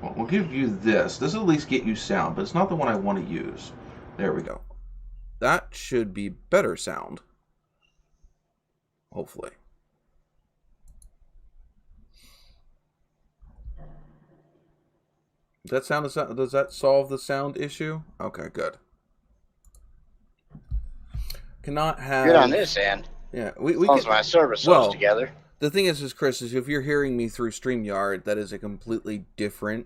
Well, we'll give you this. This will at least get you sound, but it's not the one I want to use. There we go. That should be better sound. Hopefully. Does that solve the sound issue? Okay, good. Cannot Good on have. this end. Yeah, As we long can. as my service holds Well, together. the thing is Chris, is if you're hearing me through StreamYard, that is a completely different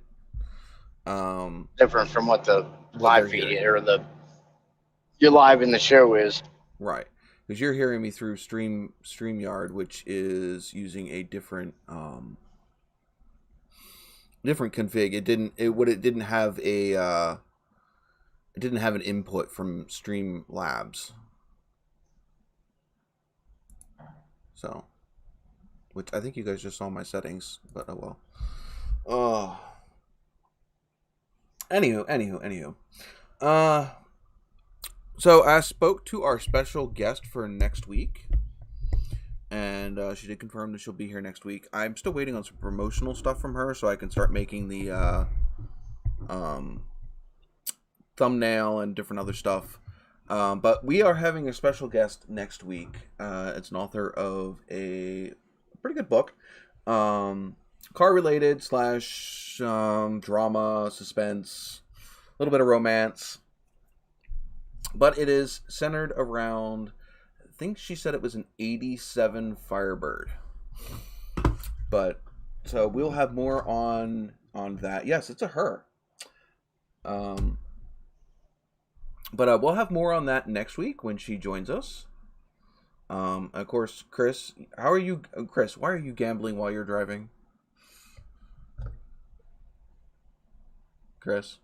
Different from what the what they're live hearing. feed or your live in the show is. Right. Because you're hearing me through StreamYard, which is using a different config. It didn't have an input from Streamlabs. So, which I think you guys just saw my settings, but oh well. Anywho. So I spoke to our special guest for next week, and she did confirm that she'll be here next week. I'm still waiting on some promotional stuff from her, so I can start making the thumbnail and different other stuff. But we are having a special guest next week. It's an author of a pretty good book, car related / drama, suspense, a little bit of romance. But it is centered around, I think she said it was an 87 Firebird. But, so we'll have more on that. Yes, it's a her. But we'll have more on that next week when she joins us. Of course, Chris, Chris, why are you gambling while you're driving? Chris?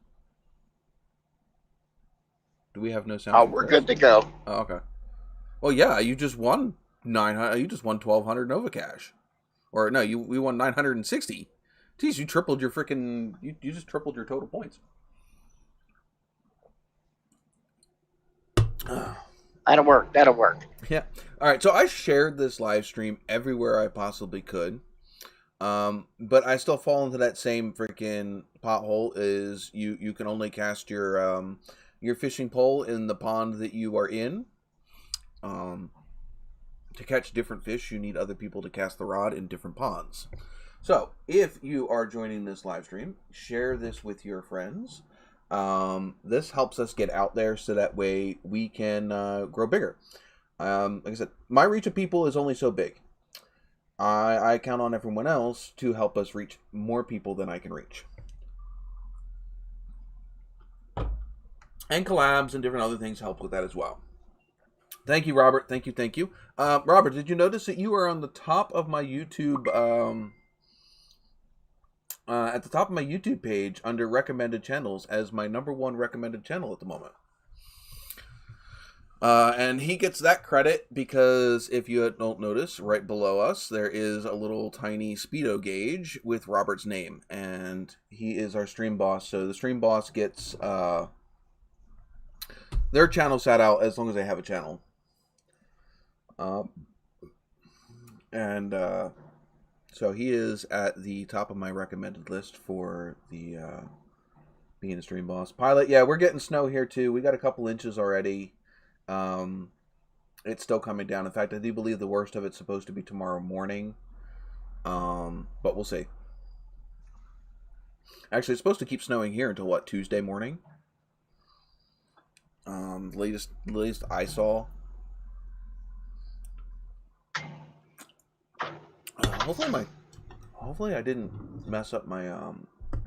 Do we have no sound? Oh, we're good to go. Oh, okay. Well, yeah, you just won 900. You just won 1,200 Nova Cash, or no, we won 960. Geez, you tripled your freaking. You just tripled your total points. That'll work. Yeah. All right. So I shared this live stream everywhere I possibly could. But I still fall into that same freaking pothole. Is you can only cast your fishing pole in the pond that you are in. To catch different fish, you need other people to cast the rod in different ponds. So, if you are joining this live stream, share this with your friends. This helps us get out there so that way we can grow bigger. Like I said, my reach of people is only so big. I count on everyone else to help us reach more people than I can reach. And collabs and different other things help with that as well. Thank you, Robert. Thank you. Robert, did you notice that you are on the top of my YouTube, at the top of my YouTube page under recommended channels as my #1 recommended channel at the moment? And he gets that credit because if you don't notice, right below us, there is a little tiny speedo gauge with Robert's name, and he is our stream boss. So the stream boss gets their channel shout out as long as they have a channel. So he is at the top of my recommended list for the being a stream boss. Pilot, yeah, we're getting snow here too. We got a couple inches already. It's still coming down. In fact, I do believe the worst of it's supposed to be tomorrow morning. But we'll see. Actually, it's supposed to keep snowing here until what, Tuesday morning? Latest I saw. Hopefully I didn't mess up my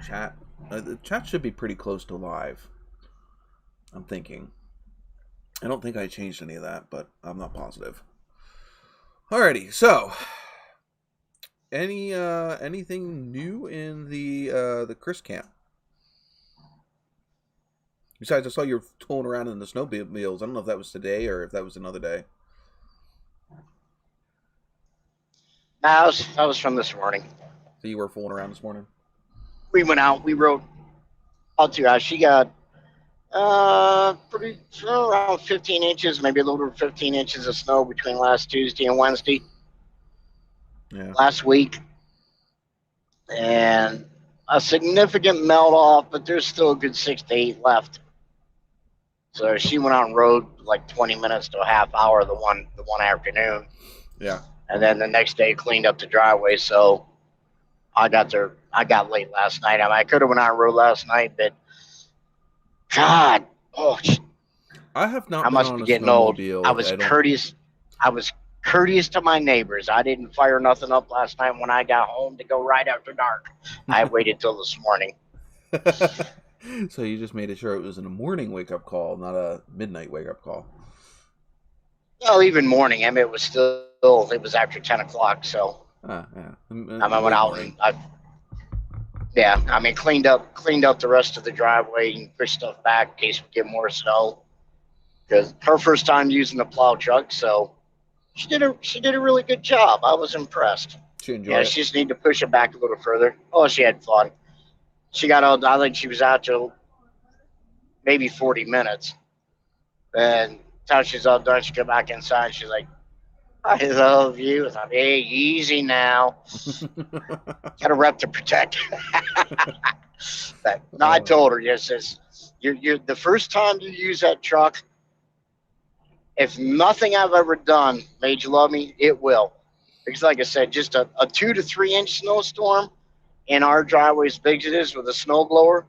chat. The chat should be pretty close to live. I'm thinking. I don't think I changed any of that, but I'm not positive. Alrighty, so anything new in the Chris camp? Besides, I saw you tooling around in the snowmobiles. I don't know if that was today or if that was another day. That was from this morning. So you were fooling around this morning? We went out. We rode all 2 hours. She got pretty around 15 inches, maybe a little over 15 inches of snow between last Tuesday and Wednesday. Yeah. Last week. And a significant melt off, but there's still a good 6 to 8 left. So she went out and rode like 20 minutes to a half hour the one afternoon. Yeah. And then the next day cleaned up the driveway. So I got there. I got late last night. I mean, I could have went out and rode last night, but God, I have not I been must on be a getting old. snowmobile. I was courteous. I was courteous to my neighbors. I didn't fire nothing up last night when I got home to go right after dark. I waited till this morning. So you just made it sure it was in a morning wake-up call, not a midnight wake-up call. Well, even morning. I mean, it was after 10 o'clock. So Yeah. I went out and cleaned up the rest of the driveway and pushed stuff back in case we get more snow. Because her first time using the plow truck, so she did a really good job. I was impressed. She enjoyed it. She just need to push it back a little further. Oh, she had fun. She got out. I think she was out till maybe 40 minutes, and time she's all done, she come back inside. She's like, "I love you." I thought, "Hey, easy now. Got a rep to protect." No, I told her, yes, you're the first time you use that truck. If nothing I've ever done made you love me, it will. Because like I said, just a 2 to 3 inch snowstorm in our driveway as big as it is with a snowblower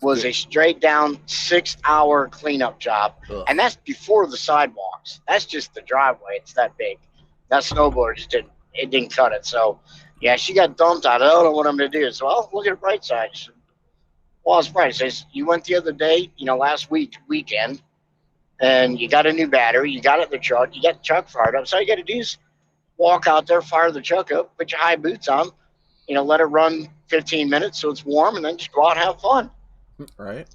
was a straight down 6-hour cleanup job. Ugh. And that's before the sidewalks. That's just the driveway. It's that big. That snowblower just didn't cut it. So yeah, she got dumped out. I don't know what I'm gonna do. So I'll look at the bright side. She said, well, it's bright. Says you went the other day, last weekend. And you got a new battery, you got it in the truck, you got the truck fired up. So all you got to do is walk out there, fire the truck up, put your high boots on, let it run 15 minutes so it's warm, and then just go out and have fun. Right.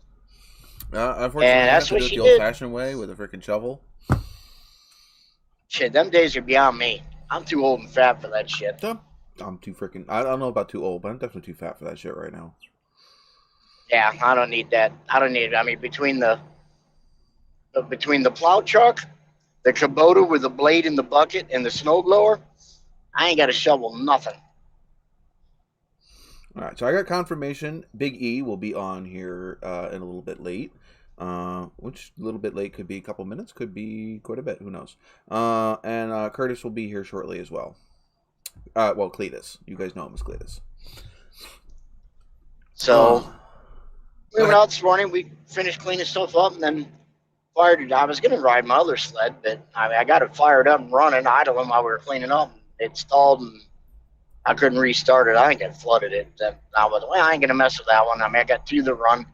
Unfortunately, and that's I have what to do she it the did. old-fashioned way with a freaking shovel. Shit, them days are beyond me. I'm too old and fat for that shit. I'm too freaking. I don't know about too old, but I'm definitely too fat for that shit right now. Yeah, I don't need that. I don't need it. I mean, between the plow truck, the Kubota with the blade in the bucket, and the snowblower, I ain't got to shovel nothing. All right, so I got confirmation. Big E will be on here in a little bit late. Which a little bit late could be a couple minutes, could be quite a bit. Who knows? And Curtis will be here shortly as well. Well, Cletus. You guys know him as Cletus. So we went out this morning. We finished cleaning stuff up, and then fired it. I was going to ride my other sled, but I got it fired up and running, idling while we were cleaning up. It stalled, and I couldn't restart it. I think it flooded it. And I was, I ain't going to mess with that one. I got 2 that run.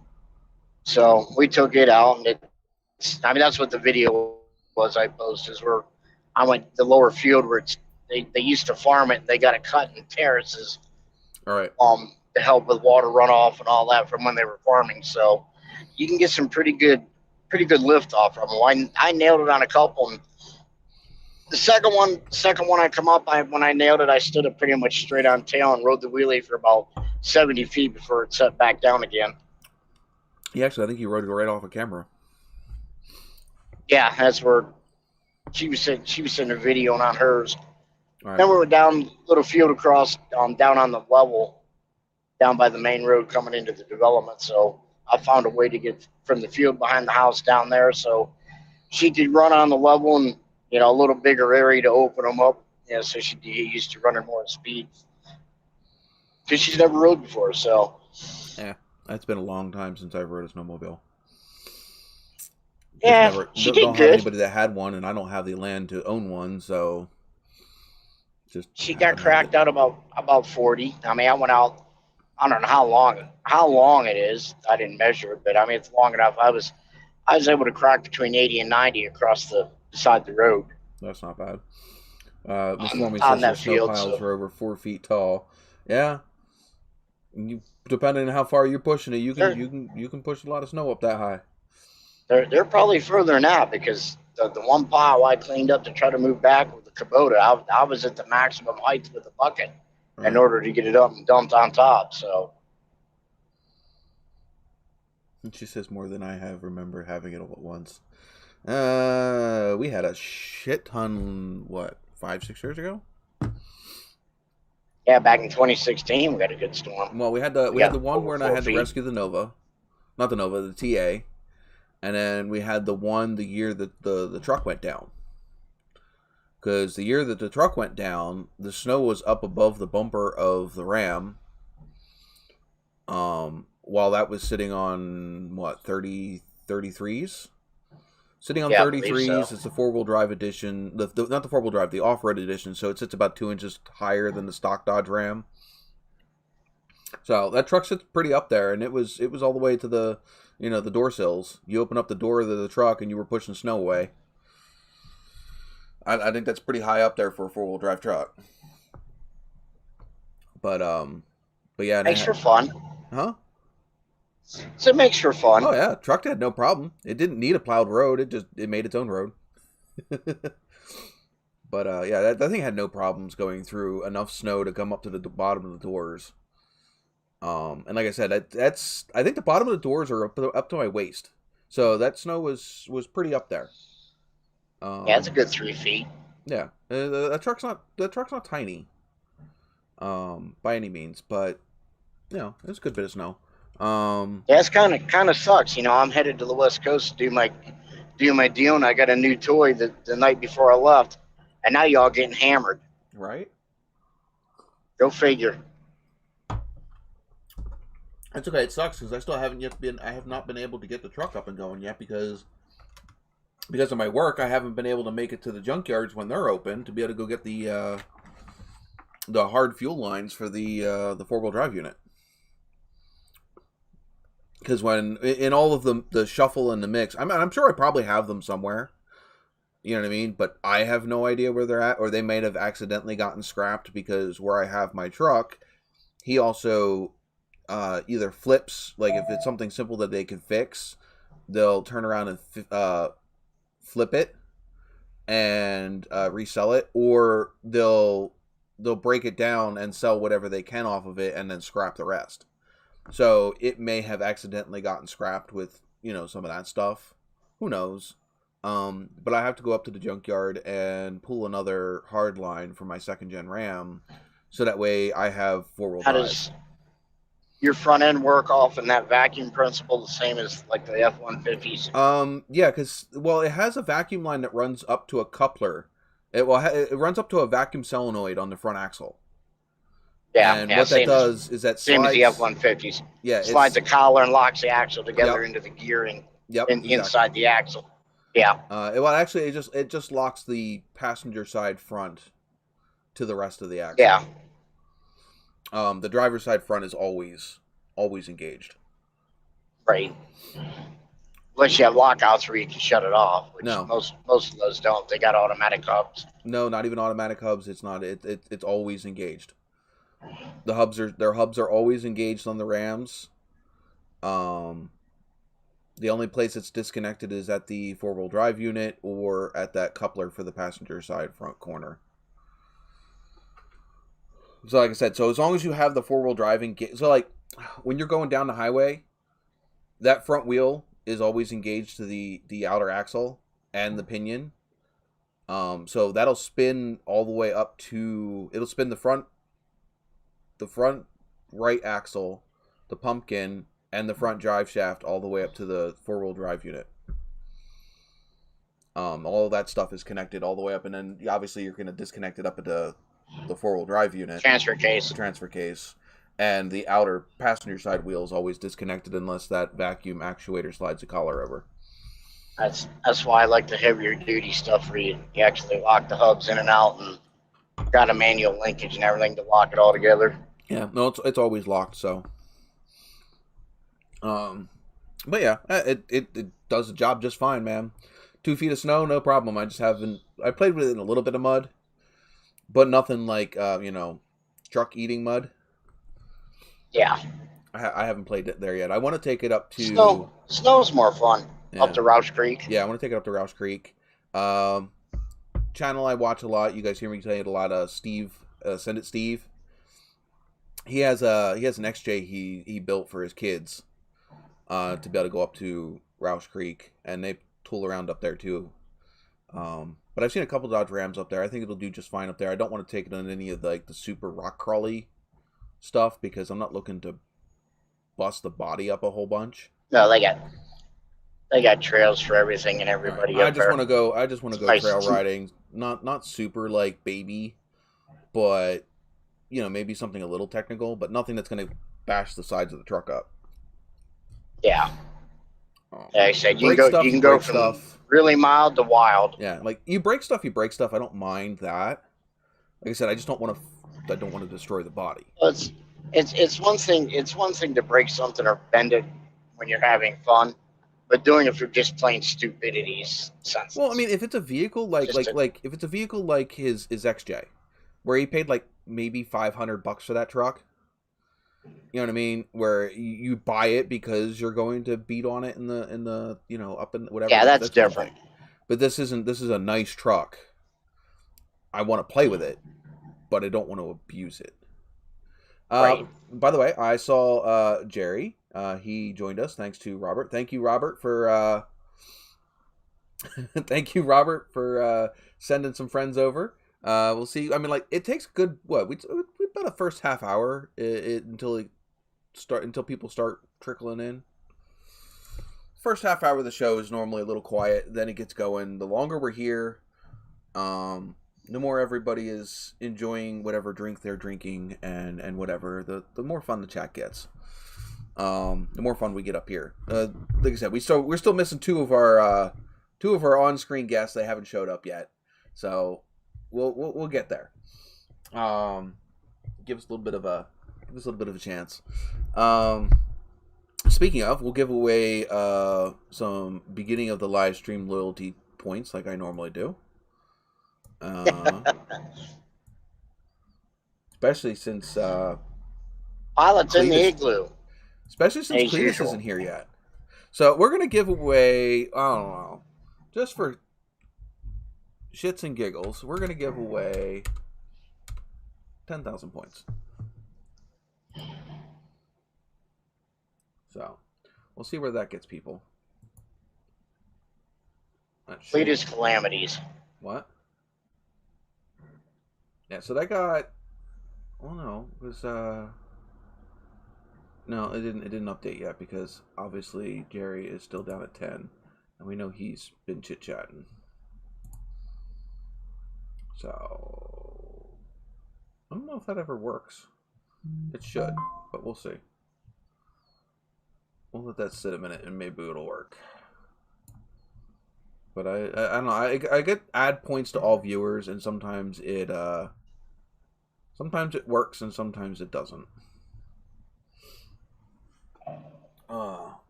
So we took it out, and that's what the video was I posted. Where I went the lower field where they used to farm it. And they got it cut in terraces. All right. To help with water runoff and all that from when they were farming. So you can get some pretty good lift off from them. I nailed it on a couple, and the second one I come up, when I nailed it, I stood up pretty much straight on tail and rode the wheelie for about 70 feet before it set back down again. Yeah, actually, I think you rode it right off of camera. Yeah, that's where she was sending a video on hers. Right. Then we were down little field across, down on the level, down by the main road coming into the development. So I found a way to get from the field behind the house down there, so she could run on the level and a little bigger area to open them up. So she'd get used to running more speed because she's never rode before. So yeah, it's been a long time since I've rode a snowmobile. Yeah, she did don't good. have anybody that had one, and I don't have the land to own one, so she got cracked out about 40. I mean, I went out. I don't know how long it is. I didn't measure it, but I mean it's long enough. I was able to crack between 80 and 90 across the side of the road. That's not bad. Miss Formie on says that your snow field, piles so. are over 4 feet tall. Yeah, depending on how far you're pushing it, you can push a lot of snow up that high. They're probably further than that because the one pile I cleaned up to try to move back with the Kubota, I was at the maximum height with the bucket in order to get it up and dumped on top. So. And she says more than I have remember having it all at once. We had a shit ton, 5-6 years ago? Yeah, back in 2016, we got a good storm. Well, we had the one over where I 4 had to feet. rescue the Nova, not the Nova, the TA, and then we had the year that the truck went down. Because the year that the truck went down, the snow was up above the bumper of the Ram. While that was sitting on what 33s. Sitting on Yeah, I believe 33s, so. it's the 4-wheel drive edition. Not the 4-wheel drive, the off-road edition. So it sits about 2 inches higher than the stock Dodge Ram. So that truck sits pretty up there, and it was all the way to the the door sills. You open up the door of the truck, and you were pushing snow away. I think that's pretty high up there for a 4-wheel drive truck. But yeah, Makes for fun. Huh? So it makes for fun. Oh yeah, truck had no problem. It didn't need a plowed road. It made its own road. But yeah, that thing had no problems going through enough snow to come up to the bottom of the doors. And like I said, I think the bottom of the doors are up to my waist. So that snow was pretty up there. Yeah, it's a good 3 feet. Yeah, that truck's not tiny, by any means, but it's a good bit of snow. Yeah, it's kind of sucks. I'm headed to the West Coast to do my deal, and I got a new toy the night before I left, and now y'all getting hammered. Right? Go figure. It's okay. It sucks because I have not been able to get the truck up and going yet because of my work. I haven't been able to make it to the junkyards when they're open to be able to go get the hard fuel lines for the 4-wheel drive unit. Because when in all of the shuffle and the mix, I'm sure I probably have them somewhere. You know what I mean? But I have no idea where they're at, or they might have accidentally gotten scrapped because where I have my truck, he also either flips, like if it's something simple that they can fix, they'll turn around and flip it and resell it, or they'll break it down and sell whatever they can off of it and then scrap the rest. So it may have accidentally gotten scrapped with some of that stuff. Who knows? But I have to go up to the junkyard and pull another hard line for my 2nd-gen Ram, so that way I have 4-wheel drive. How does your front end work off in that vacuum principle the same as like the F-150s? Yeah, because it has a vacuum line that runs up to a coupler. It runs up to a vacuum solenoid on the front axle. Yeah, and what that does is that same slides, as the F-150s. Yeah, slides the collar and locks the axle together into the gearing. Exactly. Inside the axle. Yeah. Actually, it just locks the passenger side front to the rest of the axle. Yeah. The driver's side front is always engaged. Right. Unless you have lockouts where you can shut it off, which No. most of those don't. They got automatic hubs. No, not even automatic hubs. It's not. It's always engaged. Their hubs are always engaged on the Rams. The only place it's disconnected is at the 4-wheel drive unit or at that coupler for the passenger side front corner. So like I said, so as long as you have the 4-wheel drive engaged, so like when you're going down the highway, that front wheel is always engaged to the outer axle and the pinion. So that'll spin all the way up to, it'll spin the front right axle, the pumpkin, and the front drive shaft all the way up to the 4-wheel drive unit. All of that stuff is connected all the way up, and then obviously you're going to disconnect it up at the 4-wheel drive unit. Transfer case. The transfer case. And the outer passenger side wheel is always disconnected unless that vacuum actuator slides the collar over. That's why I like the heavier duty stuff where you actually lock the hubs in and out and got a manual linkage and everything to lock it all together. Yeah, no, it's always locked, so. But yeah, it does the job just fine, man. 2 feet of snow, no problem. I played with it in a little bit of mud, but nothing like, truck eating mud. Yeah. I haven't played it there yet. I want to take it up to... Snow's more fun. Yeah. Up to Roush Creek. Yeah, I want to take it up to Roush Creek. Channel I watch a lot. You guys hear me saying a lot. Steve, Send It Steve. He has an XJ he built for his kids to be able to go up to Roush Creek, and they tool around up there too. But I've seen a couple Dodge Rams up there. I think it'll do just fine up there. I don't want to take it on any of the super rock crawly stuff because I'm not looking to bust the body up a whole bunch. No, they got trails for everything and everybody. Right. I just want to go trail riding. Not super like baby, but maybe something a little technical, but nothing that's going to bash the sides of the truck up. Yeah. Like I said, you can go from stuff. Really mild to wild. Yeah, like you break stuff. I don't mind that. Like I said, I just don't want to destroy the body. Well, it's one thing. It's one thing to break something or bend it when you're having fun, but doing it for just plain stupidity is senseless. Well, I mean, if it's a vehicle like if it's a vehicle like his XJ, where he paid like maybe $500 for that truck. You know what I mean? Where you buy it because you're going to beat on it in the up in whatever. Yeah, that's different. But this is a nice truck. I want to play with it, but I don't want to abuse it. Right. By the way, I saw Jerry. He joined us thanks to Robert. Thank you, Robert, for sending some friends over. We'll see. I mean, like it takes good we about a first half hour until people start trickling in. First half hour of the show is normally a little quiet. Then it gets going. The longer we're here, the more everybody is enjoying whatever drink they're drinking and whatever. The more fun the chat gets. The more fun we get up here. Like I said, we're still missing two of our on-screen guests. They haven't showed up yet, so we'll get there. Give us a little bit of a chance. Speaking of, we'll give away some beginning of the live stream loyalty points like I normally do. Especially since Pilot's in the igloo. Especially since Cletus isn't here yet. So we're gonna give away, I don't know, just for shits and giggles, we're gonna give away 10,000 points. So we'll see where that gets people. Cletus calamities. What? Yeah, so that got. Oh no, it was no, it didn't update yet because obviously Jerry is still down at 10, and we know he's been chit chatting. So I don't know if that ever works. It should, but we'll see. We'll let that sit a minute and maybe it'll work. But I don't know. I get add points to all viewers, and sometimes it works and sometimes it doesn't.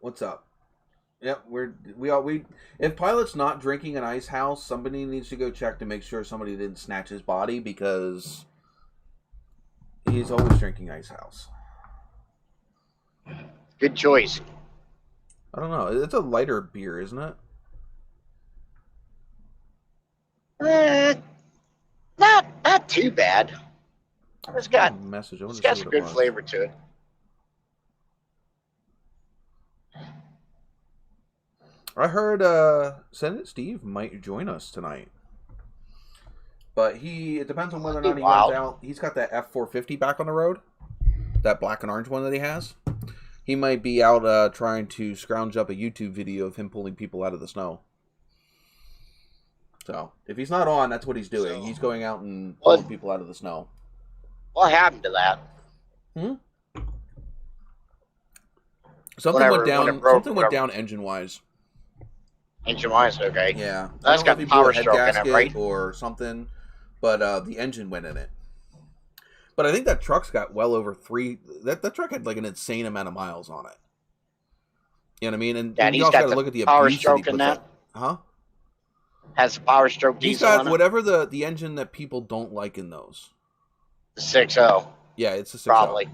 What's up? Yep, we if Pilot's not drinking an ice house, somebody needs to go check to make sure somebody didn't snatch his body because he's always drinking ice house. Good choice. I don't know. It's a lighter beer, isn't it? Not too bad. It's got some good flavor to it. I heard Senate Steve might join us tonight. But it depends on whether or not he runs out. He's got that F450 back on the road. That black and orange one that he has. He might be out trying to scrounge up a YouTube video of him pulling people out of the snow. So, if he's not on, that's what he's doing. He's going out and pulling people out of the snow. What happened to that? Something went down engine-wise. Engine-wise, okay. Yeah. That's got power stroke in it, right? Or something, but the engine went in it. But I think that truck's got well over 3... That truck had like an insane amount of miles on it. You know what I mean? And you also got to look at the power stroke in that. Huh? Has the power stroke diesel on it? He's got whatever the engine that people don't like in those. The 6.0. Yeah, it's a 6.0. Probably.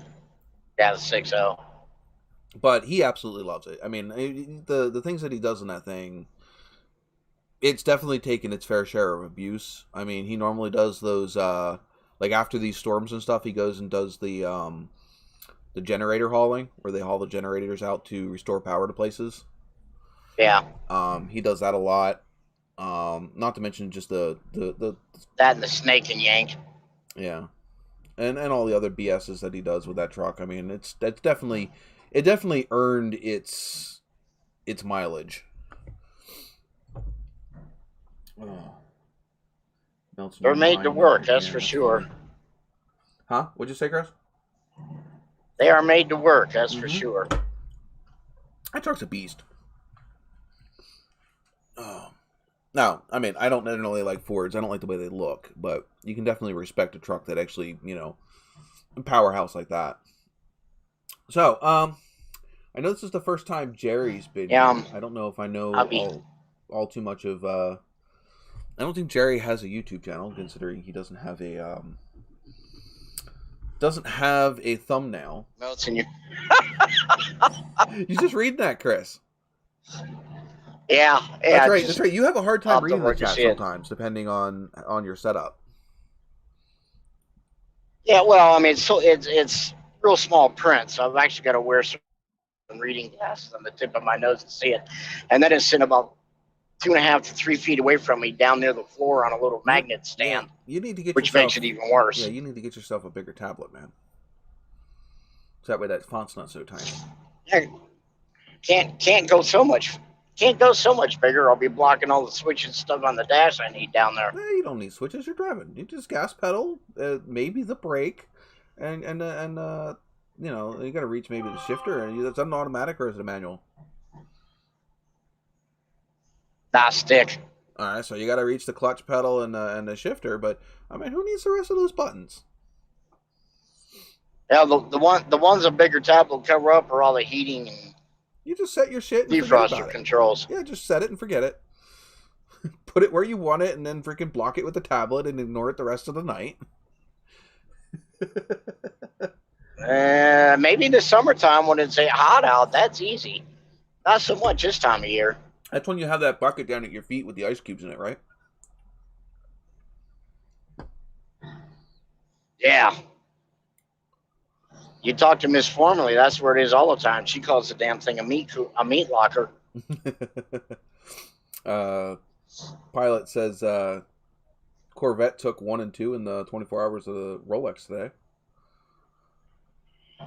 Yeah, the 6.0. But he absolutely loves it. I mean, the things that he does in that thing, it's definitely taken its fair share of abuse. I mean, he normally does those, like after these storms and stuff, he goes and does the generator hauling, where they haul the generators out to restore power to places. Yeah. He does that a lot. Not to mention just the that and the snake and yank. Yeah, and all the other BSs that he does with that truck. I mean, it definitely earned its mileage. Oh. They're made to work, that's for sure. Funny. Huh? What'd you say, Chris? They are made to work, that's for sure. That truck's a beast. Oh. No, I mean, I don't generally like Fords. I don't like the way they look, but you can definitely respect a truck that actually, a powerhouse like that. So, I know this is the first time Jerry's been here. I don't know if I know all too much of, I don't think Jerry has a YouTube channel, considering he doesn't have a thumbnail. No, it's in you. You just reading that, Chris? Yeah. That's right. You have a hard time reading the chat sometimes, depending on your setup. Yeah, well, I mean, it's real small print, so I've actually got to wear some reading glasses on the tip of my nose to see it, and then it's sitting about 2.5 to 3 feet away from me, down near the floor on a little magnet stand. You need to get which makes it even worse. Yeah, you need to get yourself a bigger tablet, man. So that way that font's not so tiny. Yeah, can't go so much. Can't go so much bigger. I'll be blocking all the switches stuff on the dash I need down there. You don't need switches. You're driving. You just gas pedal, maybe the brake, and you got to reach maybe the shifter. And is that an automatic or is it a manual? Stick. All right, so you got to reach the clutch pedal and the shifter. But I mean, who needs the rest of those buttons? Yeah, the ones a bigger tab will cover up are all the heating and you just set your shit and defroster controls. Yeah, just set it and forget it. Put it where you want it, and then freaking block it with the tablet and ignore it the rest of the night. Maybe in the summertime when it's hot out, that's easy. Not so much this time of year. That's when you have that bucket down at your feet with the ice cubes in it, right? Yeah. You talk to Miss Formerly, that's where it is all the time. She calls the damn thing a meat locker. Pilot says Corvette took 1 and 2 in the 24 hours of the Rolex today.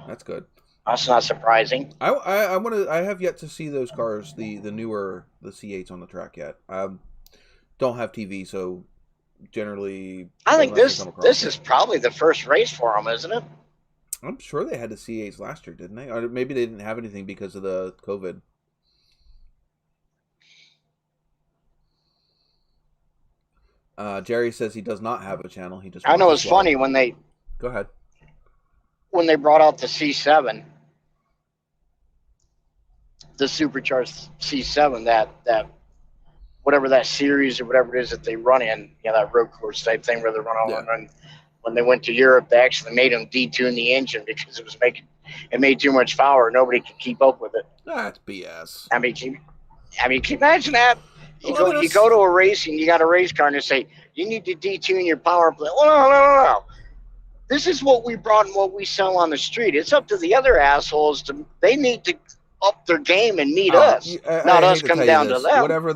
That's good. That's not surprising. I have yet to see those cars, the newer, the C8s on the track yet. Don't have TV, so generally I think this is probably the first race for them, isn't it? I'm sure they had the C8s last year, didn't they? Or maybe they didn't have anything because of the COVID. Jerry says he does not have a channel. He just. I know it's funny when they. Go ahead. When they brought out the C7, the supercharged C7, that whatever that series or whatever it is that they run in, that road course type thing where they run all run. When they went to Europe, they actually made them detune the engine because it made too much power. Nobody could keep up with it. That's BS. I mean, can you imagine that? You go to a race and you got a race car and they say you need to detune your power plant. Well, no. This is what we brought and what we sell on the street. It's up to the other assholes they need to up their game and meet us, not us come down to them. Whatever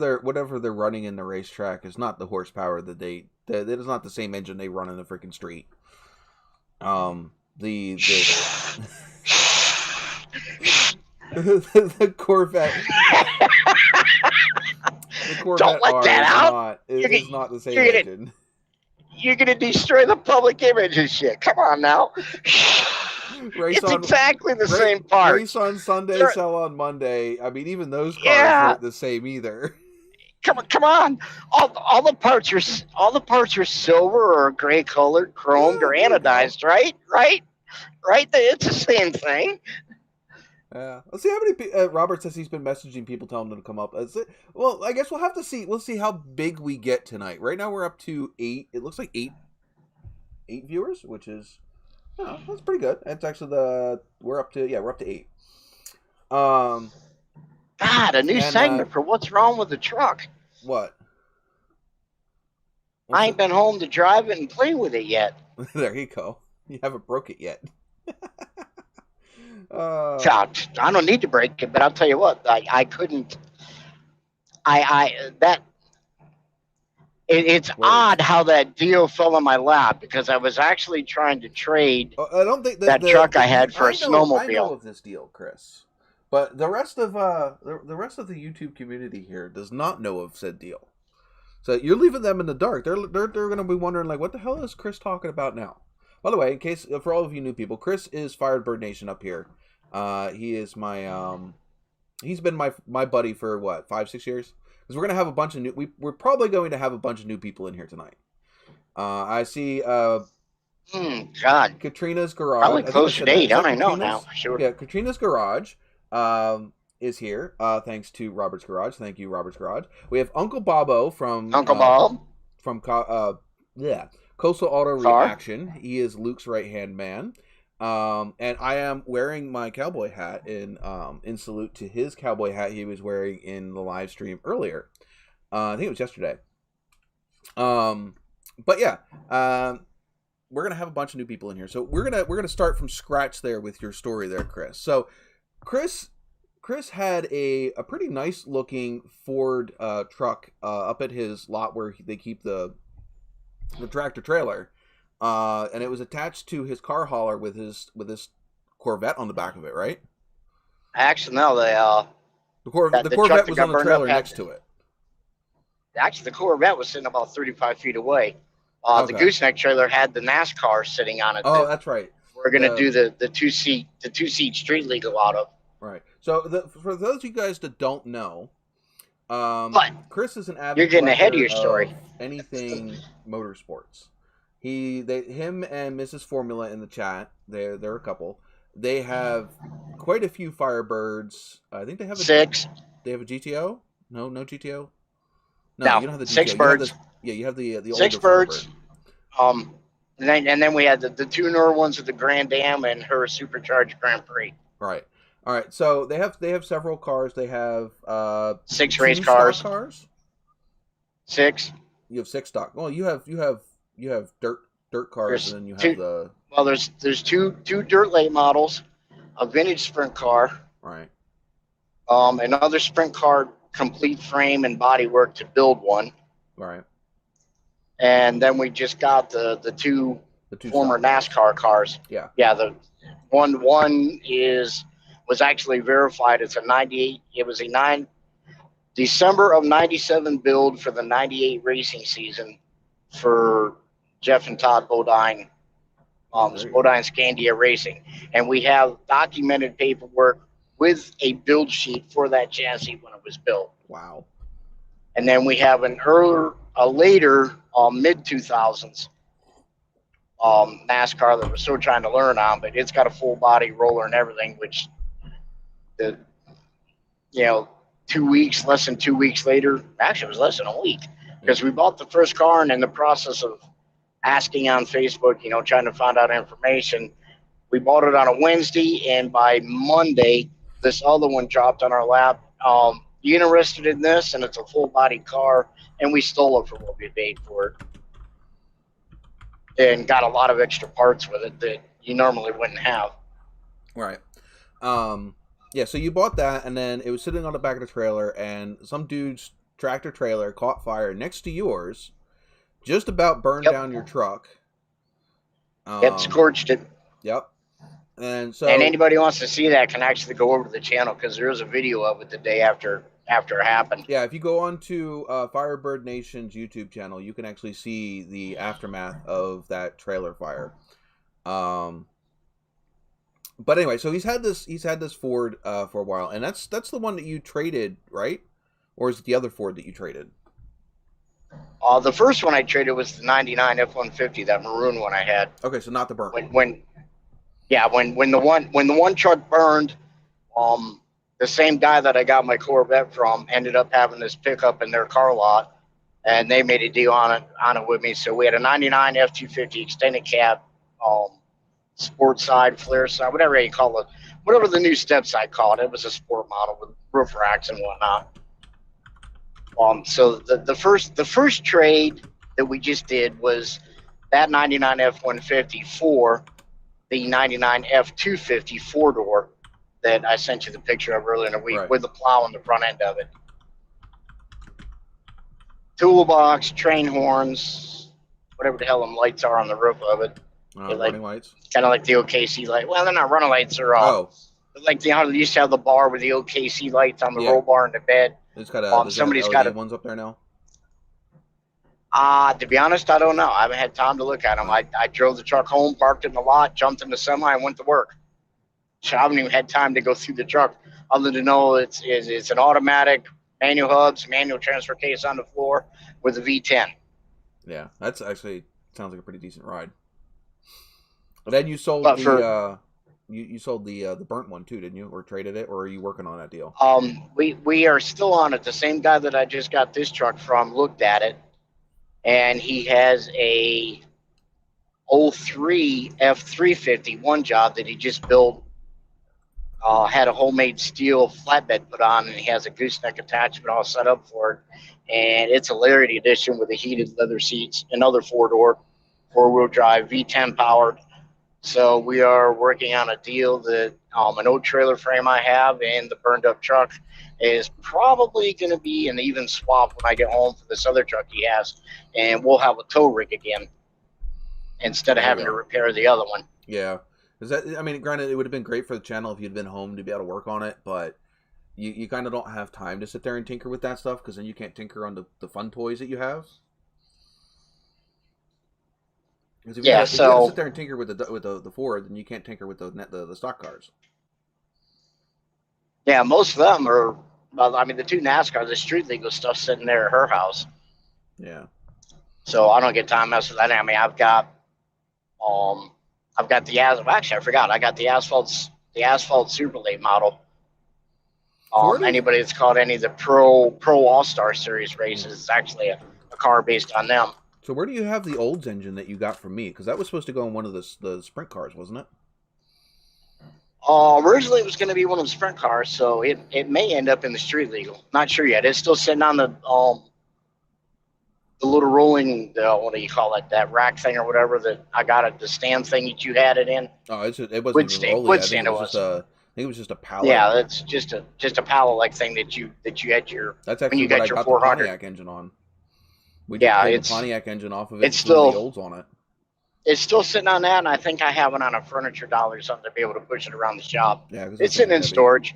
they're running in the racetrack is not the horsepower that it is not the same engine they run in the freaking street. The Corvette. The Corvette Don't let that out. It's not the same engine. You're gonna destroy the public image and shit. Come on now. It's exactly the same part. Race on Sunday, sell on Monday. I mean, even those cars weren't the same either. Come on! All the parts are silver or gray colored, chromed or anodized, right? It's the same thing. Yeah. Let's see how many. Robert says he's been messaging people telling them to come up. Well, I guess we'll have to see. We'll see how big we get tonight. Right now we're up to 8. It looks like 8 viewers, which is. Oh, that's pretty good. It's actually we're up to 8. God, a new segment for what's wrong with the truck. What? I ain't been home to drive it and play with it yet. There you go. You haven't broke it yet. I don't need to break it, but I'll tell you what, I couldn't. It's odd how that deal fell in my lap because I was actually trying to trade I don't think that truck I had for a snowmobile. I know of this deal, Chris, but the rest of the rest of the YouTube community here does not know of said deal. So you're leaving them in the dark. They're going to be wondering like, what the hell is Chris talking about now? By the way, in case for all of you new people, Chris is Firebird Nation up here. He is my he's been my buddy for what 5-6 years. Because we're gonna have a bunch of new. We're probably going to have a bunch of new people in here tonight. I see. God. Katrina's Garage. Probably close to 8. I don't know now. Sure. Yeah, Katrina's Garage is here. Thanks to Robert's Garage. Thank you, Robert's Garage. We have Uncle Bobo from Bob from Coastal Auto Reaction. He is Luke's right hand man. And I am wearing my cowboy hat in salute to his cowboy hat he was wearing in the live stream earlier. I think it was yesterday. But yeah, we're gonna have a bunch of new people in here, so we're gonna start from scratch there with your story there, Chris. So, Chris had a pretty nice looking Ford truck up at his lot where they keep the tractor trailer. And it was attached to his car hauler with his Corvette on the back of it, right? Actually, no. The Corvette was on the trailer next to it. Actually, the Corvette was sitting about 35 feet away. The gooseneck trailer had the NASCAR sitting on it. Oh, that's right. We're gonna do the two-seat street legal out of. Right. So for those of you guys that don't know, Chris is an avid. You're getting ahead of your story. Anything motorsports. Him and Mrs. Formula in the chat. They're a couple. They have quite a few Firebirds. I think they have 6. They have a GTO. No GTO. No, you don't have the GTO. 6 birds. You have the older 6 birds. Firebird. And then we had the 2 newer ones with the Grand Am and her supercharged Grand Prix. Right. All right. So they have several cars. They have 6 race cars. 6. You have 6 stock. Well, you have dirt cars, and then you have there's two dirt late models, a vintage sprint car, right? Another sprint car, complete frame and body work to build one, right? And then we just got the two former NASCAR cars. Yeah. The one was actually verified. It's a 98. It was a December of 97 build for the 98 racing season for Jeff and Todd Bodine, Bodine Scandia Racing. And we have documented paperwork with a build sheet for that chassis when it was built. Wow. And then we have a later mid-2000s NASCAR that we're still trying to learn on, but it's got a full body roller and everything, which 2 weeks later, actually it was less than a week, because we bought the first car, and in the process of asking on Facebook, trying to find out information, we bought it on a Wednesday, and by Monday, this other one dropped on our lap. You interested in this? And it's a full body car, and we stole it for what we paid for it, and got a lot of extra parts with it that you normally wouldn't have. Right. Yeah, so you bought that, and then it was sitting on the back of the trailer, and some dude's tractor trailer caught fire next to yours, just about burned down your truck. Scorched it. Yep. And anybody who wants to see that can actually go over to the channel, because there is a video of it the day after it happened. Yeah, if you go on to Firebird Nation's YouTube channel, you can actually see the aftermath of that trailer fire. But anyway, so he's had this Ford for a while, and that's the one that you traded, right? Or is it the other Ford that you traded? The first one I traded was the '99 F-150, that maroon one I had. Okay, so not the burnt one. When the one truck burned, the same guy that I got my Corvette from ended up having this pickup in their car lot, and they made a deal on it with me. So we had a '99 F-250 extended cab, sport side, flare side, whatever you call it, whatever the new step side called. It was a sport model with roof racks and whatnot. So the first trade that we just did was that '99 F-150 for the '99 F-250 4-door that I sent you the picture of earlier in the week, with the plow on the front end of it. toolbox, train horns, whatever the hell them lights are on the roof of it. They're like Running lights. kind of like the OKC light. Well, they're not running lights. They're like how they used to have the bar with the OKC lights on the roll bar in the bed. It's got Somebody's LED got ones up there now. To be honest, I don't know. I haven't had time to look at them. I drove the truck home, parked it in the lot, jumped in the semi, and went to work. So I haven't even had time to go through the truck, other than know it's an automatic, manual hubs, manual transfer case on the floor with a V10. Yeah, that's actually sounds like a pretty decent ride. But then you sold you sold the burnt one too, didn't you? Or traded it, or are you working on that deal? We are still on it. The same guy that I just got this truck from looked at it, and he has a 03 F350 one job that he just built. Had a homemade steel flatbed put on, and he has a gooseneck attachment all set up for it. And it's a Lariat edition with the heated leather seats, another four-wheel drive, V10 powered. So we are working on a deal that an old trailer frame I have and the burned up truck is probably going to be an even swap when I get home for this other truck he has. And we'll have a tow rig again instead of having to repair the other one. Yeah. Granted, it would have been great for the channel if you'd been home to be able to work on it, but you kind of don't have time to sit there and tinker with that stuff, because then you can't tinker on the fun toys that you have. Because if you have to sit there and tinker with the Ford, then you can't tinker with the stock cars. Yeah, most of them are. Well, I mean, the two NASCAR, the street legal stuff, sitting there at her house. Yeah. So I don't get time to mess with that. I mean, I've got the actually I forgot. I got the asphalt Super Late model. Anybody that's caught any of the Pro All-Star Series races, it's actually a car based on them. So where do you have the Olds engine that you got from me? Because that was supposed to go in one of the sprint cars, wasn't it? Originally, it was going to be one of the sprint cars, so it may end up in the street legal. Not sure yet. It's still sitting on the little rolling, what do you call it, that rack thing or whatever that I got at the stand thing that you had it in. Oh, it wasn't even rolling. I think it was just a pallet. Yeah, it's just a pallet-like thing that you had your. That's actually when you got your 400 the Pontiac engine on. We just pulled the Pontiac engine off of it. It's still the Olds on it. It's still sitting on that, and I think I have it on a furniture dolly or something to be able to push it around the shop. Yeah, it's sitting in storage.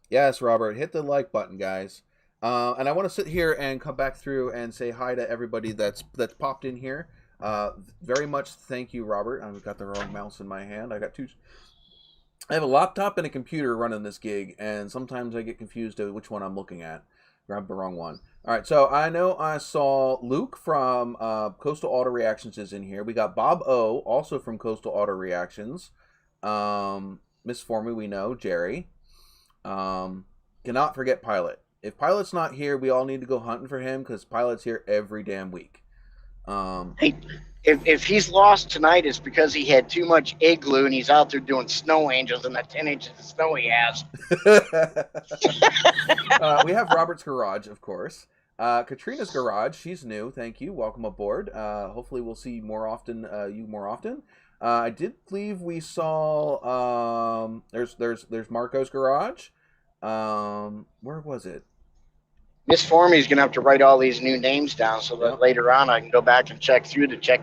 Yes, Robert, hit the like button, guys. And I want to sit here and come back through and say hi to everybody that's popped in here. Very much thank you, Robert. I've got the wrong mouse in my hand. I have a laptop and a computer running this gig, and sometimes I get confused to which one I'm looking at. Grab the wrong one. All right, so I know I saw Luke from Coastal Auto Reactions is in here. We got Bob O, also from Coastal Auto Reactions. Miss Formy, we know. Jerry. Cannot forget Pilot. If Pilot's not here, we all need to go hunting for him, because Pilot's here every damn week. Hey, if he's lost tonight, it's because he had too much igloo and he's out there doing snow angels in that 10 inches of snow he has. We have Robert's Garage, of course. Katrina's Garage, she's new. Thank you. Welcome aboard. Hopefully we'll see you more often. I did believe we saw there's Marco's Garage. Where was it? Miss Formy's going to have to write all these new names down so that later on I can go back and check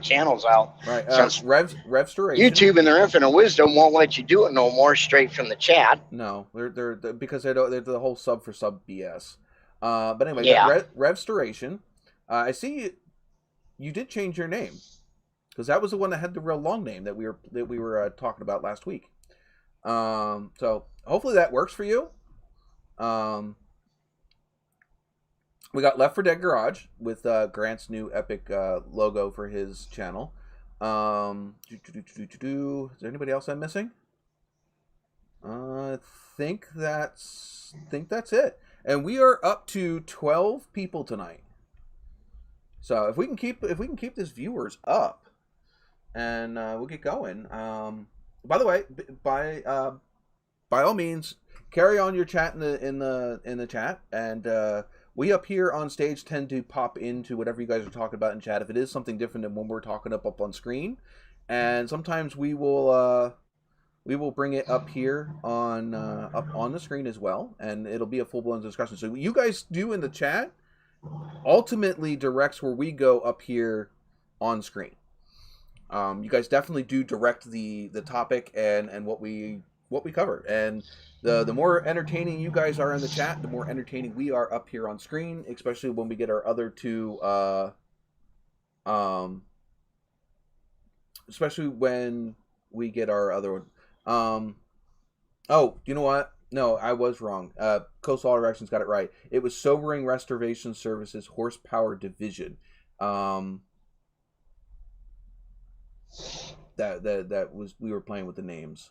channels out. Right. Revstoration. YouTube and their infinite wisdom won't let you do it no more straight from the chat. No, they're because they're the whole sub for sub BS. But anyway, yeah. Revstoration. I see you did change your name, because that was the one that had the real long name that we were talking about last week. So hopefully that works for you. We got Left 4 Dead Garage with Grant's new epic logo for his channel. Is there anybody else I'm missing? I think that's it. And we are up to 12 people tonight. So if we can keep this viewers up, and we'll get going. By the way, by all means, carry on your chat in the chat, and we up here on stage tend to pop into whatever you guys are talking about in chat if it is something different than when we're talking up on screen, and sometimes we will bring it up here on the screen as well, and it'll be a full-blown discussion. So you guys do in the chat, ultimately directs where we go up here on screen. You guys definitely do direct the topic and what we cover, and the more entertaining you guys are in the chat, the more entertaining we are up here on screen, especially when we get our other two especially when we get our other one. Oh, you know what? No, I was wrong. Coastal Directions got it right. It was Sobering Restoration Services Horsepower Division. That was, we were playing with the names.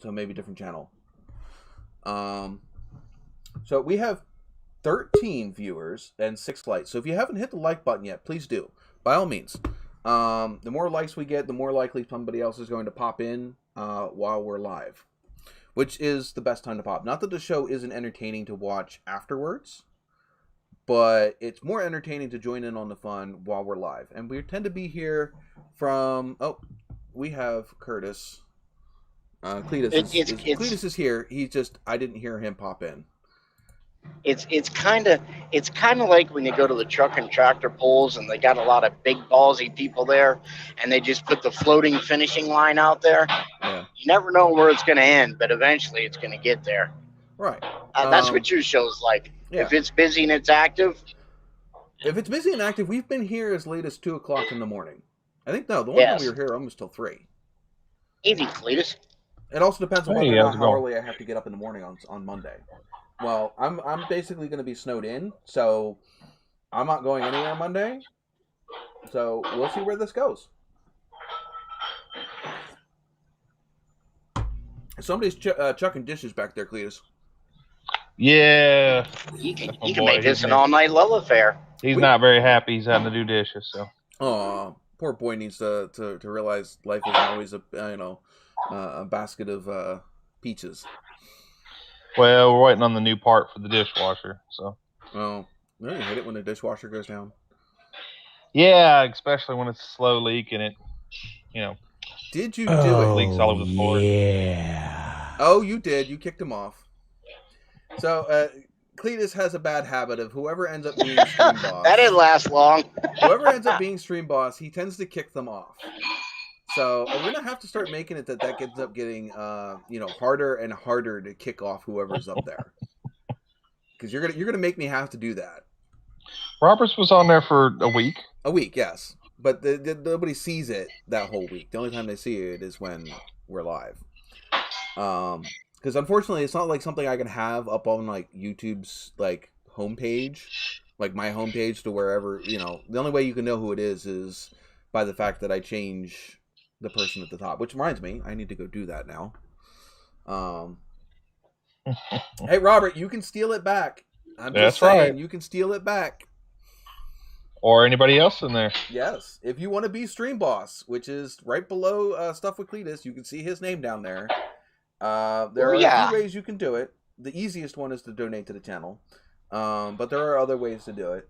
So maybe different channel. So we have 13 viewers and 6 likes. So if you haven't hit the like button yet, please do. By all means. The more likes we get, the more likely somebody else is going to pop in while we're live. Which is the best time to pop. Not that the show isn't entertaining to watch afterwards, but it's more entertaining to join in on the fun while we're live. And we tend to be here from... Oh, we have Curtis. Cletus is here. He's just... I didn't hear him pop in. It's kind of like when you go to the truck and tractor pulls and they got a lot of big ballsy people there, and they just put the floating finishing line out there. Yeah. You never know where it's going to end, but eventually it's going to get there. Right. That's what your show's like. Yeah. If it's busy and it's active. If it's busy and active, we've been here as late as 2 o'clock in the morning. I think no, the one time we were here almost till 3. Easy, Cletus. It also depends on whether or not how early I have to get up in the morning on Monday. Well, I'm basically going to be snowed in, so I'm not going anywhere Monday. So we'll see where this goes. Somebody's chucking dishes back there, Cletus. Yeah. You can make this an all-night love affair. He's not very happy he's having to do dishes, so. Oh, poor boy needs to realize life isn't always a basket of peaches. Well, we're waiting on the new part for the dishwasher, so. Oh, you hate it when the dishwasher goes down? Yeah, especially when it's a slow leak and it, Did you do it? Leaks all over the floor. Yeah. Oh, you did. You kicked him off. So, Cletus has a bad habit of whoever ends up being stream boss. That didn't last long. Whoever ends up being stream boss, he tends to kick them off. So we're gonna have to start making it that ends up getting, harder and harder to kick off whoever's up there. Because you're gonna make me have to do that. Roberts was on there for a week. A week, yes, but nobody sees it that whole week. The only time they see it is when we're live. Because unfortunately, it's not like something I can have up on like YouTube's like homepage, like my homepage to wherever. The only way you can know who it is by the fact that I change the person at the top. Which reminds me, I need to go do that now. Hey, Robert, you can steal it back. I'm just saying, you can steal it back. Or anybody else in there. Yes, if you want to be stream boss, which is right below Stuff with Cletus, you can see his name down there. There are a few ways you can do it. The easiest one is to donate to the channel, but there are other ways to do it.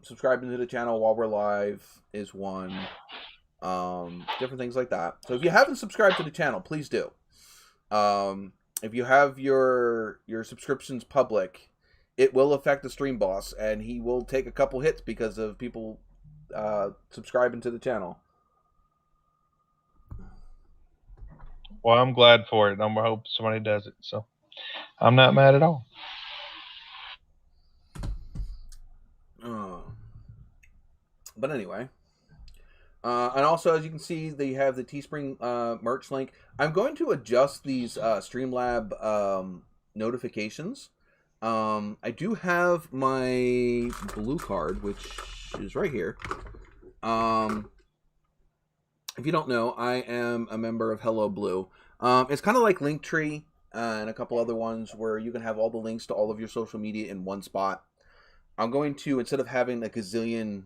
Subscribing to the channel while we're live is one. Different things like that. So if you haven't subscribed to the channel, please do. If you have your subscriptions public, it will affect the stream boss, and he will take a couple hits because of people subscribing to the channel. Well, I'm glad for it. I hope somebody does it. So I'm not mad at all. But anyway. And also, as you can see, they have the Teespring merch link. I'm going to adjust these Streamlab notifications. I do have my blue card, which is right here. If you don't know, I am a member of Hello Blue. It's kind of like Linktree and a couple other ones where you can have all the links to all of your social media in one spot. I'm going to, instead of having a gazillion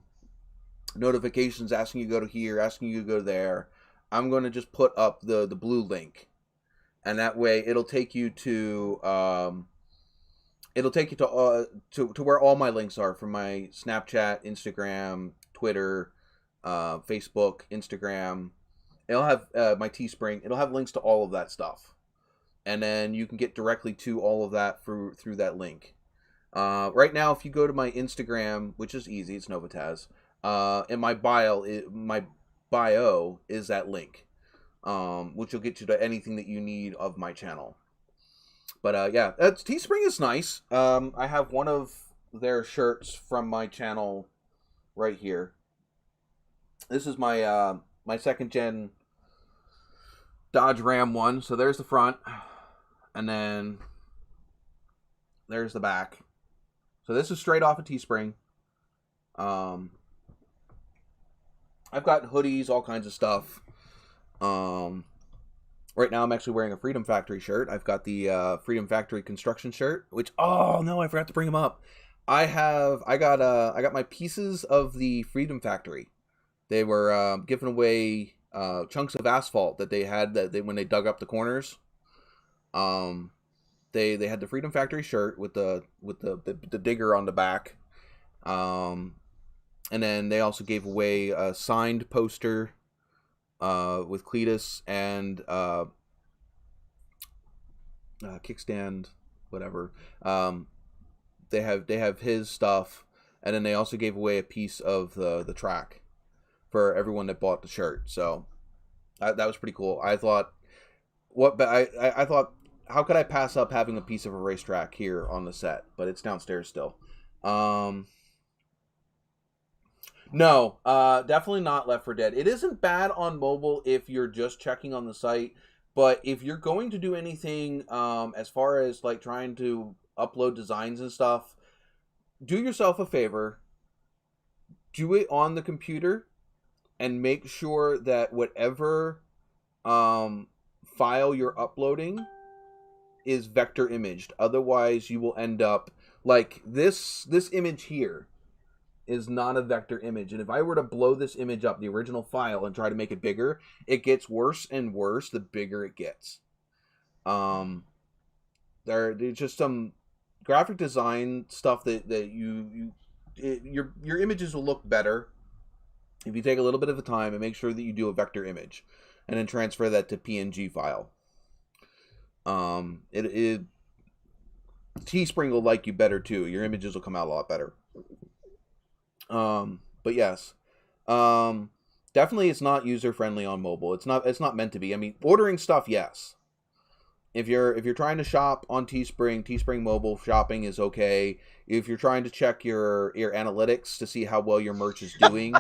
notifications asking you to go to here, asking you to go there, I'm going to just put up the blue link. And that way it'll take you to where all my links are from my Snapchat, Instagram, Twitter, Facebook, Instagram. It'll have my Teespring. It'll have links to all of that stuff, and then you can get directly to all of that through that link. Right now, if you go to my Instagram, which is easy, it's NOVAtazz. In my bio is that link, which will get you to anything that you need of my channel. But yeah, Teespring is nice. I have one of their shirts from my channel right here. This is my my second gen Dodge Ram one. So there's the front, and then there's the back. So this is straight off of Teespring. I've got hoodies, all kinds of stuff. Right now I'm actually wearing a Freedom Factory shirt. I've got the Freedom Factory construction shirt, which, oh no, I forgot to bring them up. I got my pieces of the Freedom Factory. They were giving away chunks of asphalt that they had when they dug up the corners. They had the Freedom Factory shirt with the digger on the back. And then they also gave away a signed poster with Cletus and kickstand, whatever. They have his stuff, and then they also gave away a piece of the track for everyone that bought the shirt. So that was pretty cool. I thought, I thought, how could I pass up having a piece of a racetrack here on the set? But it's downstairs still. No, definitely not Left 4 Dead. It isn't bad on mobile if you're just checking on the site, but if you're going to do anything as far as like trying to upload designs and stuff, do yourself a favor. Do it on the computer and make sure that whatever file you're uploading is vector imaged. Otherwise, you will end up like this image here is not a vector image, and if I were to blow this image up, the original file, and try to make it bigger, it gets worse and worse the bigger it gets. There's just some graphic design stuff that your images will look better if you take a little bit of the time and make sure that you do a vector image, and then transfer that to PNG file. Teespring will like you better too. Your images will come out a lot better. But yes, definitely it's not user friendly on mobile. It's not meant to be. I mean, ordering stuff, yes. If you're trying to shop on Teespring mobile shopping is okay. If you're trying to check your analytics to see how well your merch is doing,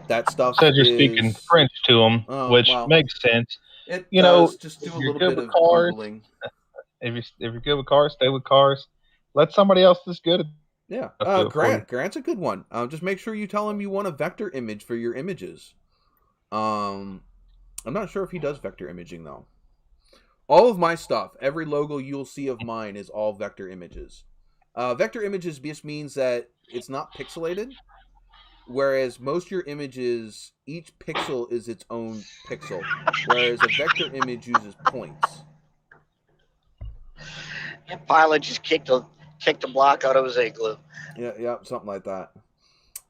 that stuff. So you're speaking French to them, which makes sense. It does. Just do a little bit of Googling. If you're good with cars, stay with cars. Let somebody else that's good at Yeah, Grant's a good one. Just make sure you tell him you want a vector image for your images. I'm not sure if he does vector imaging though. All of my stuff, every logo you'll see of mine is all vector images. Vector images just means that it's not pixelated, whereas most of your images, each pixel is its own pixel, whereas a vector image uses points. And Pilot just kicked the block out of his igloo. Yeah, something like that.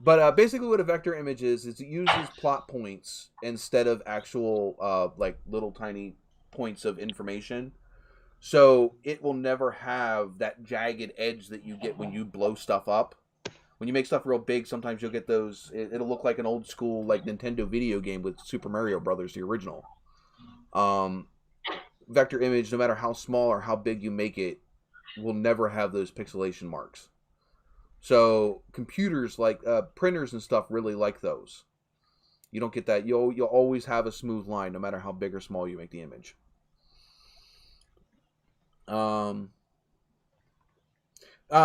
But basically what a vector image is it uses plot points instead of actual like little tiny points of information. So it will never have that jagged edge that you get when you blow stuff up. When you make stuff real big, sometimes you'll get those, it'll look like an old school like Nintendo video game with Super Mario Brothers, the original. Vector image, no matter how small or how big you make it, will never have those pixelation marks. So computers like printers and stuff really like those. You don't get that. You'll always have a smooth line no matter how big or small you make the image. I'm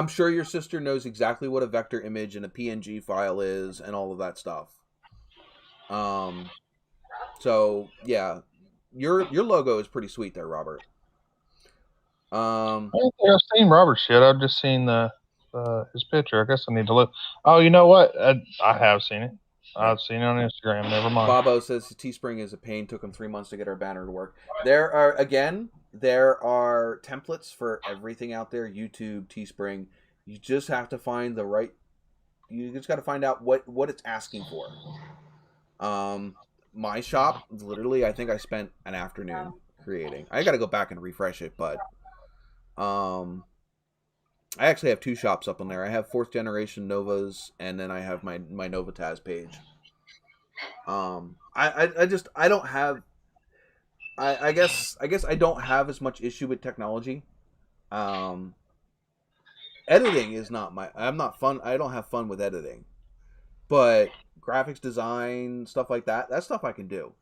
sure your sister knows exactly what a vector image and a PNG file is and all of that stuff. So yeah, your logo is pretty sweet there, Robert. I don't think I've seen Robert's yet. I've just seen his picture. I guess I need to look. Oh, you know what? I have seen it. I've seen it on Instagram. Never mind. Bobo says Teespring is a pain. Took him 3 months to get our banner to work. There are templates for everything out there. YouTube, Teespring. You just have to find the right. You just got to find out what it's asking for. My shop, literally, I think I spent an afternoon creating. I got to go back and refresh it, but I actually have 2 shops up on there. I have 4th generation Novas, and then I have my NOVAtazz page. I don't have. I guess I don't have as much issue with technology. Editing is not my. I'm not fun. I don't have fun with editing, but graphics design stuff like that. That stuff I can do.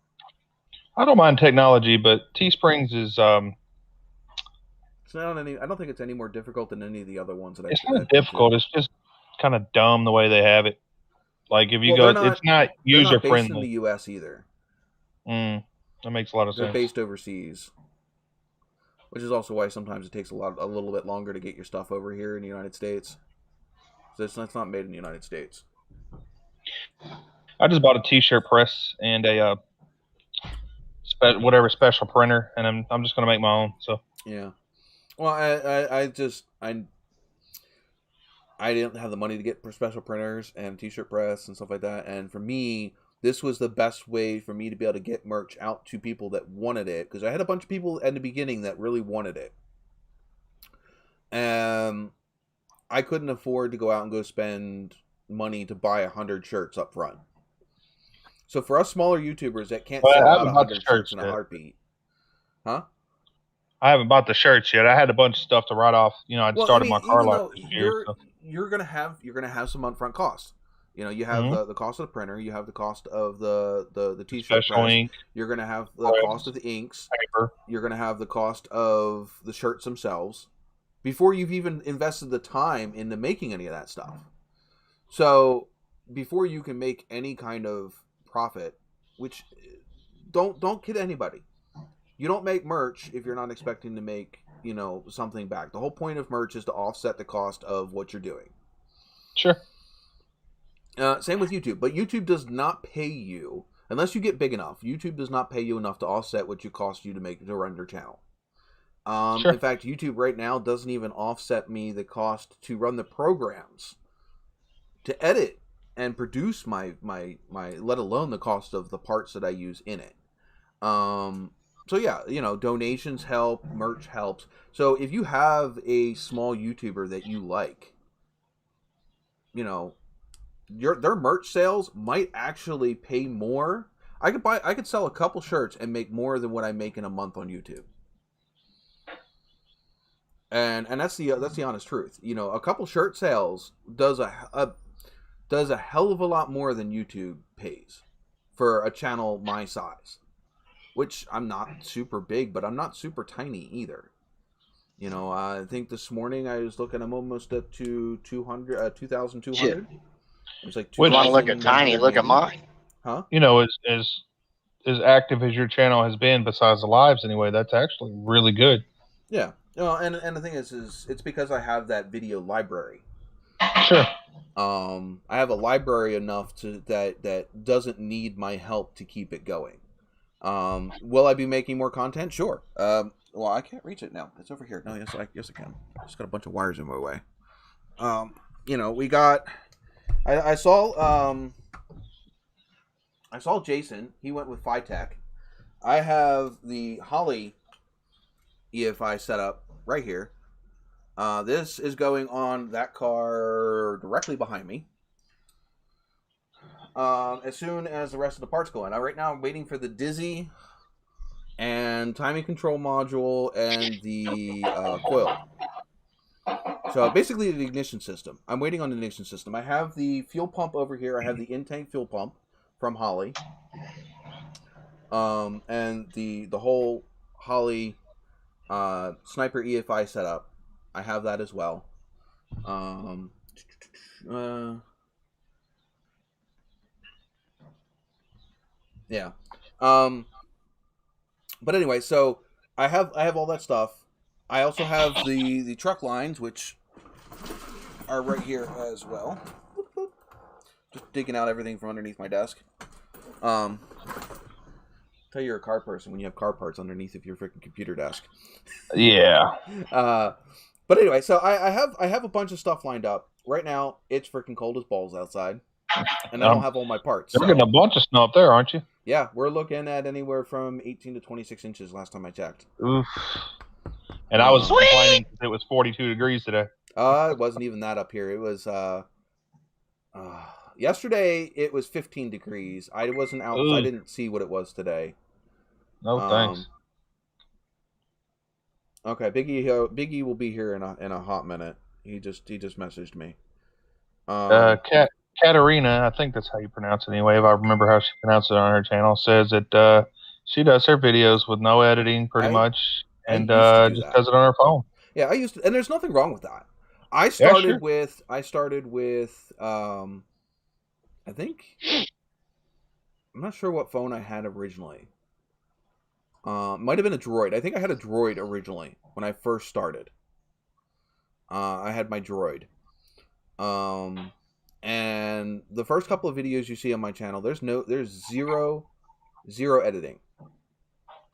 I don't mind technology, but Teesprings is It's not any. I don't think it's any more difficult than any of the other ones that it's I've not difficult. It's just kind of dumb the way they have it. Like if you go, it's not user not based friendly. in the U.S. either. That makes a lot of sense. They're based overseas, which is also why sometimes it takes a little bit longer to get your stuff over here in the United States. So it's not made in the United States. I just bought a T-shirt press and a whatever special printer, and I'm just gonna make my own. So yeah. Well, I didn't have the money to get special printers and T-shirt press and stuff like that, and for me, this was the best way for me to be able to get merch out to people that wanted it, because I had a bunch of people at the beginning that really wanted it. And I couldn't afford to go out and go spend money to buy 100 shirts up front. So for us smaller YouTubers that can't sell out 100 shirts in a heartbeat. Huh? I haven't bought the shirts yet. I had a bunch of stuff to write off. I'd started my car lot this year. You're gonna have some upfront cost. You have the cost of the printer, you have the cost of the T-shirt press. Ink. You're gonna have the cost of the inks. Paper. You're gonna have the cost of the shirts themselves before you've even invested the time into making any of that stuff. So before you can make any kind of profit, which don't kid anybody. You don't make merch if you're not expecting to make, something back. The whole point of merch is to offset the cost of what you're doing. Sure. Same with YouTube, but YouTube does not pay you unless you get big enough. YouTube does not pay you enough to offset what you cost you to run your channel. Sure. In fact, YouTube right now doesn't even offset me the cost to run the programs to edit and produce my let alone the cost of the parts that I use in it. So yeah, donations help, merch helps. So if you have a small YouTuber that you like, their merch sales might actually pay more. I could sell a couple shirts and make more than what I make in a month on YouTube. And that's the honest truth. A couple shirt sales does a hell of a lot more than YouTube pays for a channel my size. Which I'm not super big, but I'm not super tiny either. I think this morning I was looking. I'm almost up to 2,200. It's like. You want to look at tiny? Look at mine. Huh? As active as your channel has been, besides the lives anyway, that's actually really good. Yeah. And the thing is it's because I have that video library. Sure. I have a library enough that doesn't need my help to keep it going. Will I be making more content? Sure. Well, I can't reach it now. It's over here. No, yes, I can. I just got a bunch of wires in my way. We got. I saw Jason. He went with Phytech. I have the Holley EFI setup right here. This is going on that car directly behind me. As soon as the rest of the parts go in. Right now I'm waiting for the Dizzy and timing control module and the coil. So basically the ignition system. I'm waiting on the ignition system. I have the fuel pump over here. I have the in-tank fuel pump from Holley. And the whole Holley Sniper EFI setup. I have that as well. Yeah. But anyway, so I have all that stuff. I also have the truck lines, which are right here as well. Just digging out everything from underneath my desk. Tell you're a car person when you have car parts underneath of your freaking computer desk. Yeah. But anyway, so I have a bunch of stuff lined up. Right now, it's freaking cold as balls outside. And I don't have all my parts. You're getting a bunch of snow up there, aren't you? Yeah, we're looking at anywhere from 18 to 26 inches last time I checked. Oof. And I was complaining because it was 42 degrees today. It wasn't even that up here. It was yesterday. It was 15 degrees. I wasn't out, so I didn't see what it was today. No thanks. Okay, Biggie will be here in a hot minute. He just messaged me. Katarina, I think that's how you pronounce it anyway. If I remember how she pronounced it on her channel, says that she does her videos with no editing, pretty much, and just does it on her phone. Yeah, I used to, and there's nothing wrong with that. I started with I think, I'm not sure what phone I had originally. Might have been a Droid. I think I had a Droid originally when I first started. I had my Droid. And the first couple of videos you see on my channel, there's zero editing.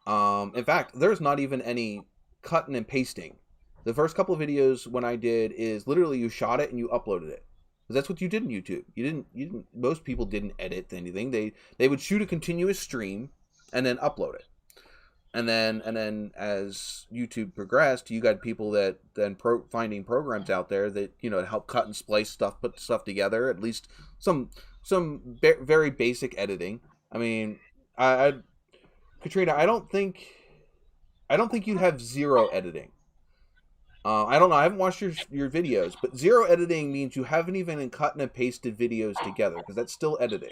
In fact, there's not even any cutting and pasting. The first couple of videos when I did is literally you shot it and you uploaded it. Because that's what you did in YouTube. You didn't. Most people didn't edit anything. They would shoot a continuous stream and then upload it. And then as YouTube progressed, you got people that then finding programs out there that help cut and splice stuff, put stuff together. At least some very basic editing. I mean, Katrina, I don't think you'd have zero editing. I don't know. I haven't watched your videos, but zero editing means you haven't even cut and pasted videos together, because that's still editing.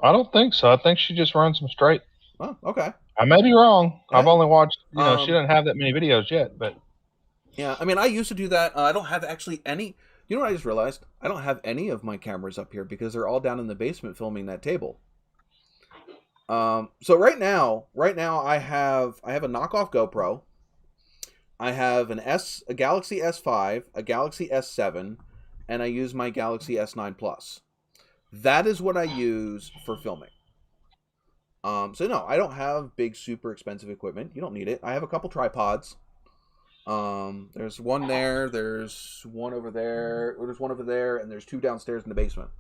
I don't think so. I think she just runs them straight. Oh, okay. I may be wrong. Yeah. I've only watched, she doesn't have that many videos yet, but. Yeah, I mean, I used to do that. I don't have actually any. You know what I just realized? I don't have any of my cameras up here because they're all down in the basement filming that table. So right now I have a knockoff GoPro. I have a Galaxy S5, a Galaxy S7, and I use my Galaxy S9 Plus. That is what I use for filming. So no, I don't have big, super expensive equipment. You don't need it. I have a couple tripods. There's one there, there's one over there, there's one over there, and there's two downstairs in the basement.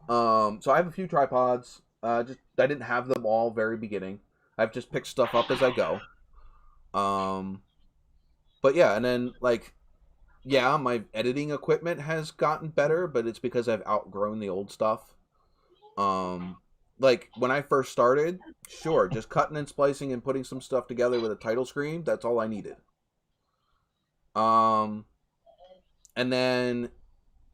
So I have a few tripods. I didn't have them all very beginning. I've just picked stuff up as I go. But yeah, and then my editing equipment has gotten better, but it's because I've outgrown the old stuff. When I first started, sure, just cutting and splicing and putting some stuff together with a title screen, that's all I needed. And then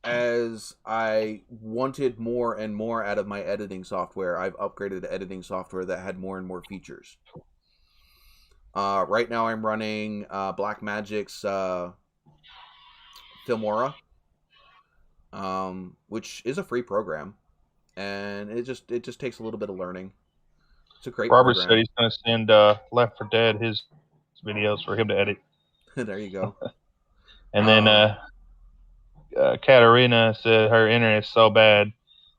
as I wanted more and more out of my editing software, I've upgraded to editing software that had more and more features. Right now I'm running Blackmagic's Filmora, which is a free program. And it just takes a little bit of learning. It's a great Robert program. said he's going to send Left 4 Dead his videos for him to edit. There you go. And then Katarina said her internet's so bad,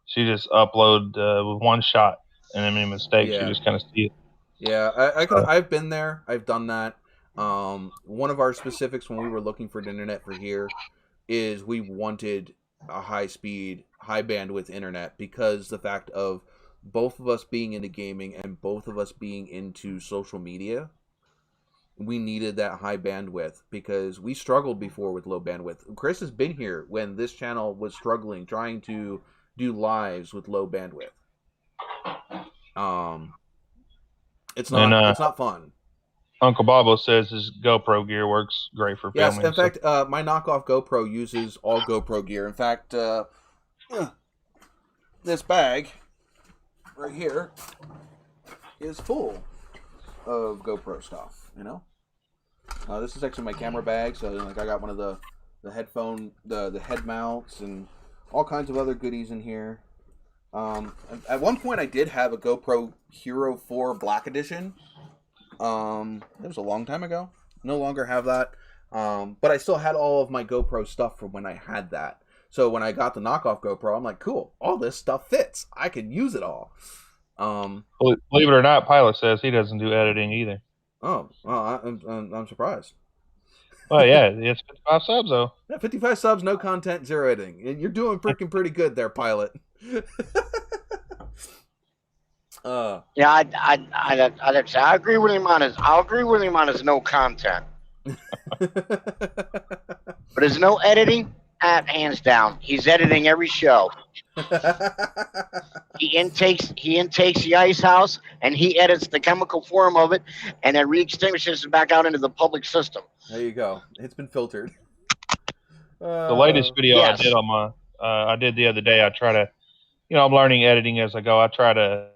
she just upload with one shot, and any mistakes you just kind of see it. Yeah, I've been there. I've done that. One of our specifics when we were looking for the internet for here is we wanted a high-speed, high-bandwidth internet, because the fact of both of us being into gaming and both of us being into social media, we needed that high bandwidth because we struggled before with low bandwidth. Chris has been here when this channel was struggling, trying to do lives with low bandwidth. It's not fun. Uncle Bobo says his GoPro gear works great for filming. Yes, in fact, my knockoff GoPro uses all GoPro gear. In fact, this bag right here is full of GoPro stuff. This is actually my camera bag. So I got one of the headphone, the head mounts, and all kinds of other goodies in here. At one point, I did have a GoPro Hero 4 Black Edition. It was a long time ago. No longer have that. But I still had all of my GoPro stuff from when I had that. So when I got the knockoff GoPro, I'm like, cool, all this stuff fits. I can use it all. Believe it or not, Pilot says he doesn't do editing either. Oh, well, I'm surprised. Well, yeah, it's 55 subs though. Yeah, 55 subs, no content, zero editing. You're doing freaking pretty good there, Pilot. Yeah, I agree with him on his. I'll agree with him on his no content. But there's no editing. Hands down, he's editing every show. He intakes the ice house and he edits the chemical form of it, and then re-extinguishes it back out into the public system. There you go. It's been filtered. The latest video yes. I did on my, I did the other day. I try to, I'm learning editing as I go. I try to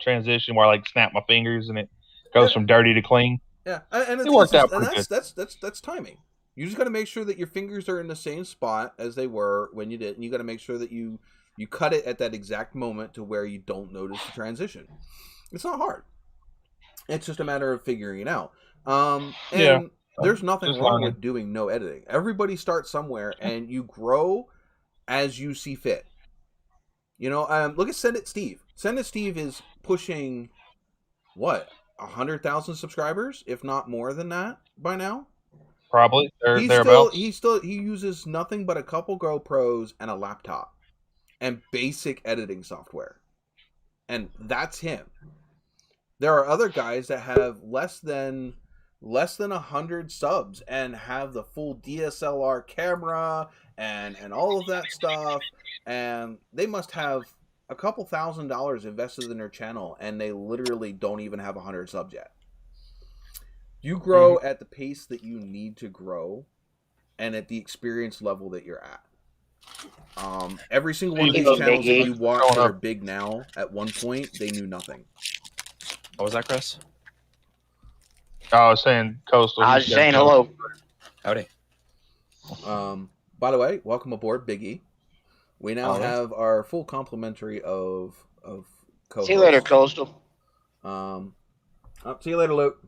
transition where I like snap my fingers and it goes from dirty to clean. Yeah, and it worked out pretty good. That's timing. You just got to make sure that your fingers are in the same spot as they were when you did, and you got to make sure that you cut it at that exact moment to where you don't notice the transition. It's not hard. It's just a matter of figuring it out. And there's nothing wrong with doing no editing. Everybody starts somewhere, and you grow as you see fit. Look at Send It Steve. Send It Steve is pushing, what, 100,000 subscribers, if not more than that by now? Probably. Thereabouts. He uses nothing but a couple GoPros and a laptop and basic editing software. And that's him. There are other guys that have less than 100 subs and have the full DSLR camera and all of that stuff, and they must have a couple $1,000s invested in their channel, and they literally don't even have 100 subs yet. You grow at the pace that you need to grow and at the experience level that you're at. Every single one of these channels that you watch that are big now, at one point, they knew nothing. What was that, Chris? I was saying Coastal. I was saying hello. Howdy. By the way, welcome aboard, Biggie. We now have our full complimentary of co-hosts. See you later, Coastal. See you later, Luke.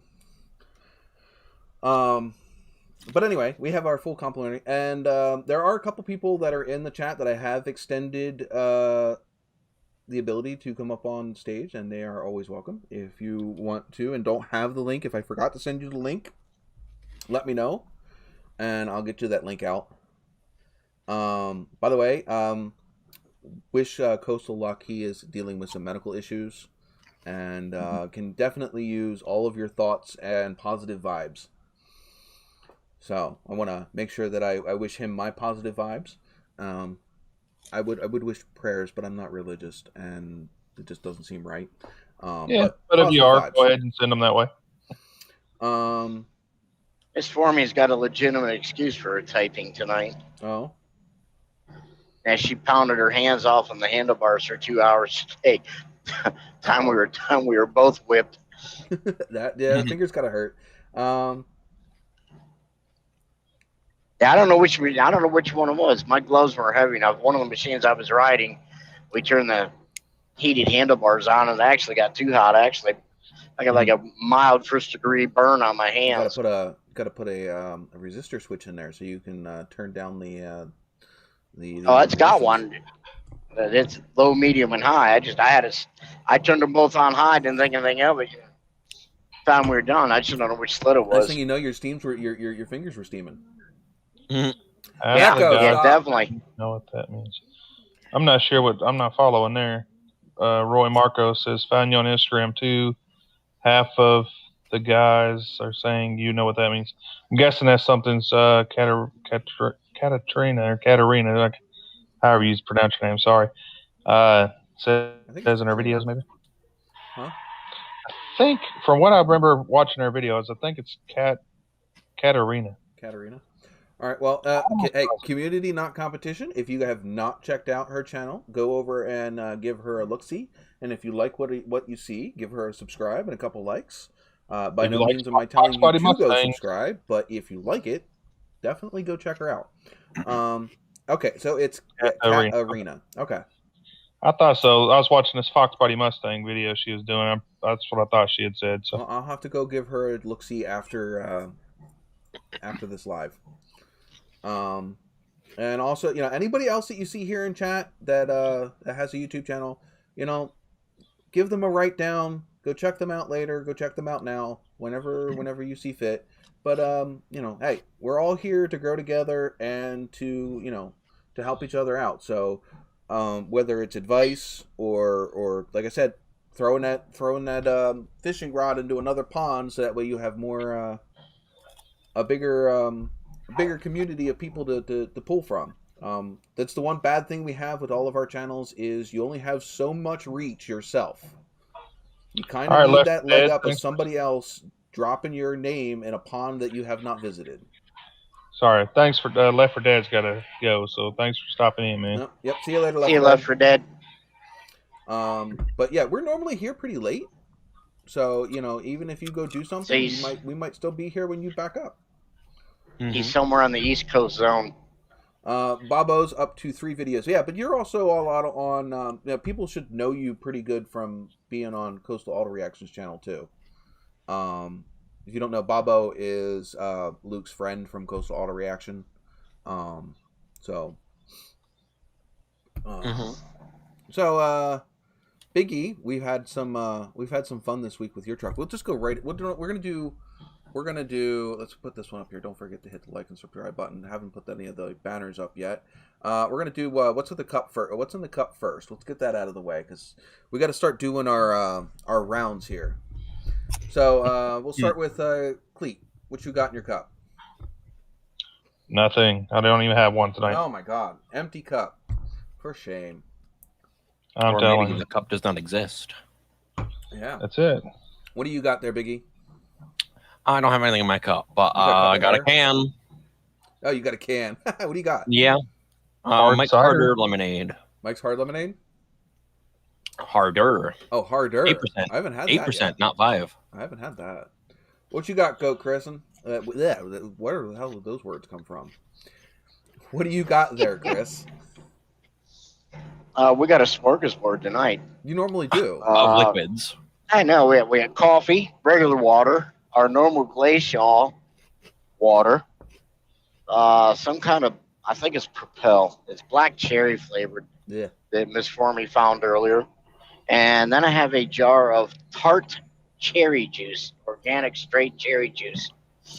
But anyway, we have our full complimentary, and there are a couple people that are in the chat that I have extended the ability to come up on stage, and they are always welcome. If you want to and don't have the link, if I forgot to send you the link, let me know, and I'll get you that link out. By the way, wish Coastal luck. He is dealing with some medical issues, and can definitely use all of your thoughts and positive vibes. So I want to make sure that I wish him my positive vibes. I would wish prayers, but I'm not religious, and it just doesn't seem right. But if you are, go ahead and send them that way. Miss Formy's got a legitimate excuse for her typing tonight. Oh. And she pounded her hands off on the handlebars for 2 hours straight. time we were both whipped. The fingers gotta hurt. Yeah, I don't know which one it was. My gloves were heavy enough. One of the machines I was riding, we turned the heated handlebars on, and it actually got too hot. I got like a mild first-degree burn on my hands. Got to put a resistor switch in there so you can turn down the it's got one. It's low, medium, and high. I turned them both on high. Didn't think anything of it. Time we were done, I just don't know which sled it was. Next thing you know, your fingers were steaming. Yeah, definitely. I know what that means. I'm not sure I'm not following there. Roy Marco says, found you on Instagram too. Half of the guys are saying you know what that means. I'm guessing that's something's Katarina, like, however you pronounce your name, sorry. Says in her videos maybe. Huh? I think from what I remember watching her videos, I think it's Katarina. Katarina. All right, well, hey, community, not competition. If you have not checked out her channel, go over and give her a look-see. And if you like what you see, give her a subscribe and a couple likes. By no means am I telling you to go subscribe, but if you like it, definitely go check her out. Okay, so it's Arena. Okay. I thought so. I was watching this Fox Body Mustang video she was doing. That's what I thought she had said. So well, I'll have to go give her a look-see after this live. And also, anybody else that you see here in chat that has a YouTube channel, give them a write down. Go check them out later. Go check them out now, whenever you see fit. But hey, we're all here to grow together and to help each other out. So whether it's advice or like I said, throwing that fishing rod into another pond, so that way you have more a bigger community of people to pull from. That's the one bad thing we have with all of our channels is you only have so much reach yourself. You kind of need that leg up of somebody else dropping your name in a pond that you have not visited. Sorry, thanks for Left 4 Dead's got to go, so thanks for stopping in, man. Yep. See you later. See you, Left 4 Dead. But yeah, we're normally here pretty late, so even if you go do something, we might still be here when you back up. He's somewhere on the East Coast zone. Bobo's up to 3 videos. Yeah, but you're also a lot on. People should know you pretty good from being on Coastal Auto Reactions channel too. If you don't know, Bobo is Luke's friend from Coastal Auto Reaction. So Biggie, we've had some fun this week with your truck. We'll just go right. We're gonna do. Let's put this one up here. Don't forget to hit the like and subscribe button. I haven't put any of the banners up yet. We're gonna do what's in the cup first. What's in the cup first? Let's get that out of the way because we got to start doing our rounds here. So we'll start with Cleet. What you got in your cup? Nothing. I don't even have one tonight. Oh my God, empty cup. For shame. I'm telling you, the cup does not exist. Yeah, that's it. What do you got there, Biggie? I don't have anything in my cup, but I got a can. Oh, you got a can. What do you got? Yeah. Mike's Harder Lemonade. Mike's Hard Lemonade? Harder. Oh, harder. 8%. I haven't had 8%, that yet. not 5. I haven't had that. What you got, Goat Chrisen? Where the hell did those words come from? What do you got there, Chris? We got a smorgasbord tonight. You normally do. Of liquids. I know. We had coffee, regular water, our normal glacial water, some kind of, I think it's Propel. It's black cherry flavored. Yeah. That Miss Formie found earlier. And then I have a jar of tart cherry juice, organic straight cherry juice.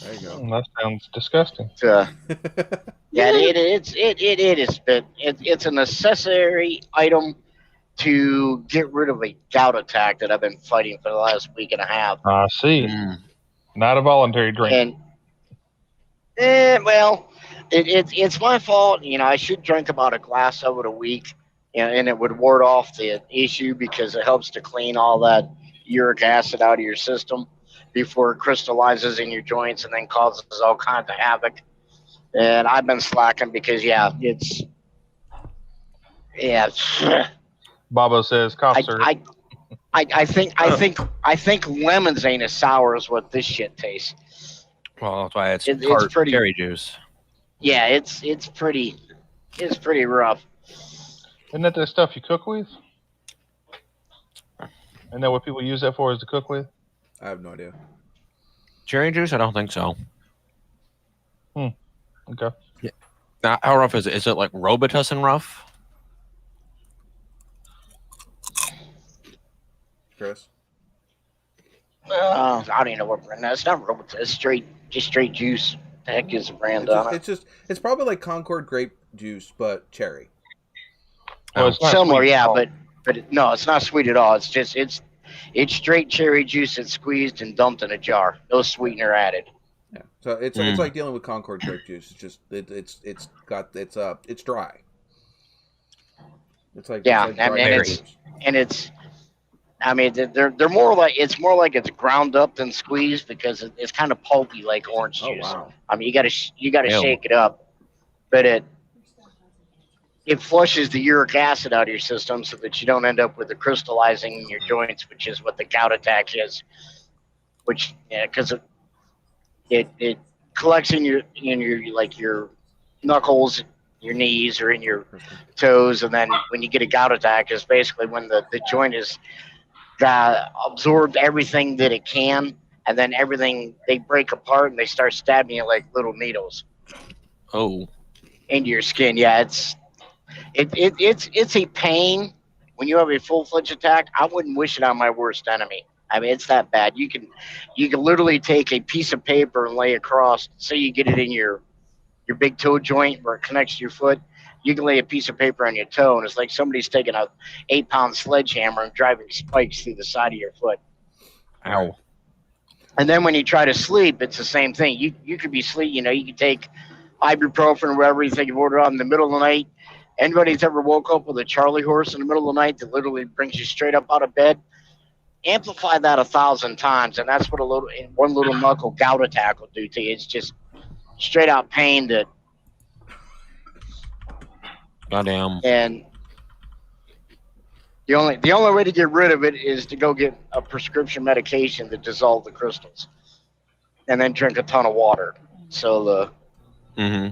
There you go. That sounds disgusting. Yeah, it is, but it's a necessary item to get rid of a gout attack that I've been fighting for the last week and a half. I see. Not a voluntary drink. And well, it's my fault. I should drink about a glass of it a week, and it would ward off the issue because it helps to clean all that uric acid out of your system before it crystallizes in your joints and then causes all kinds of havoc. And I've been slacking because Bobo says cough syrup. I think lemons ain't as sour as what this shit tastes. Well, that's why it's tart pretty, cherry juice. Yeah, it's pretty rough. Isn't that the stuff you cook with? Isn't that what people use that for, is to cook with? I have no idea. Cherry juice? I don't think so. Okay. Yeah. Now, how rough is it? Is it like Robitussin rough? Chris? I don't even know what brand. No, it's not Robitussin. It's just straight juice. The heck is the brand on it? It's probably like Concord grape juice, but cherry. Well, it's not similar, sweet yeah, at all. but no, it's not sweet at all. It's straight cherry juice that's squeezed and dumped in a jar. No sweetener added. Yeah. So it's like dealing with Concord grape juice. It's just it's dry. It's like yeah, it's like dry and it's I mean they're more like it's ground up than squeezed because it's kind of pulpy like orange juice. Oh wow. I mean you gotta shake it up, but it flushes the uric acid out of your system so that you don't end up with the crystallizing in your joints, which is what the gout attack is. Which, because it collects in your like your knuckles, your knees, or in your toes, and then when you get a gout attack, is basically when the joint is absorbed everything that it can, and then everything they break apart and they start stabbing you like little needles. Oh. Into your skin, yeah, it's a pain when you have a full-fledged attack. I wouldn't wish it on my worst enemy. I mean, it's that bad. You can literally take a piece of paper and lay across. Say you get it in your big toe joint where it connects to your foot. You can lay a piece of paper on your toe, and it's like somebody's taking a 8-pound sledgehammer and driving spikes through the side of your foot. Ow. And then when you try to sleep, it's the same thing. You could be sleep. You could take ibuprofen or whatever you think you've ordered on in the middle of the night. Anybody's ever woke up with a Charlie horse in the middle of the night that literally brings you straight up out of bed? Amplify that 1,000 times, and that's what one little knuckle gout attack will do to you. It's just straight out pain that. Goddamn. And the only way to get rid of it is to go get a prescription medication to dissolve the crystals, and then drink a ton of water. So Mm-hmm.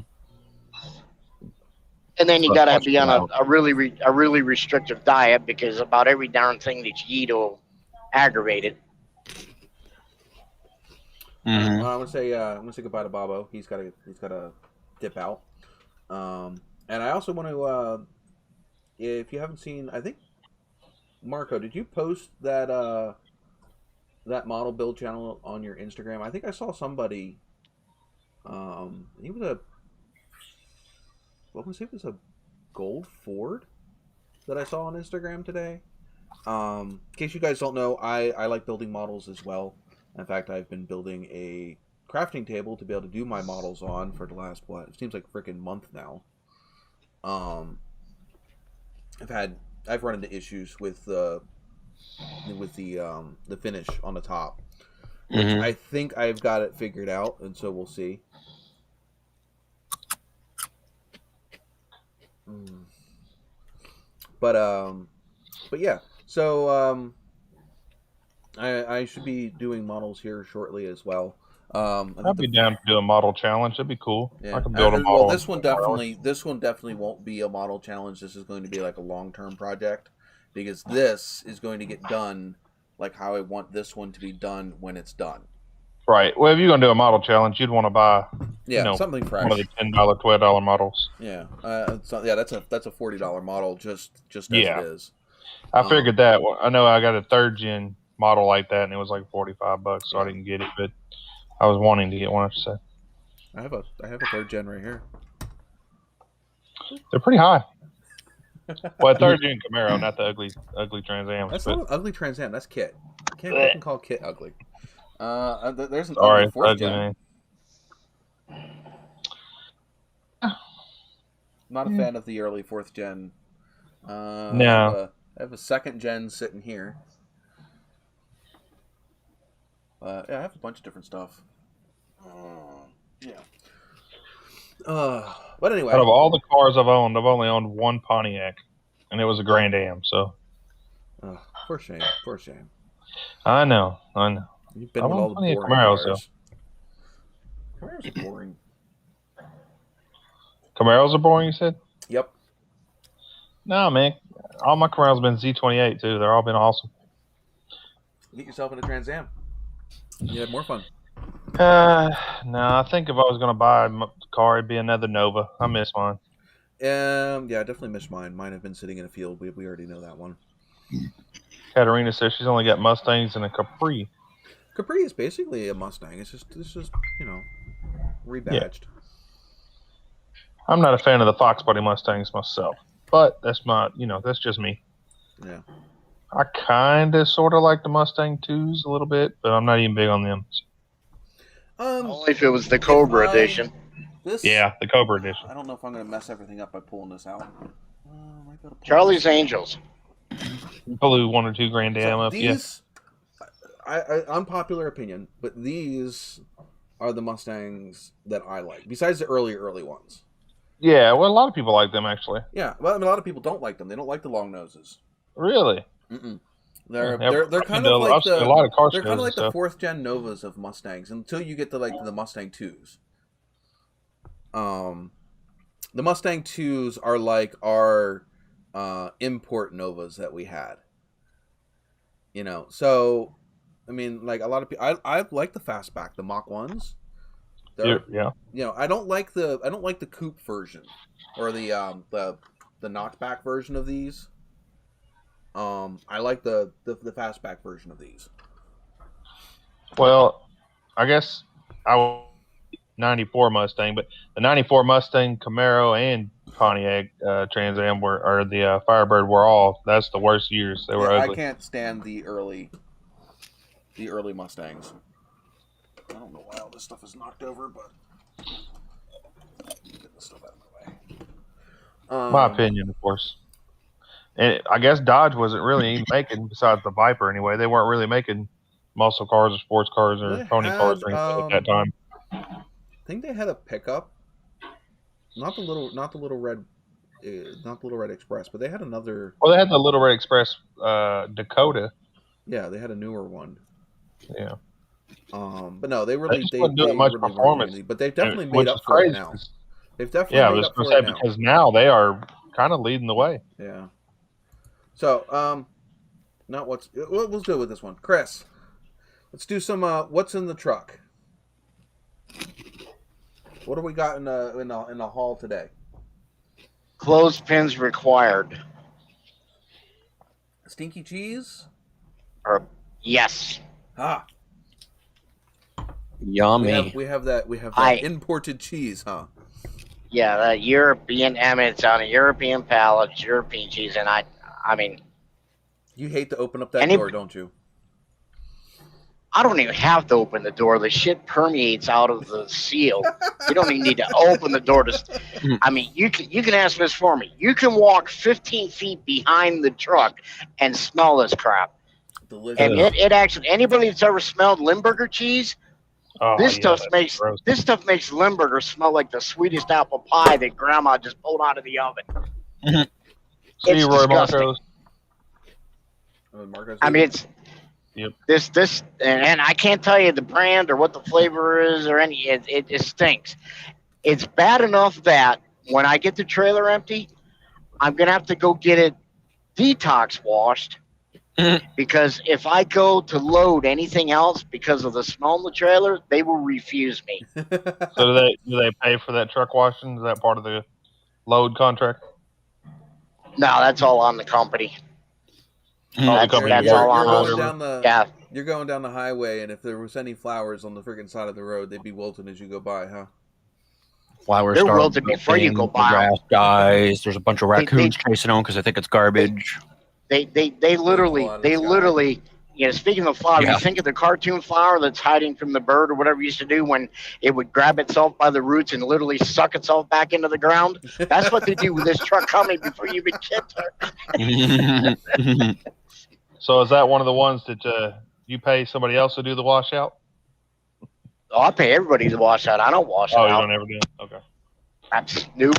and then you got to be on a really restrictive diet, because about every darn thing that you eat will aggravate it. Mm-hmm. I'm gonna say goodbye to Bobo. He's gotta dip out. And I also want to, if you haven't seen, I think Marco, did you post that that model build channel on your Instagram? I think I saw somebody. He was a gold Ford that I saw on Instagram today. In case you guys don't know, I like building models as well. In fact, I've been building a crafting table to be able to do my models on for the last, it seems like a freaking month now. I've run into issues with the finish on the top. Which I think I've got it figured out, and so we'll see. But yeah. So I should be doing models here shortly as well. I'd be down to do a model challenge. That'd be cool. Yeah. I could build a model. Well, this one definitely won't be a model challenge. This is going to be like a long-term project, because this is going to get done like how I want this one to be done when it's done. Right. Well, if you're going to do a model challenge, you'd want to buy something fresh. One of the $10, $12 models. Yeah. That's a $40 model just as it is. I figured that. I know I got a 3rd gen model like that, and it was like $45, so I didn't get it, but I was wanting to get one. I have a 3rd gen right here. They're pretty high. Well, 3rd gen Camaro, not the ugly Trans Am. That's not an ugly Trans Am. That's Kit. You can call Kit ugly. There's an ugly 4th gen. Man. Not a fan of the early 4th gen. No. I have a 2nd gen sitting here. Yeah, I have a bunch of different stuff. Yeah. But anyway. Out of all the cars I've owned, I've only owned one Pontiac, and it was a Grand Am. So. Poor shame. I know. You've been with all the boring Camaros, cars. Camaros are boring. Camaros are boring, you said? Yep. No, man. All my Camaros have been Z28 too. They're all been awesome. Get yourself in a Trans Am. You have more fun. No, I think if I was going to buy a car, it'd be another Nova. I miss mine. Yeah, I definitely miss mine. Mine have been sitting in a field. We already know that one. Katarina says she's only got Mustangs and a Capri. Capri is basically a Mustang. It's just rebadged. Yeah. I'm not a fan of the Fox Body Mustangs myself, but that's that's just me. Yeah. I kind of sort of like the Mustang 2s a little bit, but I'm not even big on them. Only if it was the Cobra edition. The Cobra edition. I don't know if I'm going to mess everything up by pulling this out. Charlie's Angels. Blew 1 or 2 Grand Am up. These, unpopular opinion, but these are the Mustangs that I like, besides the early ones. Yeah, well, a lot of people like them, actually. Yeah, well, a lot of people don't like them. They don't like the long noses. Really? Mm-mm. They're kind of like a lot of car they're kind of like the 4th gen Novas of Mustangs until you get to like the Mustang 2s. The Mustang 2s are like our import Novas that we had. So I mean, like a lot of people, I like the fastback, the Mach 1s. Yeah. I don't like the coupe version or the knockback version of these. I like the fastback version of these. Well, I guess I was 94 Mustang, but the 94 Mustang, Camaro, and Pontiac Trans Am or the Firebird that's the worst years. They were ugly. I can't stand the early Mustangs. I don't know why all this stuff is knocked over, but get this stuff out of my way. My opinion, of course. And I guess Dodge wasn't really even making, besides the Viper anyway, they weren't really making muscle cars or sports cars or pony cars or anything at that time. I think they had a pickup, not the little red Express, but they had another. Well, they had the Little Red Express Dakota. Yeah, they had a newer one. Yeah. But no, they really weren't doing much really performance, but they've definitely which made is up for crazy. it now. They've definitely Yeah, I made was up going for to it say now. because now they are kind of leading the way. Yeah. So, not what's let's do with this one, Chris. Let's do some what's in the truck. What do we got in the haul today? Clothespins required. Stinky cheese? Yes. Ah. Yummy. We have that imported cheese, huh? Yeah, the European Emmets on a European pallet, European cheese, and I mean, you hate to open up that door, don't you? I don't even have to open the door. The shit permeates out of the seal. You don't even need to open the door to. I mean, you can ask this for me. You can walk 15 feet behind the truck and smell this crap. Delicious. And it actually, anybody that's ever smelled Limburger cheese, this stuff makes Limburger smell like the sweetest apple pie that Grandma just pulled out of the oven. See you, Roy disgusting. Marcos. I mean, it's. Yep. This and I can't tell you the brand or what the flavor is or any. It stinks. It's bad enough that when I get the trailer empty, I'm gonna have to go get it detox washed because if I go to load anything else because of the smell in the trailer, they will refuse me. So do they pay for that truck washing? Is that part of the load contract? No, that's all on the company. That's all on You're going down the highway, and if there was any flowers on the freaking side of the road, they'd be wilting as you go by, huh? Flowers they're wilted before you go by. Grass dies. There's a bunch of raccoons chasing them because I think it's garbage. They literally. You know, speaking of flower, you think of the cartoon flower that's hiding from the bird or whatever it used to do when it would grab itself by the roots and literally suck itself back into the ground. That's what they do with this truck coming before you even get there. So is that one of the ones that you pay somebody else to do the washout? Oh, I pay everybody to wash out. I don't wash it out. Oh, you don't ever do it? Okay. That's nope.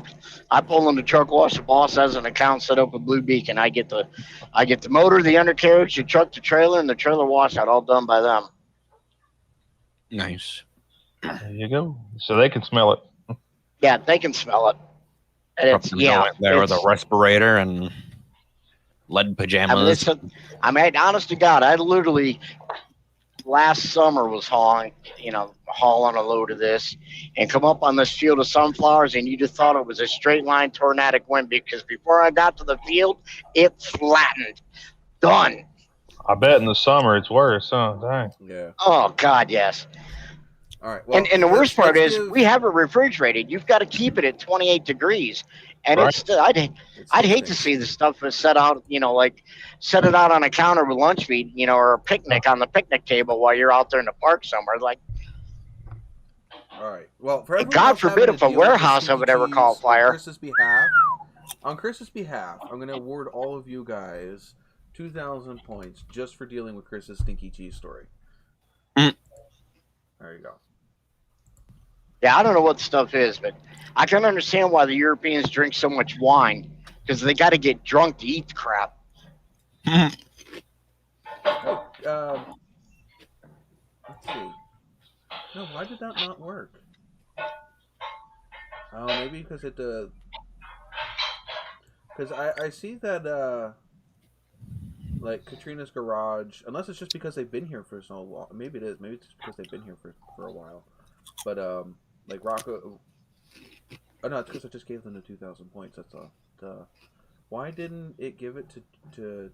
I pull in the truck wash. The boss has an account set up with Blue Beacon. I get the motor, the undercarriage, the truck, the trailer, and the trailer washout all done by them. Nice. There you go. So they can smell it. Yeah, they can smell it. And it's there with a respirator and lead pajamas. Honest to God, I literally last summer was hauling a load of this and come up on this field of sunflowers, and you just thought it was a straight line tornadic wind because before I got to the field, it flattened. Done. I bet in the summer it's worse, huh? Dang. Yeah. Oh, God, yes. All right. Well, and the worst part is we have it refrigerated. You've got to keep it at 28 degrees. And right. it's still, I'd hate to see the stuff set out, like set it out on a counter with lunch meat, or a picnic on the picnic table while you're out there in the park somewhere. Like, all right. Well, for God forbid if a warehouse would ever call fire. On Chris's behalf, I'm going to award all of you guys 2,000 points just for dealing with Chris's stinky cheese story. There you go. Yeah, I don't know what the stuff is, but I can understand why the Europeans drink so much wine because they got to get drunk to eat the crap. Let's see. No, why did that not work? Oh, maybe because it. Because I see that like Katrina's garage, unless it's just because they've been here for so long. Maybe it is. Maybe it's just because they've been here for a while. But like Rocco. Oh no, it's because I just gave them the 2,000 points. That's all. Why didn't it give it to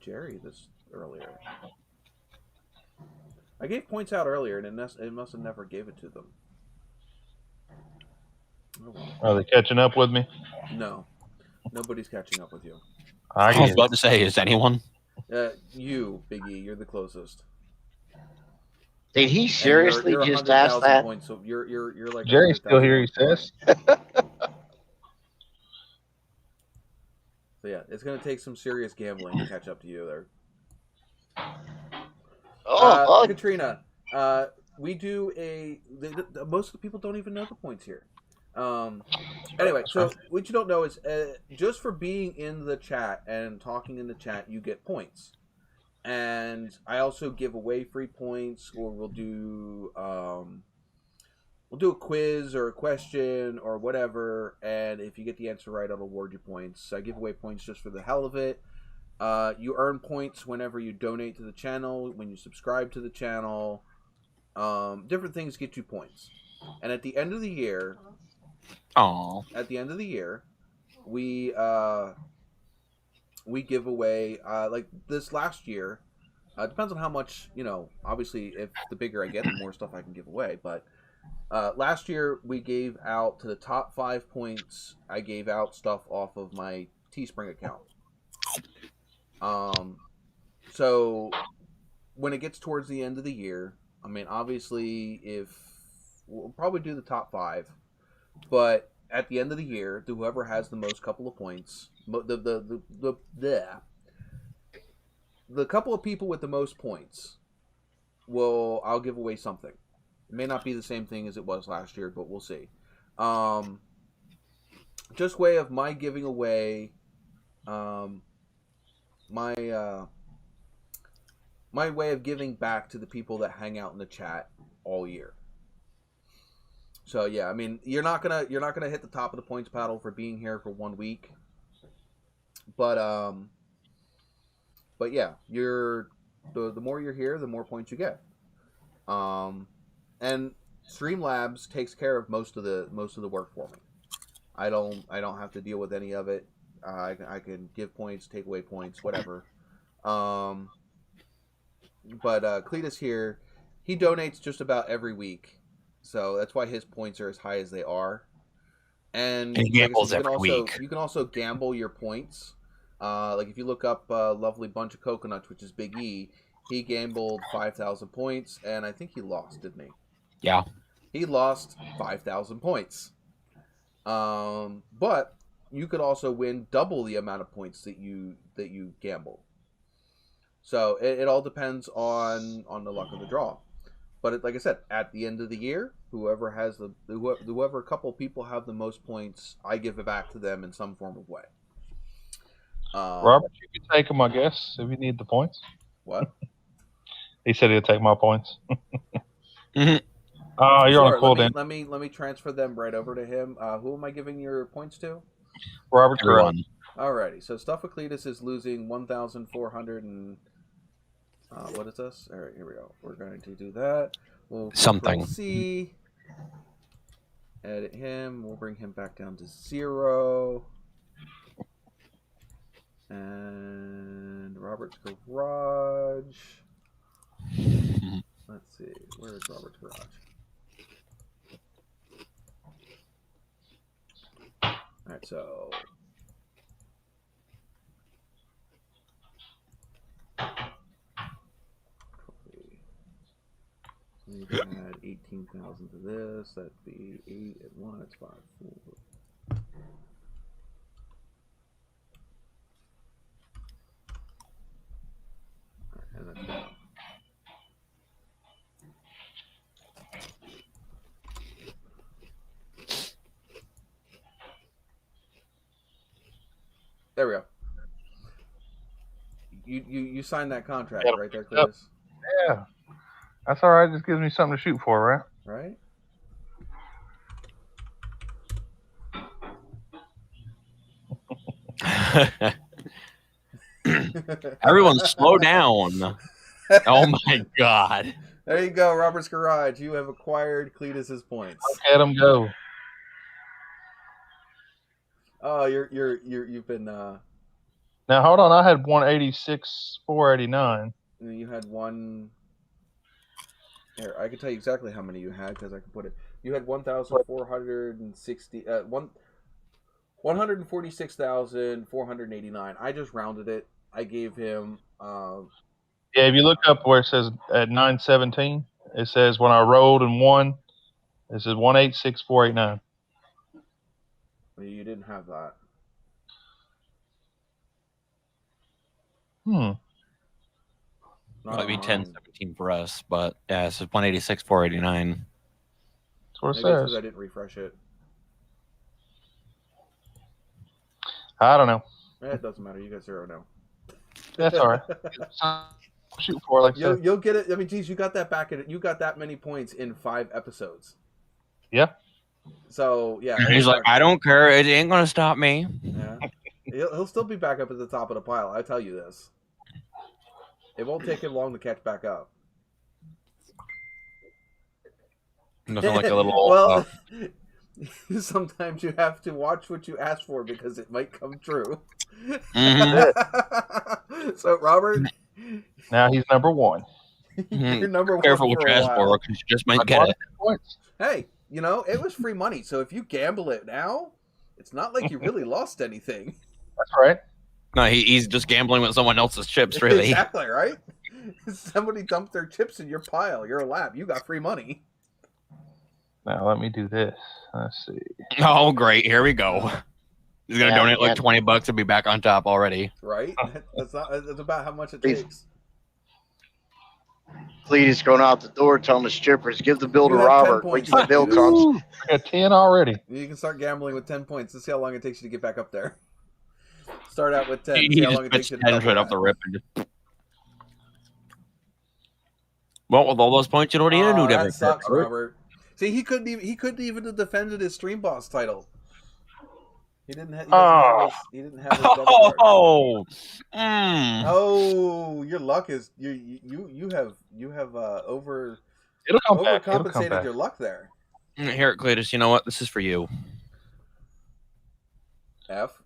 Jerry this earlier? I gave points out earlier, and it must have never gave it to them. Oh, well. Are they catching up with me? No, nobody's catching up with you. I was about to say, is anyone? You, Big E, you're the closest. Did he And seriously you're just ask 100,000 that? points, so you're like Jerry's still 100,000 here, he points says. behind. So yeah, it's gonna take some serious gambling to catch up to you there. Oh, Katrina, we do most of the people don't even know the points here. Anyway, so what you don't know is just for being in the chat and talking in the chat, you get points. And I also give away free points, or we'll do a quiz or a question or whatever. And if you get the answer right, I'll award you points. I give away points just for the hell of it. You earn points whenever you donate to the channel, when you subscribe to the channel. Different things get you points. And at the end of the year, we give away like this last year. Depends on how much, obviously if the bigger I get, the more stuff I can give away. But last year we gave out to the top 5 points. I gave out stuff off of my Teespring account. So when it gets towards the end of the year, I mean, obviously we'll probably do the top 5, but at the end of the year, whoever has the most couple of points, the couple of people with the most points, I'll give away something. It may not be the same thing as it was last year, but we'll see. Just way of my giving away, my way of giving back to the people that hang out in the chat all year. So yeah, I mean, you're not gonna hit the top of the points paddle for being here for 1 week, but yeah, the more you're here, the more points you get. And Streamlabs takes care of most of the work for me. I don't have to deal with any of it. I can give points, take away points, whatever. But Cletus here, he donates just about every week, so that's why his points are as high as they are. And he gambles every week. You can also gamble your points. Like if you look up Lovely Bunch of Coconuts, which is Big E, he gambled 5,000 points, and I think he lost, didn't he? Yeah. He lost 5,000 points. But you could also win double the amount of points that you gamble. So it all depends on the luck of the draw. But like I said, at the end of the year, whoever a couple of people have the most points, I give it back to them in some form of way. Robert, you can take them, I guess, if you need the points. What? He said he'll take my points. Mm-hmm. You're Sure, on a cool then. let me transfer them right over to him. Who am I giving your points to? Robert, Everyone. Alrighty, so Stuffacletus is losing 1,400 and what is this? All right, here we go. We're going to do that. We'll Something. C. Edit him. We'll bring him back down to 0. And Robert's garage. Let's see. Where is Robert's garage? All right, so. We can add 18,000 to this. That'd be 8 and 1. That's 5. 4. Alright, and that's down. There we go. You signed that contract right there, Cletus? Yeah. That's all right. Just gives me something to shoot for, right? Right? Everyone slow down. Oh my god. There you go, Robert's Garage. You have acquired Cletus's points. Look at him go. Oh, you've been Now hold on, I had 186, 489. You had one. Here, I can tell you exactly how many you had because I can put it. You had 1,460. 146,489. I just rounded it. I gave him. Yeah, if you look up where it says at 917, It says when I rolled and won, it says 186,489. Well, you didn't have that. Hmm. Not That'd be on 1017 for us, but yeah, it says 186,489. That's what it Maybe it's because says. I didn't refresh it. I don't know. It doesn't matter. You got 0 now. That's all right. Shoot for it, like I said. You'll get it. I mean, geez, you got that back in. You got that many points in 5 episodes. Yeah. So yeah, He's like, I don't care. It ain't gonna stop me. Yeah, he'll still be back up at the top of the pile. I tell you this. It won't take him long to catch back up. Nothing like a little. Well, sometimes you have to watch what you ask for because it might come true. Mm-hmm. So, Robert, Now he's number 1. you're number 1 Careful what for you a ask for, while. because you just might get it. Points. Hey, you know, it was free money, so if you gamble it now, it's not like you really lost anything. That's right. No, he's just gambling with someone else's chips, really. Exactly, right? Somebody dumped their chips in your pile. You're a lab. You got free money. Now let me do this. Let's see. Oh, great. Here we go. He's going to donate like $20 and be back on top already. Right? That's about how much it takes. Cletus going out the door telling the strippers, give the bill to You have 10 Robert. Wait points, till the bill dude. comes. I got 10 already. You can start gambling with 10 points. Let's see how long it takes you to get back up there. Start out with 10. He See how just long it puts takes you 10 to straight off the rip. And just... Well, with all those points, you don't need a new that sucks, Robert. See, he couldn't even have defended his stream boss title. He didn't have. He didn't have his double card. Oh, your luck is you have It'll come back. It'll come overcompensated back. your luck there. Here, Cletus, you know what? This is for you. F.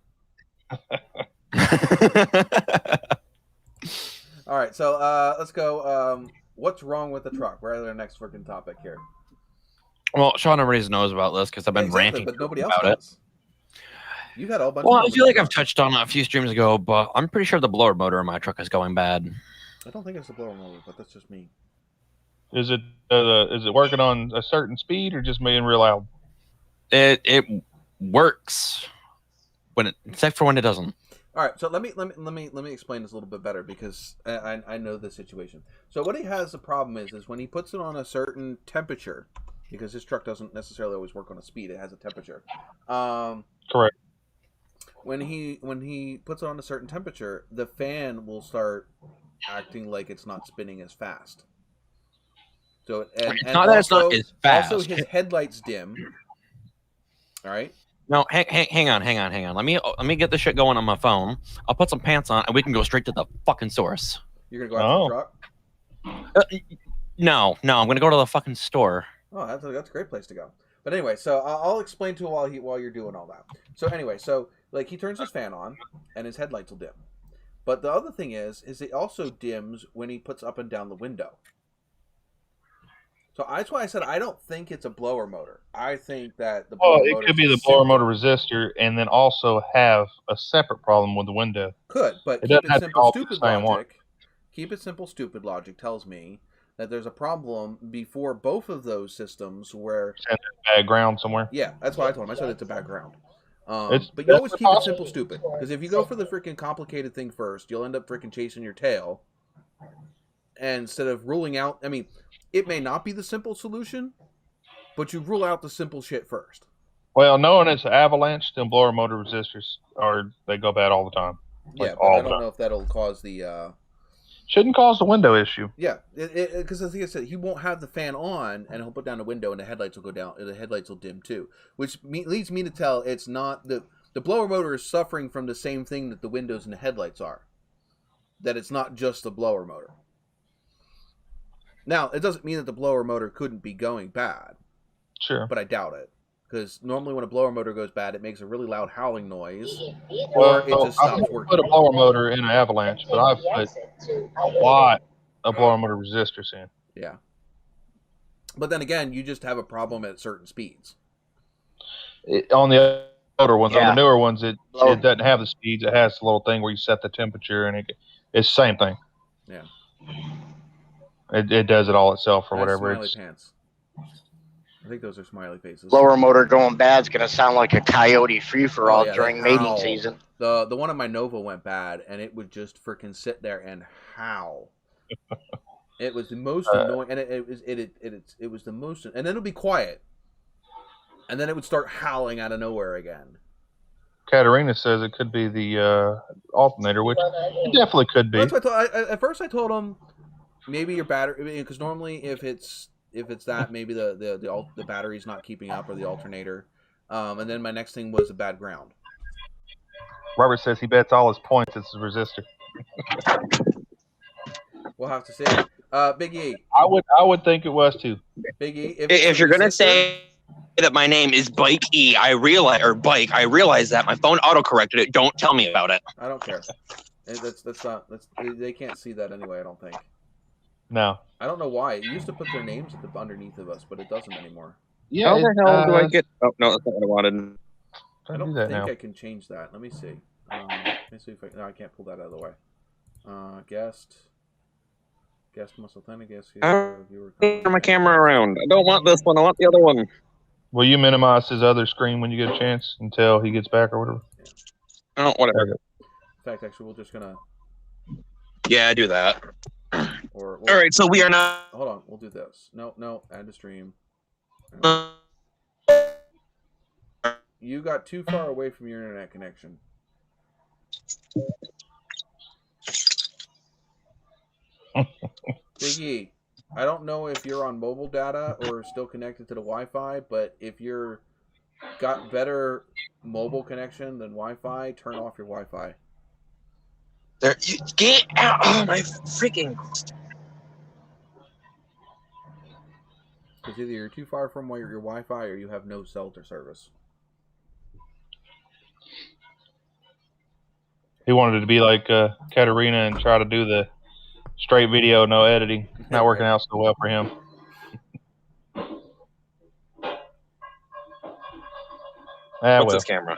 All right, so let's go. What's wrong with the truck? We're at our next freaking topic here. Well, Sean already knows about this because I've been ranting but nobody else about does. You had a bunch. Well, of I feel like I've touched on it a few streams ago, but I'm pretty sure the blower motor in my truck is going bad. I don't think it's the blower motor, but that's just me. Is it working on a certain speed or just being real loud? It works except for when it doesn't. All right, so let me explain this a little bit better because I know the situation. So what he has the problem is when he puts it on a certain temperature, because his truck doesn't necessarily always work on a speed; it has a temperature. Correct. When he puts it on a certain temperature, the fan will start acting like it's not spinning as fast. So It's not as fast. Also, his headlights dim. All right. No, hang on. Let me get this shit going on my phone. I'll put some pants on, and we can go straight to the fucking source. You're gonna go out to the truck? No, I'm gonna go to the fucking store. Oh, that's a great place to go. But anyway, so I'll explain to him while you're doing all that. So anyway, like he turns his fan on, and his headlights will dim. But the other thing is it also dims when he puts up and down the window. So that's why I said I don't think it's a blower motor. I think that the blower motor it could be the blower motor resistor, and then also have a separate problem with the window. Could, but It keep doesn't it have to simple, all be stupid the same one. logic. Keep it simple, stupid logic tells me that there's a problem before both of those systems where Send it bad ground somewhere. yeah, that's what I told him. I said it's a background. It's- But you always that's keep it possible. simple, stupid. Because if you go for the freaking complicated thing first, you'll end up freaking chasing your tail. And instead of ruling out, I mean, it may not be the simple solution, but you rule out the simple shit first. Well, knowing it's an avalanche, then blower motor resistors they go bad all the time. Yeah, Like but all I the don't time. know if that'll cause the Shouldn't cause the window issue. yeah, because as I said, he won't have the fan on, and he'll put down the window, and the headlights will go down, and the headlights will dim too, which leads me to tell it's not the blower motor is suffering from the same thing that the windows and the headlights are. That it's not just the blower motor. Now, it doesn't mean that the blower motor couldn't be going bad, Sure. but I doubt it. Because normally when a blower motor goes bad, it makes a really loud howling noise, Well, or it just I've stops never working. put a blower motor in an avalanche, but I've put a lot of blower motor resistors in. Yeah. But then again, you just have a problem at certain speeds. On the older ones, on Yeah. the newer ones, it Blower- doesn't have the speeds. It has the little thing where you set the temperature, and it's the same thing. Yeah. It does it all itself or That's whatever. smiley pants. I think those are smiley faces. Blower motor going bad is going to sound like a coyote free-for-all during mating howl. season. The one on my Nova went bad, and it would just freaking sit there and howl. It was the most annoying, and it was the most, and then it'll be quiet, and then it would start howling out of nowhere again. Katarina says it could be the alternator, which it definitely could be. Well, that's what at first I told him maybe your battery, because normally if it's that, maybe the battery's not keeping up or the alternator, and then my next thing was a bad ground. Robert says he bets all his points it's the resistor. We'll have to see. Big E. I would think it was too. Big E. If you're gonna say that my name is Bike E, I realize that my phone auto-corrected it. Don't tell me about it. I don't care. They can't see that anyway. I don't think. No. I don't know why. It used to put their names at the underneath of us, but it doesn't anymore. Yeah. How the hell do I get? Oh no, that's not what I wanted. I don't think I can change that. Let me see. Let me see if I. No, I can't pull that out of the way. Guest must authentic. Guest here. Turn my camera around. I don't want this one. I want the other one. Will you minimize his other screen when you get a chance until he gets back or whatever? Oh, whatever. In fact, actually, we're just gonna. Yeah, do that. All right, so we are not. Hold on, we'll do this. No, add to stream. You got too far away from your internet connection. Big E, I don't know if you're on mobile data or still connected to the Wi-Fi, but if you're got better mobile connection than Wi-Fi, turn off your Wi-Fi. There, you get out! Oh my freaking! Because either you're too far from your Wi-Fi or you have no cell service. He wanted to be like Katarina and try to do the straight video, no editing. Not working out so well for him. What's this camera?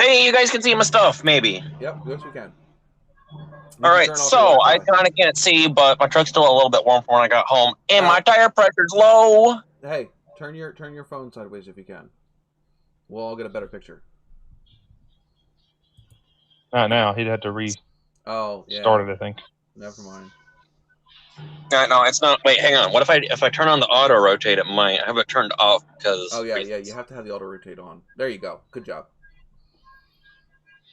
Hey, you guys can see my stuff, maybe. Yep, yes we can. All right, so I kind of can't see, but my truck's still a little bit warm from when I got home, and my tire pressure's low. Hey, turn your phone sideways if you can. We'll all get a better picture. Not now. He'd have to restart it, I think. Never mind. No, it's not. Wait, hang on. What if I turn on the auto rotate? It might. I have it turned off because. Oh yeah. You have to have the auto rotate on. There you go. Good job.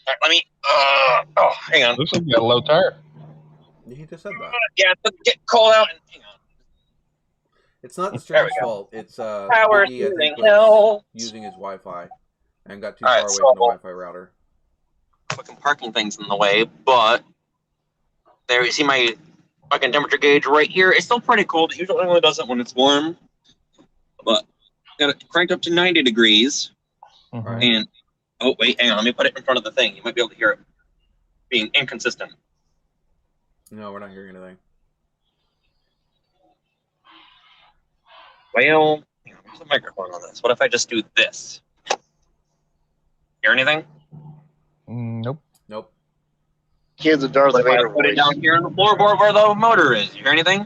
All right, let me. Hang on. Looks like you got a low tire. He just said that. Yeah, get cold out. And, hang on. It's not the stream's fault. It's Power using his Wi-Fi and got too far away from the Wi-Fi router. Fucking parking things in the way, but there you see my fucking temperature gauge right here. It's still pretty cold. It usually only does it when it's warm, but got it cranked up to 90 degrees. Mm-hmm. And oh wait, hang on. Let me put it in front of the thing. You might be able to hear it being inconsistent. No, we're not hearing anything. Well, there's a microphone on this. What if I just do this? Hear anything? Nope. Hear the Darth Vader Put it voice. down here on the floorboard where the motor is. You hear anything?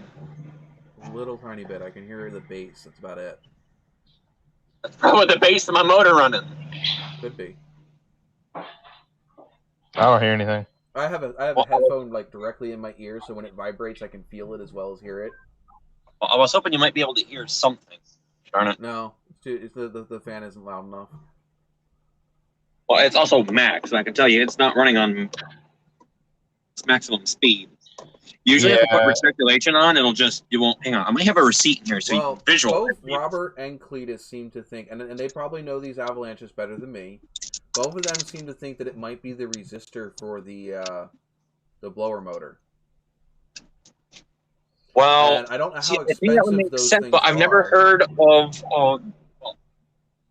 A little tiny bit. I can hear the bass. That's about it. That's probably the bass of my motor running. Could be. I don't hear anything. I have a headphone like directly in my ear, so when it vibrates, I can feel it as well as hear it. Well, I was hoping you might be able to hear something. Darn it. No, the fan isn't loud enough. Well, it's also max, and I can tell you it's not running on its maximum speed. Usually, if I put recirculation on, you won't. Hang on, I might have a receipt in here so you can visualize. Both Robert and Cletus seem to think, and they probably know these avalanches better than me. Both of them seem to think that it might be the resistor for the blower motor. Well, and I don't know how I think that would make sense, but I've never heard of.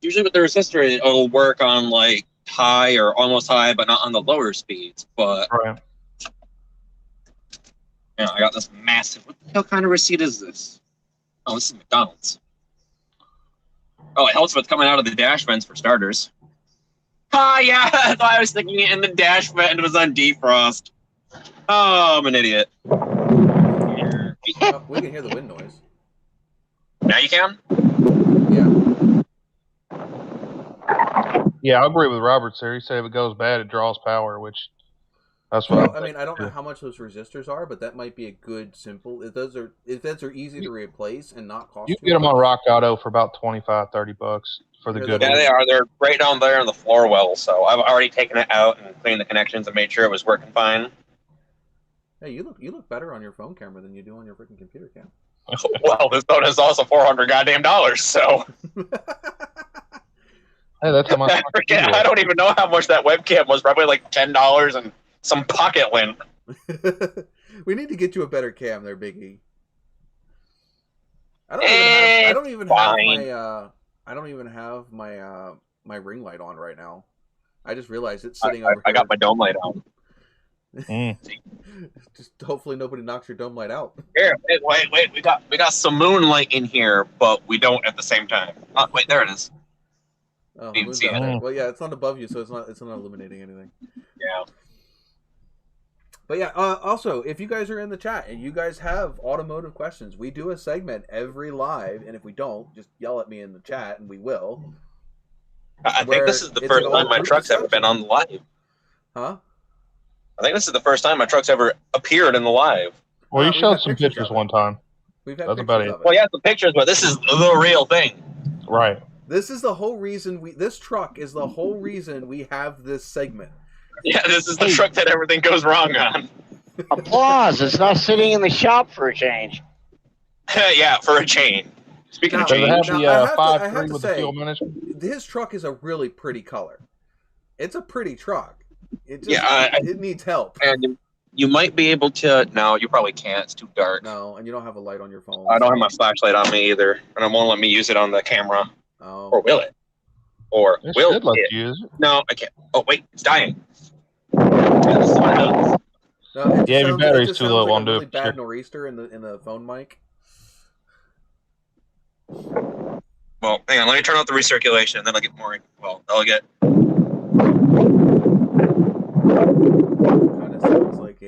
Usually, with the resistor, it'll work on like high or almost high, but not on the lower speeds. But yeah, I got this massive. What the hell kind of receipt is this? Oh, this is McDonald's. Oh, it helps with coming out of the dash vents for starters. Ah, yeah, that's why I was thinking it in the dash vent was on defrost. Oh, I'm an idiot. Oh, we can hear the wind noise. Now you can? Yeah. Yeah, I agree with Robert there. He said if it goes bad, it draws power, which that's what Well, I'm I mean, I don't know how much those resistors are, but that might be a good simple. If those are easy to replace and not cost You too can get them on much. Rock Auto for about $25-$30 for the Yeah, good that Yeah, ones. they are. They're right down there in the floor well, so I've already taken it out and cleaned the connections and made sure it was working fine. Hey, you look better on your phone camera than you do on your freaking computer cam. Well, this phone is also $400 goddamn dollars, so Hey, that's how much. I don't even know how much that webcam was. Probably like $10 and some pocket lint. We need to get you a better cam, there, Biggie. I don't even have my ring light on right now. I just realized it's sitting over here. I got my dome light on. Just hopefully nobody knocks your dome light out. Here, wait. We got some moonlight in here, but we don't at the same time. Wait, there it is. Oh, You can moon's see out it. there. Well, yeah, it's not above you, so it's not illuminating anything. Yeah. But yeah, also, if you guys are in the chat and you guys have automotive questions, we do a segment every live, and if we don't, just yell at me in the chat, and we will. I think this is the first time my truck's ever been on the live. Huh? I think this is the first time my truck's ever appeared in the live. Well, you we've showed had some pictures pictures of it. one time. We've had That's pictures about it. of it. Well, yeah, some pictures, but this is the real thing. Right. This is the whole reason this truck is the whole reason we have this segment. Yeah, this is the truck that everything goes wrong on. Applause. It's not sitting in the shop for a change. Yeah, for a chain. Speaking of Does it have change, Now, I the have 5.3 to with say, the fuel management? his truck is a really pretty color. It's a pretty truck. It just, it needs help. and you might be able to. No, you probably can't. It's too dark. No, and you don't have a light on your phone. I don't have my flashlight on me either, and it won't let me use it on the camera. Or will it? Or It will should let it? you use it. No, I can't. Oh wait, it's dying. Yeah, this is what it does. No, it just Yeah, your sounds, battery's it just too sounds low, like won't a do really it. bad Sure. nor'easter in the phone mic. Well, hang on. Let me turn off the recirculation, and then I'll get more. Well, I'll get. Kind of sounds like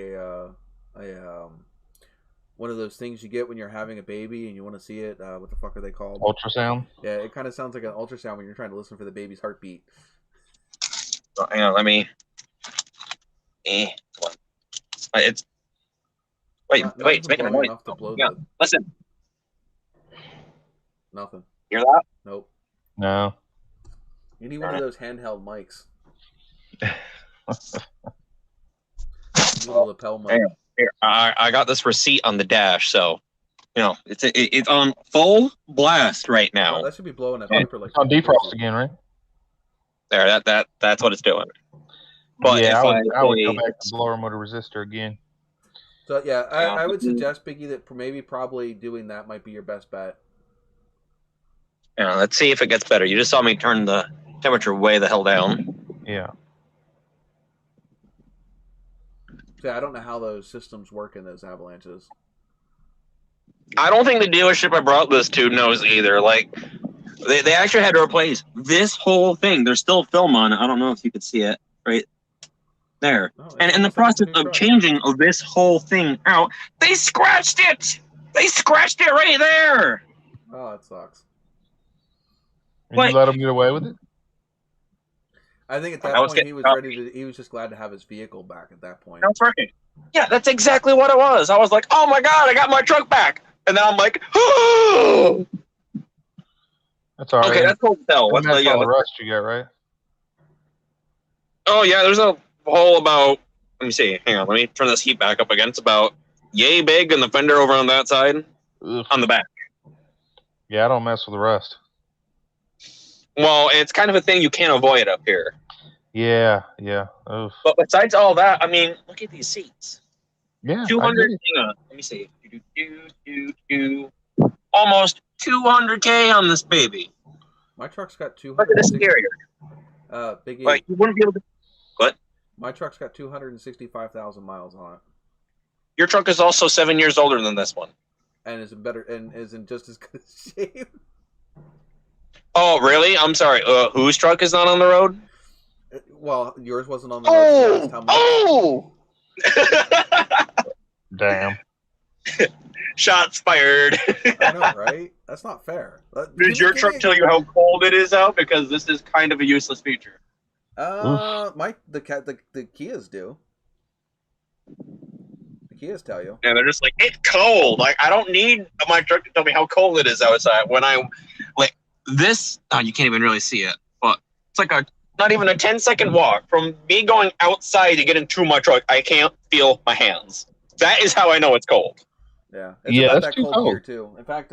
one of those things you get when you're having a baby and you want to see it. What the fuck are they called? Ultrasound. Yeah, it kind of sounds like an ultrasound when you're trying to listen for the baby's heartbeat. Oh, hang on. Let me. Come on. It's. Wait, Not it's making a blowing noise. enough to blow Yeah, the listen. nothing. Hear that? Nope. No. You need one of those handheld mics. Little lapel mic. Here, I got this receipt on the dash, so it's on full blast right now. Oh, that should be blowing a paper like It's on defrost again, right? There, that's what it's doing. But yeah, if I would go back to blower motor resistor again. So yeah, I would suggest, Biggie, that probably doing that might be your best bet. Yeah, let's see if it gets better. You just saw me turn the temperature way the hell down. Yeah. See, I don't know how those systems work in those avalanches. I don't think the dealership I brought this to knows either. Like, they actually had to replace this whole thing. There's still film on it. I don't know if you could see it right there. Oh, and in the process of changing this whole thing out, they scratched it. They scratched it right there. Oh, that sucks. And you let him get away with it? I think at that point he was ready to. He was just glad to have his vehicle back at that point. That's right. Yeah, that's exactly what it was. I was like, "Oh my god, I got my truck back!" And now I'm like, "Oh." That's all right. Okay, that's cool to tell. That's all the rust you got, right? Oh yeah, there's a hole about. Let me see. Hang on. Let me turn this heat back up again. It's about yay big, and the fender over on that side, on the back. Yeah, I don't mess with the rust. Well, it's kind of a thing you can't avoid up here. Yeah, yeah. Oof. But besides all that, I mean, look at these seats. Yeah. 200. Hang on. Let me see. Almost 200K on this baby. My truck's got 200. Look at this exterior. Biggie. Like you wouldn't be able to. What? My truck's got 265,000 miles on it. Your truck is also 7 years older than this one. And is in just as good shape. Oh, really? I'm sorry. Whose truck is not on the road? Well, yours wasn't on the road. So how much? Damn. Shots fired. I know, right? That's not fair. Did your truck tell you how cold it is out? Because this is kind of a useless feature. The Kias do. The Kias tell you. And they're just like, it's cold. Like, I don't need my truck to tell me how cold it is outside. When I, like, this, you can't even really see it, but it's like not even a 10-second walk from me going outside to get into my truck. I can't feel my hands. That is how I know it's cold. Yeah, it's about that's that too cold here too. In fact,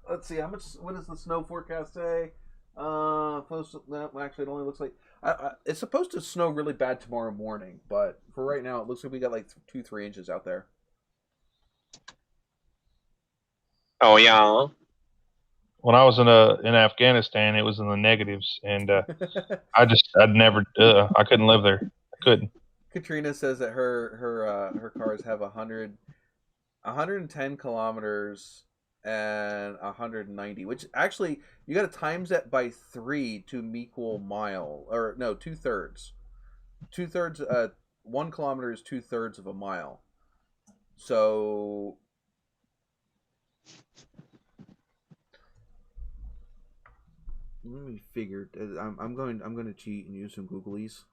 let's see what does the snow forecast say? Actually, it only looks like it's supposed to snow really bad tomorrow morning, but for right now, it looks like we got like 2-3 inches out there. Oh yeah. When I was in Afghanistan, it was in the negatives, and I couldn't live there. I couldn't. Katrina says that her cars have 110 kilometers and 190, which actually you got to times that by 3 to equal mile, or no, 2/3. 2/3. 1 kilometer is 2/3 of a mile. So let me figure. I'm going to cheat and use some Googlies.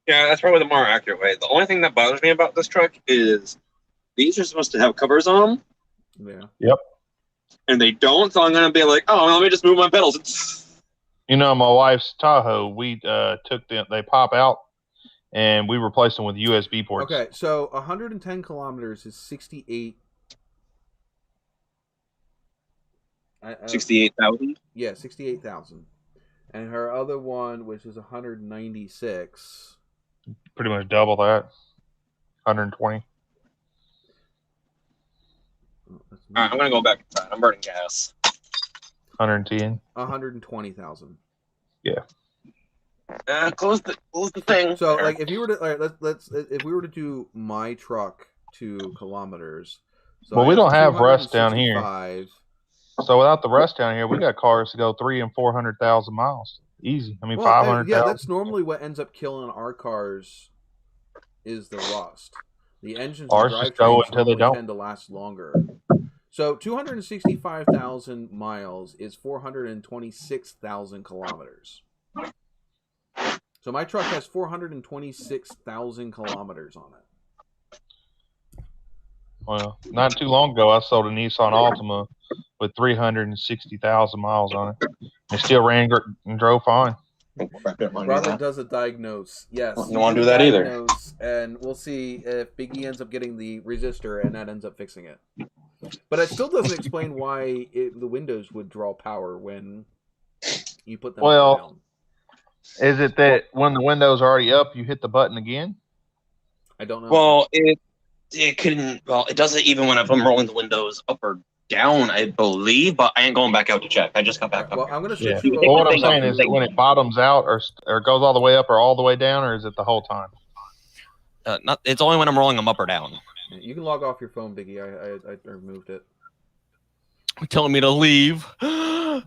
Yeah, that's probably the more accurate way. The only thing that bothers me about this truck is these are supposed to have covers on them. Yeah. Yep. And they don't, so I'm going to be like, oh, let me just move my pedals. You know, my wife's Tahoe, we took them, they pop out, and we replaced them with USB ports. Okay, so 110 kilometers is 68. 68,000? Yeah, 68,000. And her other one, which is 196. Pretty much double that. 120. Oh, All right, I'm going to go back inside. I'm burning gas. 110. 120,000. Yeah. Close the thing. So, like, if you were to, all right, if we were to do my truck to kilometers. So well, we don't have rust down here. 265. So without the rust down here, we got cars to go 300,000 and 400,000 miles. Easy. I mean, 500,000. Yeah, that's normally what ends up killing our cars is the rust. The engines and drivetrains tend to last longer. So 265,000 miles is 426,000 kilometers. So my truck has 426,000 kilometers on it. Well, not too long ago, I sold a Nissan Altima with 360,000 miles on it. It still ran and drove fine. Robert does a diagnose. Yes. I don't want to do that either. And we'll see if Big E ends up getting the resistor and that ends up fixing it. But it still doesn't explain why the windows would draw power when you put them down. Is it that when the windows are already up, you hit the button again? I don't know. Well, it couldn't. Well, it does it even when I'm rolling the windows up or down, I believe. But I ain't going back out to check. I just got back up. Well, I'm going to switch you. Well, what I'm saying is that when it bottoms out or goes all the way up or all the way down, or is it the whole time? It's only when I'm rolling them up or down. You can log off your phone, Biggie. I removed it. Telling me to leave. Rude.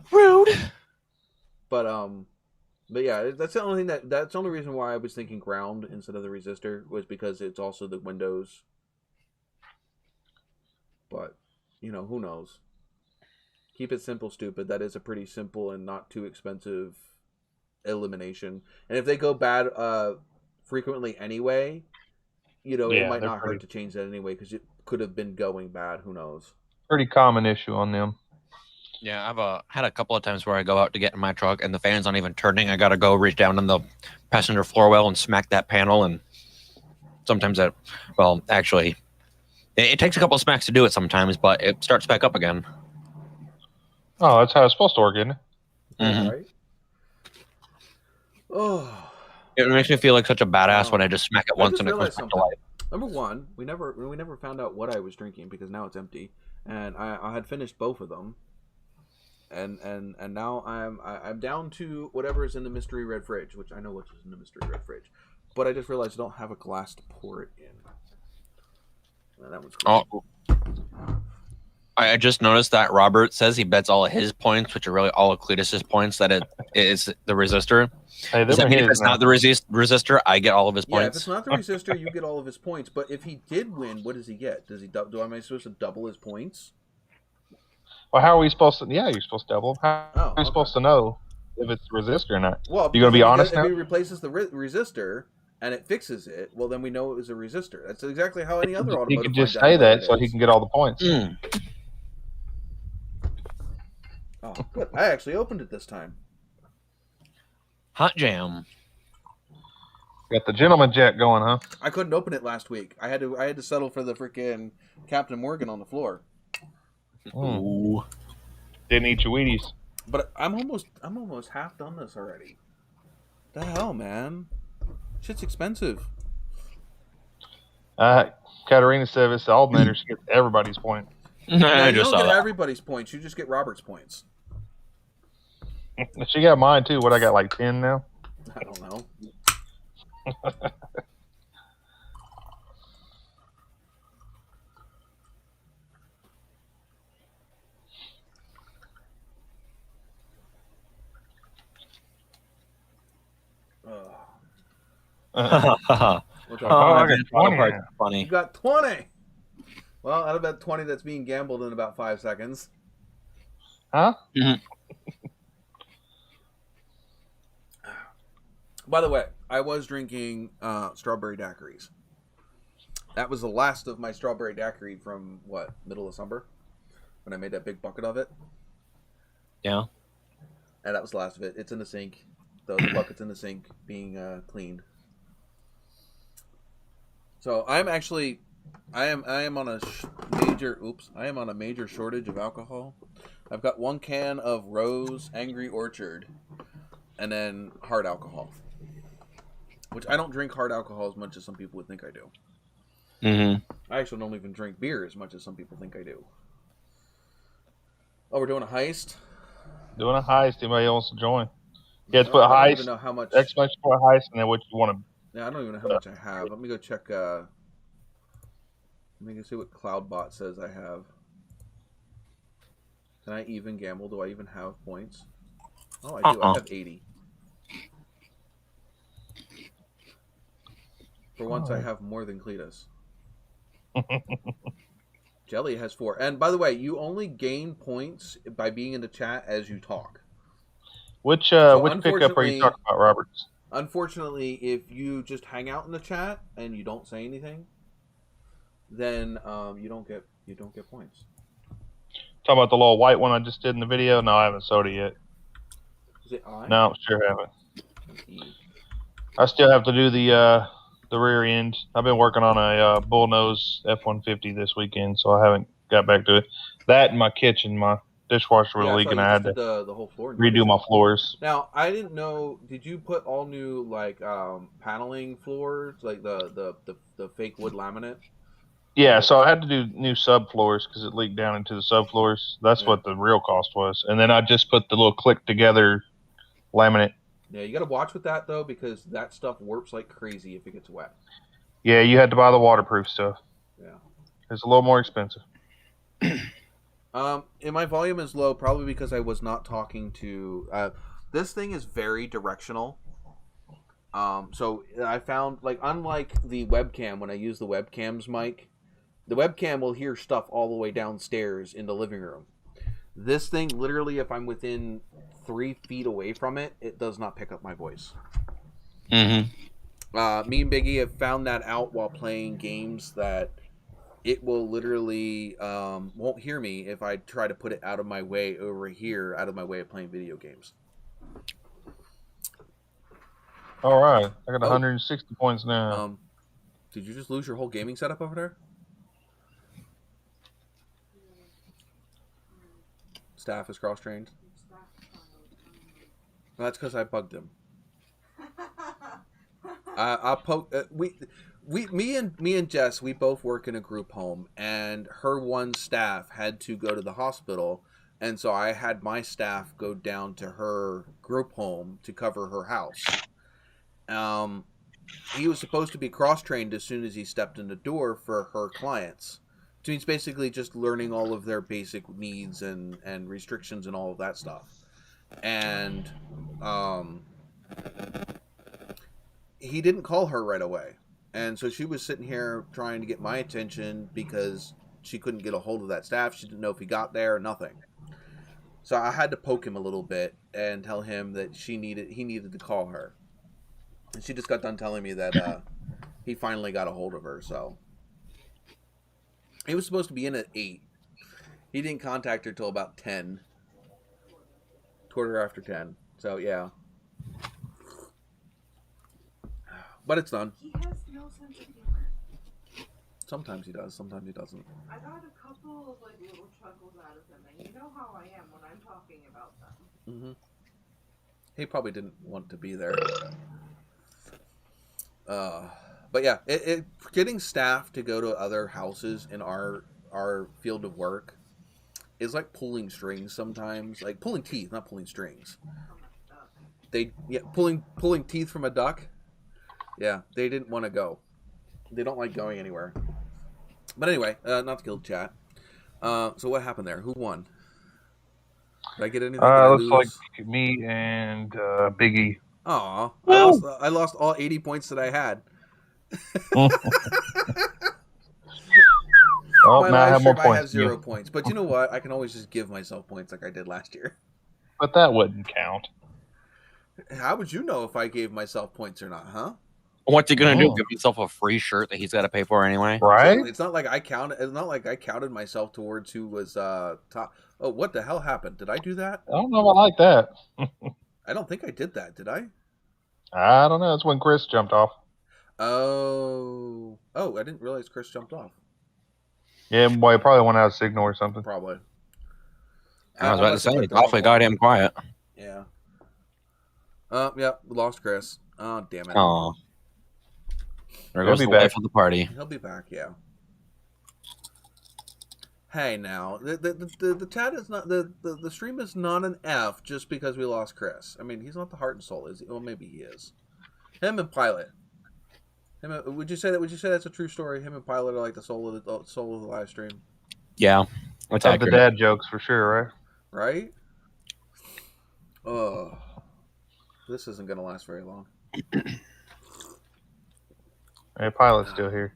But yeah, that's the only thing that's the only reason why I was thinking ground instead of the resistor was because it's also the windows. But, who knows? Keep it simple, stupid. That is a pretty simple and not too expensive elimination. And if they go bad frequently anyway, it might not hurt to change that anyway because it could have been going bad. Who knows? Pretty common issue on them. Yeah, I've had a couple of times where I go out to get in my truck and the fan's not even turning. I got to go reach down in the passenger floor well and smack that panel. And sometimes actually, it takes a couple of smacks to do it sometimes, but it starts back up again. Oh, that's how it's supposed to work, isn't it? Mm-hmm. Right? Oh. It makes me feel like such a badass when I just smack it once and it comes back to life. Number one, we never found out what I was drinking because now it's empty, and I had finished both of them, and now I'm down to whatever is in the mystery red fridge, which I know what's in the mystery red fridge, but I just realized I don't have a glass to pour it in. Well, that was cool. Oh. I just noticed that Robert says he bets all of his points, which are really all of Cletus's points, that it is the resistor. Hey, Does that mean if it's not the resistor, I get all of his Yeah, points? if it's not the resistor, you get all of his points. But if he did win, what does he get? Does he am I supposed to double his points? Well, how are we supposed to? Yeah, you're supposed to double them. How are we okay. supposed to know if it's resistor or not? Well, you gonna be honest now? If he replaces the resistor and it fixes it, well, then we know it was a resistor. That's exactly how any other automotive. He could just say that so he can get all the points. Oh, good. I actually opened it this time. Hot jam. Got the gentleman jack going, huh? I couldn't open it last week. I had to settle for the freaking Captain Morgan on the floor. Ooh. Didn't eat your Wheaties. But I'm almost half done this already. The hell, man? Shit's expensive. Katarina said it's the alternator. She gets everybody's point. No, you don't get everybody's points. You just get Robert's points. She got mine too. What, I got like 10 now? I don't know. I got 20. Funny. You got 20. Well, out of that 20, that's being gambled in about 5 seconds. Huh? Mm-hmm. By the way, I was drinking strawberry daiquiris. That was the last of my strawberry daiquiri from, middle of summer? When I made that big bucket of it. Yeah. And that was the last of it. It's in the sink. The bucket's in the sink being cleaned. So I am on a major shortage of alcohol. I've got 1 can of Rose Angry Orchard and then hard alcohol. Which I don't drink hard alcohol as much as some people would think I do. Mm-hmm. I actually don't even drink beer as much as some people think I do. Oh, we're doing a heist? Doing a heist. Anybody wants to join? Yeah, let's put I don't heist. even know how much. Exclamation point heist, and then what you want to. Yeah, I don't even know how much I have. Let me go check. Let me go see what CloudBot says I have. Can I even gamble? Do I even have points? Oh, I do. I have 80. For once, I have more than Cletus. Jelly has 4. And by the way, you only gain points by being in the chat as you talk. Which pickup are you talking about, Roberts? Unfortunately, if you just hang out in the chat and you don't say anything, then you don't get points. Talking about the little white one I just did in the video? No, I haven't sold it yet. Is it I? No, sure haven't. I still have to do the rear end. I've been working on a bullnose F-150 this weekend, so I haven't got back to it. That and my kitchen, my dishwasher was leaking. I had to the whole floor redo my floors. Now, I didn't know. Did you put all new paneling floors, like the fake wood laminate? Yeah, so I had to do new subfloors because it leaked down into the subfloors. That's what the real cost was. And then I just put the little click together laminate. Yeah, you got to watch with that though, because that stuff warps like crazy if it gets wet. Yeah, you had to buy the waterproof stuff. Yeah, it's a little more expensive. And my volume is low, probably because I was not talking to. This thing is very directional. So I found, unlike the webcam, when I use the webcam's mic, the webcam will hear stuff all the way downstairs in the living room. This thing, literally, if I'm within 3 feet away from it, it does not pick up my voice. Mm-hmm. Me and Biggie have found that out while playing games, that it will literally won't hear me if I try to put it out of my way over here, out of my way of playing video games. All right, I got 160 points now. Did you just lose your whole gaming setup over there? Staff is cross-trained. Well, that's because I bugged him. I'll poke. Me and Jess, we both work in a group home, and her one staff had to go to the hospital, and so I had my staff go down to her group home to cover her house. He was supposed to be cross-trained as soon as he stepped in the door for her clients So he's basically just learning all of their basic needs and restrictions and all of that stuff. And he didn't call her right away. And so she was sitting here trying to get my attention because she couldn't get a hold of that staff. She didn't know if he got there or nothing. So I had to poke him a little bit and tell him that he needed to call her. And she just got done telling me that he finally got a hold of her. So he was supposed to be in at 8. He didn't contact her till about 10. Quarter after 10. So yeah. But it's done. He has no sense of humor. Sometimes he does, sometimes he doesn't. I got a couple of like little chuckles out of him, and you know how I am when I'm talking about them. Mm-hmm. He probably didn't want to be there. But yeah, getting staff to go to other houses in our field of work is like pulling strings sometimes. Like pulling teeth, not pulling strings. Pulling teeth from a duck. Yeah, they didn't want to go. They don't like going anywhere. But anyway, not to kill chat. So what happened there? Who won? Did I get anything? Looks like me and Biggie. Aw, I lost all 80 points that I had. My live stream, I have 0 points. But you know what? I can always just give myself points like I did last year. But that wouldn't count. How would you know if I gave myself points or not, huh? What's he gonna do? Give himself a free shirt that he's got to pay for anyway? Right? It's not like I counted. It's not like I counted myself towards who was top. Oh, what the hell happened? Did I do that? I don't know. I like that. I don't think I did that. Did I? I don't know. That's when Chris jumped off. Oh, I didn't realize Chris jumped off. Yeah, boy, he probably went out of signal or something. Probably. I was about to say, it's awfully goddamn quiet. Yeah. Yeah, we lost Chris. Oh, damn it. Oh. There goes the life of the party. He'll be back, yeah. Hey, now the chat is not the stream is not an F just because we lost Chris. I mean, he's not the heart and soul, is he? Well, maybe he is. Him and Pilot. Would you say that's a true story? Him and Pilot are like the soul of the live stream. Yeah, that's the dad jokes for sure, right? Right. Oh, this isn't gonna last very long. Hey, Pilot's still here.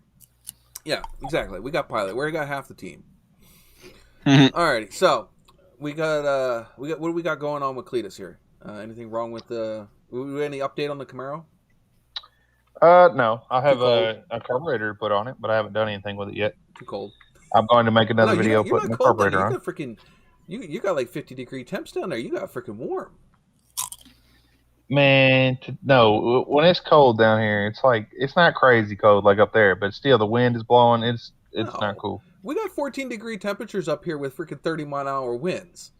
Yeah, exactly. We got Pilot. We got half the team. Alrighty, so we got what do we got going on with Cletus here? Anything wrong with any update on the Camaro? No. I have a carburetor put on it, but I haven't done anything with it yet. Too cold. I'm going to make another video putting the carburetor on. You got like 50-degree temps down there. You got freaking warm. Man, no. When it's cold down here, it's like it's not crazy cold like up there, but still the wind is blowing. It's not cool. We got 14-degree temperatures up here with freaking 30-mile-an-hour winds.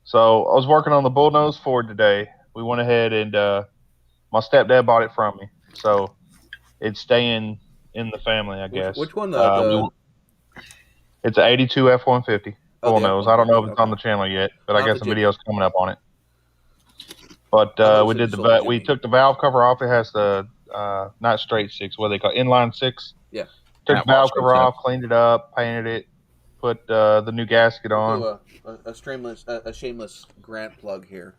So I was working on the Bullnose Ford today. We went ahead and my stepdad bought it from me, so it's staying in the family, I guess. Which one? It's an '82 F-150 Bullnose. I don't know if it's on the channel yet, but I got some videos coming up on it. But we took the valve cover off. It has the not straight six, what they call inline six. Yeah. Took the valve cover off, cleaned it up, painted it, put the new gasket on. A shameless Grant plug here.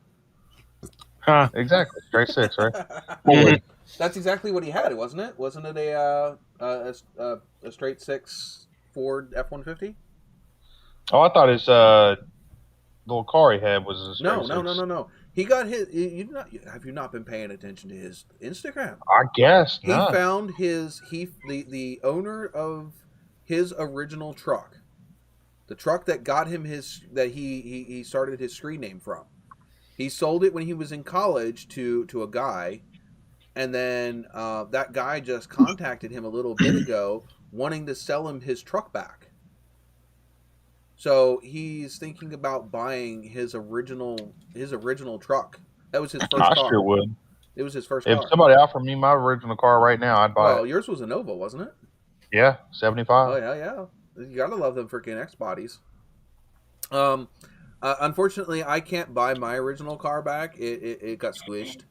Huh? Exactly, straight six, right? That's exactly what he had, wasn't it? Wasn't it a straight six Ford F-150? Oh, I thought his little car he had was a straight six. No. He got his. Have you not been paying attention to his Instagram? I guess not. He found the owner of his original truck, the truck that got him he started his screen name from. He sold it when he was in college to a guy, and then that guy just contacted him a little bit ago, wanting to sell him his truck back. So he's thinking about buying his original truck. That was his first car. I sure would. It was his first car. If somebody offered me my original car right now, I'd buy it. Well, yours was a Nova, wasn't it? Yeah, 75. Oh yeah. You gotta love them freaking X bodies. Unfortunately, I can't buy my original car back. It got squished.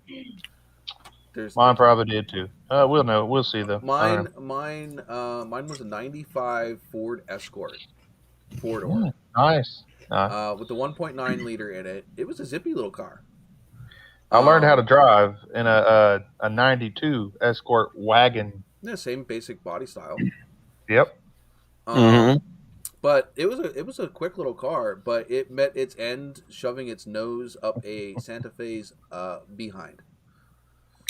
Mine probably did too. We'll know. We'll see though. Mine was a '95 Ford Escort, 4-door. Nice. With the 1.9 liter in it. It was a zippy little car. I learned how to drive in a '92 Escort wagon. Yeah, same basic body style. Yep. But it was a quick little car, but it met its end shoving its nose up a Santa Fe's behind.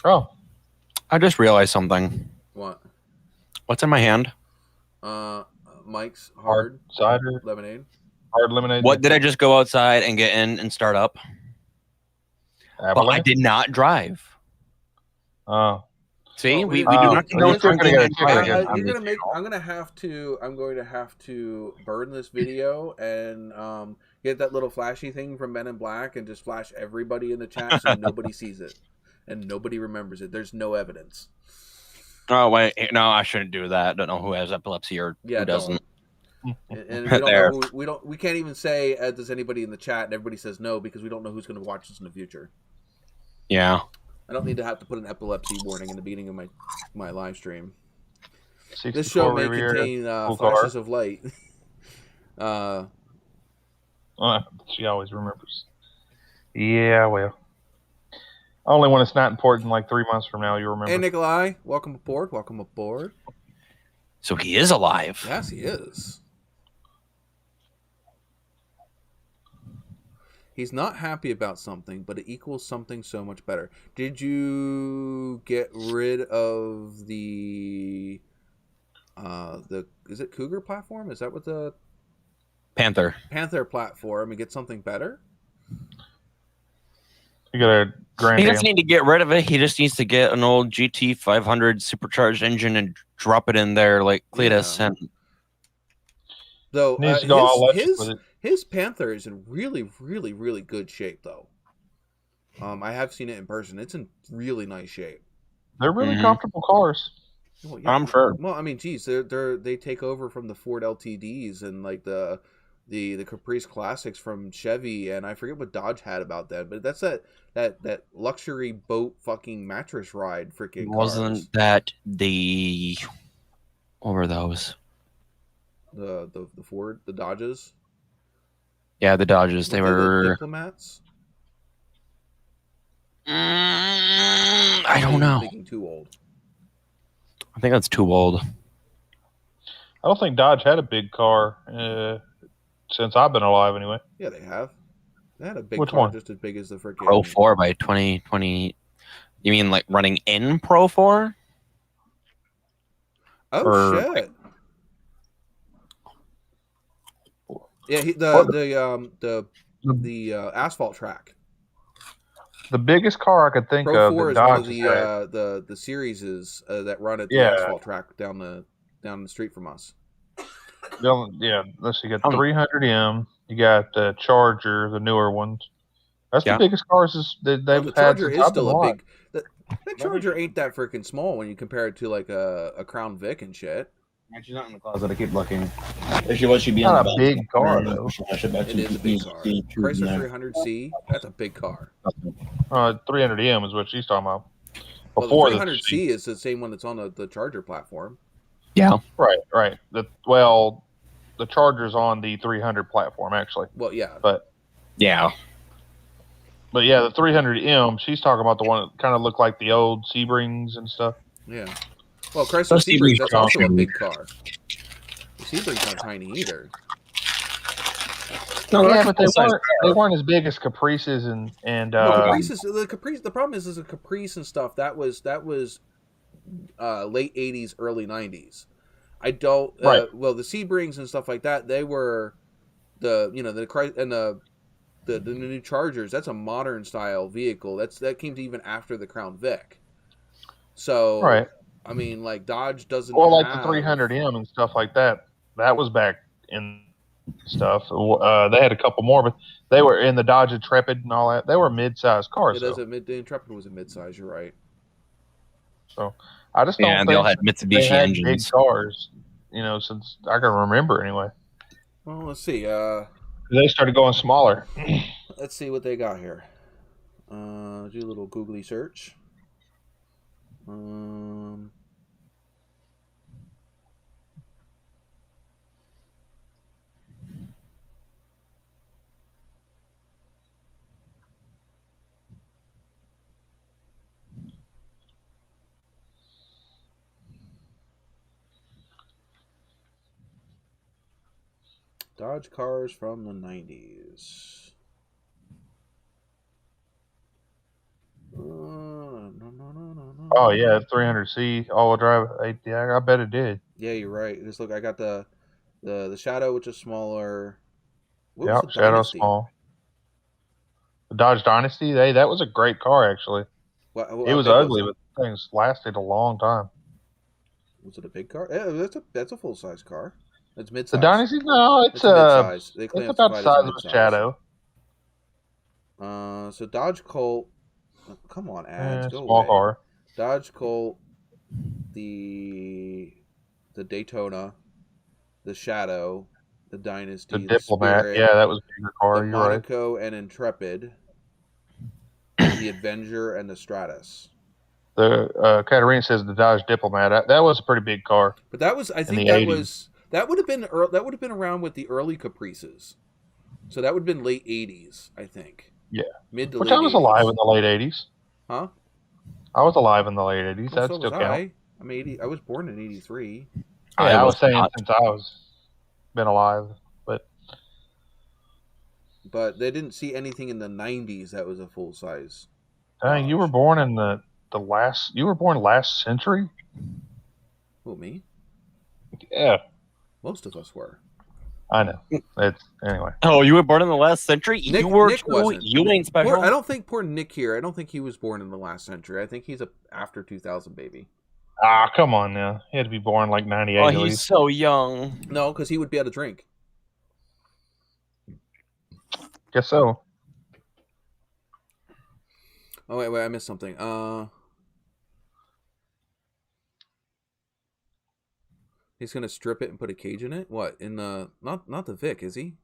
Oh, I just realized something. What? What's in my hand? Mike's hard cider lemonade. Hard lemonade. What did I just go outside and get in and start up? But I did not drive. Oh. See, Well, we we- do not you're condone gonna get drinking and a driving. I'm going to have to burn this video and get that little flashy thing from Men in Black and just flash everybody in the chat so nobody sees it and nobody remembers it. There's no evidence. Oh wait, no, I shouldn't do that. Don't know who has epilepsy or who doesn't. And we don't know we can't even say does anybody in the chat, and everybody says no because we don't know who's going to watch this in the future. Yeah. I don't need to have to put an episode warning in the beginning of my live stream. This show may contain flashes of light. She always remembers. Yeah, well. Only when it's not important, like 3 months from now, you'll remember. Hey, Nikolai, welcome aboard. Welcome aboard. So he is alive. Yes, he is. He's not happy about something, but it equals something so much better. Did you get rid of the is it Cougar platform? Is that what the Panther platform and get something better? You got a Grand He doesn't Am. need to get rid of it. He just needs to get an old GT 500 supercharged engine and drop it in there like Cletus. Yeah. And Though Needs to go all electric with it. his Panther is in really, really, really good shape, though. I have seen it in person. It's in really nice shape. They're really comfortable cars. Well, yeah. I'm sure. Well, I mean, geez, they take over from the Ford LTDs and like the Caprice Classics from Chevy, and I forget what Dodge had about that, but that's that luxury boat fucking mattress ride freaking Wasn't cars. that the... What were those? The Ford, the Dodges? Yeah, the Dodges. They Were were... the Diplomats? I don't know. Thinking too old. I think that's too old. I don't think Dodge had a big car since I've been alive, anyway. Yeah, they have. They had a big Which car one? just as big as the freaking Pro 4 by 2020. You mean like running in Pro 4? Oh or- shit! Yeah, the asphalt track. The biggest car I could think Pro of 4 that is one Dodge of had. the series that run at the Yeah. asphalt track down the street from us. Yeah, let's see. You got the 300M. You got the Charger, the newer ones. That's Yeah. the biggest cars that they've The had Charger since is I've been still a alive. big. That Charger ain't that freaking small when you compare it to like a Crown Vic and shit. She's not in the closet. I keep looking. If she was, she'd be Not on the a big car, though. It is a big car. Chrysler 300C, that's a big car. 300M is what she's talking about. Well, the Before 300C is the same one that's on the Charger platform. Yeah. Right. The Charger's on the 300 platform, actually. Well, yeah. Yeah. But yeah, the 300M, she's talking about the one that kind of looked like the old Sebrings and stuff. Yeah. Well, Chrysler Those Seabrings, Seabrings that's are also a awesome. big car. The Sebring's not tiny either. No, Yeah, but they weren't as big as Caprices and The problem is the Caprice and stuff that was late 80s, early 90s. I don't Right. well, the Sebrings and stuff like that, they were the new Chargers, that's a modern style vehicle. That came to even after the Crown Vic. So right. I mean, like Dodge doesn't Or like have the 300M and stuff like that. That was back in stuff. They had a couple more, but they were in the Dodge Intrepid and all that. They were mid-sized cars. The Intrepid was a midsize, you're right. So I just don't Yeah, think they all had they Mitsubishi had engines. big cars, since I can remember anyway. Well, let's see. They started going smaller. Let's see what they got here. Do a little googly search. Dodge cars from the 90s. Oh yeah, 300C all-wheel drive. Yeah, I bet it did. Yeah, you're right. Just look, I got the Shadow, which is smaller. What Yep, was the Shadow Dynasty? small. The Dodge Dynasty, that was a great car actually. It was ugly, but things lasted a long time. Was it a big car? Yeah, that's a full size car. It's midsize. The Dynasty, no, it's midsize. They it's classify about the it as size of a midsize. Shadow. So Dodge Colt. Come on, ads, go small away. car. Dodge Colt, the Daytona, the Shadow, the Dynasty, The Diplomat, Spirit, yeah, that was a bigger car. the You're right. Monaco and Intrepid, the Avenger, and the Stratus. The Katarina says the Dodge Diplomat. That was a pretty big car. But that was, I think that would have been around with the early Caprices. So that would have been late 80s, I think. Yeah. Mid to Which late 80s. I was alive in the late 80s. Huh? I was alive in the late 80s. Well, That so still was counts. I was born in 83. Yeah, I was saying not. Since I was been alive, but they didn't see anything in the 90s that was a full size. Dang, you were born in the last. You were born last century. Who, me? Yeah, most of us were. I know. It's anyway. Oh, you were born in the last century? Nick wasn't. You ain't special. I don't think poor Nick here. I don't think he was born in the last century. I think he's a after 2000 baby. Ah, come on now. He had to be born like 98. Oh, he's so young. No, because he would be able to drink. Guess so. Oh wait, I missed something. He's gonna strip it and put a cage in it. What in the not the Vic, is he?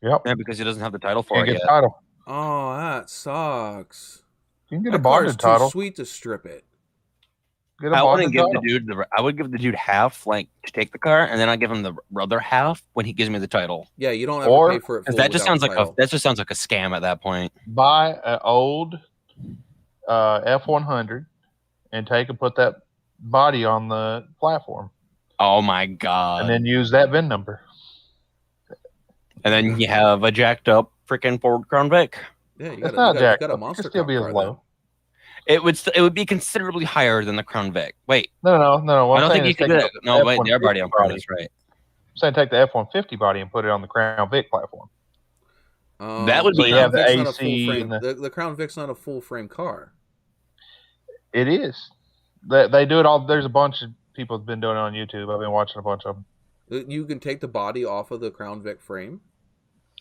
Yep. Yeah, because he doesn't have the title for it yet. Title. Oh, that sucks. You can get a bonded title. Too sweet to strip it. I wouldn't give the dude I would give the dude half, like, to take the car, and then I give him the other half when he gives me the title. Yeah, you don't have to pay for it. That just sounds like a scam at that point. Buy an old F100 and put that body on the platform. Oh my god! And then use that VIN number. And then you have a jacked up freaking Ford Crown Vic. Yeah, you got a monster. It could still be as low. It would be considerably higher than the Crown Vic. Wait. No. I don't think you can do it. No, wait, they're already on Crown. That's right. I'm saying take the F-150 body and put it on the Crown Vic platform. That would be. You have the AC. The Crown Vic's not a full frame car. It is. They do it all. There's a bunch of people have been doing it on YouTube. I've been watching a bunch of them. You can take the body off of the Crown Vic frame.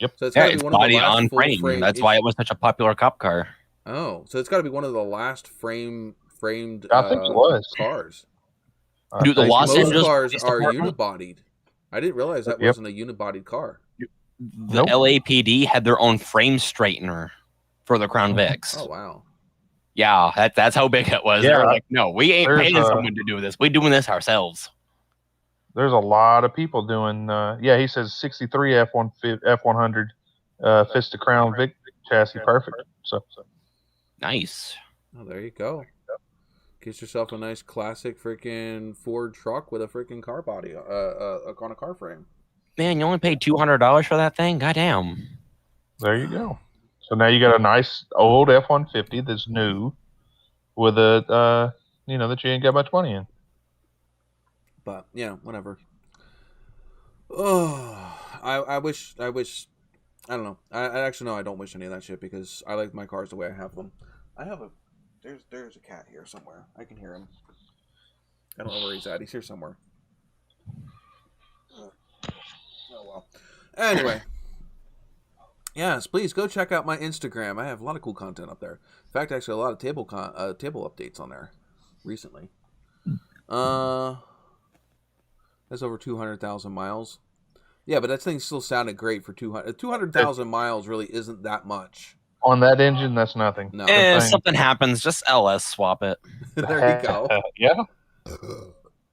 Yep. So it's it's body on frame. That's why it was such a popular cop car. Oh, so it's got to be one of the last framed. I think it was cars. Dude, the Los Angeles cars are unibodied. I didn't realize that wasn't a unibodied car. The LAPD had their own frame straightener for the Crown Vics. Oh wow. Yeah, that's how big it was. Yeah, they were like, no, we ain't paying someone to do this. We're doing this ourselves. There's a lot of people doing. He says 63 F100 fits the Crown Vic chassis perfect. So nice. Oh, there you go. Get yourself a nice classic freaking Ford truck with a freaking car body on a car frame. Man, you only paid $200 for that thing? Goddamn. There you go. So now you got a nice old F-150 that's new with a, that you ain't got much money in. But, yeah, whatever. Oh, I wish, I don't know. I actually, no, I don't wish any of that shit because I like my cars the way I have them. There's a cat here somewhere. I can hear him. I don't know where he's at. He's here somewhere. Oh, well. Anyway. Yes, please go check out my Instagram. I have a lot of cool content up there. In fact, actually, a lot of table updates on there recently. That's over 200,000 miles. Yeah, but that thing still sounded great for 200,000 miles. Really isn't that much. On that engine, that's nothing. No. Good If thing. something happens, just LS swap it. There you go. Yeah,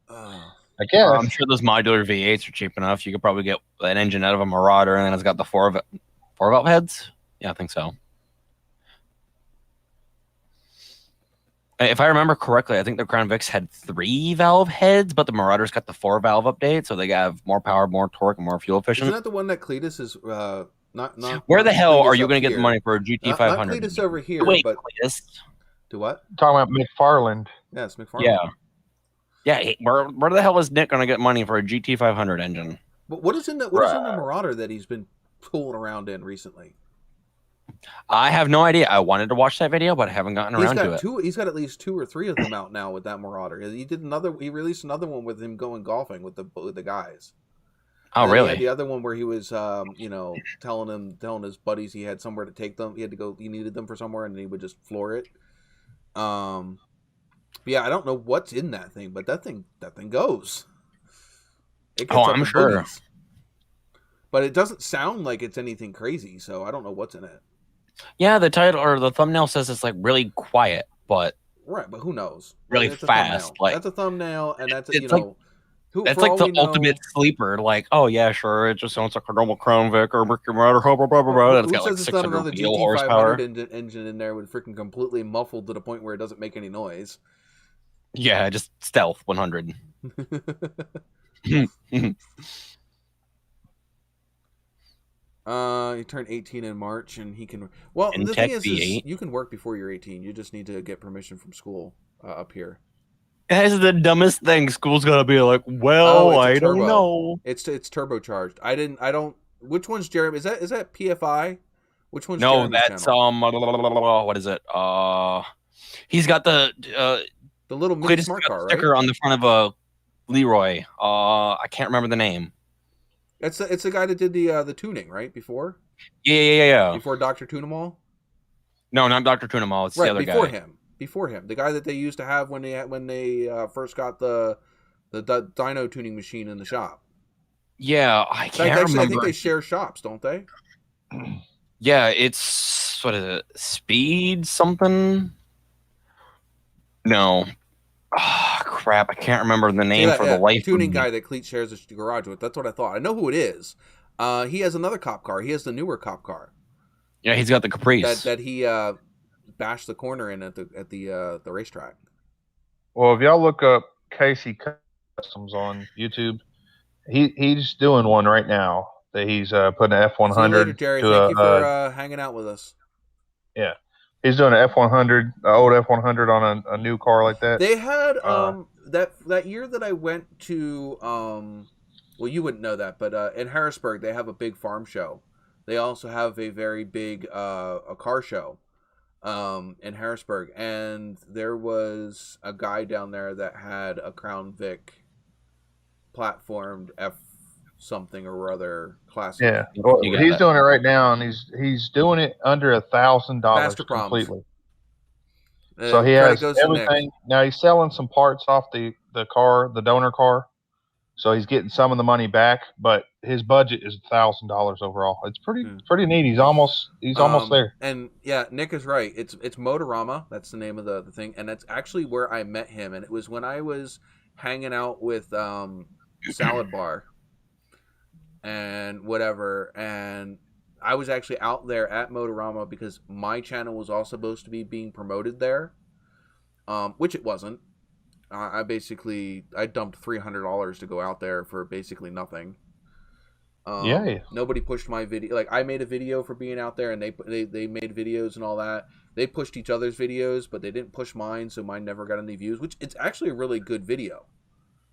Oh. I guess. I'm sure those modular V8s are cheap enough. You could probably get an engine out of a Marauder, and then it's got the four valve heads. Yeah, I think so. If I remember correctly, I think the Crown Vics had 3 valve heads, but the Marauders got the 4 valve update, so they have more power, more torque, and more fuel efficient. Isn't that the one that Cletus is not? Where the hell Cletus are you up going to get the here. money for a GT500? Not Cletus over here, Wait, but Cletus. do what? Talking about McFarland. Yes, McFarland. Yeah. Where the hell is Nick going to get money for a GT500 engine? But what is in the Marauder that he's been fooling around in recently? I have no idea. I wanted to watch that video, but I haven't gotten around to it. He's got at least 2 or 3 of them out now with that Marauder. He released another one with him going golfing with the guys. Oh, really? The other one where he was, telling his buddies he had somewhere to take them. He needed them for somewhere, and he would just floor it. Yeah, I don't know what's in that thing, but that thing goes. It gets up I'm in sure. boogies. But it doesn't sound like it's anything crazy, so I don't know what's in it. Yeah, the title or the thumbnail says it's like really quiet, but right. But who knows? Really it's fast. Like that's a thumbnail, and that's it's like the ultimate sleeper. Like, oh yeah, sure, it just sounds like a normal Crown Vic or Mercury Marauder. Blah blah blah blah blah. It's got like 600 wheel horsepower. Engine in there with freaking completely muffled to the point where it doesn't make any noise. Yeah, just stealth 100. He turned 18 in March, and he can. Well, the thing is, you can work before you're 18. You just need to get permission from school up here. That's the dumbest thing. School's gonna be like, well, I don't know. It's turbocharged. I don't. Which one's Jeremy? Is that PFI? Which one's no? Jeremy's That's channel? what is it? He's got the little mini smart car sticker on the front of a Leroy. I can't remember the name. It's the guy that did the tuning, right? Before? Yeah. Before Dr. Tunemal? No, not Dr. Tunemal. It's the other guy. Before him. The guy that they used to have when they first got the dyno tuning machine in the shop. Yeah, I can't remember. I think they share shops, don't they? Yeah, it's what is it? Speed something? No. Oh, crap. I can't remember the name for the life. Tuning guy that Cleet shares a garage with. That's what I thought. I know who it is. He has another cop car. He has the newer cop car. Yeah, he's got the Caprice. That he bashed the corner in at the racetrack. Well, if y'all look up Casey Customs on YouTube, he's doing one right now that he's putting an F100. See you later, Jerry. Thank you for hanging out with us. Yeah. He's doing an F100, an old F100 on a new car like that. They had that year that I went to well, you wouldn't know that, but in Harrisburg they have a big farm show. They also have a very big a car show in Harrisburg, and there was a guy down there that had a Crown Vic platformed F something or other classic. Yeah, well, he's doing it right now, and he's doing it under $1,000 completely. So he has everything. Now he's selling some parts off the car, the donor car. So he's getting some of the money back, but his budget is $1,000 overall. It's pretty neat. He's almost there. And yeah, Nick is right. It's Motorama. That's the name of the thing, and that's actually where I met him. And it was when I was hanging out with Salad Bar and whatever, and I was actually out there at Motorama because my channel was also supposed to be being promoted there, which it wasn't. I dumped $300 to go out there for basically nothing. Nobody pushed my video. Like, I made a video for being out there, and they made videos and all that. They pushed each other's videos, but they didn't push mine, so mine never got any views. Which it's actually a really good video.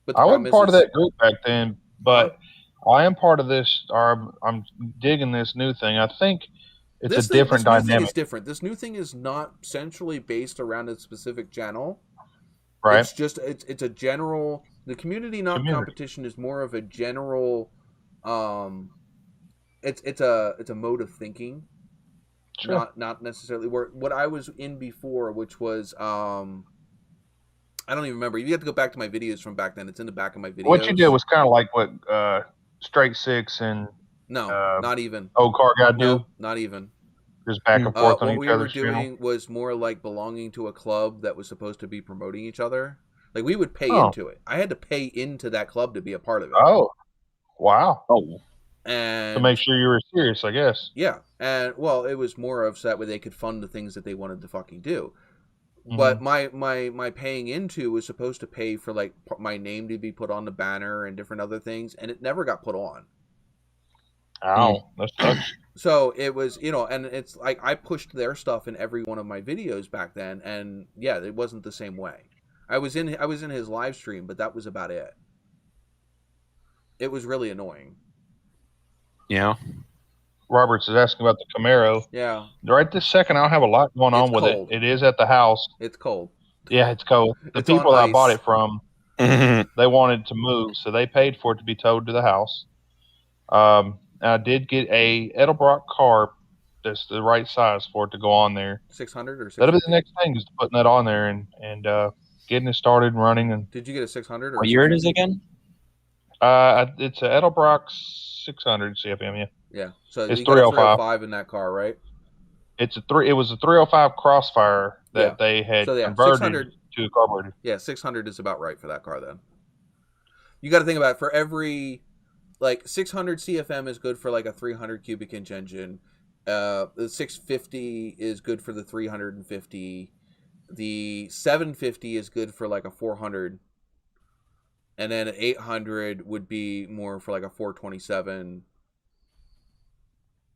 But I wasn't part of that group back then, but I am part of this. Or I'm digging this new thing. I think it's a different dynamic. This new thing is different. This new thing is not centrally based around a specific channel. Right. It's just it's a general. The community competition is more of a general. It's a mode of thinking. Sure. Not necessarily what I was in before, which was I don't even remember. You have to go back to my videos from back then. It's in the back of my videos. What you did was kind of like what Straight Six and not even Old Car Guy do. No, not even. Just back and forth on What each we were other's channel. doing was more like belonging to a club that was supposed to be promoting each other. Like we would pay Oh. into it. I had to pay into that club to be a part of it. Oh, wow. Oh, And To make sure you were serious, I guess. yeah, and well, it was more of so that way they could fund the things that they wanted to fucking do. But my paying into was supposed to pay for like my name to be put on the banner and different other things, and it never got put on. Ow, that sucks. So it was, and it's like I pushed their stuff in every one of my videos back then, and yeah, it wasn't the same way. I was in his live stream, but that was about it. It was really annoying. Yeah. Roberts is asking about the Camaro. Yeah. Right this second, I don't have a lot going on with cold. it. It is at the house. It's cold. Yeah, it's cold. The It's on people that I bought ice. it from, they wanted to move, so they paid for it to be towed to the house. I did get a Edelbrock carb that's the right size for it to go on there. 600 or 650? That'll be the next thing, is putting that on there and getting it started and running. And Did you get a 600 or What year it is again? it's a Edelbrock 600 CFM. Yeah, Yeah. So It's you got a 305. 305 in that car, right? It was a 305 Crossfire that Yeah. they had So, yeah, converted 600 to a carburetor. Yeah, 600 is about right for that car then. You got to think about it. For every, like, 600 CFM is good for like a 300 cubic inch engine. The 650 is good for the 350. The 750 is good for like a 400. And then an 800 would be more for like a 427.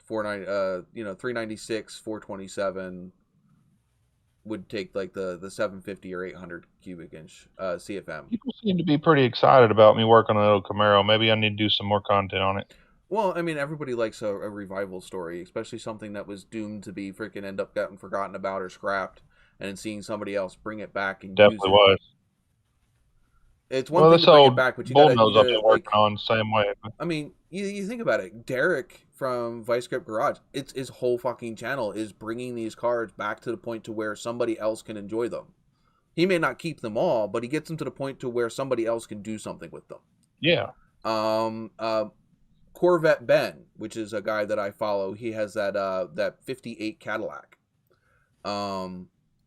396, 427 would take like the 750 or 800 cubic inch CFM. People seem to be pretty excited about me working on a little Camaro. Maybe I need to do some more content on it. Well, I mean, everybody likes a revival story, especially something that was doomed to be freaking end up getting forgotten about or scrapped, and then seeing somebody else bring it back and Definitely use it. was. It's one thing to bring it back, but you gotta Bullnose I've been working on the same way. I mean, you think about it. Derek from Vice Grip Garage, it's his whole fucking channel is bringing these cars back to the point to where somebody else can enjoy them. He may not keep them all, but he gets them to the point to where somebody else can do something with them. Yeah. Corvette Ben, which is a guy that I follow, he has that 58 Cadillac.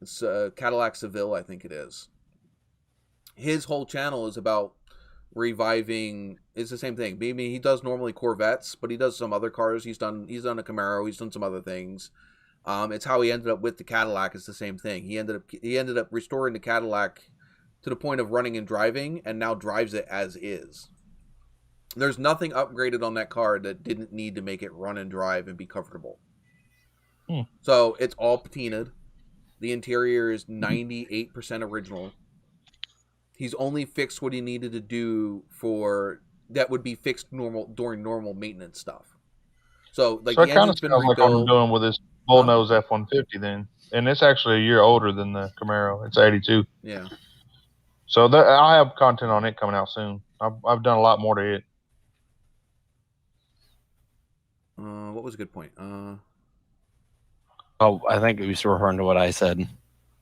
It's Cadillac Seville, I think it is. His whole channel is about reviving. It's the same thing. I mean, he does normally Corvettes, but he does some other cars. He's done a Camaro. He's done some other things. It's how he ended up with the Cadillac. It's the same thing. He ended up restoring the Cadillac to the point of running and driving, and now drives it as is. There's nothing upgraded on that car that didn't need to make it run and drive and be comfortable. So it's all patinaed. The interior is 98% original. He's only fixed what he needed to do for that would be fixed during normal maintenance stuff. So like So the it kind of engine's been sounds like what I'm rebuilt. doing with this Bullnose F-150 then. And it's actually a year older than the Camaro. It's 82. Yeah. So I have content on it coming out soon. I've done a lot more to it. What was a good point? Oh, I think it was referring to what I said.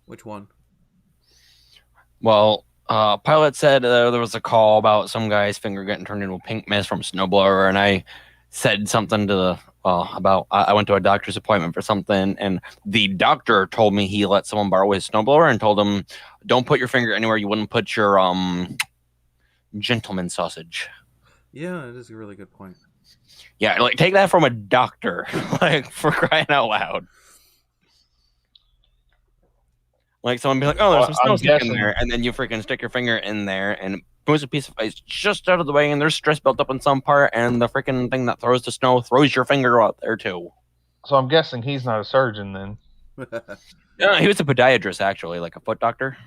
Which one? Well, Pilot said there was a call about some guy's finger getting turned into a pink mist from a snowblower, and I said something to about I went to a doctor's appointment for something, and the doctor told me he let someone borrow his snowblower and told him, "Don't put your finger anywhere you wouldn't put your gentleman sausage." Yeah, it is a really good point. Yeah, like take that from a doctor, like for crying out loud. Like someone be like, "Oh, there's some snow stick in there," and then you freaking stick your finger in there and moves a piece of ice just out of the way, and there's stress built up in some part, and the freaking thing that throws the snow throws your finger out there too. So I'm guessing he's not a surgeon then. Yeah, he was a podiatrist actually, like a foot doctor.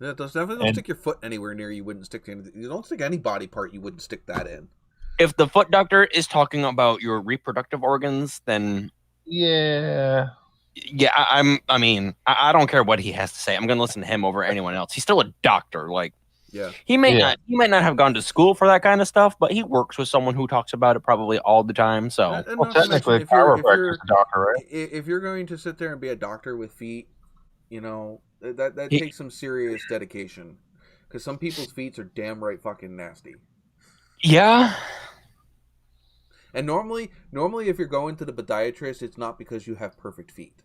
Yeah, definitely don't stick your foot anywhere near you wouldn't stick to anything. You don't stick any body part you wouldn't stick that in. If the foot doctor is talking about your reproductive organs, then yeah. I mean, I don't care what he has to say. I'm gonna listen to him over anyone else. He's still a doctor. Like, yeah, he might not have gone to school for that kind of stuff, but he works with someone who talks about it probably all the time. So, well, technically, a chiropractor is a doctor, right? If you're going to sit there and be a doctor with feet, you know that takes some serious dedication, because some people's feet are damn right fucking nasty. Yeah. And normally, if you're going to the podiatrist, it's not because you have perfect feet.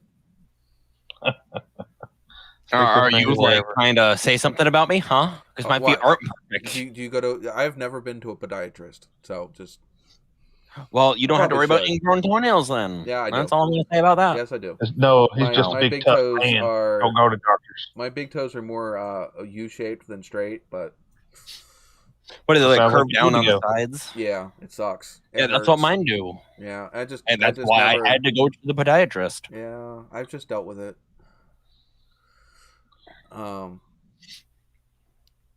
Are you like trying to say something about me, huh? Because my feet aren't perfect. Do you go to? I've never been to a podiatrist, so just. Well, you don't have to worry about ingrown toenails then. Yeah, I do. That's all I'm going to say about that. Yes, I do. No, he's just a big tough man. Don't go to doctors. My big toes are more U-shaped than straight, but. What do they like curve down on the sides? Yeah, it sucks. Yeah, that's what mine do. Yeah, and that's why I had to go to the podiatrist. Yeah, I've just dealt with it.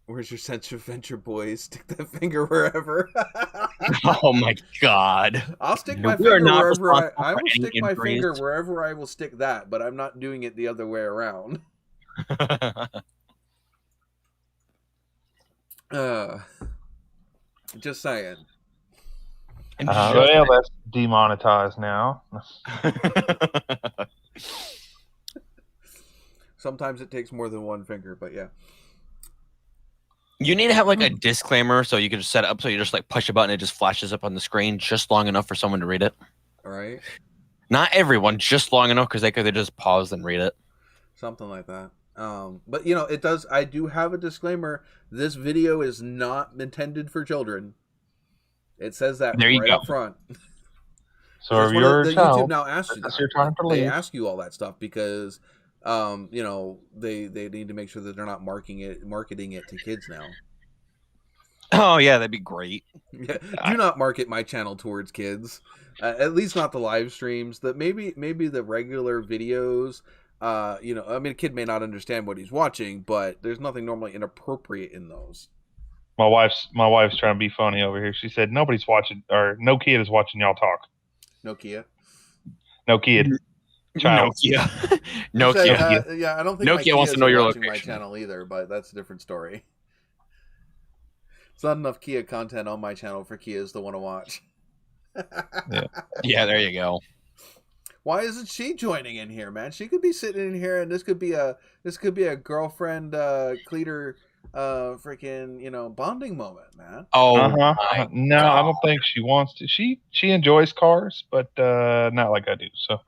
Where's your sense of adventure, boys? Stick that finger wherever. Oh my god! I'll stick my finger wherever I will stick my finger wherever I will stick that, but I'm not doing it the other way around. Just saying. Well, that's demonetized now. Sometimes it takes more than one finger, but yeah. You need to have like a disclaimer so you can just set it up so you just like push a button, it just flashes up on the screen just long enough for someone to read it. All right. Not everyone, just long enough because they could just pause and read it. Something like that. But you know, it does. I do have a disclaimer. This video is not intended for children. It says that right up front. So your child, YouTube now asks you that. They ask you all that stuff because, you know, they need to make sure that they're not marketing it to kids now. Oh yeah, that'd be great. Yeah, do not market my channel towards kids. At least not the live streams. That maybe the regular videos. You know, I mean, a kid may not understand what he's watching, but there's nothing normally inappropriate in those. My wife's trying to be funny over here. She said nobody's watching, or no kid is watching y'all talk. Nokia. No kid. Child. Nokia. Nokia. Yeah, I don't think Nokia wants to know your location. My channel either, but that's a different story. It's not enough Kia content on my channel for Kias to want to watch. Yeah, there you go. Why isn't she joining in here, man? She could be sitting in here, and this could be a girlfriend cleater freaking, you know, bonding moment, man. Oh no, I don't think she wants to. She enjoys cars, but not like I do. So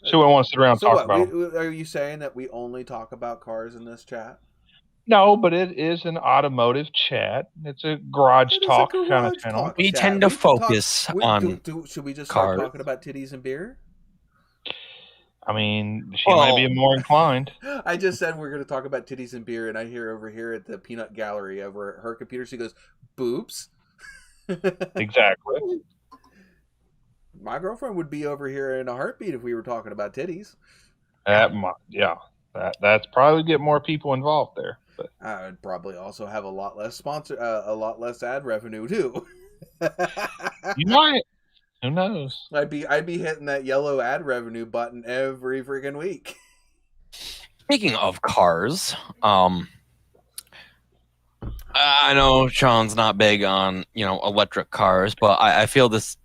she wouldn't want to sit around and talk about them. Are you saying that we only talk about cars in this chat? No, but it is an automotive chat. It's a garage talk kind of channel. We tend to focus on should we just cars. start talking about titties and beer? I mean, she might be more inclined. I just said we're going to talk about titties and beer, and I hear over here at the peanut gallery over her computer, she goes, boobs. Exactly. My girlfriend would be over here in a heartbeat if we were talking about titties. That's probably get more people involved there. But I would probably also have a lot less ad revenue too. You might. Who knows? I'd be hitting that yellow ad revenue button every freaking week. Speaking of cars, I know Sean's not big on, you know, electric cars, but I feel this.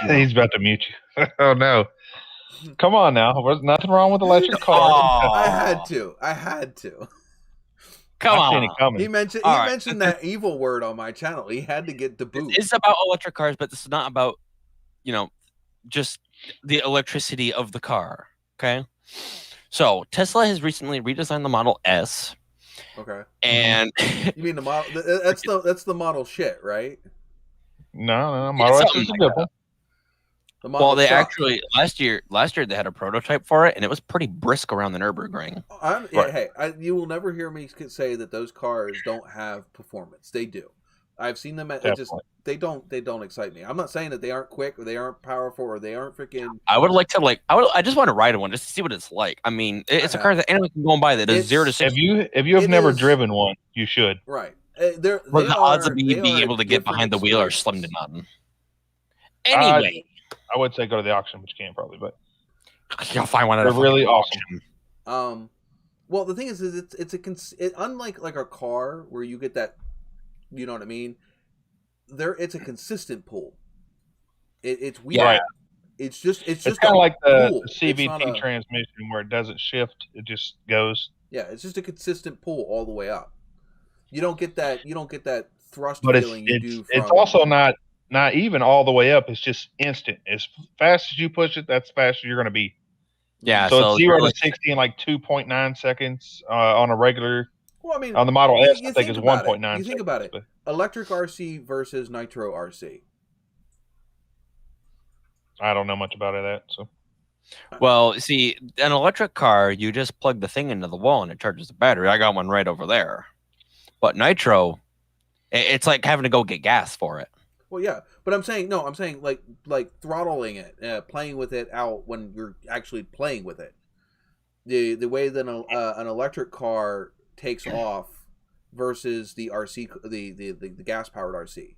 He's about to mute you. Oh no! Come on now. There's nothing wrong with electric cars. I had to. Come on. He mentioned that evil word on my channel. He had to get the boot. It's about electric cars, but this is not about, you know, just the electricity of the car. Okay. So Tesla has recently redesigned the Model S. Okay. And you mean the model? That's the model shit, right? No, Model S is a good one. Well, they actually last year they had a prototype for it, and it was pretty brisk around the Nürburgring. Hey, you will never hear me say that those cars don't have performance. They do. I've seen them. They don't excite me. I'm not saying that they aren't quick or they aren't powerful or they aren't freaking. I just want to ride one just to see what it's like. I mean, it's a car that anyone can go and buy that does 0 to 60. If you have never driven one, you should. Right. The odds of you being able to get behind the wheel are slim to none. Anyway, I would say go to the auction, which you can probably, but you'll find one. They're really awesome. Well, the thing is it's unlike like a car where you get that, you know what I mean. It's a consistent pull. It's weird. Yeah. It's just kind of like the CVT transmission where it doesn't shift; it just goes. Yeah, it's just a consistent pull all the way up. You don't get that thrust feeling you do. It's also not not even all the way up. It's just instant. As fast as you push it, that's fast as you're going to be. Yeah, So it's 0 really, to 60 in like 2.9 seconds on a regular. Well, I mean, On the Model S, I think think it's about 1.9 it. seconds. You think about it. But Electric RC versus Nitro RC. I don't know much about that. So, well, see, an electric car, you just plug the thing into the wall and it charges the battery. I got one right over there. But Nitro, it's like having to go get gas for it. Well, yeah, but I'm saying like throttling it, playing with it out when you're actually playing with it. The way that an electric car takes off versus the RC, the gas powered RC.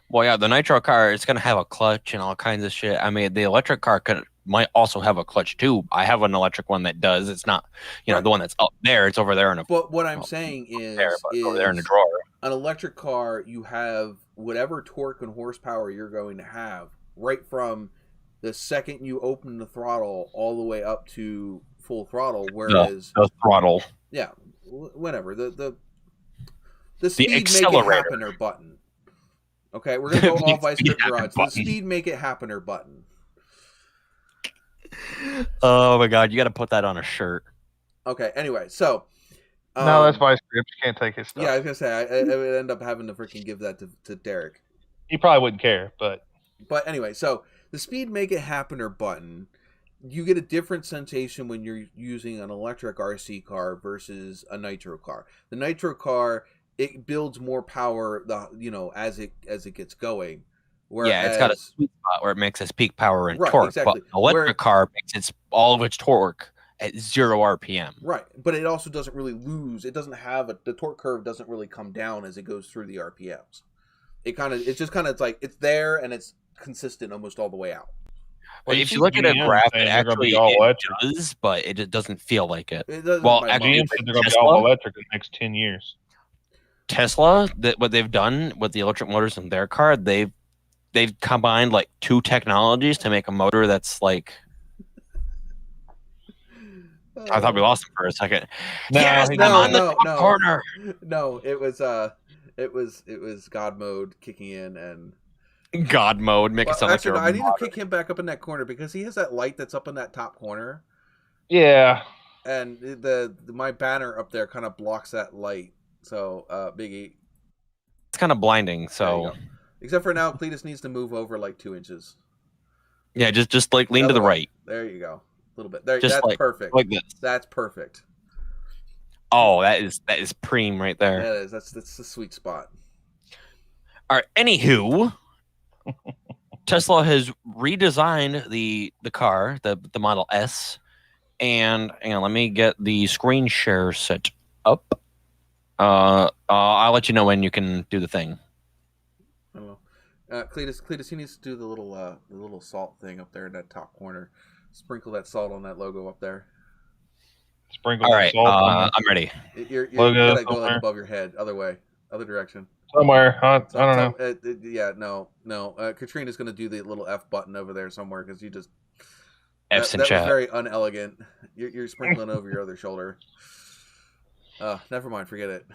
Well, yeah, the Nitro car, it's going to have a clutch and all kinds of shit. I mean, the electric car might also have a clutch too. I have an electric one that does. It's not, Right. the one that's up there. It's over there in a. But what I'm saying is over there in the drawer. An electric car, you have whatever torque and horsepower you're going to have right from the second you open the throttle all the way up to full throttle. Whereas the throttle, yeah, whatever the speed make it accelerator. happener button. Okay, we're gonna go all vice grip garage. The speed make it happener button. Oh my god, you got to put that on a shirt. Okay, anyway, so no, that's vice grip. You can't take his stuff. Yeah, I was gonna say I would end up having to freaking give that to Derek. He probably wouldn't care, but anyway, so the speed make it happener button, you get a different sensation when you're using an electric RC car versus a nitro car. The nitro car, it builds more power as it gets going. Whereas, yeah, it's got a sweet spot where it makes its peak power and right, torque. Exactly. But an electric car makes all of its torque at 0 RPM. Right, but it also doesn't really lose. It doesn't have the torque curve doesn't really come down as it goes through the RPMs. It's like it's there and it's consistent almost all the way out. Well, if you look at a graph, it actually does, but it doesn't feel like it. Well, actually, GM said they're going to be all electric in the next 10 years. Tesla, what they've done with the electric motors in their car, they've combined like 2 technologies to make a motor that's like. I thought we lost him for a second. No, yes, corner. No, it was God mode kicking in and. God mode, make it sound actually, like I need to kick him back up in that corner because he has that light that's up in that top corner. Yeah. And my banner up there kind of blocks that light. So, Biggie. It's kind of blinding. So, except for now, Cletus needs to move over like 2 inches. Yeah, just like lean to the right. There you go. A little bit. There. Just that's perfect. Like this. That's perfect. Oh, that is preem right there. That is. That's the sweet spot. All right. Anywho. Tesla has redesigned the car, the Model S, and hang on, let me get the screen share set up. I'll let you know when you can do the thing. I don't know. Cletus, he needs to do the little salt thing up there in that top corner. Sprinkle that salt on that logo up there. Sprinkle. All right, I'm ready. You gotta go like above your head, other way, other direction. Somewhere, I don't know. Yeah, no. Katrina's gonna do the little F button over there somewhere because you just F's in that chat. was very unelegant. You're sprinkling over your other shoulder. Never mind. Forget it.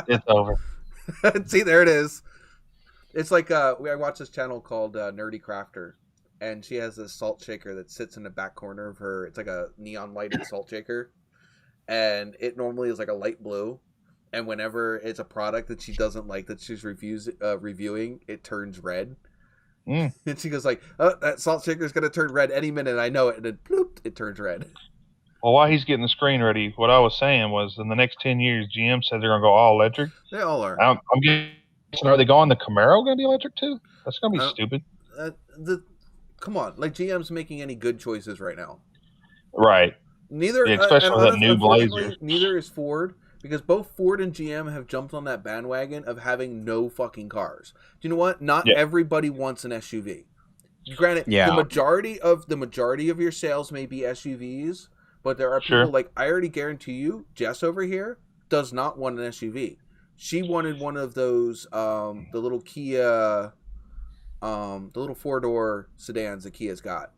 It's over. See, there it is. It's like I watch this channel called Nerdy Crafter, and she has this salt shaker that sits in the back corner of her. It's like a neon lighted salt shaker, and it normally is like a light blue. And whenever it's a product that she doesn't like that she's reviewing, it turns red. And she goes like, "Oh, that salt shaker is going to turn red any minute. I know it." And then bloop, it turns red. Well, while he's getting the screen ready, what I was saying was in the next 10 years, GM said they're going to go all electric. They all are. I'm guessing, are they going the Camaro going to be electric too? That's going to be stupid. Come on. Like GM's making any good choices right now. Right. Neither, especially with that new Blazer. Neither is Ford. Because both Ford and GM have jumped on that bandwagon of having no fucking cars. Do you know what? Not everybody wants an SUV. Granted, the majority of your sales may be SUVs, but there are people like I already guarantee you, Jess over here does not want an SUV. She wanted one of those the little Kia the little 4-door sedans that Kia's got.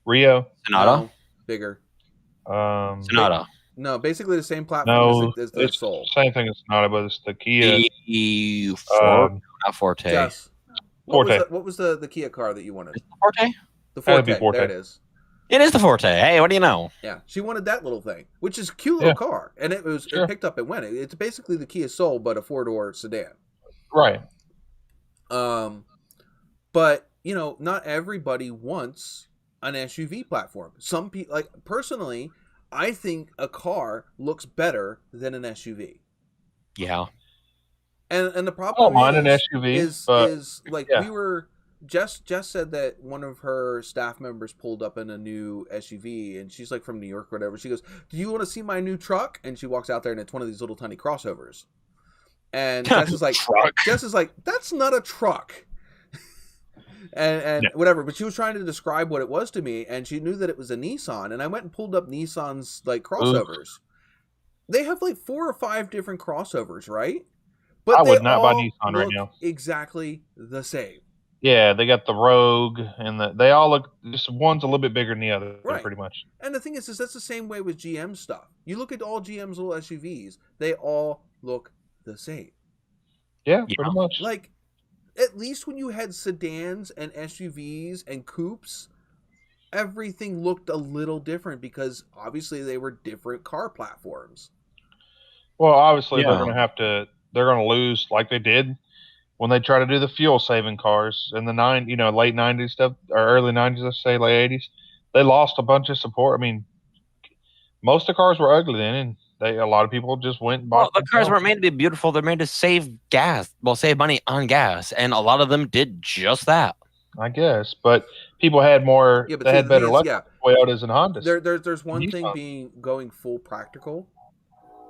Rio? Sonata? No, bigger. Sonata. No, basically the same platform as the Soul. Same thing as Sonata, but it's the Kia. not Forte. Jess, Forte. what was the Kia car that you wanted? Is it Forte? The Gotta be Forte. Forte. There it is. It is the Forte. Hey, what do you know? Yeah, she wanted that little thing, which is a cute little car, and it picked up and went. It's basically the Kia Soul, but a 4-door sedan. Right. But not everybody wants an SUV platform. Some people, like personally, I think a car looks better than an SUV. Yeah. And the problem an SUV, is like yeah. we were. Jess said that one of her staff members pulled up in a new SUV, and she's like from New York or whatever. She goes, "Do you want to see my new truck?" And she walks out there, and it's one of these little tiny crossovers. And Jess is like, "That's not a truck." and whatever. But she was trying to describe what it was to me, and she knew that it was a Nissan. And I went and pulled up Nissan's like crossovers. They have like 4 or 5 different crossovers, right? But I would not buy Nissan right now. Exactly the same. Yeah, they got the Rogue, and they all look. Just one's a little bit bigger than the other, right. pretty much. And the thing is that's the same way with GM stuff. You look at all GM's little SUVs; they all look the same. Yeah, pretty much. Like, at least when you had sedans and SUVs and coupes, everything looked a little different because obviously they were different car platforms. Well, obviously they're gonna lose like they did when they try to do the fuel saving cars in the late 90s stuff or early 90s, let's say late 80s. They lost a bunch of support. I mean, most of the cars were ugly then, and a lot of people just went and bought. Well, the cars weren't made to be beautiful. They're made to save gas. Well, save money on gas, and a lot of them did just that. I guess, but people had more. Yeah, but they had better luck. Toyotas and Hondas. There's one thing going full practical,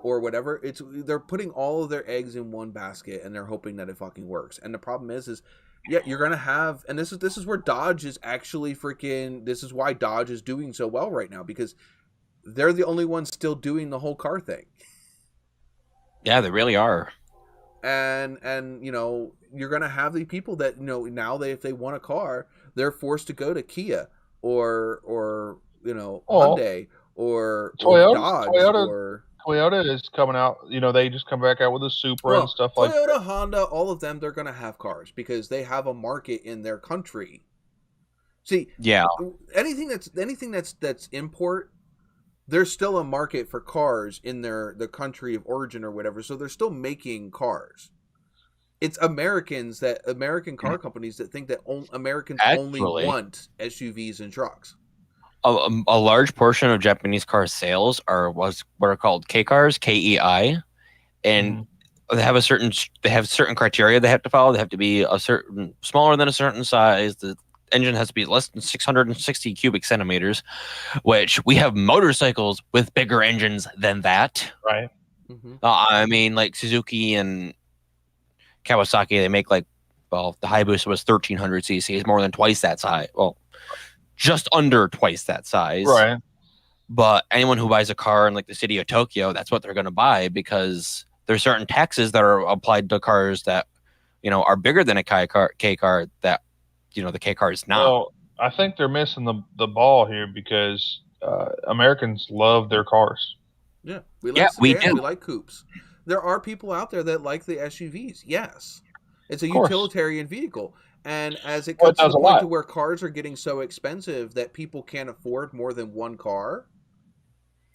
or whatever. They're putting all of their eggs in one basket and they're hoping that it fucking works. And the problem is you're gonna have, and this is where Dodge is actually this is why Dodge is doing so well right now, because they're the only ones still doing the whole car thing. Yeah, they really are. And you're gonna have the people that now if they want a car, they're forced to go to Kia or Hyundai or Dodge Toyota is coming out. They just come back out with a Supra and stuff like that. Toyota, Honda, all of them, they're going to have cars because they have a market in their country. See, anything that's import, there's still a market for cars in the country of origin or whatever. So they're still making cars. It's American car companies that think that Americans only want SUVs and trucks. A large portion of Japanese car sales are what are called K cars, KEI, and they have certain criteria they have to follow. They have to be smaller than a certain size. The engine has to be less than 660 cubic centimeters, which we have motorcycles with bigger engines than that. Right. Mm-hmm. I mean, like Suzuki and Kawasaki, they make the Hayabusa was 1300 cc, more than twice that size. Well, just under twice that size. Right. But anyone who buys a car in the city of Tokyo, that's what they're going to buy because there's certain taxes that are applied to cars that, are bigger than a K car that, the K car is not. Well, I think they're missing the ball here because Americans love their cars. Yeah. We do. We like coupes. There are people out there that like the SUVs. Yes. It's a utilitarian vehicle. And as it comes to the point to where cars are getting so expensive that people can't afford more than one car,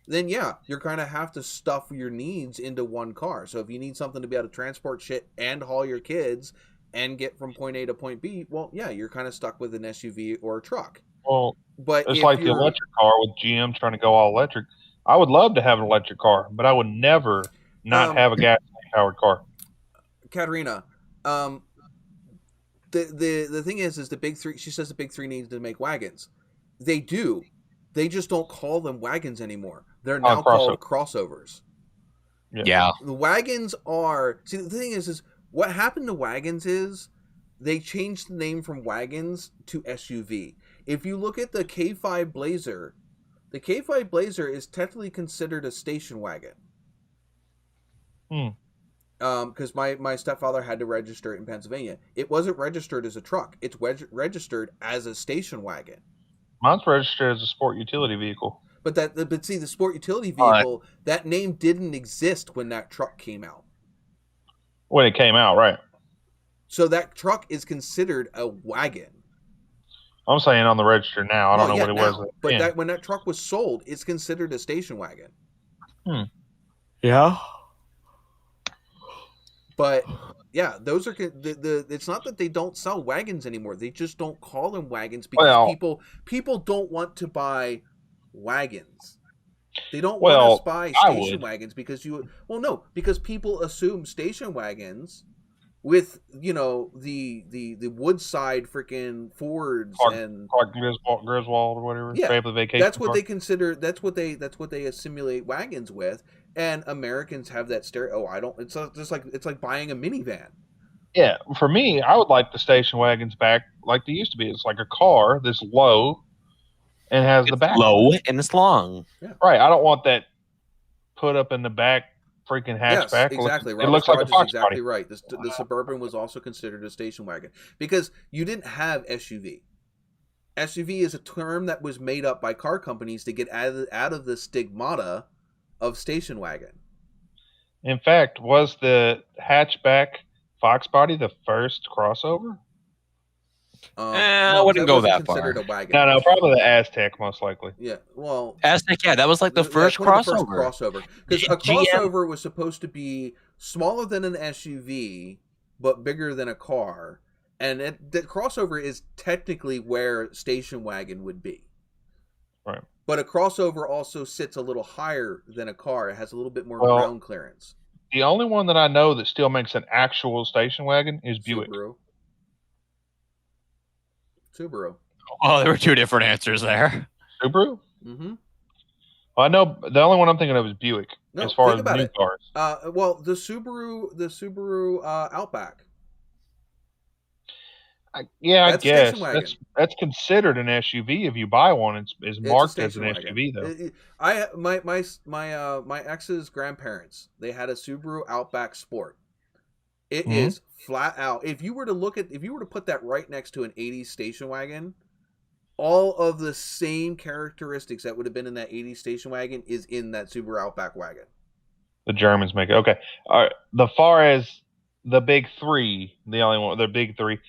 then you're going to have to stuff your needs into one car. So if you need something to be able to transport shit and haul your kids and get from point A to point B, well, you're kind of stuck with an SUV or a truck. Well, but it's like the electric car with GM trying to go all electric. I would love to have an electric car, but I would never not have a gas-powered car. Katerina, The thing is the big three. She says the big three needs to make wagons. They do. They just don't call them wagons anymore. They're now called crossovers. Yeah. The wagons are. See, the thing is what happened to wagons is they changed the name from wagons to SUV. If you look at the K5 Blazer, the K5 Blazer is technically considered a station wagon. Because my stepfather had to register it in Pennsylvania. It wasn't registered as a truck. It's registered as a station wagon. Mine's registered as a sport utility vehicle. But see, the sport utility vehicle, that name didn't exist when that truck came out. When it came out, right? So that truck is considered a wagon. I'm saying on the register now. I don't know what it was. But that when that truck was sold, it's considered a station wagon. Yeah. But yeah, those are it's not that they don't sell wagons anymore. They just don't call them wagons because people don't want to buy wagons. They don't want to buy station wagons because because people assume station wagons with the Woodside freaking Fords and Griswold or whatever. Yeah, vacation that's what they consider. That's what they assimilate wagons with. And Americans have that stereo. It's just like it's like buying a minivan. Yeah, for me, I would like the station wagons back like they used to be. It's like a car that's low and has the back low and it's long. Yeah. Right. I don't want that put up in the back freaking hatchback. Yes, exactly. It looks like a box exactly body. Right. The Suburban was also considered a station wagon because you didn't have SUV. SUV is a term that was made up by car companies to get out of the stigmata of station wagon. In fact, was the hatchback Fox body the first crossover? I wouldn't go that far. A wagon. No, probably the Aztec, most likely. Yeah, well, Aztec, yeah, that was like the first crossover. Because a crossover was supposed to be smaller than an SUV, but bigger than a car, and the crossover is technically where station wagon would be. Right. But a crossover also sits a little higher than a car. It has a little bit more ground clearance. The only one that I know that still makes an actual station wagon is Buick. Subaru. Oh, there were two different answers there. Subaru? Mm-hmm. Well, I know the only one I'm thinking of is Buick as far as new cars. Well, the Subaru Outback. I guess that's considered an SUV if you buy one. It's marked as an SUV though. My ex's grandparents, they had a Subaru Outback Sport. It is flat out. If you were to put that right next to an 80s station wagon, all of the same characteristics that would have been in that 80s station wagon is in that Subaru Outback wagon. The Germans make it. Okay. All right. The far as the big three, the big three,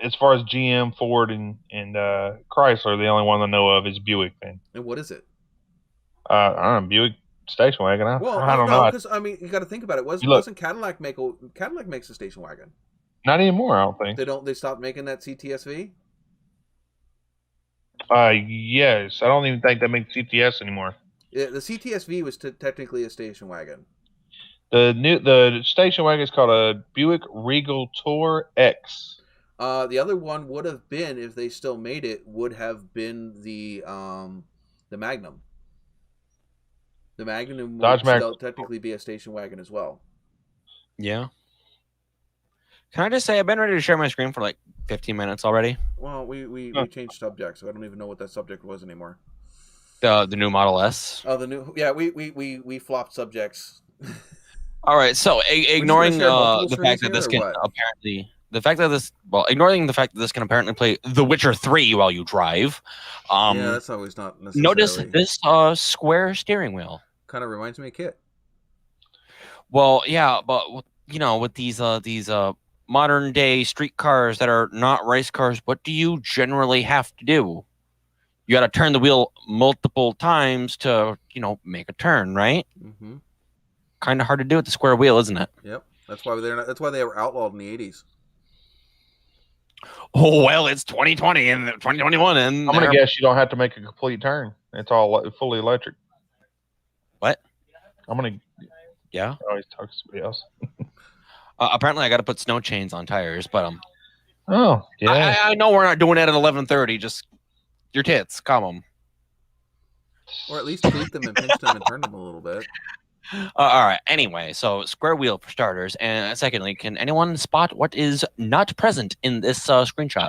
as far as GM, Ford, and Chrysler, the only one I know of is Buick. Then. And what is it? I don't know, Buick station wagon. I don't know. Because you got to think about it. Wasn't Cadillac makes a station wagon? Not anymore. I don't think they stopped making that CTSV. Yes, I don't even think they make CTS anymore. Yeah, the CTSV was technically a station wagon. The station wagon is called a Buick Regal Tour X. The other one would have been, if they still made it, would have been the Magnum. The Magnum would still technically be a station wagon as well. Yeah. Can I just say I've been ready to share my screen for like 15 minutes already? Well, we changed subjects, so I don't even know what that subject was anymore. The new Model S. Oh, we flopped subjects. All right, so ignoring the fact that this can apparently. Ignoring the fact that this can apparently play The Witcher 3 while you drive. Yeah, that's always not necessarily. Notice this square steering wheel. Kind of reminds me of Kit. Well, yeah, but with these modern day street cars that are not race cars, what do you generally have to do? You got to turn the wheel multiple times to make a turn, right? Mm-hmm. Kind of hard to do with the square wheel, isn't it? Yep, that's why they were outlawed in the 80s. Oh, well, it's 2020 and 2021, and I'm gonna guess you don't have to make a complete turn. It's all fully electric. What? Yeah. I always talk to somebody else. Apparently, I got to put snow chains on tires, but Oh yeah. I know we're not doing it at 11:30. Just your tits, calm them. Or at least tweak them and pinch them and turn them a little bit. All right. Anyway, so square wheel for starters, and secondly, can anyone spot what is not present in this screenshot?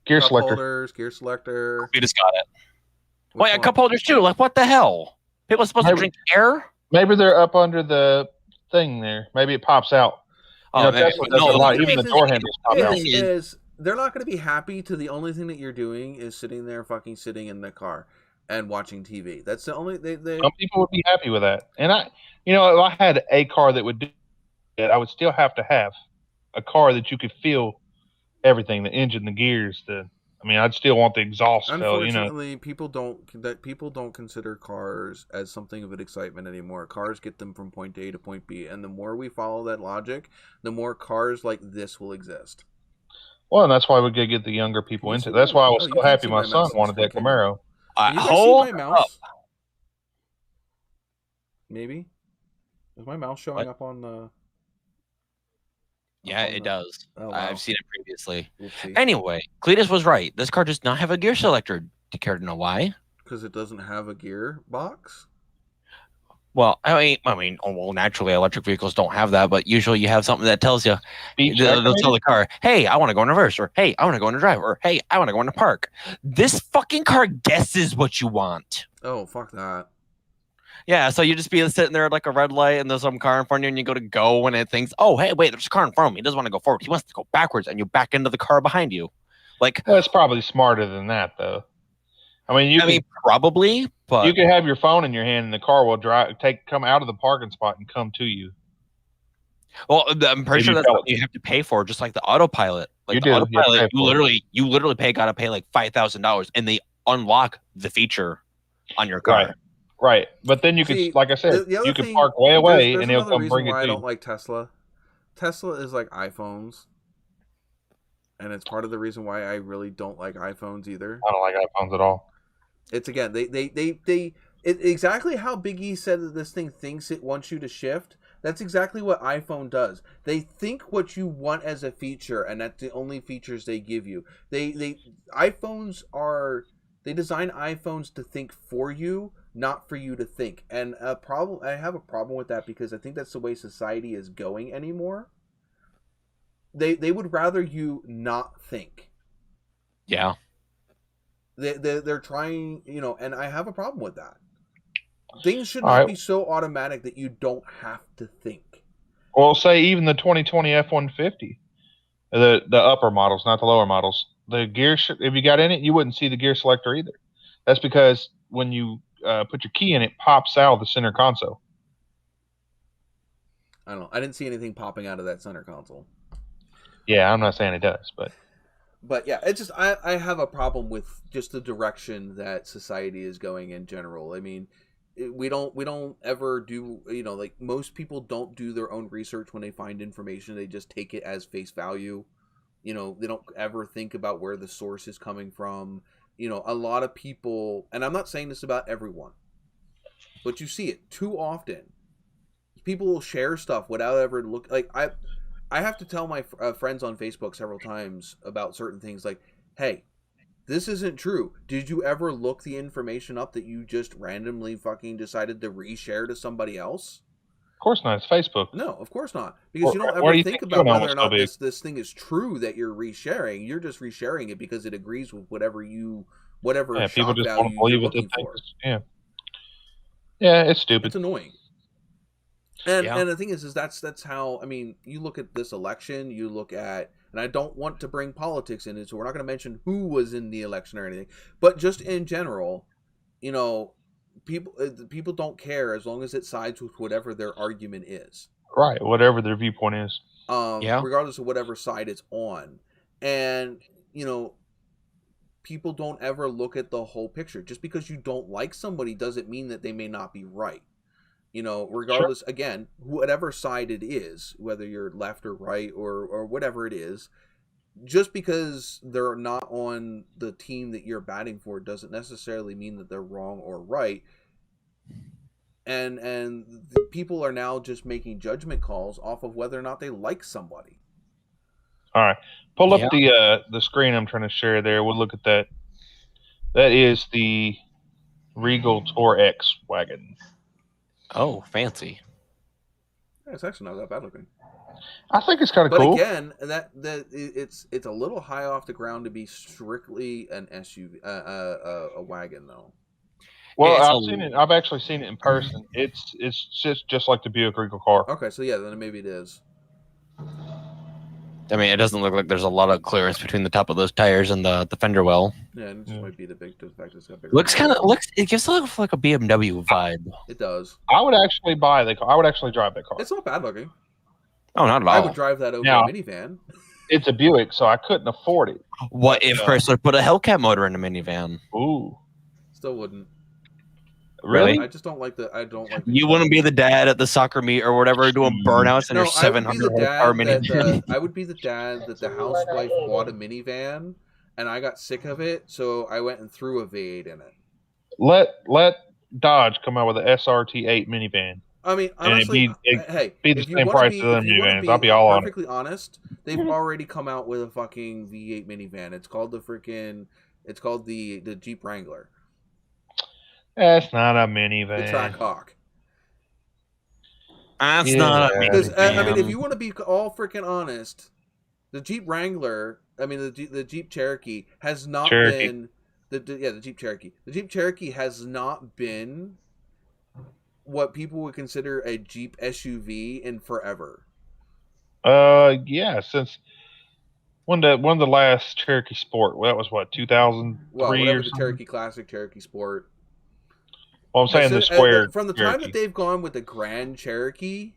Gear selector. Holders, gear selector. We just got it. Wait, cup holders too. Like, what the hell? People are supposed to drink air? Maybe they're up under the thing there. Maybe it pops out. Even the door handles pop out. They're not going to be happy to the only thing that you're doing is sitting in the car and watching TV. That's the only Some people would be happy with that. And if I had a car that would do that, I would still have to have a car that you could feel everything, the engine, the gears, I'd still want the exhaust. Unfortunately, people don't consider cars as something of an excitement anymore. Cars get them from point A to point B, and the more we follow that logic, the more cars like this will exist. Well, and that's why we get the younger people into it. That's why I was so happy my son wanted that Camaro. Can you guys see my mouse? Maybe? Is my mouse showing up on the... Yeah, it does. Oh, wow. I've seen it previously. Anyway, Cletus was right. This car does not have a gear selector. Do you care to know why? Because it doesn't have a gear box? Well, naturally, electric vehicles don't have that, but usually you have something that tells you, they'll tell the car, hey, I want to go in reverse, or hey, I want to go into drive, or hey, I want to go into park. This fucking car guesses what you want. Oh, fuck that. Yeah, so you just be sitting there at like a red light and there's some car in front of you and you go to go and it thinks, oh, hey, wait, there's a car in front of me. He doesn't want to go forward. He wants to go backwards and you back into the car behind you. Like, well, it's probably smarter than that, though. Probably, but... You could have your phone in your hand and the car will come out of the parking spot and come to you. Well, I'm pretty sure that's what you have to pay for, just like the autopilot. Like the autopilot, you literally gotta pay like $5,000 and they unlock the feature on your car. Right, but then you could, like I said, you can park way away and they'll come bring it to you. I don't like Tesla. Tesla is like iPhones, and it's part of the reason why I really don't like iPhones either. I don't like iPhones at all. It's again, exactly how Big E said that this thing thinks it wants you to shift. That's exactly what iPhone does. They think what you want as a feature, and that's the only features they give you. They design iPhones to think for you, not for you to think. And I have a problem with that because I think that's the way society is going anymore. They would rather you not think. Yeah. They're trying, and I have a problem with that. Things should not be so automatic that you don't have to think. Well, say even the 2020 F-150, the upper models, not the lower models, the gear, if you got in it, you wouldn't see the gear selector either. That's because when you put your key in, it pops out of the center console. I don't know. I didn't see anything popping out of that center console. Yeah, I'm not saying it does, But yeah, it's just I have a problem with just the direction that society is going in general. I mean, we don't ever do, like most people don't do their own research when they find information. They just take it as face value. They don't ever think about where the source is coming from. A lot of people, and I'm not saying this about everyone, but you see it too often. People will share stuff without ever I have to tell my friends on Facebook several times about certain things like, hey, this isn't true. Did you ever look the information up that you just randomly fucking decided to reshare to somebody else? Of course not. It's Facebook. No, of course not. Because you don't ever think about whether or not this thing is true that you're resharing. You're just resharing it because it agrees with whatever people just value want to believe you're what looking for. Yeah, it's stupid. It's annoying. And the thing is that's how, you look at this election, you look at, and I don't want to bring politics in it, so we're not going to mention who was in the election or anything, but just in general, people don't care as long as it sides with whatever their argument is. Right, whatever their viewpoint is. Regardless of whatever side it's on. And, people don't ever look at the whole picture. Just because you don't like somebody doesn't mean that they may not be right. Regardless, again, whatever side it is, whether you're left or right or whatever it is, just because they're not on the team that you're batting for doesn't necessarily mean that they're wrong or right. And the people are now just making judgment calls off of whether or not they like somebody. All right. Pull up the screen I'm trying to share there. We'll look at that. That is the Regal Tour X wagon. Oh, fancy. Yeah, it's actually not that bad looking. I think it's kind of cool. But again, that it's a little high off the ground to be strictly an SUV, a wagon though. Well, I've actually seen it in person. It's just like the Buick Regal car. Okay, so yeah, then maybe it is. It doesn't look like there's a lot of clearance between the top of those tires and the fender well. Yeah, and it just might be the fact it's got bigger. It gives a little like a BMW vibe. It does. I would actually buy the car. I would actually drive that car. It's not bad looking. Oh, not at I all. would drive that over Now- a minivan. It's a Buick, so I couldn't afford it. What if But, Chrysler put a Hellcat motor in a minivan? Ooh, Still wouldn't. really? I just don't like the. I don't like. The You wouldn't be the dad at the soccer meet or whatever doing burnouts in No, your I would be 700 the horsepower dad minivan. I would be the dad that the housewife bought a minivan, and I got sick of it, so I went and threw a V8 in it. Let Dodge come out with an SRT8 minivan. I mean, And honestly, it'd hey, be the if you same want to price be, as them if you want to minivans. be I'll be all on it. perfectly honest, they've already come out with a fucking V8 minivan. It's called the Jeep Wrangler, That's not a the minivan. Trackhawk. That's Yeah. not a Because I mean, if minivan. you want to be all freaking honest, the Jeep Wrangler, I mean the Jeep Cherokee has not Cherokee. been the Jeep Cherokee. The Jeep Cherokee has not been what people would consider a Jeep SUV in forever. Yeah, since when the last Cherokee Sport? Well, that was what 2003 Well, or whatever the something. Cherokee Classic, Cherokee Sport. Well, I'm saying the square from the Cherokee. time that they've gone with the Grand Cherokee,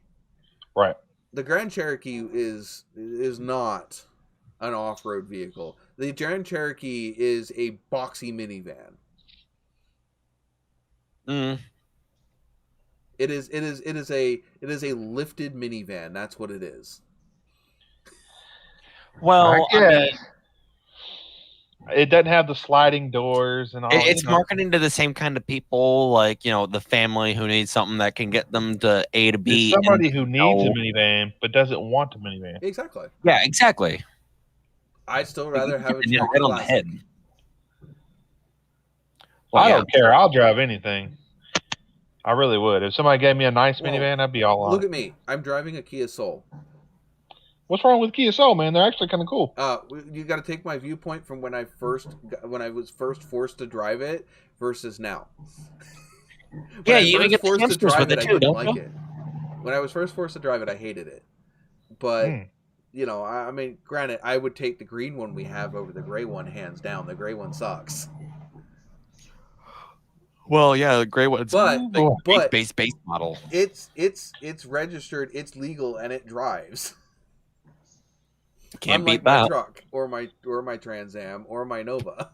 Right. the Grand Cherokee is not an off-road vehicle. The Grand Cherokee is a boxy minivan. Mm. It is a lifted minivan. That's what it is. Well, I mean, it doesn't have the sliding doors and all. it's marketing to the same kind of people, like the family who needs something that can get them to A to B. It's somebody and who needs a no- minivan but doesn't want a minivan. Exactly. Yeah, exactly. I'd still rather have a You know, Cherokee right on the Classic. head. Well, I yeah. don't care. I'll drive anything. I really would. If somebody gave me a nice Well, minivan, I'd be all on Look it. at me. I'm driving a Kia Soul. What's wrong with Kia Soul, man? They're actually kind of cool. You got to take my viewpoint from when I was first forced to drive it versus now. Yeah, you even get the hamsters with it I too, didn't don't like you? it. When I was first forced to drive it, I hated it. But Hmm. I mean, granted, I would take the green one we have over the gray one hands down. The gray one sucks. Well, yeah, the gray one's But base model. it's registered, it's legal, and it drives. Can't Unlike beat my that. truck or my Trans Am or my Nova.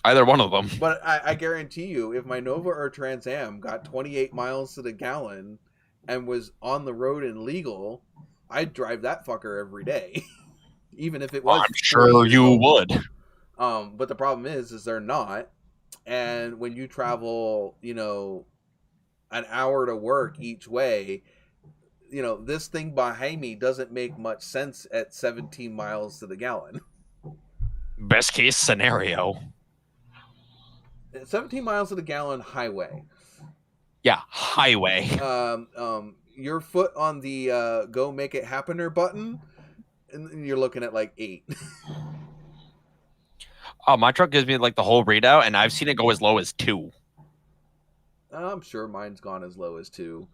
Either one of them. But I guarantee you, if my Nova or Trans Am got 28 miles to the gallon and was on the road and legal, I'd drive that fucker every day, even if it was. I'm sure you would. But the problem is they're not. And when you travel, an hour to work each way, this thing behind me doesn't make much sense at 17 miles to the gallon. Best case scenario. 17 miles to the gallon highway. Yeah, highway. Your foot on the go make it happener button, and you're looking at like 8. Oh, my truck gives me like the whole readout, and I've seen it go as low as 2. I'm sure mine's gone as low as 2.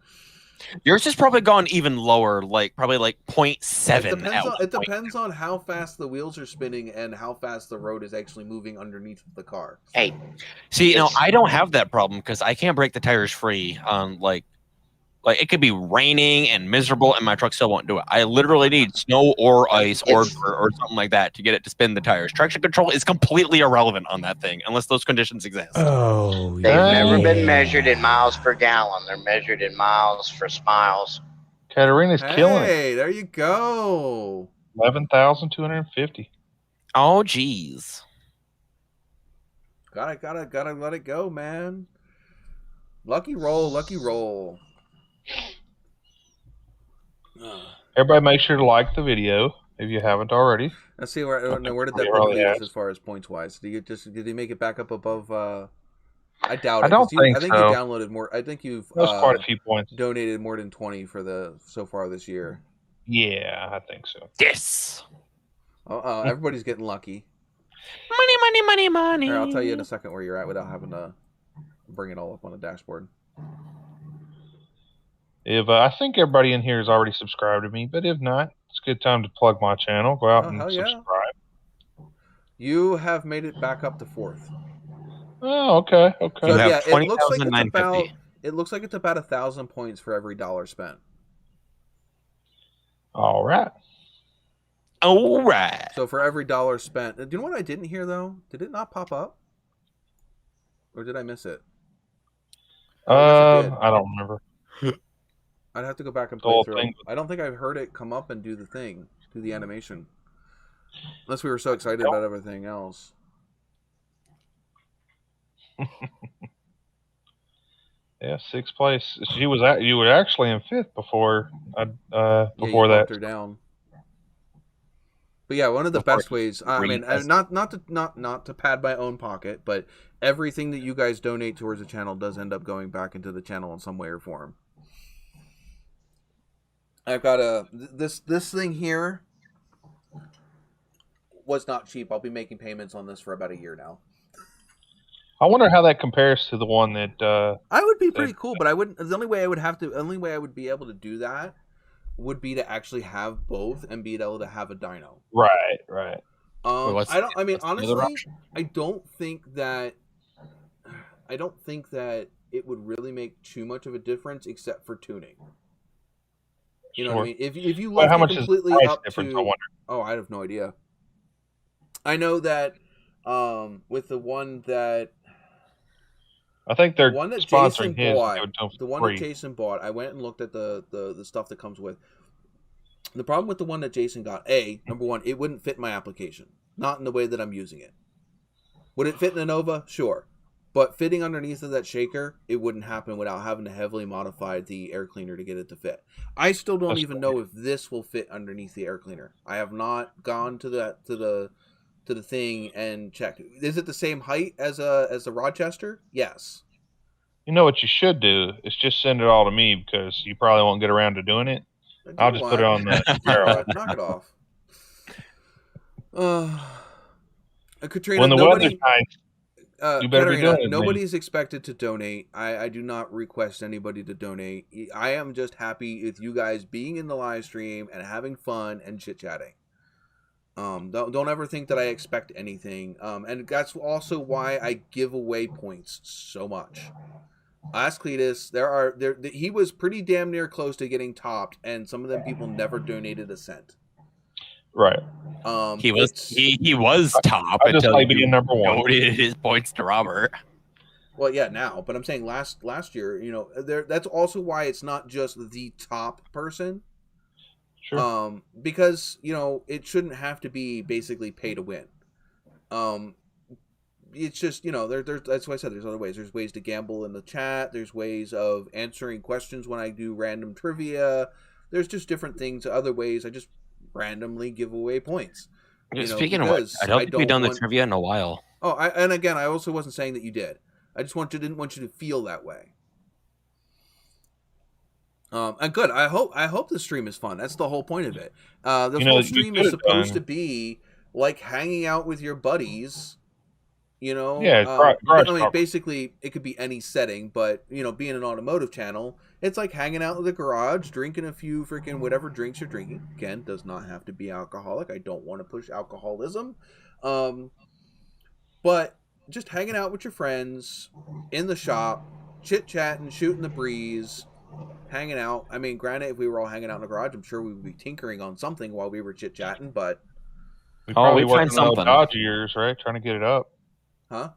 Yours has probably gone even lower, probably 0.7. It depends on how fast the wheels are spinning and how fast the road is actually moving underneath the car. Hey, See, I don't have that problem because I can't break the tires free on like it could be raining and miserable, and my truck still won't do it. I literally need snow or ice or something like that to get it to spin the tires. Traction control is completely irrelevant on that thing unless those conditions exist. Oh, they've never been measured in miles per gallon. They're measured in miles for miles. Katarina's killing it. Hey, there you go. 11,250. Oh, geez. Gotta let it go, man. Lucky roll. Everybody make sure to like the video if you haven't already. Let's see where did that really leave us has. as far as points wise. Did he make it back up above? I doubt it. I don't 'cause think I think so. you downloaded more. I think you've That's quite a few points. donated more than 20 so far this year. Yeah, I think so. Yes. Everybody's getting lucky. Money. Here, I'll tell you in a second where you're at without having to bring it all up on the dashboard. If I think everybody in here has already subscribed to me, but if not, it's a good time to plug my channel. Go out and hell yeah. subscribe. You have made it back up to 4th. Oh, okay. You So have yeah, it looks like it's 20,950. about 1,000 points for every dollar spent. All right. All right. So for every dollar spent, do you know what I didn't hear though? Did it not pop up, or did I miss it? Oh, I guess it did. I don't remember. I'd have to go back and The play whole through. thing. I don't think I've heard it come up and do the thing, do the animation. Unless we were so excited about everything else. Yeah, 6th place. You were actually in 5th before before you that. bumped her down. But yeah, one of the best ways. I mean, not to pad my own pocket, but everything that you guys donate towards the channel does end up going back into the channel in some way or form. I've got this thing here was not cheap. I'll be making payments on this for about a year now. I wonder how that compares to the one that. I would be pretty cool, but I wouldn't. The only way I would be able to do that would be to actually have both and be able to have a dyno. Right. Honestly, I don't think that it would really make too much of a difference except for tuning. You know what I mean? If you left it completely up to, I have no idea. I know that with the one that I think they're sponsoring his. The one that Jason bought, I went and looked at the stuff that comes with. The problem with the one that Jason got, number one, it wouldn't fit my application. Not in the way that I'm using it. Would it fit in a Nova? Sure. But fitting underneath of that shaker, it wouldn't happen without having to heavily modify the air cleaner to get it to fit. I still don't even know if this will fit underneath the air cleaner. I have not gone to the thing and checked. Is it the same height as the Rochester? Yes. You know what you should do is just send it all to me because you probably won't get around to doing it. I'll just put it on the barrel. Knock it off. Katrina, when the weather's nice, you better be doing it. Nobody's expected to donate. I do not request anybody to donate. I am just happy with you guys being in the live stream and having fun and chit-chatting. Don't ever think that I expect anything. And that's also why I give away points so much. Ask Cletus. He was pretty damn near close to getting topped, and some of them people never donated a cent. Right. He was top. I just like being number one. Donated his points to Robert. Well, yeah, now, but I'm saying last year, that's also why it's not just the top person. Sure. Because it shouldn't have to be basically pay to win. It's just that's why I said there's other ways. There's ways to gamble in the chat. There's ways of answering questions when I do random trivia. There's just different things. Other ways I just randomly give away points. Speaking of which, I don't think we've done the trivia in a while. Oh, and again, I also wasn't saying that you did. I just didn't want you to feel that way. And good. I hope the stream is fun. That's the whole point of it. The whole stream is supposed to be like hanging out with your buddies. Yeah, basically, it could be any setting, but being an automotive channel, it's like hanging out in the garage, drinking a few freaking whatever drinks you're drinking. Again, does not have to be alcoholic. I don't want to push alcoholism, but just hanging out with your friends in the shop, chit chatting, shooting the breeze, hanging out. I mean, granted, if we were all hanging out in the garage, I'm sure we would be tinkering on something while we were chit chatting, but we'd find something. Dodge years, right? Trying to get it up. Huh?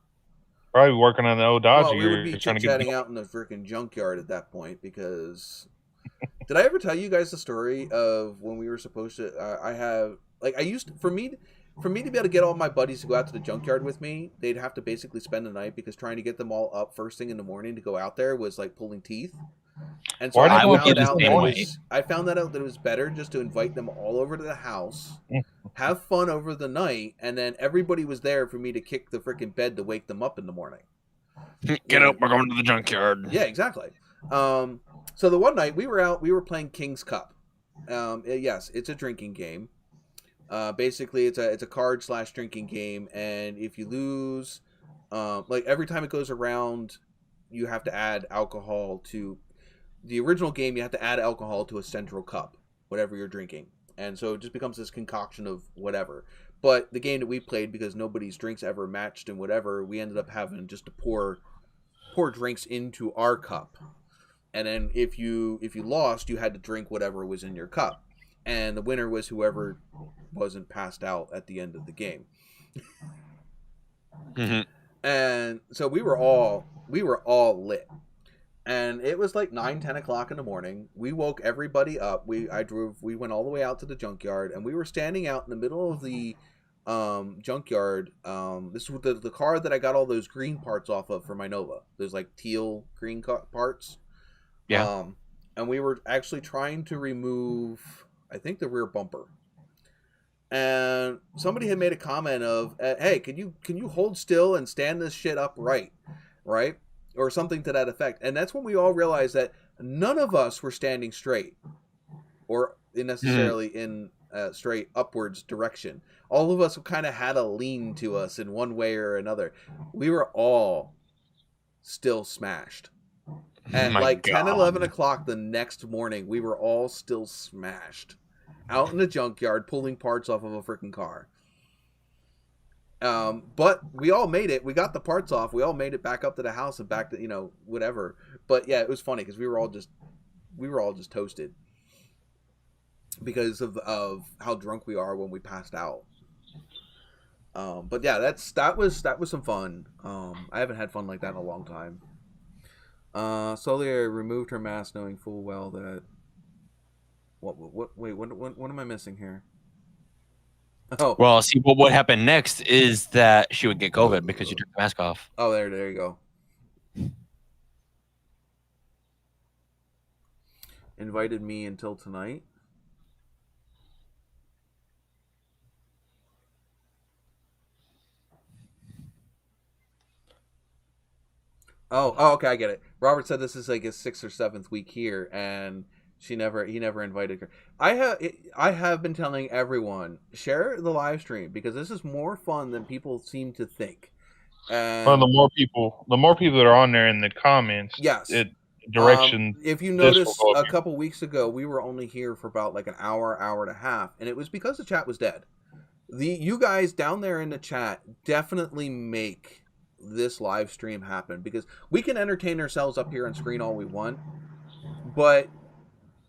Probably working on the old Dodge years. We would be chit-chatting out in the freaking junkyard at that point because... Did I ever tell you guys the story of when we were supposed to... For me to be able to get all my buddies to go out to the junkyard with me, they'd have to basically spend the night because trying to get them all up first thing in the morning to go out there was like pulling teeth. And so I found that out that it was better just to invite them all over to the house, have fun over the night, and then everybody was there for me to kick the freaking bed to wake them up in the morning. Get up, we're going to the junkyard. Yeah, exactly. So the one night we were out, we were playing King's Cup. Yes, it's a drinking game. Basically, it's a card/drinking game, and if you lose, every time it goes around, you have to add alcohol to. The original game, you have to add alcohol to a central cup, whatever you're drinking. And so it just becomes this concoction of whatever. But the game that we played, because nobody's drinks ever matched and whatever, we ended up having just to pour drinks into our cup. And then if you lost, you had to drink whatever was in your cup. and the winner was whoever wasn't passed out at the end of the game. Mm-hmm. And so we were all lit. And it was like 9-10 o'clock in the morning. We woke everybody up. We went all the way out to the junkyard, and we were standing out in the middle of the junkyard. This was the car that I got all those green parts off of for my Nova. Those like teal green parts. Yeah. And we were actually trying to remove, I think, the rear bumper. And somebody had made a comment of, "Hey, can you hold still and stand this shit upright, right?" Or something to that effect. And that's when we all realized that none of us were standing straight or necessarily in straight upwards direction. All of us kind of had a lean to us in one way or another. We were all still smashed. At like 10, 11 o'clock the next morning, we were all still smashed out in the junkyard pulling parts off of a freaking car. But we all made it. We got the parts off. We all made it back up to the house and back to, whatever. But yeah, it was funny because we were all just toasted because of how drunk we are when we passed out. But yeah, that was some fun. I haven't had fun like that in a long time. Solia removed her mask knowing full well that what am I missing here? Oh. Well, see, what happened next is that she would get COVID because you took the mask off. Oh, there you go. Invited me until tonight. Oh, okay, I get it. Robert said this is like his 6th or 7th week here, and he never invited her. I have been telling everyone, share the live stream because this is more fun than people seem to think. And Well, the more people that are on there in the comments, yes, direction. If you notice, a couple weeks ago, we were only here for about like an hour and a half, and it was because the chat was dead. You guys down there in the chat definitely make this live stream happen because we can entertain ourselves up here on screen all we want, but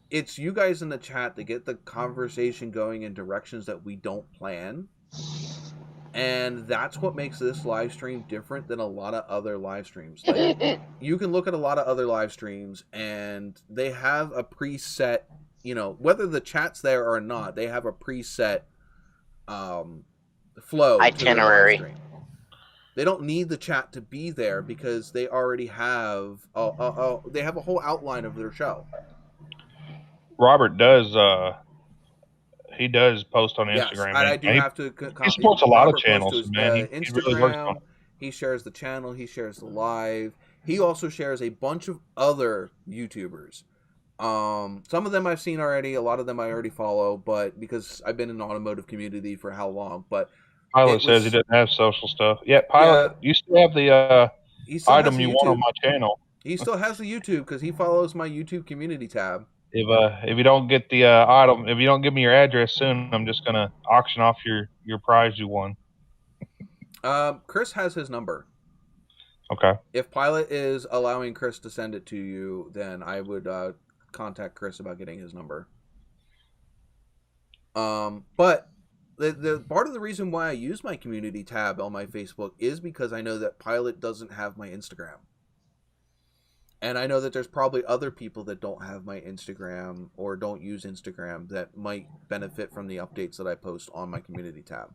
it's you guys in the chat to get the conversation going in directions that we don't plan. And that's what makes this live stream different than a lot of other live streams. Like, you can look at a lot of other live streams and they have a preset, whether the chat's there or not, they have a preset flow itinerary. They don't need the chat to be there because they already have they have a whole outline of their show. Robert does he does post on Yes, Instagram. and I do have to. He supports a lot Robert of channels, man. He really works on it. He shares the channel. He shares the live. He also shares a bunch of other YouTubers. Some of them I've seen already. A lot of them I already follow, but because I've been in the automotive community for how long? But Pilot says he doesn't have social stuff. Yeah, Pilot, you still have the item you want on my channel. He still has the YouTube because he follows my YouTube community tab. If you don't get the item, if you don't give me your address soon, I'm just gonna auction off your prize you won. Chris has his number. Okay. If Pilot is allowing Chris to send it to you, then I would contact Chris about getting his number. But the part of the reason why I use my community tab on my Facebook is because I know that Pilot doesn't have my Instagram. And I know that there's probably other people that don't have my Instagram or don't use Instagram that might benefit from the updates that I post on my community tab.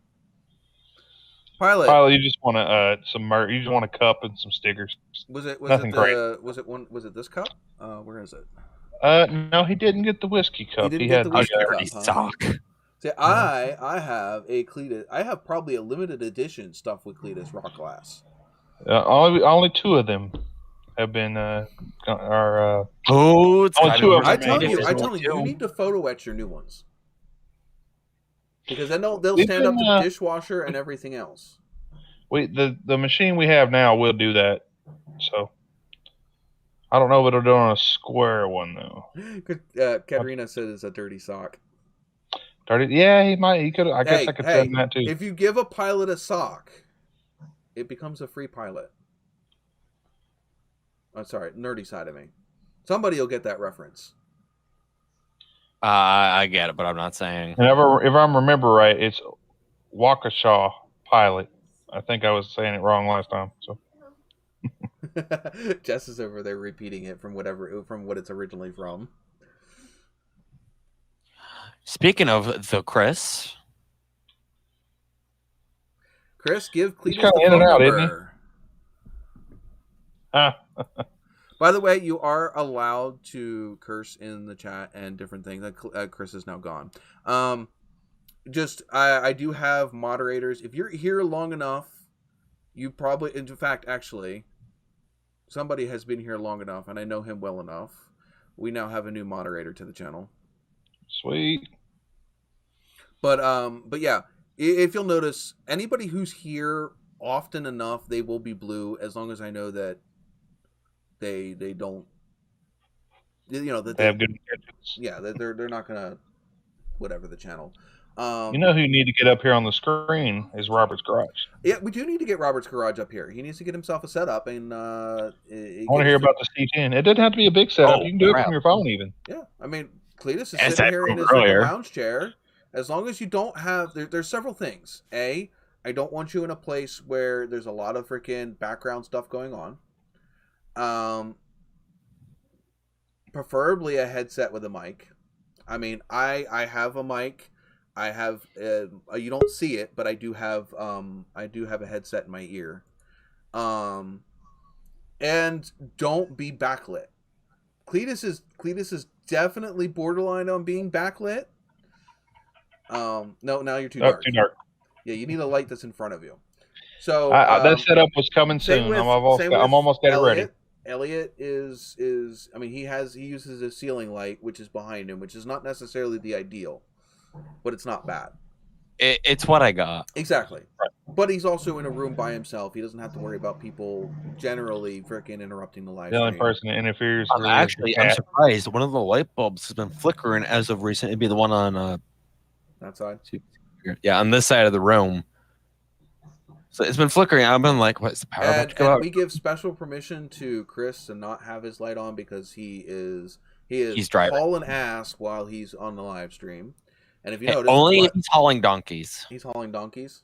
Pilot, you just want some merch. You just want a cup and some stickers. Was it this cup? Where is it? No, he didn't get the whiskey cup. He had the whiskey sock. See, I have a Cletus. I have probably a limited edition stuff with Cletus rock glass. Only 2 of them have been I tell you, you need to photo etch your new ones because then they'll stand up to the dishwasher and everything else. The machine we have now will do that, so I don't know if it'll do on a square one though. Katerina said it's a dirty sock. Dirty? Yeah, he might. He could. I guess I could send that too. If you give a pilot a sock, it becomes a free pilot. I'm sorry, nerdy side of me. Somebody will get that reference. I get it, but I'm not saying. And if I remember right, it's Waukesha Pilot. I think I was saying it wrong last time. So Jess is over there repeating it from what it's originally from. Speaking of the Chris, give Cletus He's kinda the in phone and out, isn't he? number. Ah. By the way, you are allowed to curse in the chat and different things. Chris is now gone. I do have moderators. If you're here long enough, you probably, in fact, actually, somebody has been here long enough, and I know him well enough. We now have a new moderator to the channel. Sweet. But yeah, if you'll notice, anybody who's here often enough, they will be blue, as long as I know that they don't, that They have good intentions. Yeah, they're not gonna whatever the channel. You know who you need to get up here on the screen is Robert's Garage. Yeah, we do need to get Robert's Garage up here. He needs to get himself a setup, and I want to hear about the C10. It doesn't have to be a big setup. Oh, You can do it crap. from your phone even. Yeah, I mean, Cletus is As sitting I here in his proved earlier. lounge chair. As long as you don't have, there's several things. A, I don't want you in a place where there's a lot of freaking background stuff going on. Preferably a headset with a mic. I mean, I have a mic. I have you don't see it, but I do have a headset in my ear. And don't be backlit. Cletus is definitely borderline on being backlit. No, now you're too dark. Too dark. Yeah, you need a light that's in front of you. So that setup was coming soon. I'm almost got it ready. Elliot is I mean, he uses a ceiling light which is behind him, which is not necessarily the ideal, but it's not bad. It's what I got. Exactly. Right. But he's also in a room by himself. He doesn't have to worry about people generally freaking interrupting the live The only stream. person that interferes. I'm surprised. One of the light bulbs has been flickering as of recent. It'd be the one on That side. Yeah, on this side of the room. So it's been flickering. I've been like, "What's the power about to go And out?" we give special permission to Chris to not have his light on because he's driving. hauling ass while he's on the live stream. And if you Hey, notice, only if he's hauling donkeys. he's hauling donkeys.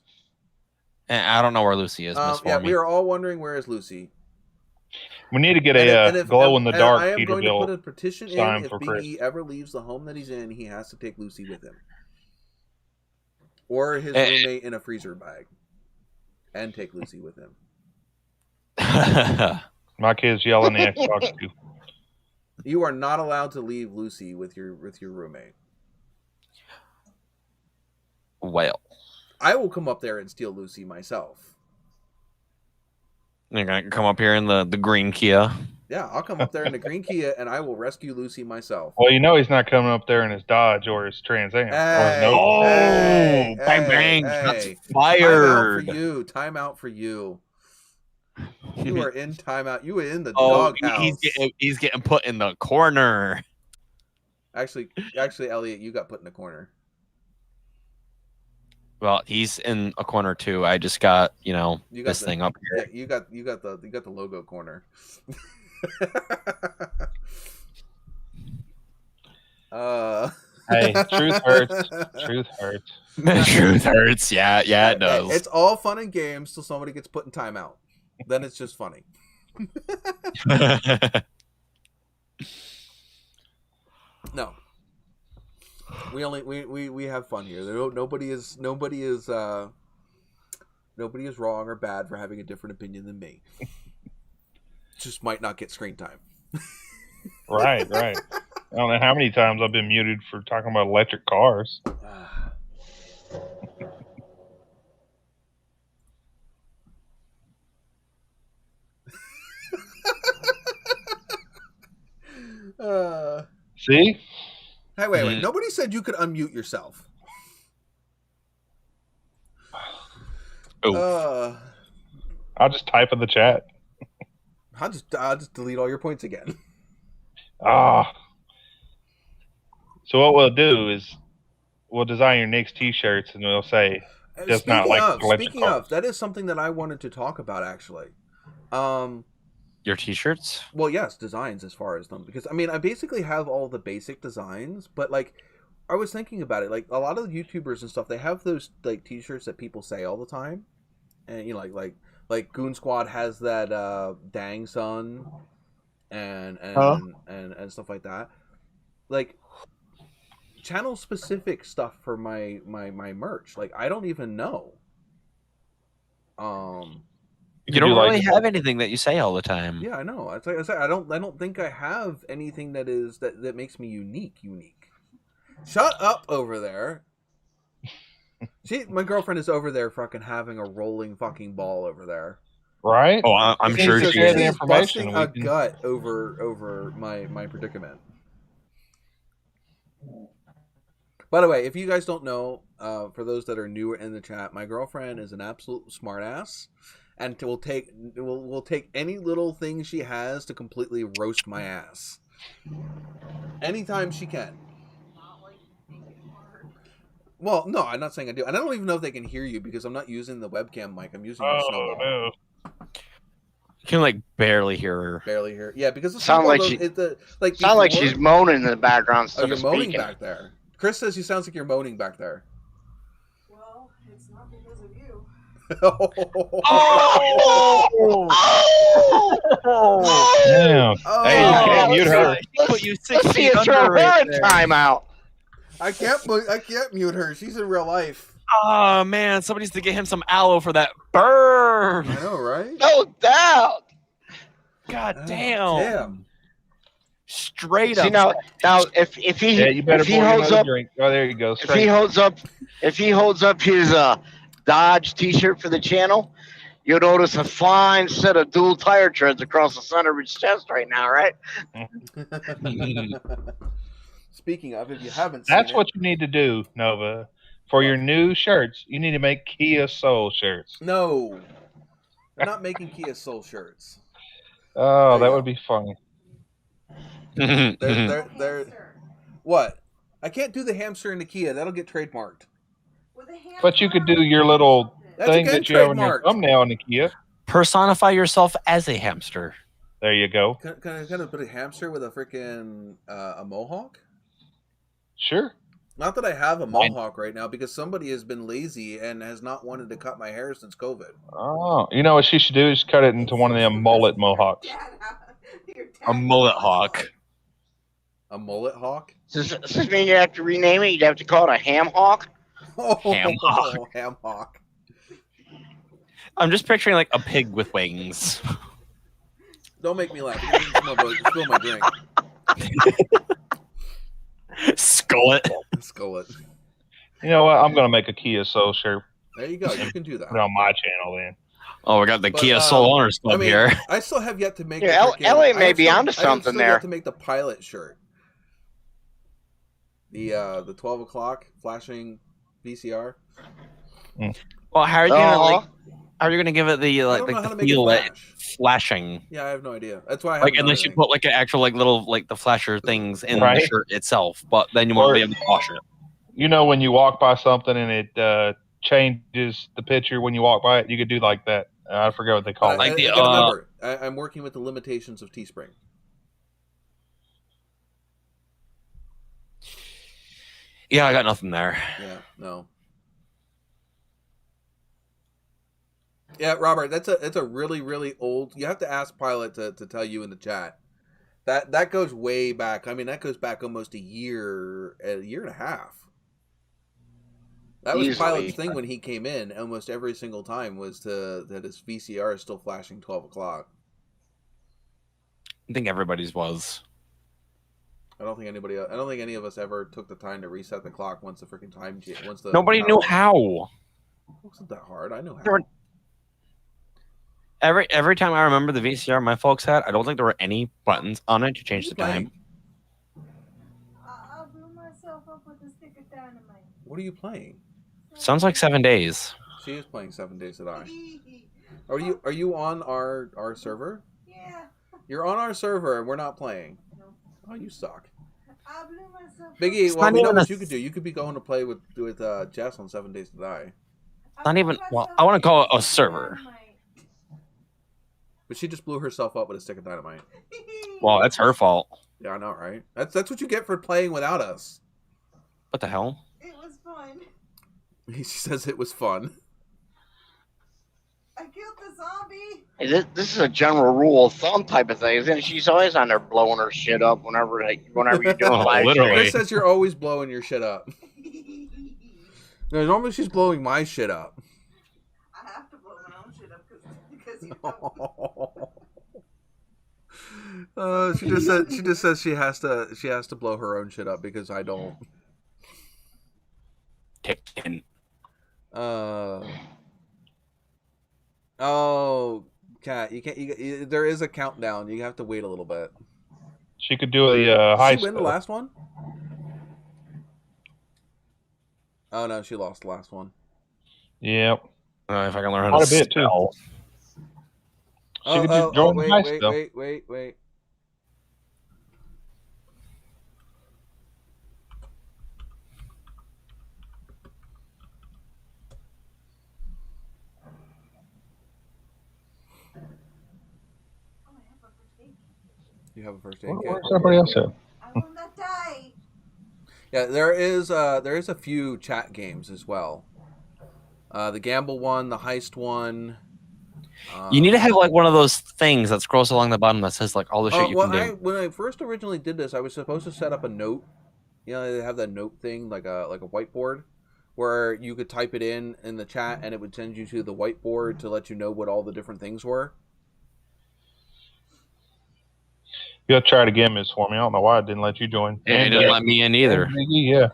And I don't know where Lucy is. Yeah, we are all wondering where is Lucy. We need to get And a glow in the dark I am going to put a Peterbilt petition in. sign If for Big Chris. E ever leaves the home that he's in, he has to take Lucy with him, or his Eh. roommate in a freezer bag, and take Lucy with him. My kids yell in the Xbox too. You are not allowed to leave Lucy with your roommate. Well, I will come up there and steal Lucy myself. you're gonna come up here in the green Kia. Yeah, I'll come up there in the green Kia and I will rescue Lucy myself. Well, you know he's not coming up there in his Dodge or his Trans Am. Hey, Bang bang! Shots Time out fired. for you. Time out for you. You are in timeout. You were in the Oh, doghouse. he's getting put in the corner. Actually, Elliot, you got put in the corner. Well, he's in a corner too. I just got You got this thing up here. Yeah, you got the logo corner. Hey, truth hurts. Truth hurts. Truth hurts. Yeah, it does. It's all fun and games till somebody gets put in timeout. Then it's just funny. No. We have fun here. Nobody is wrong or bad for having a different opinion than me. Just might not get screen time. Right. I don't know how many times I've been muted for talking about electric cars. See? Hey, wait. Nobody said you could unmute yourself. Oh. I'll just type in the chat. I'll just delete all your points again. So what we'll do is we'll design your next T-shirts and we'll say just not like electric Speaking cars. of, that is something that I wanted to talk about actually. Your T-shirts? Well, yes, designs as far as them, because I mean, I basically have all the basic designs, but like I was thinking about it. Like a lot of the YouTubers and stuff, they have those like T-shirts that people say all the time, and you know, like Goon Squad has that "Dang Son," and stuff like that. Like channel specific stuff for my merch. Like I don't even know. You don't really have anything that you say all the time. Yeah, I know. It's like I said, I don't think I have anything that makes me unique. Shut up over there. My girlfriend is over there fucking having a rolling fucking ball over there. Right? Oh, I'm sure she share the She's information. busting a gut over my predicament. By the way, if you guys don't know, for those that are newer in the chat, my girlfriend is an absolute smartass, and will take any little thing she has to completely roast my ass. Anytime she can. Well, no, I'm not saying I do. And I don't even know if they can hear you because I'm not using the webcam mic. I'm using the snowball. No. You can like barely hear her. Barely hear. Yeah, because the Sound like before, she's moaning in the background. Oh, you're moaning speaking. back there. Chris says you sounds like you're moaning back there. Well, it's not because of you. Damn. Oh. Hey, you can't mute her. Let's see her throw her in timeout. I can't mute her. She's in real life. Oh man, somebody needs to get him some aloe for that burn. I know, right? No doubt. God Oh, damn. Straight See, up. now if he Yeah, you better if he pour holds another up drink. Oh, there you go. if he holds up his Dodge T-shirt for the channel, you'll notice a fine set of dual tire treads across the center of his chest right now, right? Speaking of, if you haven't That's seen what you need to do, Nova. For your new shirts, you need to make Kia Soul shirts. No. They're not making Kia Soul shirts. Oh, that would be funny. They're what? I can't do the hamster in the Kia. That'll get trademarked. But you could do your little thing that you have on your thumbnail in the Kia. Personify yourself as a hamster. There you go. Can I put a hamster with a freaking a mohawk? Sure. Not that I have a mohawk right now because somebody has been lazy and has not wanted to cut my hair since COVID. Oh, you know what she should do is cut it into one of them mullet mohawks. A mullet hawk. A mullet hawk? Does this mean you have to rename it? You'd have to call it a ham hawk? Ham hawk. Ham hawk. I'm just picturing like a pig with wings. Don't make me laugh. You're gonna spill my drink. Skull it. Skull it. You know what? I'm going to make a Kia Soul shirt. There you go. You can do that. Put it on my channel then. Oh, we got the Kia Soul Owners Club here. I still have yet to make. Yeah, Elliot may be onto something there. I have to make the pilot shirt. The 12 o'clock flashing VCR. Well, how are you gonna how are you gonna give it the the feel flashing? Yeah, I have no idea. That's why I like unless you put like an actual like little like the flasher things in the shirt itself, but then you won't be able to wash it. You know, when you walk by something and it changes the picture when you walk by it, you could do like that. I forget what they call it. Like remember, I'm working with the limitations of Teespring. Yeah, I got nothing there. Yeah, no. Yeah, Robert, that's a really, really old. You have to ask Pilot to tell you in the chat. That goes way back. I mean, that goes back almost a year and a half. That was Pilot's thing when he came in. Almost every single time was that his VCR is still flashing 12 o'clock. I think everybody's was. I don't think any of us ever took the time to reset the clock once the freaking time changed. Nobody knew how. It wasn't that hard. I know how. Every time I remember the VCR my folks had, I don't think there were any buttons on it to change the time. I blew myself up with a stick of dynamite. What are you playing? Sounds like 7 Days. She is playing 7 Days to Die. Are you on our server? Yeah. You're on our server and we're not playing. No. Oh, you suck. I blew myself Biggie, well, we know what you could do. You could be going to play with Jess on 7 Days to Die. Not even. Well, I want to call it a server. But she just blew herself up with a stick of dynamite. Well, that's her fault. Yeah, I know, right? That's what you get for playing without us. What the hell? It was fun. He says it was fun. I killed the zombie. Hey, this is a general rule of thumb type of thing, isn't it? She's always on there blowing her shit up whenever you're doing a Oh, live literally. Chris says you're always blowing your shit up. No, normally she's blowing my shit up. I have to blow my own shit up because you don't. She just says she has to blow her own shit up because I don't. Taken. Oh, Kat, you can't. There is a countdown. You have to wait a little bit. She could do a Did heist. she win the last one? Oh no, she lost the last one. Yep. If I can learn how Quite to a bit, too. spell. She could just join the heist, though. Wait. You have a first aid kit. Where's everybody else at? I will not die. Yeah, there is a few chat games as well. The gamble one, the heist one. You need to have like one of those things that scrolls along the bottom that says like all the shit you well, can do. when I first originally did this, I was supposed to set up a note. You know, they have that note thing like a whiteboard where you could type it in the chat and it would send you to the whiteboard to let you know what all the different things were. You gotta try it again, Miss For me. I don't know why it didn't let you join. Yeah, it didn't let me in either. Yeah.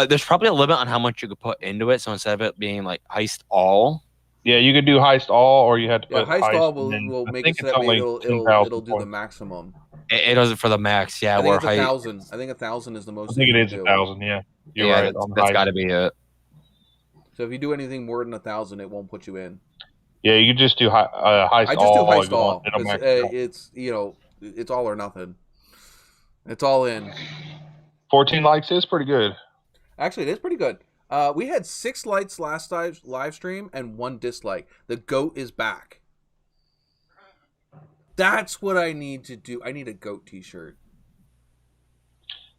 There's probably a limit on how much you could put into it. So instead of it being like heist all, Yeah, you could do heist all, or you had to Yeah, put heist all and then will I make think it so it's that only it'll 10,000 do the points. maximum. it does it for the max. Yeah, I think where it's heist. 1,000. I think 1,000 is the most. I think that it you is can do. 1,000. Yeah, you're Yeah, right. that's got to be it. So if you do anything more than 1,000, it won't put you in. Yeah, you just do heist I just all. do heist if you all want. It'll because max it out. it's it's all or nothing. It's all in. 14 likes is pretty good. Actually, it is pretty good. We had 6 likes last live stream and 1 dislike. The goat is back. That's what I need to do. I need a goat t-shirt.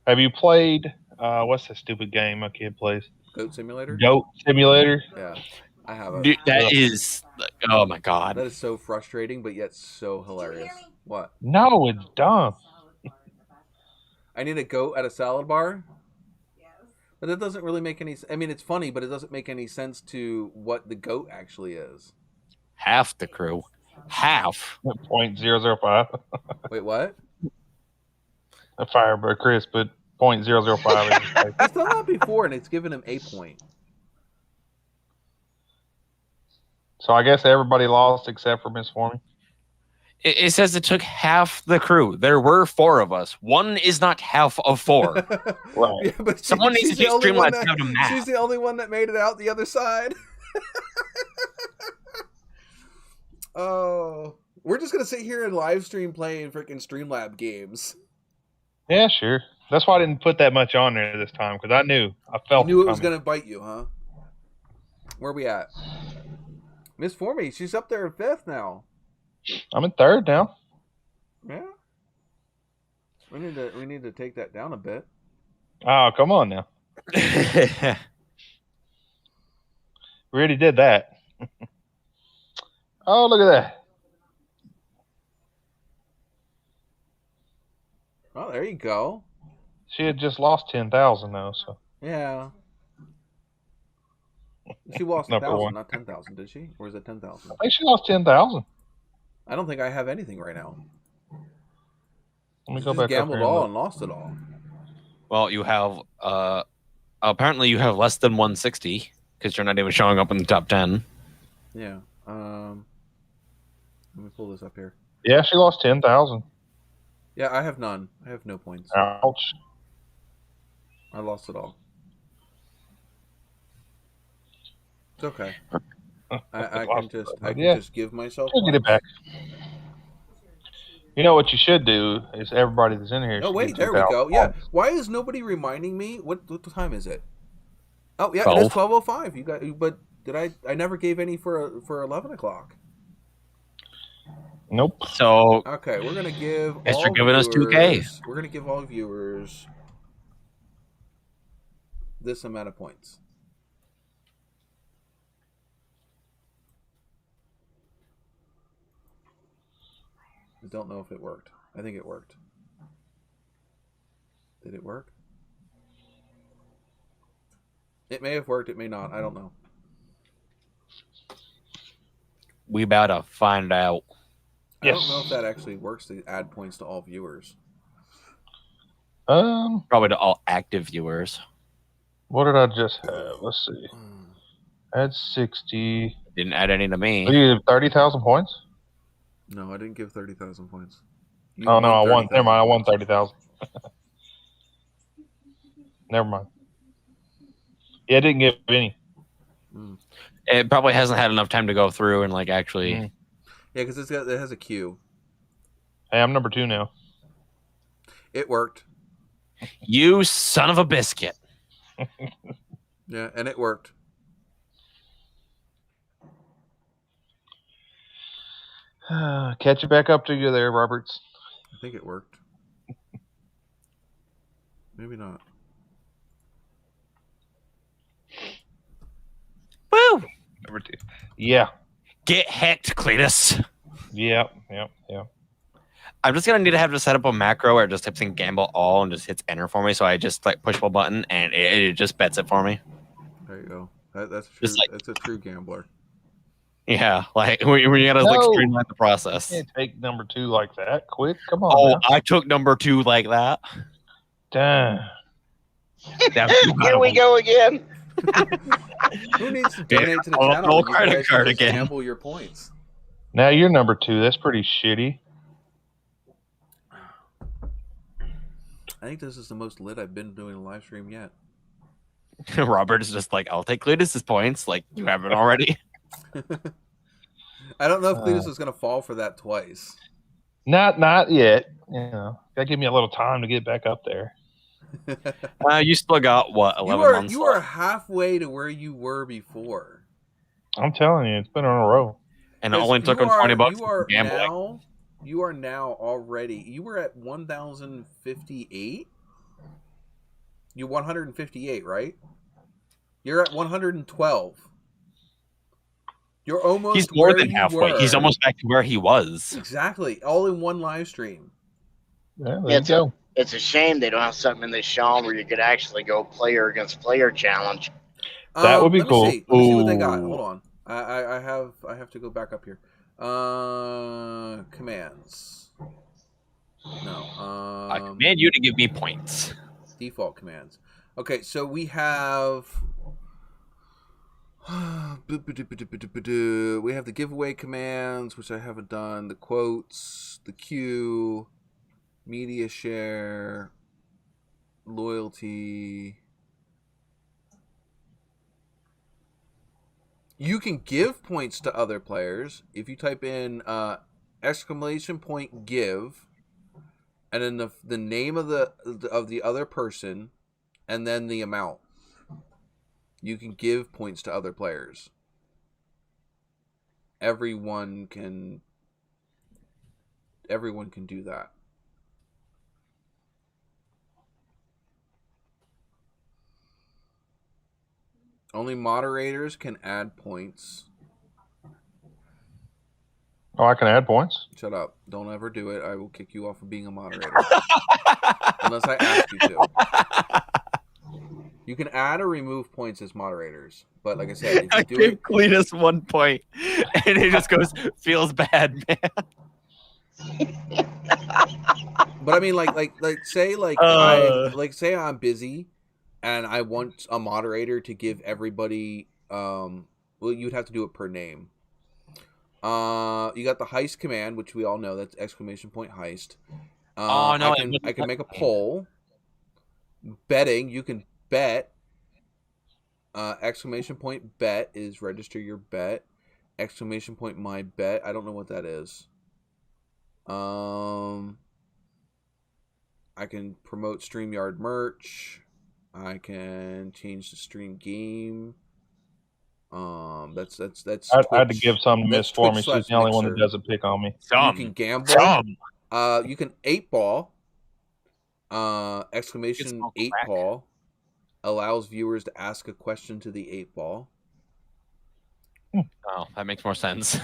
Have you played? What's that stupid game my kid plays? Goat Simulator? Goat Simulator. Yeah, I have it. Dude, that is, oh my god. That is so frustrating, but yet so hilarious. What? No, it's dumb. I need a goat at a salad bar? Yes. But that doesn't really make any... I mean, it's funny, but it doesn't make any sense to what the goat actually is. Half the crew. Half. 0.005. Wait, what? A Firebird Chris, but 0.005. He's done that before, and it's given him a point. So I guess everybody lost except for Miss Forming. It says it took half the crew. There were 4 of us. 1 is not half of 4. Right. Yeah, but Someone needs to the teach only one Streamlabs that- how to math. She's the only one that made it out the other side. Oh, we're just gonna sit here and live stream playing freaking Streamlab games. Yeah, sure. That's why I didn't put that much on there this time because I felt You knew it was coming. gonna bite you, huh? Where we at? Miss Formie, she's up there in 5th now. I'm in 3rd now. Yeah. We need to take that down a bit. Oh, come on now. We already did that. Oh, look at that. Oh, there you go. She had just lost 10,000 though, so Yeah. She lost Number 1,000, one. not 10,000, did she? Or is it 10,000? I think she lost 10,000. I don't think I have anything right now. Let me She go just back up gambled here. and all look. and lost it all. Well, you have, apparently you have less than 160 because you're not even showing up in the top 10. Yeah. Let me pull this up here. Yeah, she lost 10,000. Yeah, I have none. I have no points. Ouch. I lost it all. It's okay. I can just give myself She'll get it points. back. You know what you should do is everybody that's in here. Oh should wait, get there we 2,000 go. Yeah. points. Why is nobody reminding me? What time is it? Oh yeah, 12. it is 12:05. You got, but did I never gave any for 11 o'clock. Nope. So, Okay, we're gonna give. Guess all you're giving us 2K. viewers- We're gonna give all viewers this amount of points. I don't know if it worked. I think it worked. Did it work? It may have worked. It may not. I don't know. We about to find out. I don't know if that actually works to add points to all viewers. Probably to all active viewers. What did I just have? Let's see. Add 60. Didn't add any to me. So you have 30,000 points? No, I didn't give 30,000 points. Oh no, I won. Never mind. I won 30,000. Never mind. Yeah, I didn't give any. It probably hasn't had enough time to go through and like actually. Yeah, because it has a queue. Hey, I'm number 2 now. It worked. You son of a biscuit. Yeah, and it worked. Catch it back up to you there, Roberts. I think it worked. Maybe not. Woo! Number 2. Yeah. Get hecked, Cletus. Yep. I'm just gonna need to have to set up a macro where it just types in gamble all and just hits enter for me. So I just like push a button and it just bets it for me. There you go. That's true. Like, that's a true gambler. Yeah, like we gotta like streamline the process. You can't take number 2 like that. Quick, come on. Oh, now. I took number 2 like that. Damn. Here we go again. Who needs to donate to the I'll channel? roll when you credit guys card can just again. Gamble your points. Now you're number 2. That's pretty shitty. I think this is the most lit I've been doing a live stream yet. Robert is just like, I'll take Cletus's points. Like you haven't already. I don't know if Cletus is going to fall for that twice. Not yet. You know, gotta give me a little time to get back up there. You still got what 11 months You left. are halfway to where you were before. I'm telling you, it's been on a row. And it only took him $20 You gambling. you are now already. You were at 1,058. You're 158, right? You're at 112. You're almost. He's more where than you halfway. were. He's almost back to where he was. Exactly, all in one live stream. Yeah, there you go. It's a shame they don't have something in this show where you could actually go player against player challenge. That would be cool. Let me see what they got. Hold on. I have to go back up here. Commands. No. I command you to give me points. Default commands. Okay, so we have. We have the giveaway commands, which I haven't done. The quotes, the queue, media share, loyalty. You can give points to other players if you type in exclamation point give, and then the name of the other person, and then the amount. You can give points to other players. Everyone can do that. Only moderators can add points. Oh, I can add points? Shut up. Don't ever do it. I will kick you off of being a moderator. Unless I ask you to. You can add or remove points as moderators. But like I said, if you do gave Cletus 1 point. And he just goes, feels bad, man. But I mean, say say I'm busy, and I want a moderator to give everybody. Well, you'd have to do it per name. You got the heist command, which we all know that's exclamation point heist. Oh no! I can make a poll. Betting, you can bet. Exclamation point bet is register your bet. Exclamation point my bet. I don't know what that is. I can promote StreamYard merch. I can change the stream game. That's I had to give some to Miss for me. She's the only one that Mixer. doesn't pick on me. You can gamble. You can 8 ball. Exclamation 8 ball. allows viewers to ask a question to the 8-ball. Oh, that makes more sense.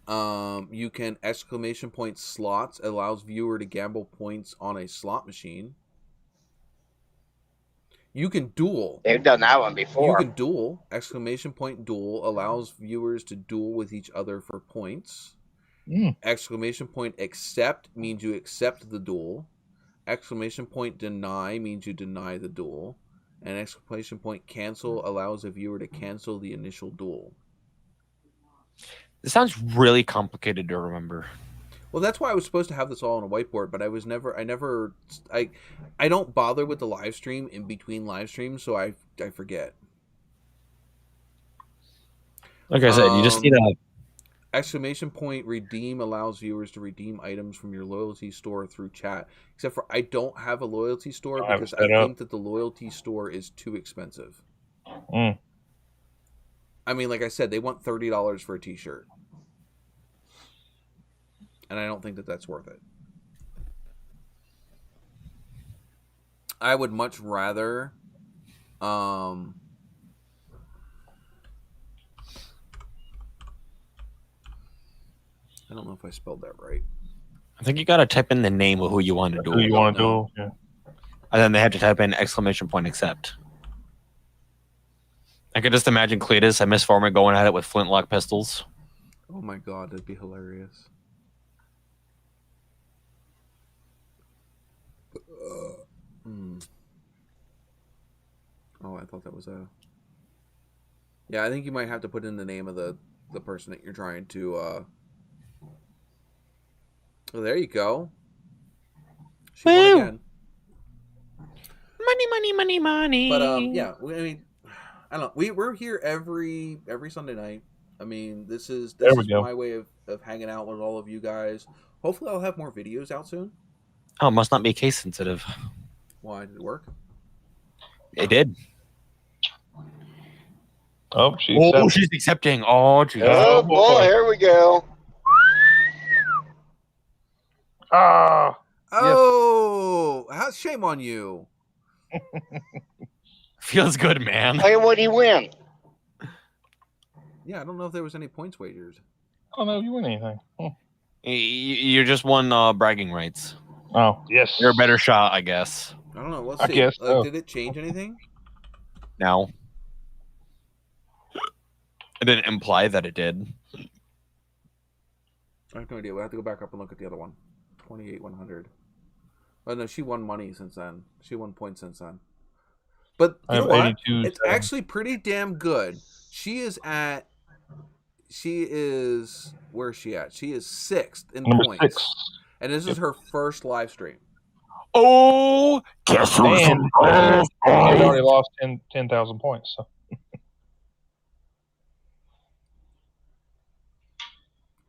You can exclamation point slots, allows viewer to gamble points on a slot machine. You can duel. They've done that one before. You can duel. Exclamation point duel allows viewers to duel with each other for points. Exclamation point accept means you accept the duel. Exclamation point deny means you deny the duel. And exclamation point cancel allows a viewer to cancel the initial duel. This sounds really complicated to remember. Well, that's why I was supposed to have this all on a whiteboard, but I don't bother with the live stream in between live streams, so I forget. Like I said, you just need a exclamation point redeem allows viewers to redeem items from your loyalty store through chat. Except for I don't have a loyalty store because I think that the loyalty store is too expensive. I mean, like I said, they want $30 for a t-shirt. And I don't think that that's worth it. I would much rather I don't know if I spelled that right. I think you got to type in the name of who you want to duel. Who you want to duel? Yeah. And then they have to type in exclamation point accept. I could just imagine Cletus and Miss Foreman going at it with flintlock pistols. Oh my god, that'd be hilarious. Oh, I thought that was a... Yeah, I think you might have to put in the name of the person that you're trying to... Oh, there you go. She won again. Money, money, money, money. But, yeah, I mean, I don't know. We're here every Sunday night. I mean, this is my way of hanging out with all of you guys. Hopefully I'll have more videos out soon. Oh, it must not be case sensitive. Why? Did it work? It did. Oh, she's accepting. Oh, geez. Oh, boy, here we go. Ah. Oh, shame on you. Feels good, man. Hey, what did he win? Yeah, I don't know if there was any points wagers. I don't know if you win anything. You just won bragging rights. Oh, yes. You're a better shot, I guess. I don't know. Let's I see. guess so. Did it change anything? No. It didn't imply that it did. I have no idea. We'll have to go back up and look at the other one. 28,100. Oh, no, she won money since then. She won points since then. But you know what? It's actually pretty damn good. She is, where is she at? She is 6th in Number points. 6. And this is her first live stream. Oh, guess who's He already lost 10,000 points. So.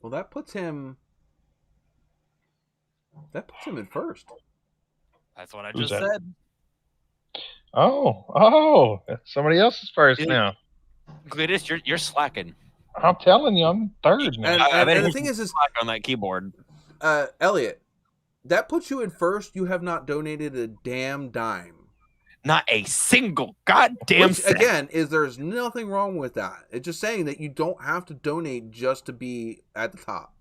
Well, that puts him in first. That's what I just said. Oh, somebody else is first now. Cletus, you're slacking. I'm telling you, I'm third now. And the thing is slack on that keyboard. Elliot, that puts you in first. You have not donated a damn dime. Not a single goddamn cent. Again, there's nothing wrong with that. It's just saying that you don't have to donate just to be at the top.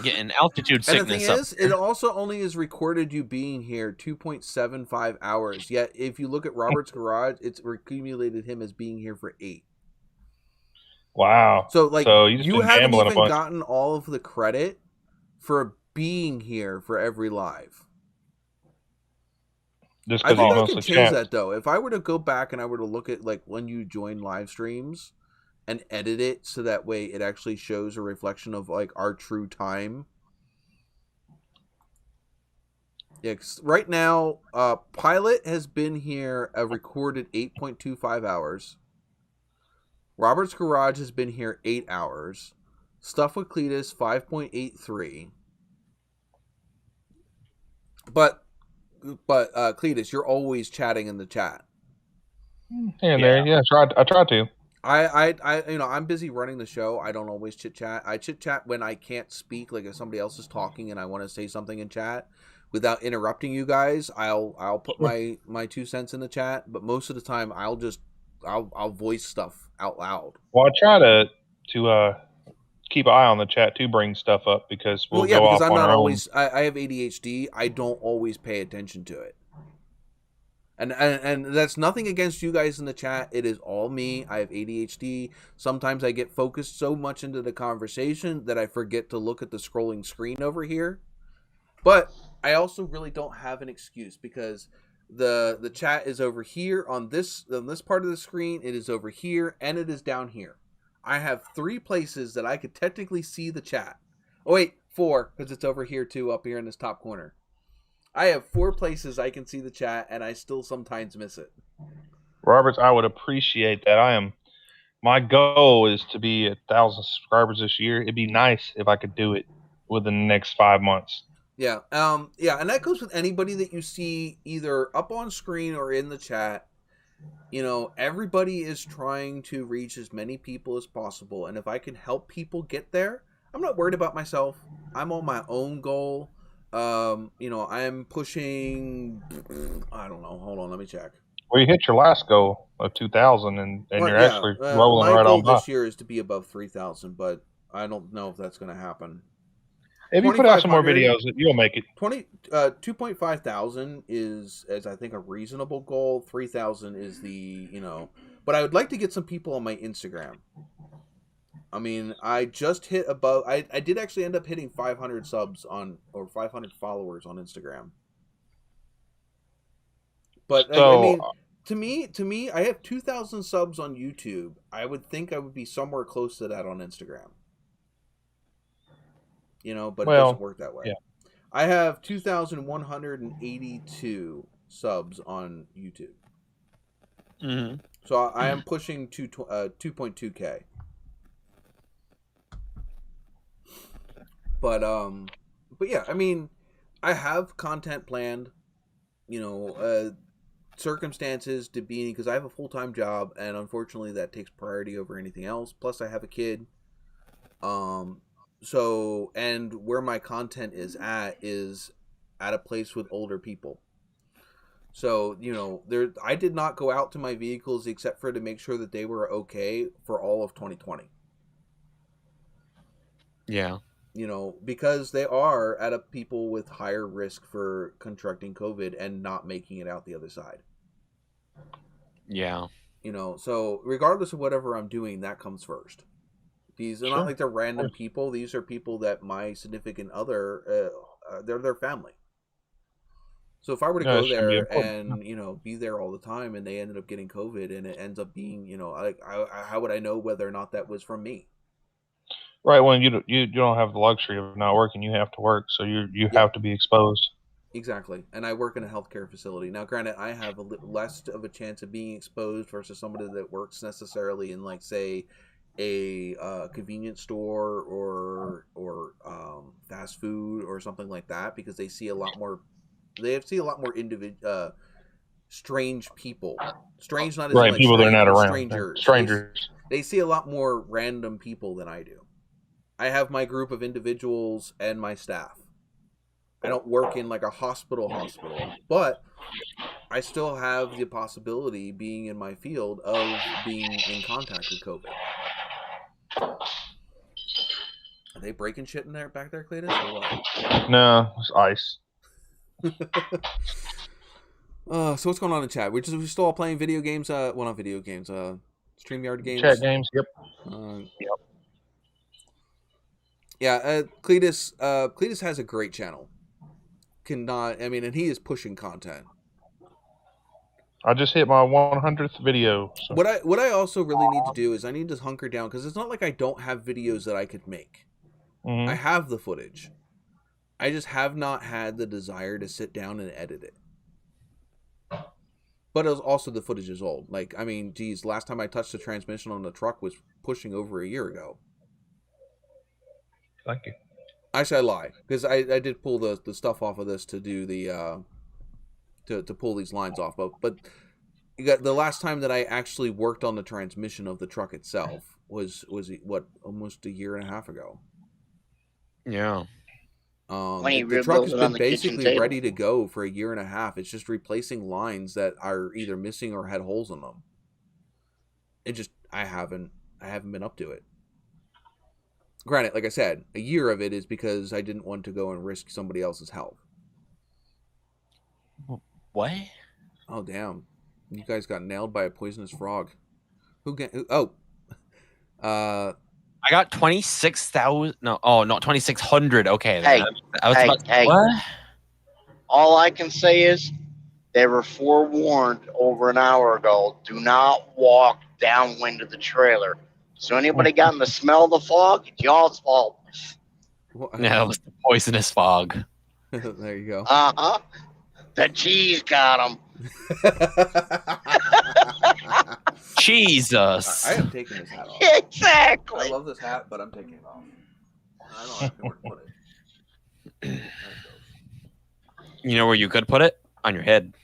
Getting altitude sickness. And the thing is, it also only has recorded you being here 2.75 hours. Yet, if you look at Robert's Garage, it's accumulated him as being here for 8. Wow. So, you haven't even gotten all of the credit for being here for every live. Just I think I can change that, though. If I were to go back and I were to look at when you join live streams and edit it so that way it actually shows a reflection of our true time. Yeah, right now, Pilot has been here a recorded 8.25 hours. Robert's Garage has been here 8 hours. Stuff with Cletus 5.83. But Cletus, you're always chatting in the chat. There, yeah. I try to. I'm busy running the show. I don't always chit chat. I chit chat when I can't speak, like if somebody else is talking and I want to say something in chat. without interrupting you guys, I'll put my 2 cents in the chat, but most of the time I'll voice stuff out loud. Well, I try to keep an eye on the chat to bring stuff up because we'll go because off I'm on not our always. I have ADHD. I don't always pay attention to it. And that's nothing against you guys in the chat. It is all me. I have ADHD. Sometimes I get focused so much into the conversation that I forget to look at the scrolling screen over here. But I also really don't have an excuse because the chat is over here on this part of the screen. It is over here and it is down here. I have 3 places that I could technically see the chat. Oh wait, 4 because it's over here too, up here in this top corner. I have 4 places I can see the chat, and I still sometimes miss it. Roberts, I would appreciate that. My goal is to be 1,000 subscribers this year. It'd be nice if I could do it within the next 5 months. Yeah, and that goes with anybody that you see either up on screen or in the chat. You know, everybody is trying to reach as many people as possible, and if I can help people get there, I'm not worried about myself. I'm on my own goal. You know, I'm pushing. I don't know. Hold on, let me check. Well, you hit your last goal of 2,000, and you're actually rolling right on by. My goal this year is to be above 3,000, but I don't know if that's going to happen. If you put out some more videos, you'll make it. 2.5 thousand is I think a reasonable goal. 3,000 is the but I would like to get some people on my Instagram. I mean, I just hit above. I did actually end up hitting 500 subs or 500 followers on Instagram. But so, I mean, to me, I have 2,000 subs on YouTube. I would think I would be somewhere close to that on Instagram. But it doesn't work that way. Yeah. I have 2,182 subs on YouTube. Mm-hmm. So I am pushing 2.2K. But yeah, I mean, I have content planned, circumstances to be, because I have a full-time job, and unfortunately that takes priority over anything else. Plus I have a kid. So, and where my content is at a place with older people. So, I did not go out to my vehicles except for to make sure that they were okay for all of 2020. Yeah. Because they are at a people with higher risk for contracting COVID and not making it out the other side. Yeah. So regardless of whatever I'm doing, that comes first. These are not like they're random people. These are people that my significant other, they're their family. So if I were to go there and, be there all the time and they ended up getting COVID and it ends up being, how would I know whether or not that was from me? Right, when you don't have the luxury of not working, you have to work, so you have to be exposed. Exactly, and I work in a healthcare facility. Now, granted, I have less of a chance of being exposed versus somebody that works necessarily in, like, say, a convenience store or fast food or something like that, because they see a lot more. They see a lot more strange people. Strange, not as right, like people strange, that are not around. Strangers. They see a lot more random people than I do. I have my group of individuals and my staff. I don't work in like a hospital, but I still have the possibility, being in my field, of being in contact with COVID. Are they breaking shit in there back there, Cletus? Or what? No, it's ice. So what's going on in chat? We're still all playing video games. Well, not video games. StreamYard games. Chat games. Yep. Yep. Yeah, Cletus has a great channel. And he is pushing content. I just hit my 100th video. So. What I also really need to do is I need to hunker down, because it's not like I don't have videos that I could make. Mm-hmm. I have the footage. I just have not had the desire to sit down and edit it. But also the footage is old. Like, I mean, geez, last time I touched the transmission on the truck was pushing over a year ago. Thank you. Actually, I lie, because I did pull the stuff off of this to do the to pull these lines off. But you got the last time that I actually worked on the transmission of the truck itself was what, almost a year and a half ago. Yeah. Plenty The truck has rebuilding been on the kitchen basically table. ready to go for a year and a half. It's just replacing lines that are either missing or had holes in them. I haven't been up to it. Granted, like I said, a year of it is because I didn't want to go and risk somebody else's health. What? Oh damn! You guys got nailed by a poisonous frog. Oh, I got 26,000. No, oh no, 2,600. Okay, Hey, then. I was about, hey. what? All I can say is they were forewarned over an hour ago. Do not walk downwind of the trailer. So anybody gotten the smell of the fog? It's y'all's fault. Yeah, it was the poisonous fog. There you go. Uh-huh. The cheese got them. Jesus. I am taking this hat off. Exactly. I love this hat, but I'm taking it off. I don't have where to put it. There it goes. You know where you could put it? On your head.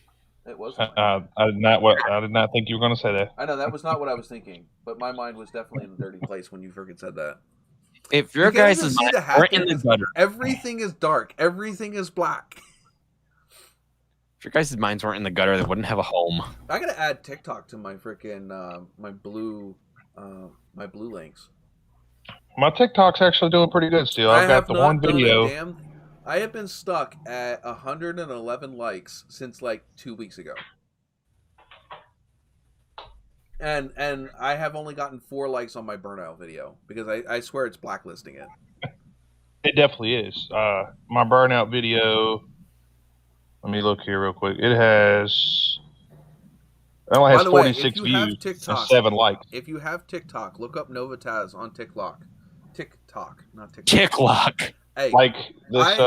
It was. I did not think you were going to say that. I know that was not what I was thinking, but my mind was definitely in a dirty place when you freaking said that. If your You can't guys' even is see the hat weren't there. in the gutter, Everything is dark. Everything is black. if your guys' minds weren't in the gutter, they wouldn't have a home. I gotta add TikTok to my freaking my blue links. My TikTok's actually doing pretty good still. I've got the one video. I have been stuck at 111 likes since like 2 weeks ago. And I have only gotten 4 likes on my burnout video because I swear it's blacklisting it. It definitely is. My burnout video. Let me look here real quick. It only has 46 views and 7 likes. If you have TikTok, look up NOVAtazz on TikTok. TikTok, not TikTok. TikTok. Hey, Like this.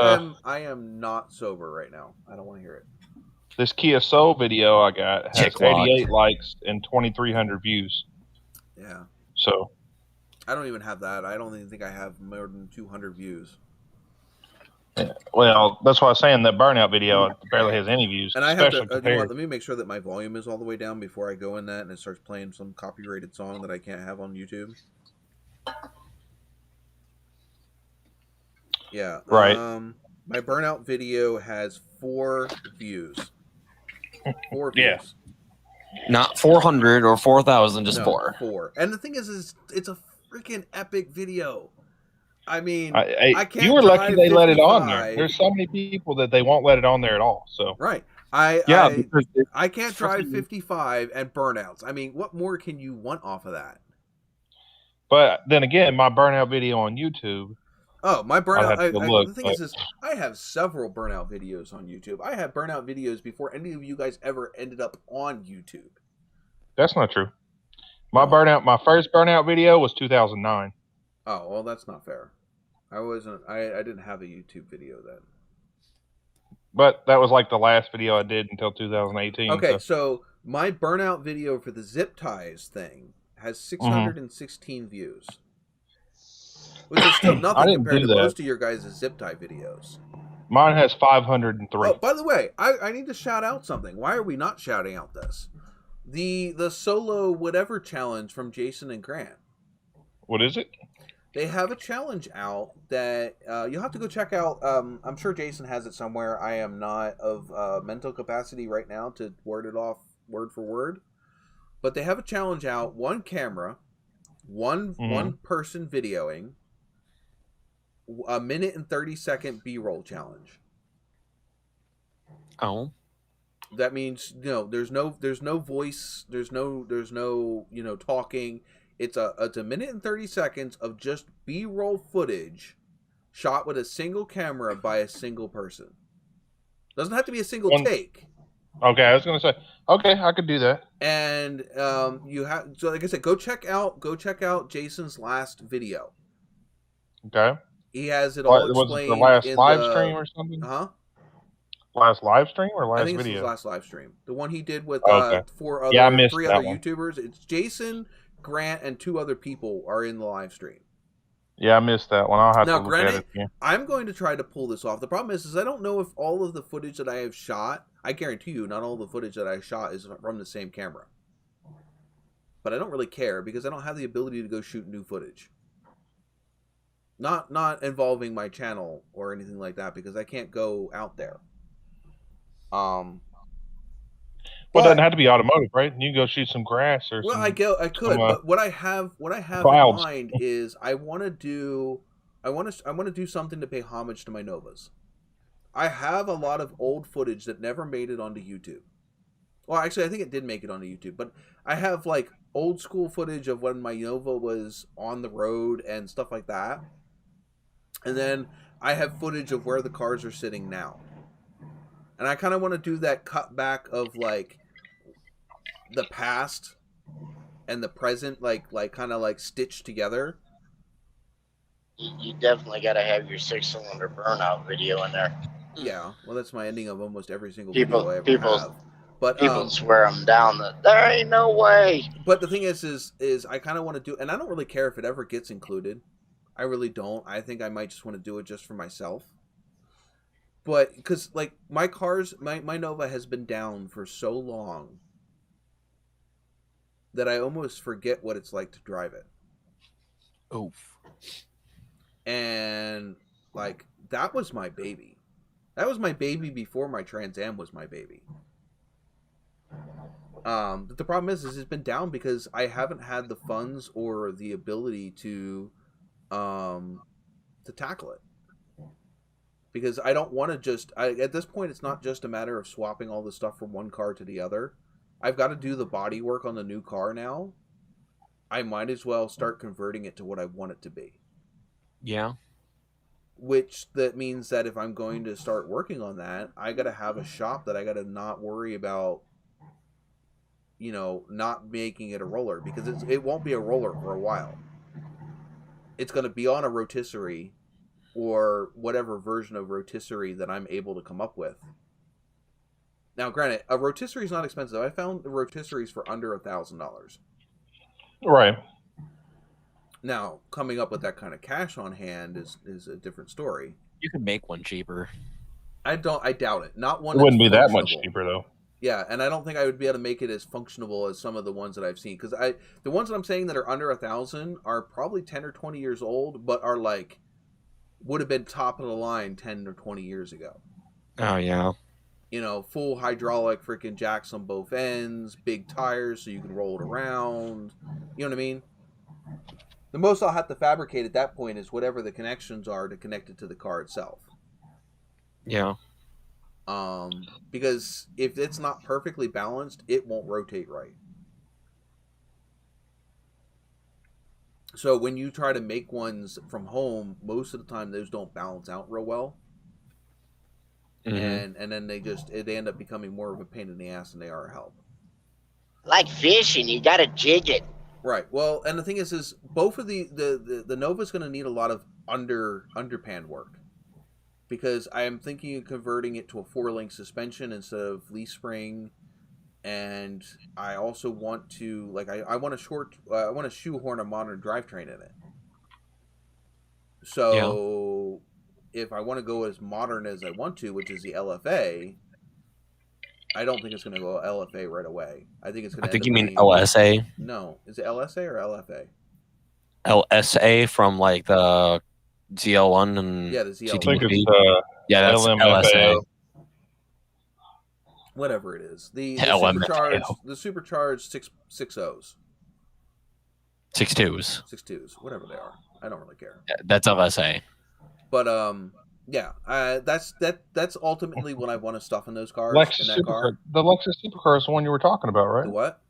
I am not sober right now. I don't want to hear it. This Kia Soul video I got has TikTok. 88 likes and 2,300 views. Yeah. So I don't even have that. I don't even think I have more than 200 views. well, that's why I was saying that burnout video barely has any views. And I have especially to. compared. Let me make sure that my volume is all the way down before I go in that and it starts playing some copyrighted song that I can't have on YouTube. Yeah. Right. My burnout video has 4 views. 4 views. Yeah. Not 400 or 4,000, just 4. 4. And the thing is it's a freaking epic video. I mean, I can't. You were lucky they let it on 55. there. There's so many people that they won't let it on there at all. So Right. Because I can't drive 55 and burnouts. I mean, what more can you want off of that? But then again, my burnout video on YouTube. Oh, my burnout. The thing but... is, I have several burnout videos on YouTube. I have burnout videos before any of you guys ever ended up on YouTube. That's not true. My first burnout video was 2009. Oh, well, that's not fair. I didn't have a YouTube video then. But that was like the last video I did until 2018. Okay, so my burnout video for the zip ties thing has 616 views. Which is still nothing compared to most of your guys' zip tie videos. Mine has 503. Oh, by the way, I need to shout out something. Why are we not shouting out this? The solo whatever challenge from Jason and Grant. What is it? They have a challenge out that you'll have to go check out. I'm sure Jason has it somewhere. I am not of mental capacity right now to word it off word for word. But they have a challenge out. 1 camera, one person videoing, a minute and 30-second B-roll challenge. Oh. That means there's no voice, there's no talking. It's a minute and 30 seconds of just B-roll footage shot with a single camera by a single person. Doesn't have to be a single take. Okay, I was gonna say, okay, I could do that. And you have, so like I said, go check out Jason's last video. Okay. He has it all explained. Was it the last live stream or something? Huh? Last live stream or last I think video? It's his last live stream. The one he did with okay. 3 other YouTubers. It's Jason, Grant, and 2 other people are in the live stream. Yeah, I missed that one. I'll have to look at it again. I'm going to try to pull this off. The problem is I don't know if all of the footage that I have shot, I guarantee you, not all the footage that I shot is from the same camera. But I don't really care because I don't have the ability to go shoot new footage. Not involving my channel or anything like that, because I can't go out there. Well, it doesn't have to be automotive, right? You can go shoot some grass or well, some. I could, but what I have clouds. in mind is I want to do something to pay homage to my Novas. I have a lot of old footage that never made it onto YouTube. Well, actually, I think it did make it onto YouTube, but I have like old school footage of when my Nova was on the road and stuff like that. And then I have footage of where the cars are sitting now. And I kind of want to do that cut back of like the past and the present, like kind of like stitched together. You definitely got to have your 6-cylinder burnout video in there. Yeah, well, that's my ending of almost every single People- video I ever people- have. But People swear them down. That there ain't no way. But the thing is I kind of want to do, and I don't really care if it ever gets included. I really don't. I think I might just want to do it just for myself. But because like my cars, my Nova has been down for so long that I almost forget what it's like to drive it. Oof. And like that was my baby. That was my baby before my Trans Am was my baby. But the problem is it's been down because I haven't had the funds or the ability to tackle it. Because I don't want to just... at this point, it's not just a matter of swapping all the stuff from one car to the other. I've got to do the body work on the new car now. I might as well start converting it to what I want it to be. Yeah. Which that means that if I'm going to start working on that, I got to have a shop that I got to not worry about, you know, not making it a roller. Because it won't be a roller for a while. It's going to be on a rotisserie or whatever version of rotisserie that I'm able to come up with. Now, granted, a rotisserie is not expensive. I found the rotisseries for under $1,000. Right. Now, coming up with that kind of cash on hand is a different story. You can make one cheaper. I doubt it. Not one. It wouldn't be that functional. much cheaper though. Yeah, and I don't think I would be able to make it as functional as some of the ones that I've seen. Because the ones that I'm saying that are under 1,000 are probably 10 or 20 years old, but are like would have been top of the line 10 or 20 years ago. Oh yeah. You know, full hydraulic freaking jacks on both ends, big tires so you can roll it around. You know what I mean? The most I'll have to fabricate at that point is whatever the connections are to connect it to the car itself. Yeah. Because if it's not perfectly balanced, it won't rotate right. So when you try to make ones from home, most of the time those don't balance out real well. Mm-hmm. And then they end up becoming more of a pain in the ass than they are a help. Like fishing, you got to jig it. Right. Well, and the thing is both of the Nova's going to need a lot of underpan work, because I am thinking of converting it to a 4-link suspension instead of leaf spring, and I also want to I want to shoehorn a modern drivetrain in it. So if I want to go as modern as I want to, which is the LFA, I don't think it's going to go LFA right away. I think it's going to. I think you mean LSA. No, is it LSA or LFA? LSA from like the ZL1 and Yeah, the ZL1. I think it's yeah, that's LMFAO. LSA. Whatever it is, the LMFAO. supercharged 6.0s, 6.2s, 6.2s, whatever they are. I don't really care. Yeah, that's LSA. But yeah, that's ultimately what I want to stuff in those cars. Lexus in that car. The Lexus Supercar is the one you were talking about, right? The what?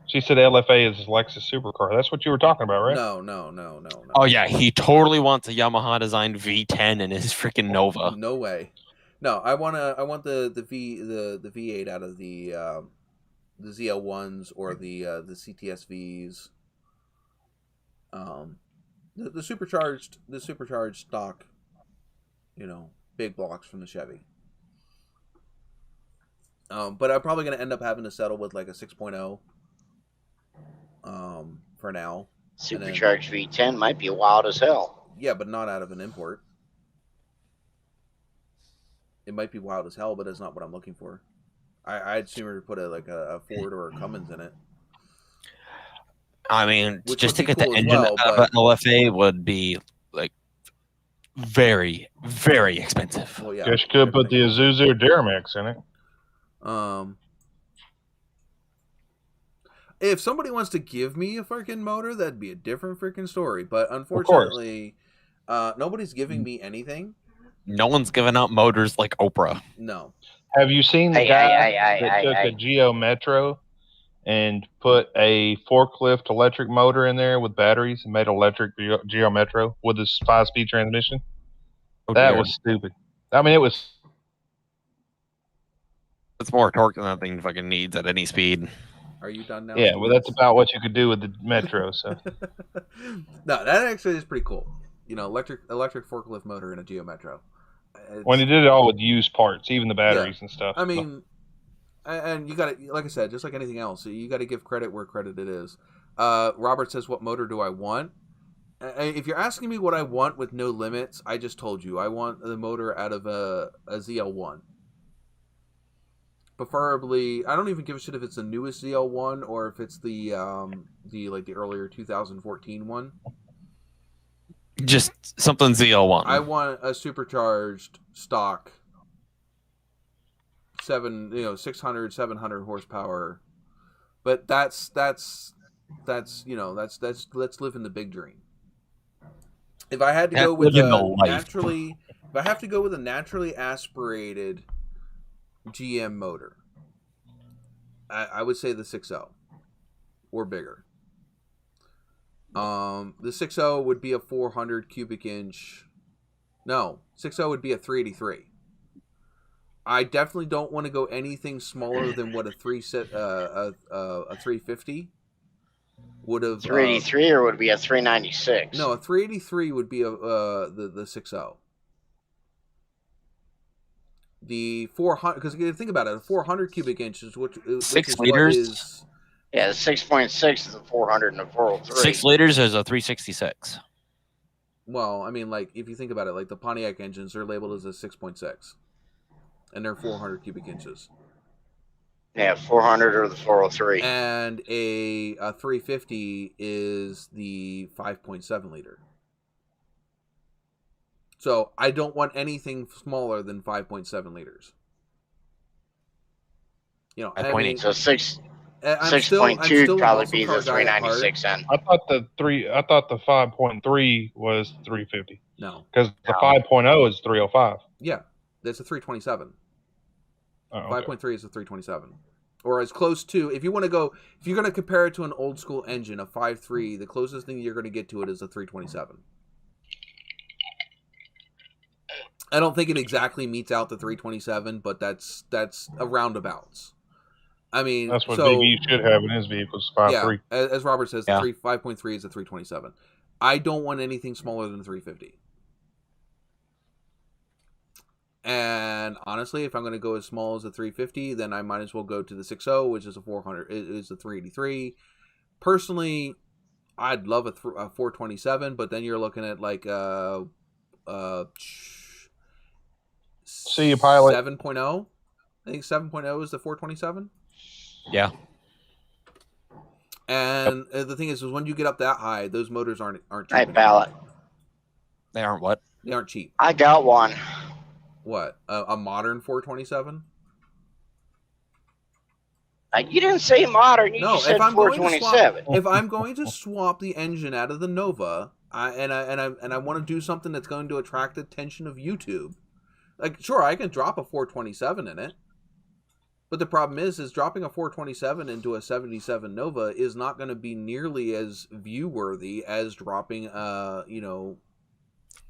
She said LFA is Lexus Supercar. That's what you were talking about, right? No. Oh yeah, he totally wants a Yamaha designed V10 in his freaking Nova. No way. No, I want the V8 out of the ZL1s or the CTSVs. The supercharged stock, you know, big blocks from the Chevy. But I'm probably going to end up having to settle with like a 6.0 for now. Supercharged V10 might be wild as hell. Yeah, but not out of an import. It might be wild as hell, but it's not what I'm looking for. I'd sooner put a Ford or a Cummins in it. I mean, Which just would to be get cool the as engine well, out of an LFA would be like very, very expensive. Well, yeah. Guess you could put the everything is. Isuzu or Duramax in it. If somebody wants to give me a freaking motor, that'd be a different freaking story. But unfortunately, nobody's giving me anything. No one's giving out motors like Oprah. No. Have you seen the guy that took a Geo Metro and put a forklift electric motor in there with batteries and made an electric Geo Metro with his 5-speed transmission? Oh, that dear. was stupid. I mean, it was. It's more torque than that thing fucking needs at any speed. Are you done now? Yeah, well, that's about what you could do with the Metro. So. No, that actually is pretty cool. You know, electric forklift motor in a Geo Metro. When he did it all with used parts, even the batteries and stuff. I mean, and you got to, like I said, just like anything else, you got to give credit where credit it is. Robert says, "What motor do I want?" If you're asking me what I want with no limits, I just told you I want the motor out of a ZL1. Preferably, I don't even give a shit if it's the newest ZL1 or if it's the earlier 2014 one. Just something ZL1. I want a supercharged stock 600, 700 horsepower. But that's let's live in the big dream. If I had to go with a naturally aspirated GM motor, I would say the 6.0 or bigger. The 6.0 would be a 400 cubic inch. No, 6.0 would be a 383. I definitely don't want to go anything smaller than what a 350 would have. 383 or would it be a 396? No, a 383 would be the 6.0. The 400, because you think about it, a 400 cubic inches, which 6 liters. Yeah, the 6.6 is a 400 and a 403. 6 liters is a 366. Well, I mean, like, if you think about it, like the Pontiac engines, they're labeled as a 6.6. And they're 400 cubic inches. Yeah, 400 or the 403. And a 350 is the 5.7 liter. So I don't want anything smaller than 5.7 liters. You know, I mean, so 6.2 would probably be the 396N. I thought the 5.3 was 350. No, because the 5.0 is 305. Yeah, that's a 327. Oh, okay. 5.3 is a 327, or as close to. If you're going to compare it to an old school engine, a 5.3, the closest thing you're going to get to it is a 327. I don't think it exactly meets out the 327, but that's a roundabouts. I mean, that's what Big E should have in his vehicles. 5.3. Yeah, as Robert says, 5.3 is a 327. I don't want anything smaller than 350. And honestly, if I'm going to go as small as a 350, then I might as well go to the 6.0, which is a 400. It is a 383. Personally, I'd love a 427, but then you're looking at like See you, pilot. 7.0. I think 7.0 is the 427. Yeah. And the thing is when you get up that high, those motors aren't cheap. Hey, pilot. They aren't what? They aren't cheap. I got one. What? A modern 427? You didn't say modern. You just said 427. If I'm going to swap the engine out of the Nova, and I want to do something that's going to attract the attention of YouTube, like sure I can drop a 427 in it, but the problem is dropping a 427 into a 77 Nova is not going to be nearly as view worthy as dropping an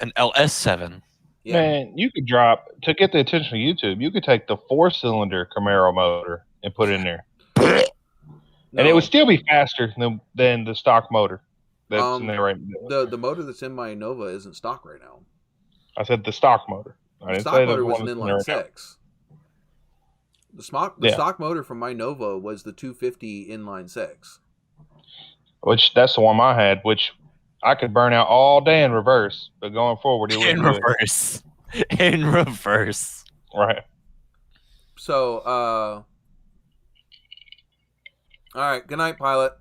LS7. Yeah. Man, you could drop to get the attention of YouTube. You could take the 4-cylinder Camaro motor and put it in there. And it would still be faster than the stock motor that's in there right now. The motor that's in my Nova isn't stock right now. I said the stock motor. The stock motor was an inline 6. The stock motor from my Nova was the 250 inline 6. Which that's the one I had, which I could burn out all day in reverse, but going forward, it wouldn't in reverse. Right. So, all right. Good night, pilot.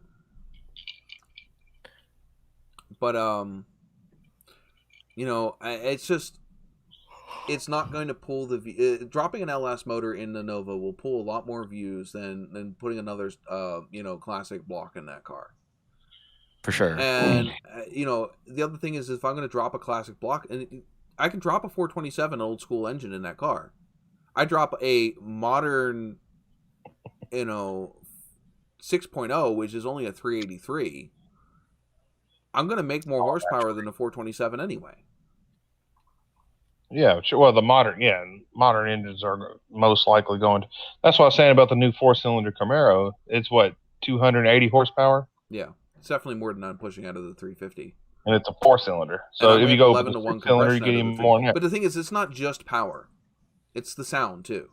But it's just, it's not going to pull the dropping an LS motor in the Nova will pull a lot more views than putting another classic block in that car. For sure. And the other thing is, if I'm going to drop a classic block, and I can drop a 427 old school engine in that car. I drop a modern 6.0, which is only a 383. I'm going to make more horsepower than the 427 anyway. Yeah, sure. Well, modern engines are most likely going to. That's what I was saying about the new 4-cylinder Camaro. It's 280 horsepower. Yeah, it's definitely more than I'm pushing out of the 350. And it's a 4-cylinder. So if you go 11 to 1 cylinder, you get even more than that. But the thing is, it's not just power; it's the sound too.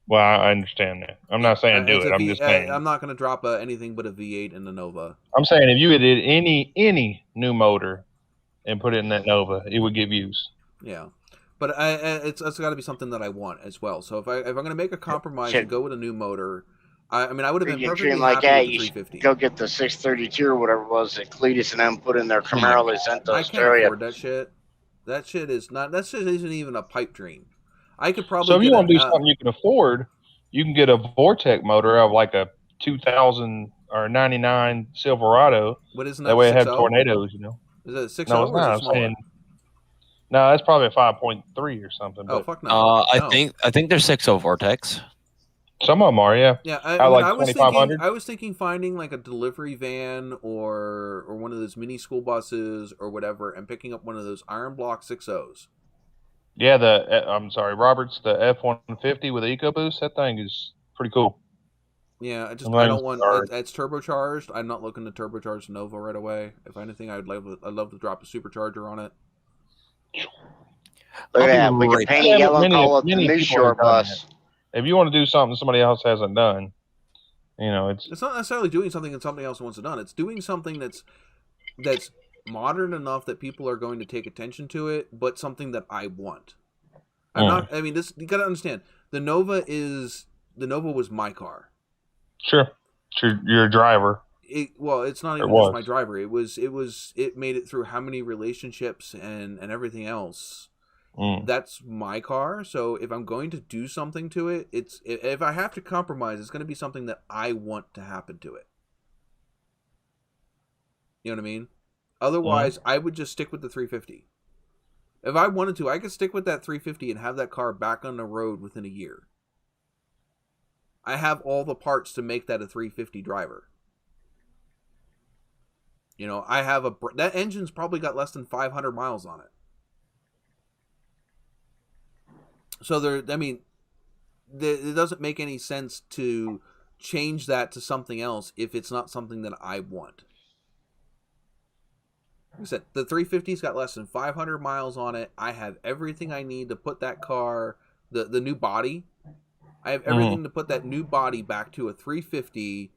Well, I understand that. I'm not saying do it. I'm just saying I'm not going to drop anything but a V8 in the Nova. I'm saying if you did any new motor and put it in that Nova, it would give views. Yeah, but it's got to be something that I want as well. So if I'm going to make a compromise and go with a new motor, I would have been perfectly happy with the 350. Go get the 632 or whatever it was that Cletus and them put in their Camaro they sent to I Australia. can't afford that shit. That shit isn't even a pipe dream. I could probably. So if you want to do something you can afford, you can get a Vortec motor of like a 2000 or 99 Silverado. But isn't that way it had 6.0? tornadoes, Is it a 6.0 No, it's or not. is it smaller? No, that's probably a 5.3 or something. Oh, but fuck no. I think there's 6.0 Vortex. Some of them are, yeah. Yeah, I was thinking finding like a delivery van or one of those mini school buses or whatever, and picking up one of those iron block 6.0s. Yeah, Roberts, the F-150 with EcoBoost. That thing is pretty cool. Yeah, I don't want it's turbocharged. I'm not looking to turbocharge Nova right away. If anything, I'd love to drop a supercharger on it. Look at that. We can paint it yellow and call it the Miss Shore bus. If you want to do something somebody else hasn't done, it's not necessarily doing something that somebody else wants to done. It's doing something that's modern enough that people are going to take attention to it, but something that I want. You got to understand. The Nova was my car. Sure. You're a driver. It's not even just my driver. It made it through how many relationships and everything else. That's my car. So if I'm going to do something to it, if I have to compromise, it's going to be something that I want to happen to it. You know what I mean? Otherwise, I would just stick with the 350. If I wanted to, I could stick with that 350 and have that car back on the road within a year. I have all the parts to make that a 350 driver. I have that engine's probably got less than 500 miles on it. So it doesn't make any sense to change that to something else if it's not something that I want. Like I said, the 350's got less than 500 miles on it. I have everything I need to put that car, the new body. I have everything to put that new body back to a 350,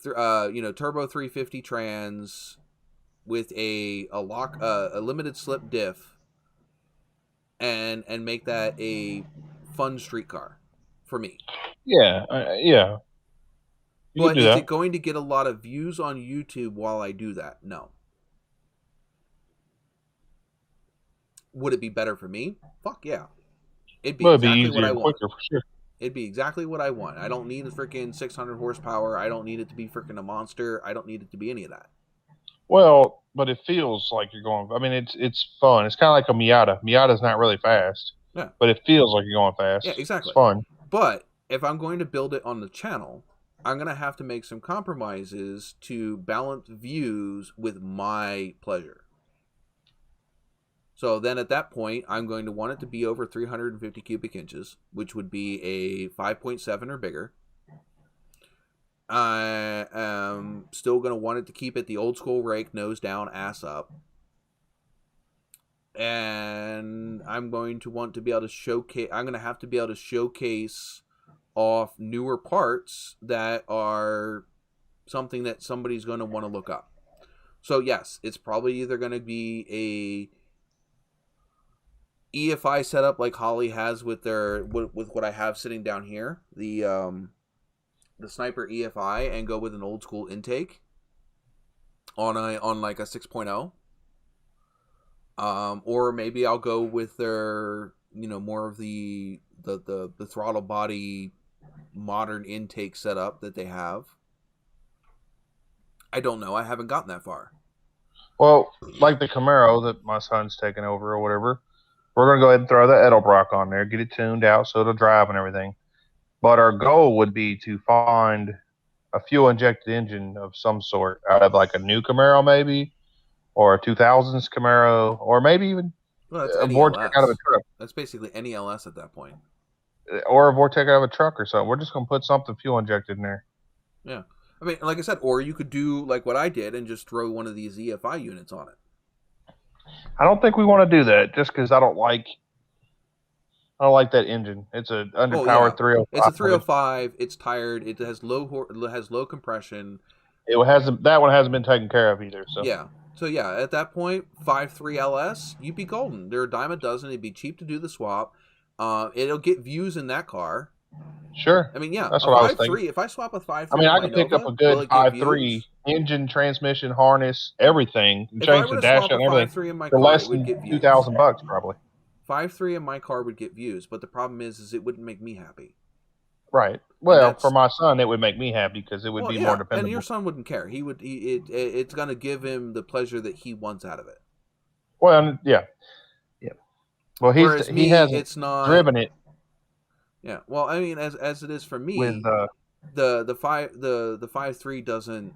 turbo 350 trans with a limited slip diff. And make that a fun street car for me. Yeah, yeah. But is it going to get a lot of views on YouTube while I do that? No. Would it be better for me? Fuck yeah. It'd be exactly what I want. Quicker for sure. It'd be exactly what I want. I don't need a freaking 600 horsepower. I don't need it to be freaking a monster. I don't need it to be any of that. Well, but it feels like you're going. I mean, it's fun. It's kind of like a Miata. Miata's not really fast. Yeah. But it feels like you're going fast. Yeah, exactly. It's fun. But if I'm going to build it on the channel, I'm going to have to make some compromises to balance views with my pleasure. So then at that point, I'm going to want it to be over 350 cubic inches, which would be a 5.7 or bigger. I am still going to want it to keep it the old school rake, nose down, ass up. And I'm going to want to be able to showcase, I'm going to have to be able to showcase off newer parts that are something that somebody's going to want to look up. So yes, it's probably either going to be a EFI setup like Holly has with what I have sitting down here, the Sniper EFI, and go with an old school intake on like a 6.0. Or maybe I'll go with their, more of the throttle body modern intake setup that they have. I don't know. I haven't gotten that far. Well, like the Camaro that my son's taking over or whatever, we're going to go ahead and throw the Edelbrock on there, get it tuned out so it'll drive and everything. But our goal would be to find a fuel-injected engine of some sort out of like a new Camaro maybe, or a 2000s Camaro, or maybe even Well, that's a any Vortec LS. out of a truck. That's basically any LS at that point. Or a Vortec out of a truck or something. We're just going to put something fuel-injected in there. Yeah. I mean, like I said, or you could do like what I did and just throw one of these EFI units on it. I don't think we want to do that just because I don't like that engine. It's an underpowered 305. It's a 305. It's tired. It has low compression. That one hasn't been taken care of either. So yeah. So yeah, at that point, 5.3 LS, you'd be golden. They're a dime a dozen. It'd be cheap to do the swap. It'll get views in that car. Sure. I mean, yeah, that's what I was thinking. If I swap a 5.3, I mean, I could pick up a good 5.3 engine, transmission, harness, everything, change the dash and everything for less than $2,000 probably. 5.3 in my car would get views, but the problem is it wouldn't make me happy. Right. Well, for my son, it would make me happy because it would be more dependable. And your son wouldn't care. It's going to give him the pleasure that he wants out of it. Well, yeah. Well, he hasn't driven it. Yeah. Well, I mean, as it is for me, with the 5.3 doesn't,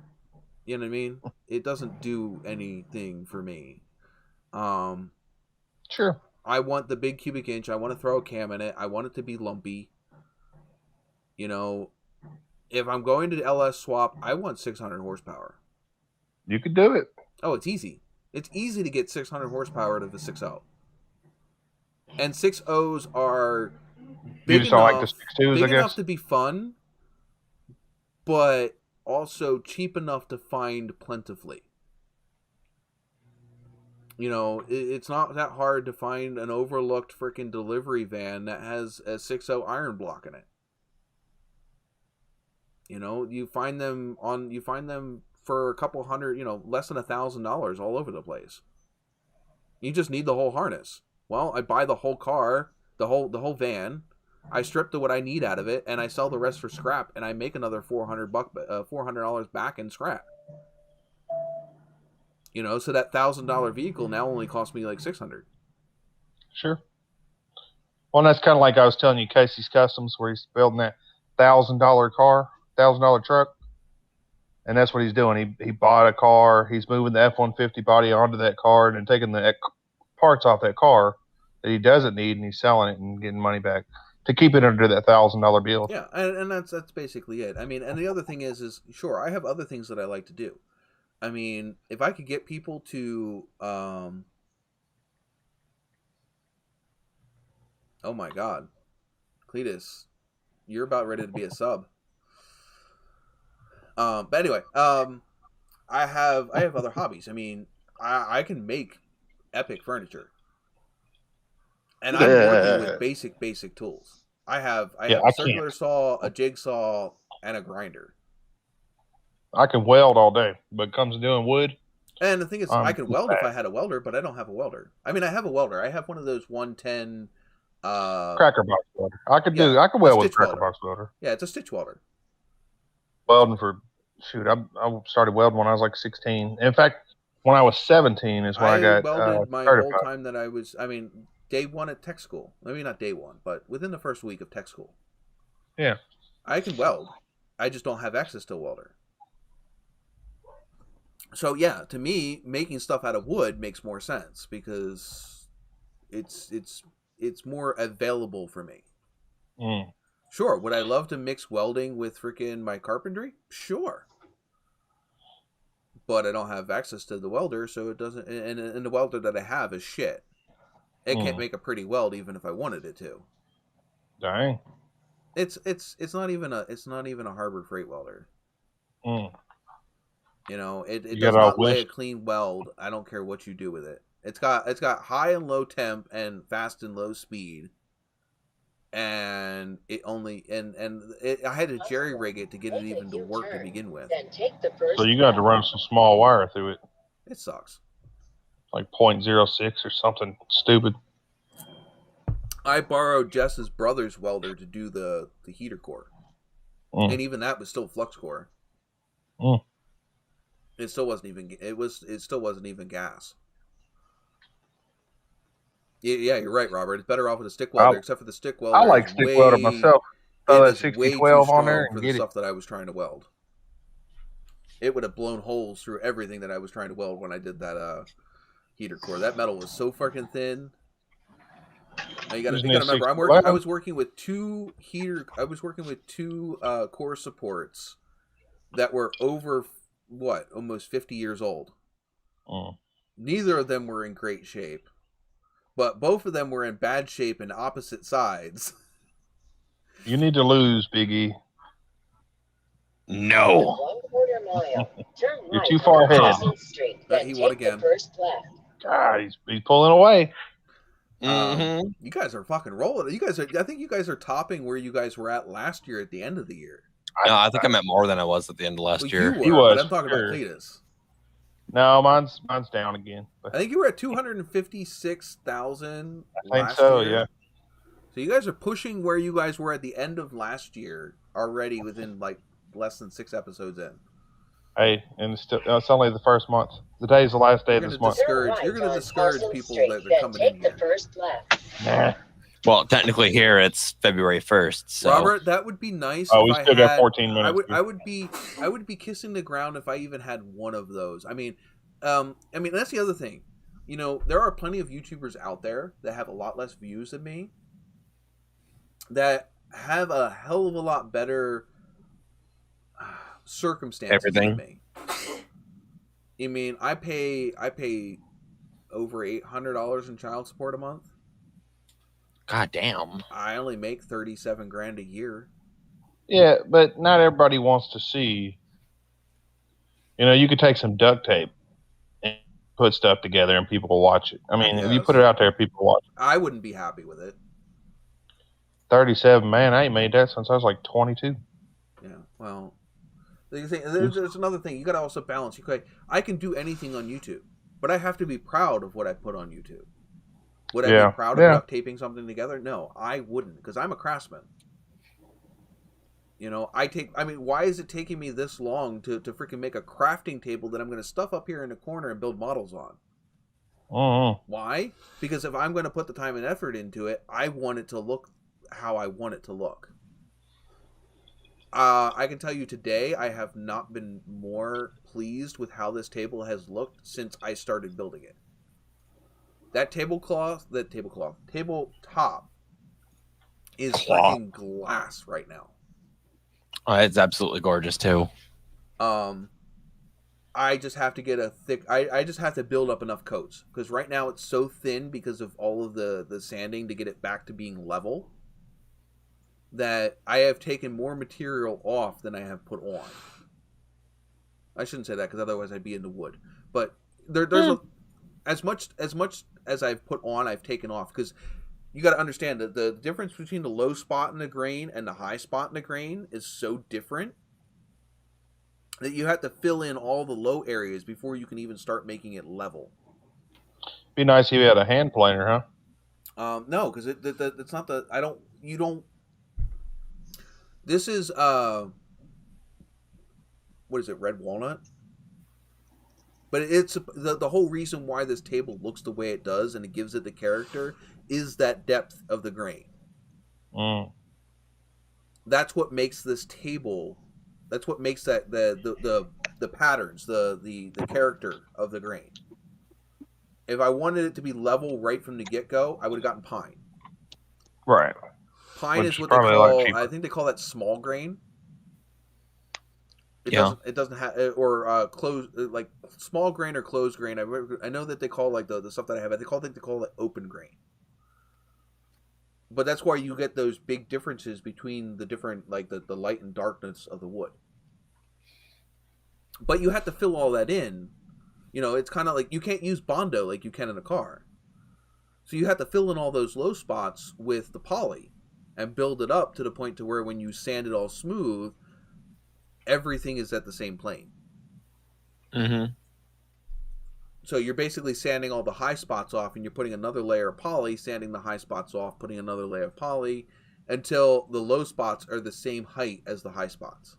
you know what I mean? It doesn't do anything for me. Sure. I want the big cubic inch. I want to throw a cam in it. I want it to be lumpy. If I'm going to LS swap, I want 600 horsepower. You could do it. Oh, it's easy. It's easy to get 600 horsepower out of a 6.0. And 6.0s are big enough to be fun, but also cheap enough to find plentifully. It's not that hard to find an overlooked freaking delivery van that has a 6.0 iron block in it. You find them for a couple hundred, less than $1,000 all over the place. You just need the whole harness. Well, I buy the whole car, the whole van. I strip what I need out of it, and I sell the rest for scrap, and I make another $400 back in scrap. So that $1,000 vehicle now only costs me like $600. Sure. Well, that's kind of like I was telling you, Casey's Customs, where he's building that $1,000 truck, and that's what he's doing. He bought a car. He's moving the F-150 body onto that car and then taking the parts off that car that he doesn't need, and he's selling it and getting money back to keep it under that $1,000 bill. Yeah, and that's basically it. I mean, and the other thing is sure, I have other things that I like to do. I mean, if I could get people to, oh my God, Cletus, you're about ready to be a sub. But anyway, I have other hobbies. I mean, I can make epic furniture, and I'm working with basic tools. I have a circular saw, a jigsaw, and a grinder. I can weld all day, but it comes to doing wood. And the thing is, I could weld if I had a welder, but I don't have a welder. I mean, I have a welder. I have one of those 110 cracker box welder. I could weld with a cracker box welder. Yeah, it's a stitch welder. Welding I started welding when I was like 16. In fact, when I was 17 is when I got welded my certified. whole time that I was. I mean, day one at tech school. Maybe not day one, but within the first week of tech school. Yeah, I can weld. I just don't have access to a welder. So yeah, to me, making stuff out of wood makes more sense because it's more available for me. Sure, would I love to mix welding with freaking my carpentry? Sure. But I don't have access to the welder, so it doesn't. And the welder that I have is shit. It can't make a pretty weld even if I wanted it to. Dang. It's not even a Harbor Freight welder. It does not lay a clean weld. I don't care what you do with it. It's got high and low temp and fast and low speed. And it only I had to jerry rig it to get it even to work to begin with. So you got to run some small wire through it. It sucks. like 0.06 or something stupid. I borrowed Jess's brother's welder to do the heater core, and even that was still flux core. It still wasn't even. It still wasn't even gas. Yeah, you're right, Robert. It's better off with a stick welder, except for the stick welder. I like stick welder myself. Throw that 6012 on there for and the get stuff it. that I was trying to weld. It would have blown holes through everything that I was trying to weld when I did that heater core. That metal was so fucking thin. Now you got to remember, I was working with two core supports that were over almost 50 years old. Neither of them were in great shape, but both of them were in bad shape and opposite sides. You need to lose, Big E. No. You're too far ahead. He won again. God, he's pulling away. You guys are fucking rolling. I think you guys are topping where you guys were at last year at the end of the year. No, I think I'm at more than I was at the end of last year. You were, but I'm talking about Cletus. No, mine's down again. I think you were at 256,000. I think so, yeah. So you guys are pushing where you guys were at the end of last year already within like less than 6 episodes in. Hey, and it's only the first month. Today's the last day of this month. You're going to discourage people that are coming in here. Nah. Well, technically here it's February 1st. So. Robert, that would be nice. Oh, we still got 14 minutes. I would be kissing the ground if I even had one of those. I mean, that's the other thing. You know, there are plenty of YouTubers out there that have a lot less views than me, that have a hell of a lot better circumstances than me. I mean, I pay over $800 in child support a month. God damn. I only make $37,000 a year. Yeah, but not everybody wants to see. You know, you could take some duct tape and put stuff together and people will watch it. I mean, if you put it out there, people will watch it. I wouldn't be happy with it. 37, man, I ain't made that since I was like 22. Yeah, well, there's another thing. You got to also balance. I can do anything on YouTube, but I have to be proud of what I put on YouTube. Would I be proud of duct taping something together? No, I wouldn't, because I'm a craftsman. You know, why is it taking me this long to freaking make a crafting table that I'm going to stuff up here in the corner and build models on? Why? Because if I'm going to put the time and effort into it, I want it to look how I want it to look. I can tell you today, I have not been more pleased with how this table has looked since I started building it. That tabletop is fucking glass right now. Oh, it's absolutely gorgeous too. I just have to get I just have to build up enough coats, because right now it's so thin because of all of the sanding to get it back to being level, that I have taken more material off than I have put on. I shouldn't say that, because otherwise I'd be into wood. But there's as much as I've put on, I've taken off, because you got to understand that the difference between the low spot in the grain and the high spot in the grain is so different that you have to fill in all the low areas before you can even start making it level. Be nice if you had a hand planer, huh? No, because it's not the you don't. This is what is it? Red walnut. But it's the whole reason why this table looks the way it does and it gives it the character is that depth of the grain. That's what makes this table. That's what makes that the patterns, the character of the grain. If I wanted it to be level right from the get-go, I would have gotten pine. Right. Pine is what they call. I think they call that small grain. It doesn't have closed, like small grain or closed grain. I know that they call like the stuff that I have. They call it open grain. But that's why you get those big differences between the different, like the light and darkness of the wood. But you have to fill all that in. You know, it's kind of like you can't use Bondo like you can in a car. So you have to fill in all those low spots with the poly and build it up to the point to where when you sand it all smooth, everything is at the same plane. So you're basically sanding all the high spots off, and you're putting another layer of poly, sanding the high spots off, putting another layer of poly, until the low spots are the same height as the high spots.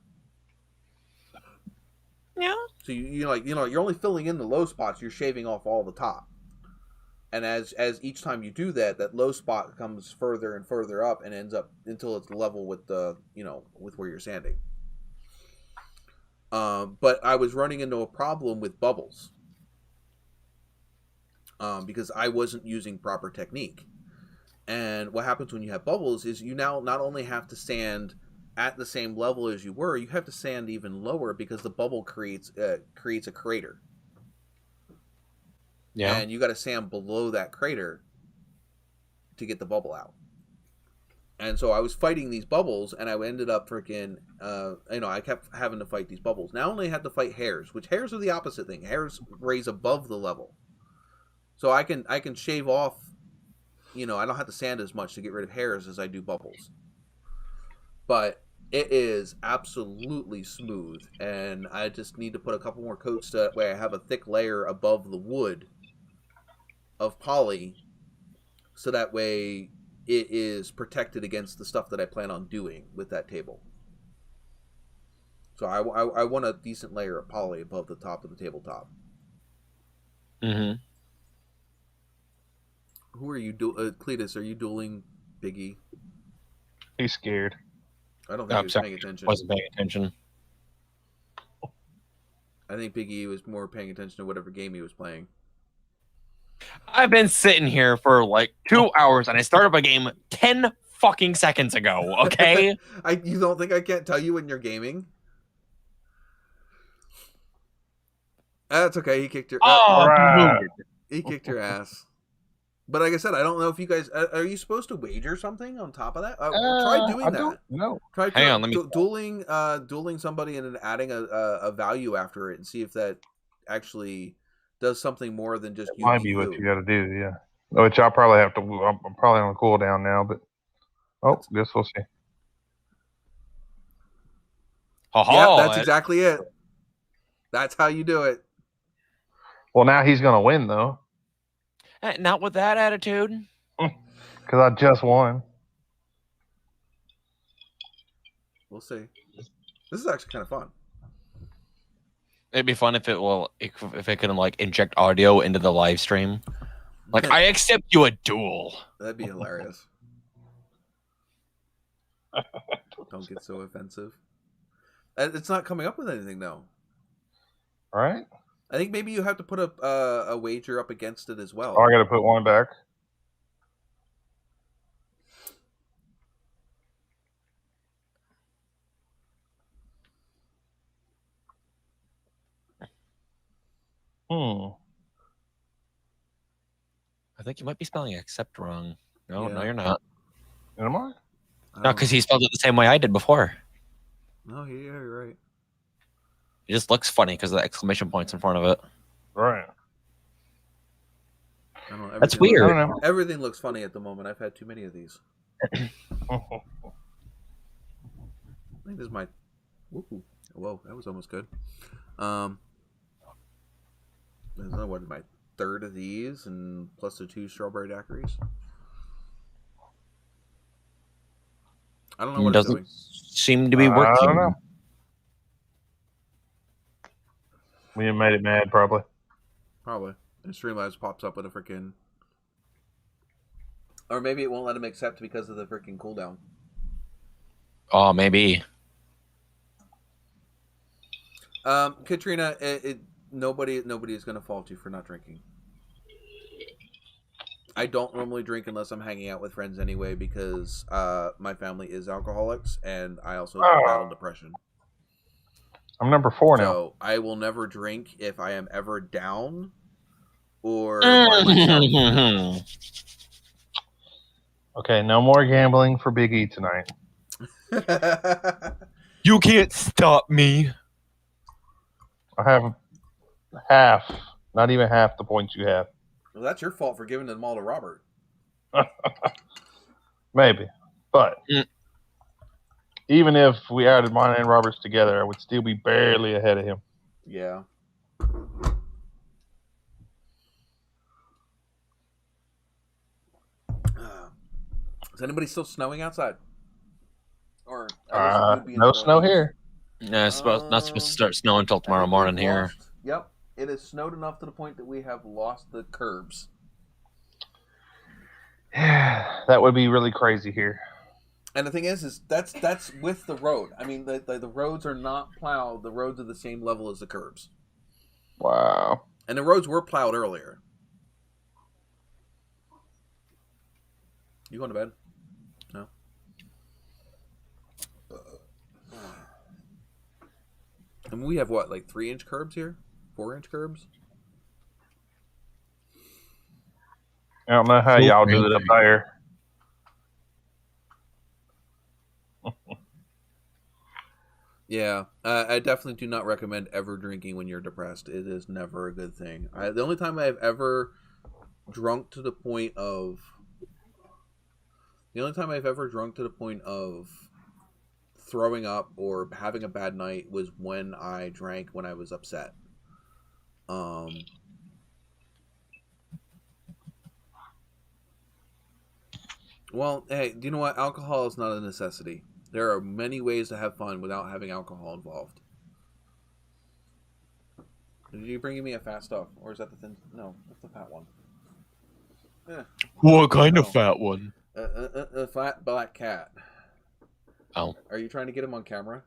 Yeah. So you're only filling in the low spots. You're shaving off all the top. And as each time you do that, that low spot comes further and further up, and ends up until it's level with the with where you're sanding. But I was running into a problem with bubbles. Because I wasn't using proper technique. And what happens when you have bubbles is you now not only have to sand at the same level as you were, you have to sand even lower because the bubble creates a crater. Yeah. And you got to sand below that crater to get the bubble out. And so I was fighting these bubbles, and I ended up freaking, I kept having to fight these bubbles. Now I only had to fight hairs, which hairs are the opposite thing. Hairs raise above the level. So I can shave off, I don't have to sand as much to get rid of hairs as I do bubbles. But it is absolutely smooth, and I just need to put a couple more coats to that way I have a thick layer above the wood of poly, so that way it is protected against the stuff that I plan on doing with that table. So I want a decent layer of poly above the top of the tabletop. Mm-hmm. Who are you Cletus, are you dueling Biggie? He's scared. I don't think he was paying attention. Wasn't paying attention. I think Biggie was more paying attention to whatever game he was playing. I've been sitting here for like 2 hours, and I started my game 10 fucking seconds ago. Okay. You don't think I can't tell you when you're gaming? That's okay. He kicked your. He kicked your ass. But like I said, I don't know if you guys are you supposed to wager something on top of that? Try doing that. No. Try Hang on, let me dueling somebody and then adding a value after it, and see if that actually does something more than just you. Might be what you got to do, yeah. Which I'll probably have to. I'm probably on a cooldown now, but guess we'll see. Yeah, that's exactly it. That's how you do it. Well, now he's gonna win though. Not with that attitude. Because I just won. We'll see. This is actually kind of fun. It'd be fun if it can like inject audio into the live stream. Like, I accept you a duel. That'd be hilarious. Don't get so offensive. It's not coming up with anything though. Right? I think maybe you have to put a wager up against it as well. Oh, I got to put one back. I think you might be spelling accept wrong. No, you're not. Am I? No, because he spelled it the same way I did before. No, yeah, you're right. It just looks funny because of the exclamation points in front of it. Right. That's weird. Everything looks funny at the moment. I've had too many of these. I think this is my... Whoa, that was almost good. What, my third of these, and plus the 2 strawberry daiquiris? I don't know what it's doing. Seem to be working. I don't know. We made it mad, probably. Probably. And Streamlabs pops up with a freaking... Or maybe it won't let him accept because of the freaking cooldown. Oh, maybe. Katrina, nobody is going to fault you for not drinking. I don't normally drink unless I'm hanging out with friends anyway, because my family is alcoholics, and I also battle depression. I'm number 4 now. So I will never drink if I am ever down or by myself. Okay, no more gambling for Big E tonight. You can't stop me. I have half, not even half the points you have. Well, that's your fault for giving them all to Robert. Maybe. But even if we added mine and Robert's together, I would still be barely ahead of him. Yeah. Is anybody still snowing outside? Or I guess you'd be in No the snow Northeast. here. No, it's not supposed to start snowing until tomorrow morning here. Yep, it has snowed enough to the point that we have lost the curbs. Yeah, that would be really crazy here. And the thing is that's with the road. I mean, the roads are not plowed. The roads are the same level as the curbs. Wow. And the roads were plowed earlier. You going to bed? No. I mean, we have what, like 3-inch curbs here? 4-inch curbs? I don't know how y'all do it up there. Yeah, I definitely do not recommend ever drinking when you're depressed. It is never a good thing. The only time I've ever drunk to the point of throwing up or having a bad night was when I drank when I was upset. Well, hey, do you know what? Alcohol is not a necessity. There are many ways to have fun without having alcohol involved. Are you bringing me a fat stuff? Or is that the thin? No, that's the fat one. What kind of fat one? A fat black cat. Oh. Are you trying to get him on camera?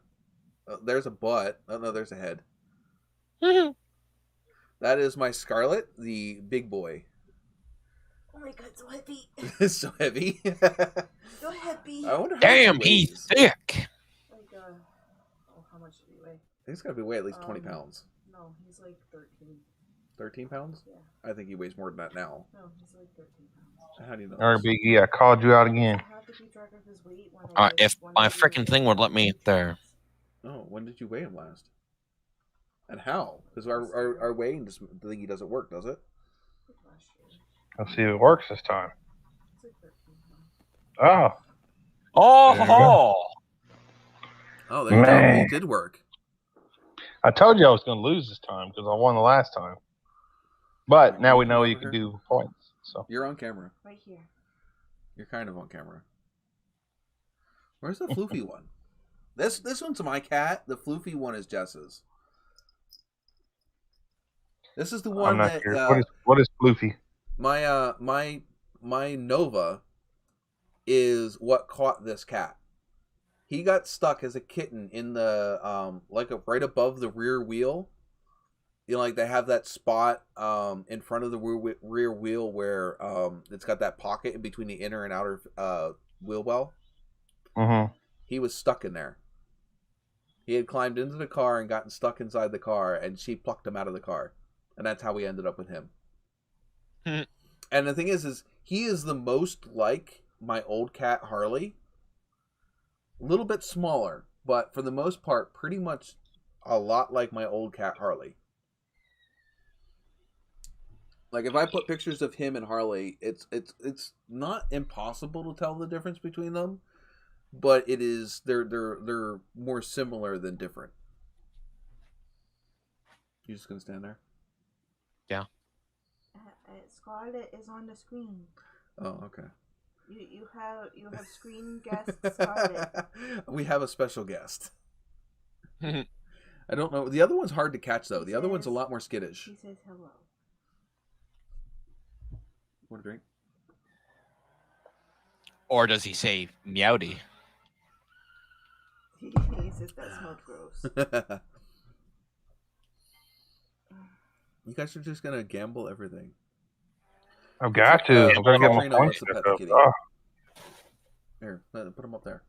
There's a butt. Oh, no, there's a head. That is my Scarlet, the big boy. Oh my god, so heavy. It's so heavy. So heavy. I wonder how Damn, much he he's weighs. thick. Like, how much did he weigh? He's got to be weigh at least 20 pounds. No, he's like 13. 13 pounds? Yeah. I think he weighs more than that now. No, he's like 13 pounds. How do you know? All right, Biggie, I called you out again. I have to keep track of his weight when I If my freaking thing would let me there. Oh, when did you weigh him last? And how? Because our weighing thingy doesn't work, does it? Let's see if it works this time. It's like 13 pounds. Oh, Oh, ho. Oh, there you go. Man. It did work. I told you I was going to lose this time because I won the last time. But now we know you can do points. So You're on camera. Right here. You're kind of on camera. Where's the floofy one? This one's my cat. The floofy one is Jess's. This is the one I'm not that sure. What is Floofy? my Nova is what caught this cat. He got stuck as a kitten in the right above the rear wheel. You know, like they have that spot in front of the rear wheel where it's got that pocket in between the inner and outer wheel well. Mm-hmm. He was stuck in there. He had climbed into the car and gotten stuck inside the car, and she plucked him out of the car. And that's how we ended up with him. And the thing is he is the most like my old cat Harley. A little bit smaller, but for the most part, pretty much a lot like my old cat Harley. Like if I put pictures of him and Harley, it's not impossible to tell the difference between them, but it is they're more similar than different. You just gonna stand there? Yeah. Scarlett is on the screen. Oh, okay. You have screen guest Scarlett. We have a special guest. I don't know. The other one's hard to catch though. The other one's a lot more skittish. He says hello. Want a drink? Or does he say meowdy? He says that smelled gross. You guys are just gonna gamble everything. I've got to. I'm going to get my Trina points wants to pet back the up. kitty. Oh. Here, put them up there.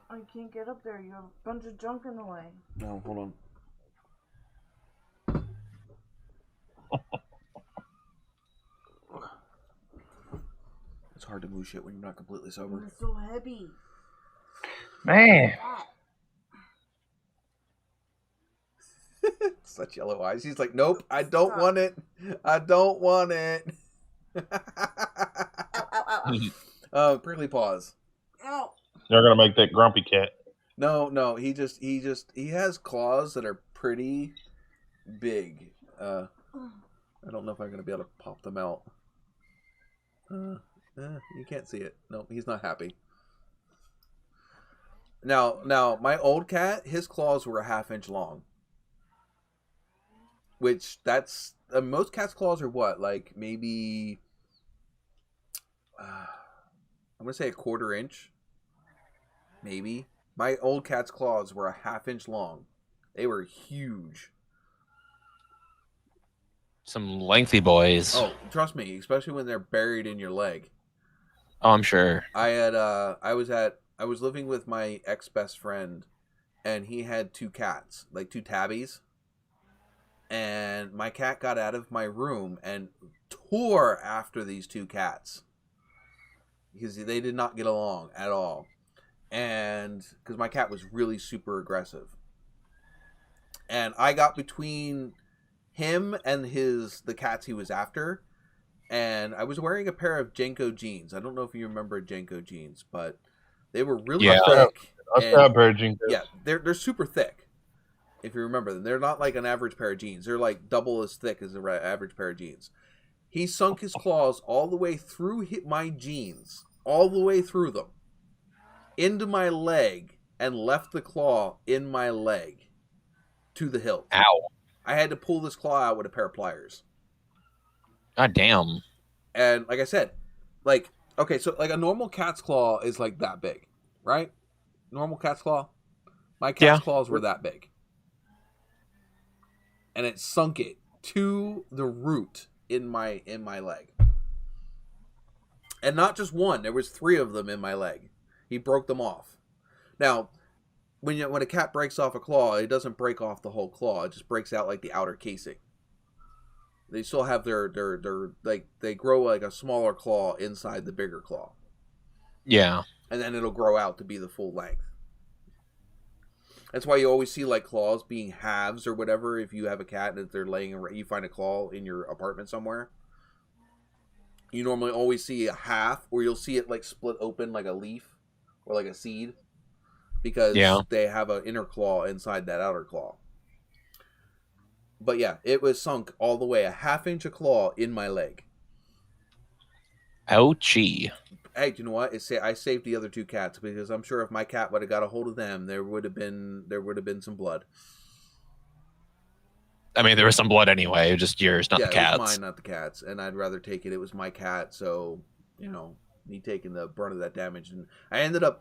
I can't get up there. You have a bunch of junk in the way. No, hold on. It's hard to move shit when you're not completely sober. It's so heavy. Man. Such yellow eyes. He's like, nope, I don't want it. I don't want it. Ow. Prickly paws. Ow. They're going to make that grumpy cat. No, he has claws that are pretty big. I don't know if I'm going to be able to pop them out. You can't see it. No, he's not happy. Now, my old cat, his claws were a half-inch long. Which, that's... most cats' claws are what? Like, maybe... I'm going to say a quarter inch. Maybe. My old cat's claws were a half-inch long. They were huge. Some lengthy boys. Oh, trust me, especially when they're buried in your leg. Oh, I'm sure. I was living with my ex-best friend, and he had two cats, like two tabbies. And my cat got out of my room and tore after these two cats. Because they did not get along at all. And because my cat was really super aggressive. And I got between him and the cats he was after, and I was wearing a pair of Jenko jeans. I don't know if you remember Jenko jeans, but they were really thick. I still have a pair of jeans. Yeah, they're super thick. If you remember them, they're not like an average pair of jeans. They're like double as thick as an average pair of jeans. He sunk his claws all the way through my jeans, all the way through them, into my leg, and left the claw in my leg to the hilt. Ow. I had to pull this claw out with a pair of pliers. God damn. And like I said, like, okay, so like a normal cat's claw is like that big, right? Normal cat's claw. My cat's claws were that big. And it sunk it to the root in my leg. And not just one, there was 3 of them in my leg. He broke them off. Now, when a cat breaks off a claw, it doesn't break off the whole claw. It just breaks out like the outer casing. They still have their like, they grow like a smaller claw inside the bigger claw. Yeah. And then it'll grow out to be the full length. That's why you always see like claws being halves or whatever. If you have a cat and they're laying, you find a claw in your apartment somewhere. You normally always see a half, or you'll see it like split open like a leaf or like a seed. Because they have an inner claw inside that outer claw. But yeah, it was sunk all the way, a half-inch of claw in my leg. Ouchie. Hey, you know what? I saved the other 2 cats, because I'm sure if my cat would have got a hold of them, there would have been some blood. I mean, there was some blood anyway, just yours, not the cats. It was mine, not the cats, and I'd rather take it. It was my cat, so me taking the brunt of that damage. And I ended up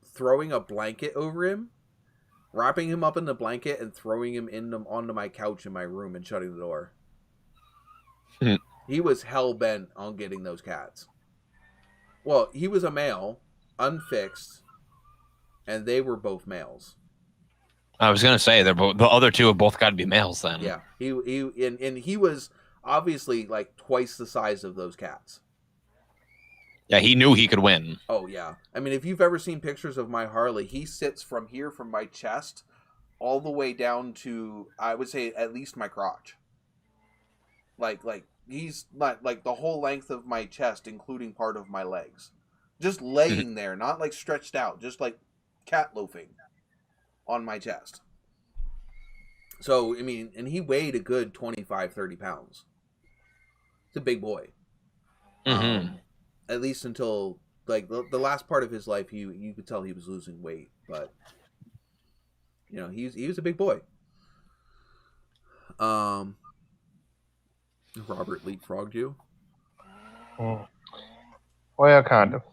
throwing a blanket over him, wrapping him up in the blanket, and throwing him onto my couch in my room and shutting the door. He was hell-bent on getting those cats. Well, he was a male, unfixed, and they were both males. I was gonna say the other 2 have both got to be males then. Yeah, he was obviously like twice the size of those cats. Yeah, he knew he could win. Oh, yeah. I mean, if you've ever seen pictures of my Harley, he sits from here, from my chest, all the way down to, I would say, at least my crotch. Like he's not, like, the whole length of my chest, including part of my legs. Just laying there, not, like, stretched out. Just, like, cat loafing on my chest. So, I mean, and he weighed a good 25, 30 pounds. It's a big boy. Mm-hmm. At least until, like, the last part of his life, you could tell he was losing weight. But, he was a big boy. Robert leapfrogged you. Well, kind of.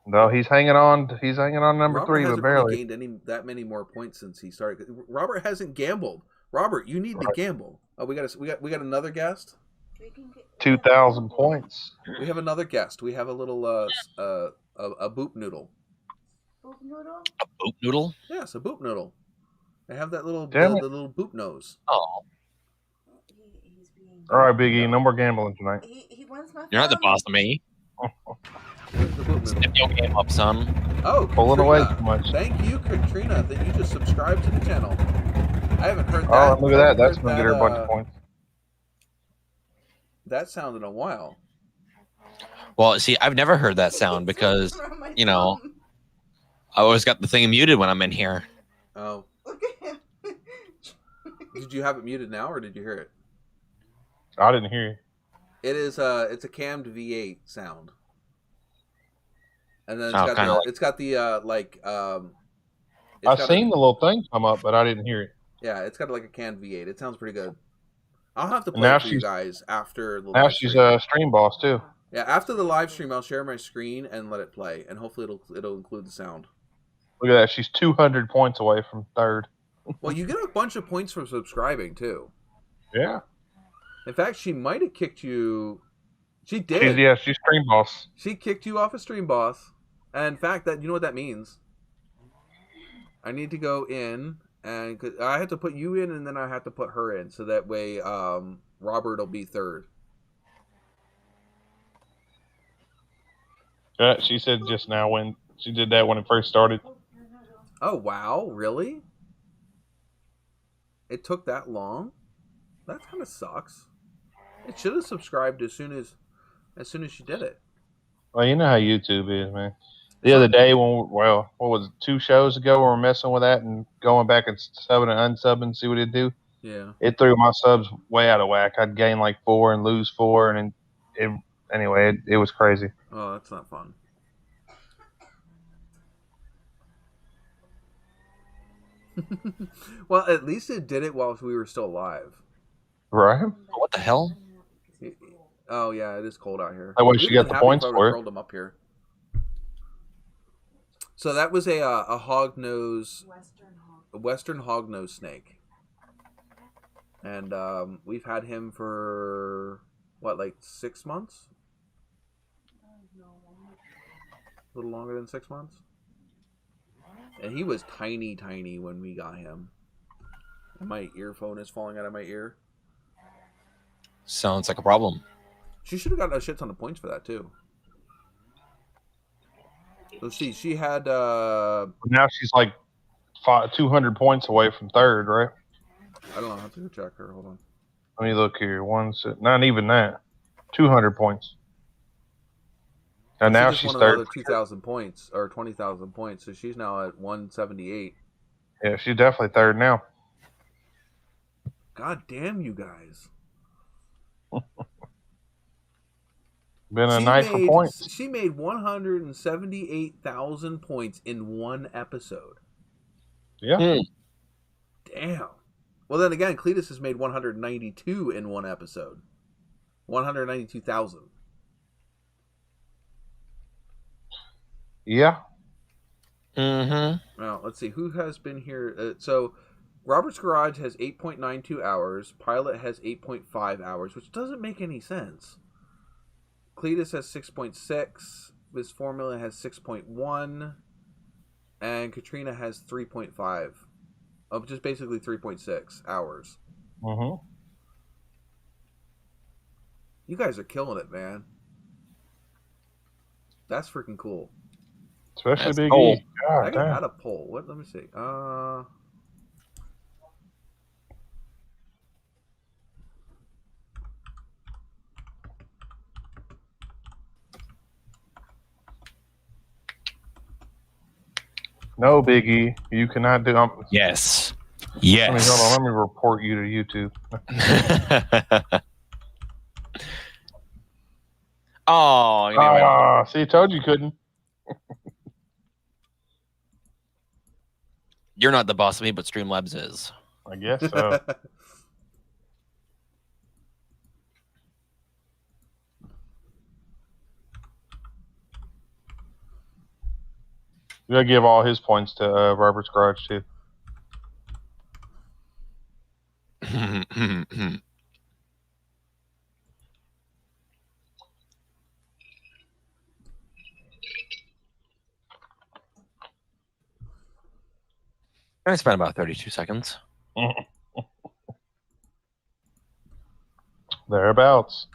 No, he's hanging on. He's hanging on number Robert 3, but barely. Really gained that many more points since he started. Robert hasn't gambled. Robert, you need to gamble. Oh, we got another guest. 2,000 points. We have another guest. We have a little a boop noodle. Boop noodle? A boop noodle? Yes, a boop noodle. They have that little Damn the little boop nose. Oh. He's being... All right, Big E, no more gambling tonight. He wants my You're not the phone. boss of me. Step your game up, son. Oh, Pulling away too much. Thank you, Katrina, that you just subscribed to the channel. I haven't heard that. Oh, look at that. That's going to get her a bunch of points. That sound in a while. Well, see, I've never heard that sound because, I always got the thing muted when I'm in here. Oh. Look at him. Did you have it muted now, or did you hear it? I didn't hear you. It is it's a cammed V8 sound. And then Oh, kinda like- it's got the I've seen the little thing come up, but I didn't hear it. Yeah, it's got like a canned V8. It sounds pretty good. I'll have to And play now it for you she's- guys after the Now live she's stream. a stream boss too. Yeah, after the live stream, I'll share my screen and let it play, and hopefully it'll include the sound. Look at that. She's 200 points away from third. Well, you get a bunch of points for subscribing too. Yeah. In fact, she might have kicked you. She did. She's stream boss. She kicked you off a stream boss. And in fact, that you know what that means. I need to go in, and 'cause I have to put you in, and then I have to put her in, so that way Robert will be third. Yeah, she said just now when she did that when it first started. Oh wow, really? It took that long? That kind of sucks. It should have subscribed as soon as she did it. Well, you know how YouTube is, man. The other day what was it, 2 shows ago, we were messing with that and going back and subbing and unsubbing, see what it'd do. Yeah. It threw my subs way out of whack. I'd gain like 4 and lose 4, and it was crazy. Oh, that's not fun. Well, at least it did it while we were still alive. Right? What the hell? Oh yeah, it is cold out here. That way she got the points I for it. rolled them up here. So that was a hognose, Western hognose snake, and we've had him for what, like 6 months? A little longer than 6 months. And he was tiny when we got him. And my earphone is falling out of my ear. Sounds like a problem. She should have gotten a shit ton of points for that too. Let's see. She had. Now she's like 200 points away from third, right? I don't know. I have to go check her. Hold on. Let me look here. Not even that. 200 points. And now she's third. 2,000 points or 20,000 points, so she's now at 178. Yeah, she's definitely third now. God damn you guys! Been a night for points. She made 178,000 points in one episode. Yeah. Damn. Well, then again, Cletus has made 192 in one episode. 192,000. Yeah. Mm-hmm. Now, let's see. Who has been here? So, Robert's Garage has 8.92 hours. Pilot has 8.5 hours, which doesn't make any sense. Cletus has 6.6. Miss Formula has 6.1. And Katrina has 3.5. Of just basically 3.6 hours. Mm-hmm. You guys are killing it, man. That's freaking cool. Especially That's Big cool. E. God I damn. got a poll. What? Let me see. No, Big E. You cannot do. Yes. Hold on. Yes. Let me report you to YouTube. Oh, you know, See, I told you couldn't. you're not the boss of me, but Streamlabs is. I guess so. You gotta give all his points to Robert's Garage too. I spent about 32 seconds. Thereabouts.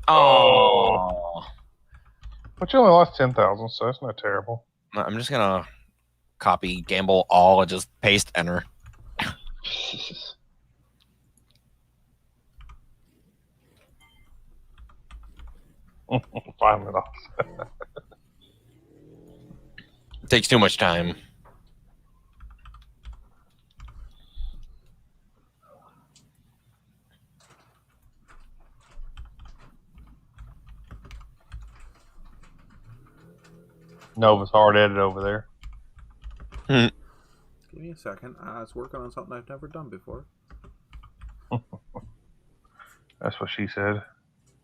Oh. But you only lost 10,000, so that's not terrible. I'm just going to copy gamble all and just paste enter. Finally lost. It takes too much time. Nova's hard-headed over there. Give me a second. I was working on something I've never done before. That's what she said.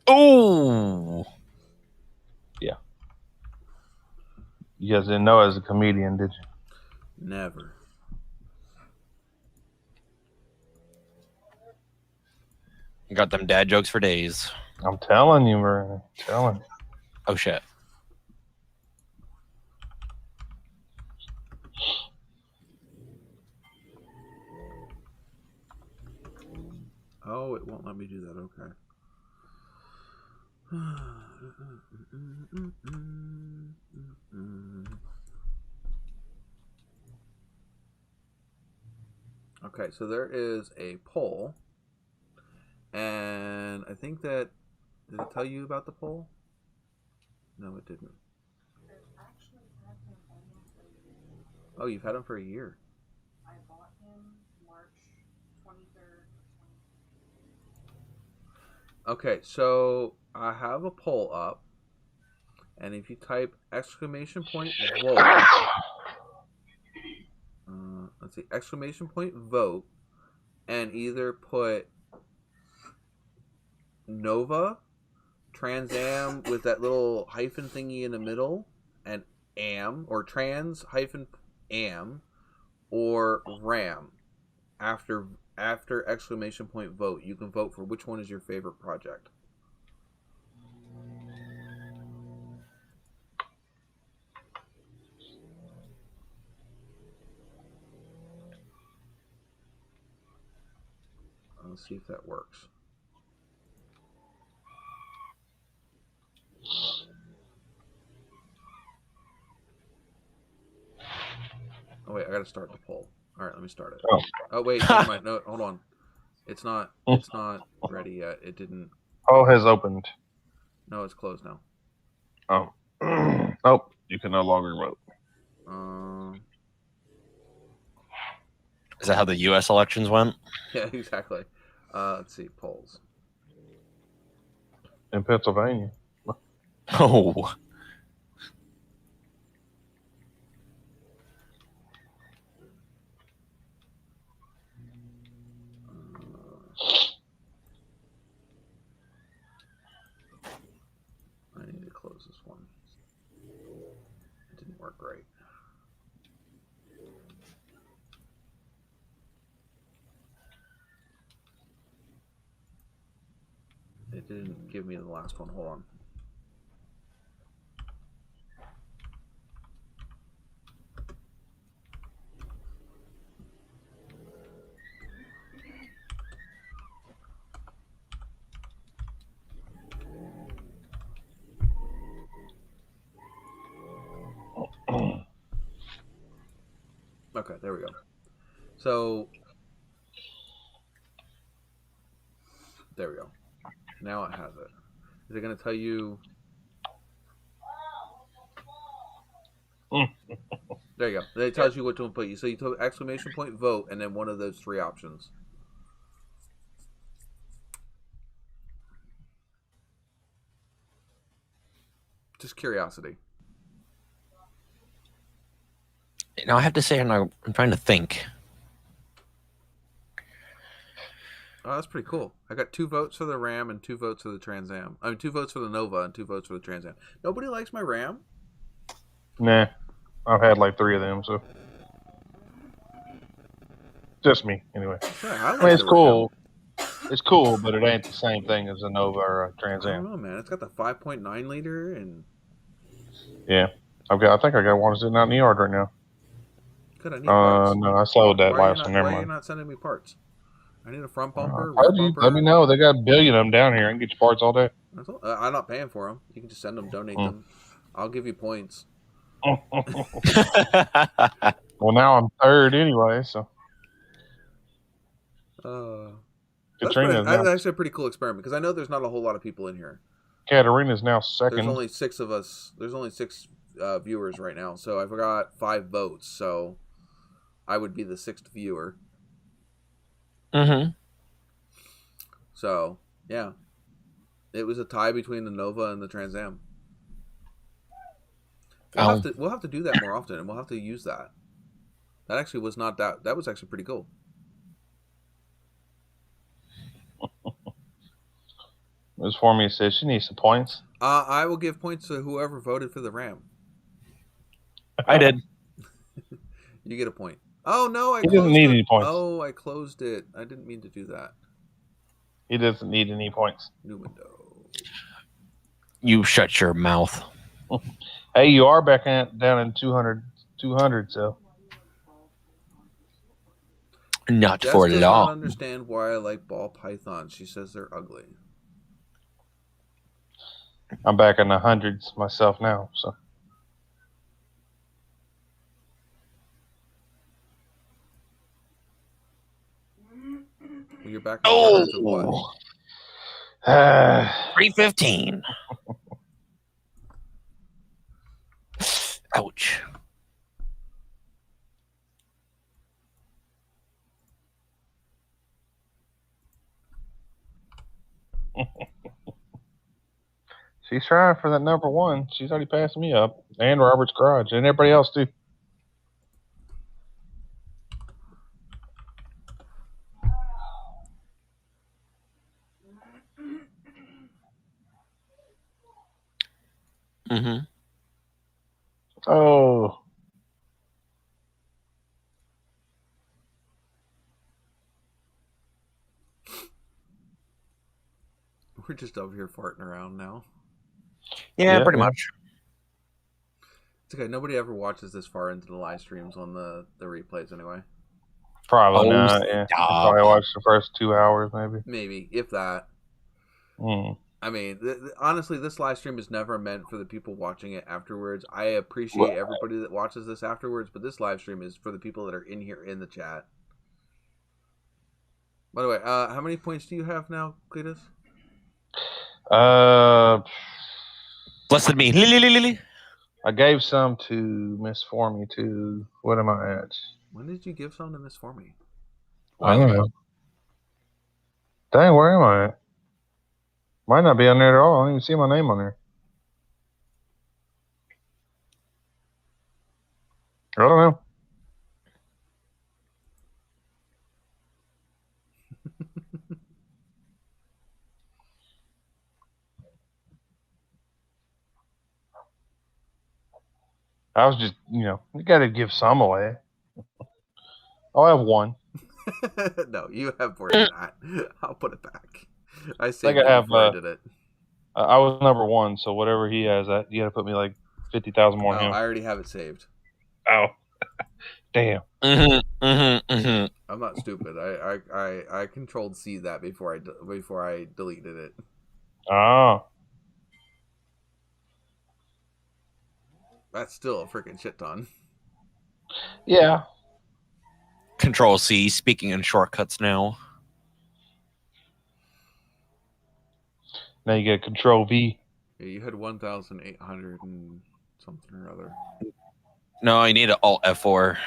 Oh, Yeah. You guys didn't know I was a comedian, did you? Never. got them dad jokes for days. I'm telling you, man. I'm telling you. Oh shit. Oh, it won't let me do that. Okay. Okay, so there is a poll, and I think that, did it tell you about the poll? No, it didn't. Oh, you've had him for a year. I bought him March 23rd. Okay, so I have a poll up, and if you type exclamation point vote, let's see, exclamation point vote, and either put Nova, Trans Am with that little hyphen thingy in the middle, and Am, or Trans hyphen Am, or Ram after exclamation point vote. You can vote for which one is your favorite project. Let's see if that works. Oh wait, I gotta start the poll. All right, let me start it. Oh wait, never mind. No, hold on. It's not ready yet. It didn't. Poll has opened. No, it's closed now. Oh. Nope. You can no longer vote. Is that how the U.S. elections went? Yeah, exactly. Let's see, polls. In Pennsylvania. Oh. I need to close this one. It didn't work right. It didn't give me the last one. Hold on. Okay, there we go. So, there we go. Now it has it. Is it going to tell you? There you go. It tells you what to put. So you took exclamation point vote and then one of those three options. Just curiosity. Now I have to say, I'm trying to think. Oh, that's pretty cool. I got 2 votes for the Ram and 2 votes for the Trans Am. I mean, 2 votes for the Nova and 2 votes for the Trans Am. Nobody likes my Ram? Nah. I've had like 3 of them, so. Just me, anyway. Yeah, I mean, it's cool. It's cool, but it ain't the same thing as a Nova or a Trans Am. I don't know, man. It's got the 5.9 liter and. Yeah, I think I got one sitting out in the yard right now. Good, I need parts. No, I sold that last one. Never Why are mind. you not sending me parts? I need a front bumper. Let me know. They got a billion of them down here. I can get you parts all day. I'm not paying for them. You can just send them, donate them. I'll give you points. Well, now I'm third anyway, so. That's actually a pretty cool experiment because I know there's not a whole lot of people in here. Katarina's now second. There's only 6 of us. There's only 6 viewers right now, so I've got 5 votes. So I would be the 6th viewer. Mm-hmm. So yeah, it was a tie between the Nova and the Trans Am. We'll have to do that more often, and we'll have to use that. That actually was not that. That was actually pretty cool. Ms. Formia says she needs some points. I will give points to whoever voted for the Ram. I did. You get a point. Oh no, He doesn't need any points. Oh, I closed it. I didn't mean to do that. He doesn't need any points. New window. You shut your mouth. Hey, you are back down in 200, so. Not Jess for does not long. understand why I like ball pythons. She says they're ugly. I'm back in the hundreds myself now, so. Well, you're back in the hundreds of what? 315. Ouch. She's trying for that number one. She's already passed me up. And Robert's Garage. And everybody else, too. Mm-hmm. Oh. We're just over here farting around now. Yeah, pretty much. It's okay. Nobody ever watches this far into the live streams on the replays anyway. Probably not. Yeah. I probably watched the first 2 hours, maybe. Maybe, if that. Mm. I mean, honestly, this live stream is never meant for the people watching it afterwards. I appreciate everybody that watches this afterwards, but this live stream is for the people that are in here in the chat. By the way, how many points do you have now, Cletus? Less than me. Lily. I gave some to Miss Formie too. What am I at? When did you give some to Miss Formie? I don't know. Dang, where am I at? Might not be on there at all. I don't even see my name on there. I don't know. I was just, you got to give some away. I'll have one. No, you have more than that. I'll put it back. I saved I it before I did it. I was number one, so whatever he has, you got to put me like 50,000 more than him. I already have it saved. Oh, damn. I'm not stupid. I controlled C that before I deleted it. Oh. That's still a freaking shit ton. Yeah. Control C. Speaking in shortcuts now. Now you get Control V. Yeah, you had 1,800 and something or other. No, you need an Alt F4.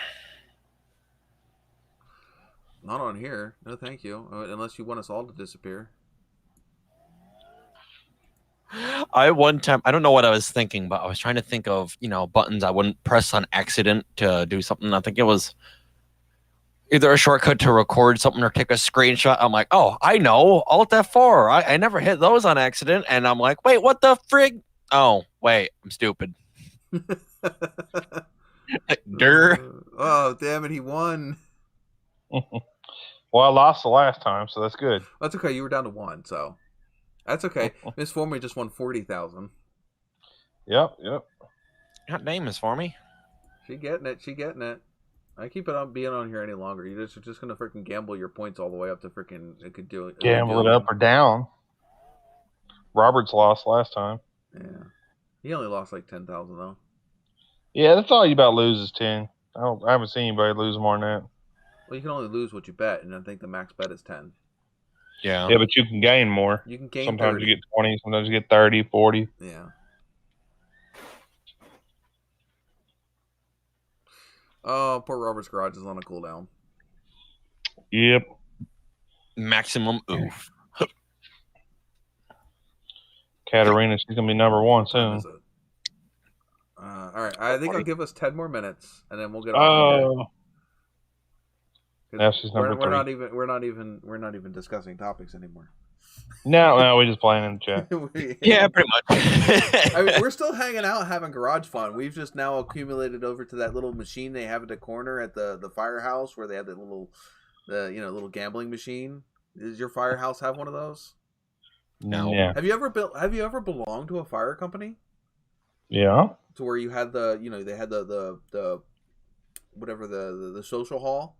Not on here. No, thank you. Unless you want us all to disappear. One time, I don't know what I was thinking, but I was trying to think of, buttons I wouldn't press on accident to do something. I think it was either a shortcut to record something or take a screenshot. I'm like, oh, I know, Alt F4. I never hit those on accident. And I'm like, wait, what the frig? Oh, wait, I'm stupid. Oh, damn it, he won. Well, I lost the last time, so that's good. That's okay. You were down to 1, so that's okay. Miss Formie just won 40,000. Yep. What name is for me? She getting it. I keep it on being on here any longer. You're just gonna freaking gamble your points all the way up to freaking. It could do it. Gamble it up or down. Roberts lost last time. Yeah, he only lost like 10,000 though. Yeah, that's all you about lose is 10. I haven't seen anybody lose more than that. Well, you can only lose what you bet, and I think the max bet is 10. Yeah. Yeah, but you can gain more. You can gain. Sometimes 30. you get 20. Sometimes you get 30, 40. Yeah. Oh, poor Robert's Garage is on a cooldown. Yep. Maximum oof. Katarina, she's gonna be number one soon. Is it? All right. I think I'll give us 10 more minutes, and then we'll get off. Now she's number 3. We're not even discussing topics anymore. No, we're just playing in the chat. Yeah, pretty much. I mean, we're still hanging out, having garage fun. We've just now accumulated over to that little machine they have at the corner at the firehouse where they have that little gambling machine. Does your firehouse have one of those? No. Yeah. Have you ever belonged to a fire company? Yeah. To where you had they had the whatever the social hall.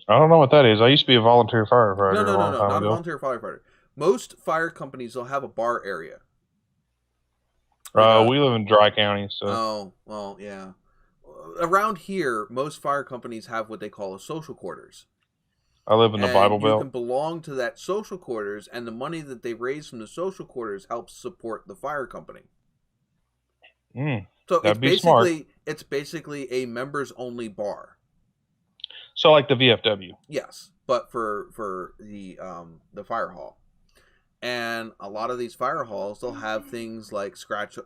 I don't know what that is. I used to be a volunteer firefighter. No, not a volunteer firefighter. Most fire companies will have a bar area. We live in Dry County, so. Oh well, yeah. Around here, most fire companies have what they call a social quarters. I live in the Bible Belt. You can belong to that social quarters, and the money that they raise from the social quarters helps support the fire company. So it's basically a members only bar. So like the VFW. Yes, but for the fire hall. And a lot of these fire halls, they'll have things like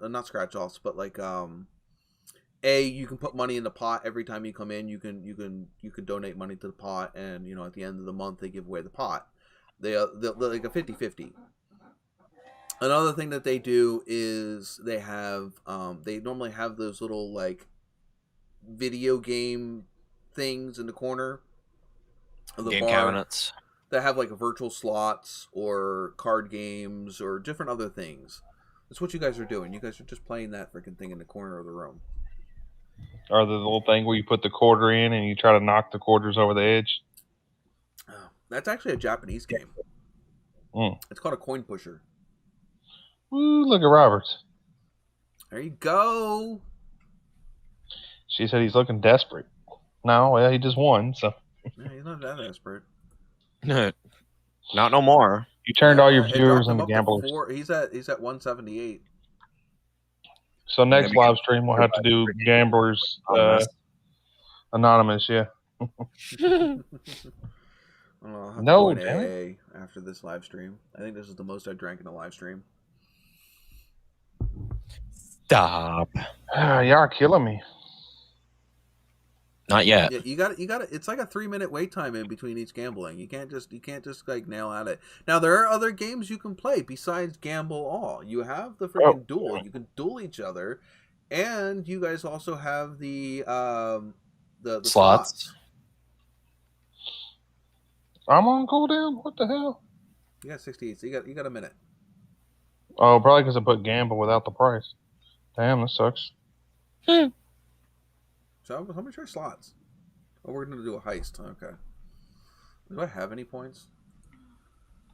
not scratch offs, but like you can put money in the pot every time you come in. You can donate money to the pot, and at the end of the month they give away the pot. They're like a 50-50. Another thing that they do is they have they normally have those little like video game things in the corner of the bar. Cabinets. That have like virtual slots or card games or different other things. That's what you guys are doing. You guys are just playing that freaking thing in the corner of the room. Or the little thing where you put the quarter in and you try to knock the quarters over the edge. Oh, that's actually a Japanese game. It's called a coin pusher. Ooh, look at Roberts. There you go. She said he's looking desperate. No, well, he just won, so. Yeah, he's not that desperate. Not no more. You turned all your viewers into gamblers. He's at 178. So next live stream we'll have to do Gamblers Anonymous, yeah. No, damn. After this live stream, I think this is the most I drank in a live stream. Stop. Y'all are killing me. Not yet. Yeah, you got it. It's like a 3-minute wait time in between each gambling. You can't just like nail at it. Now there are other games you can play besides Gamble All. You have the freaking duel. You can duel each other, and you guys also have the slots. I'm on cooldown. What the hell? You got 68. So you got a minute. Oh, probably because I put gamble without the price. Damn, that sucks. So how much are slots? Oh, we're gonna do a heist. Okay. Do I have any points?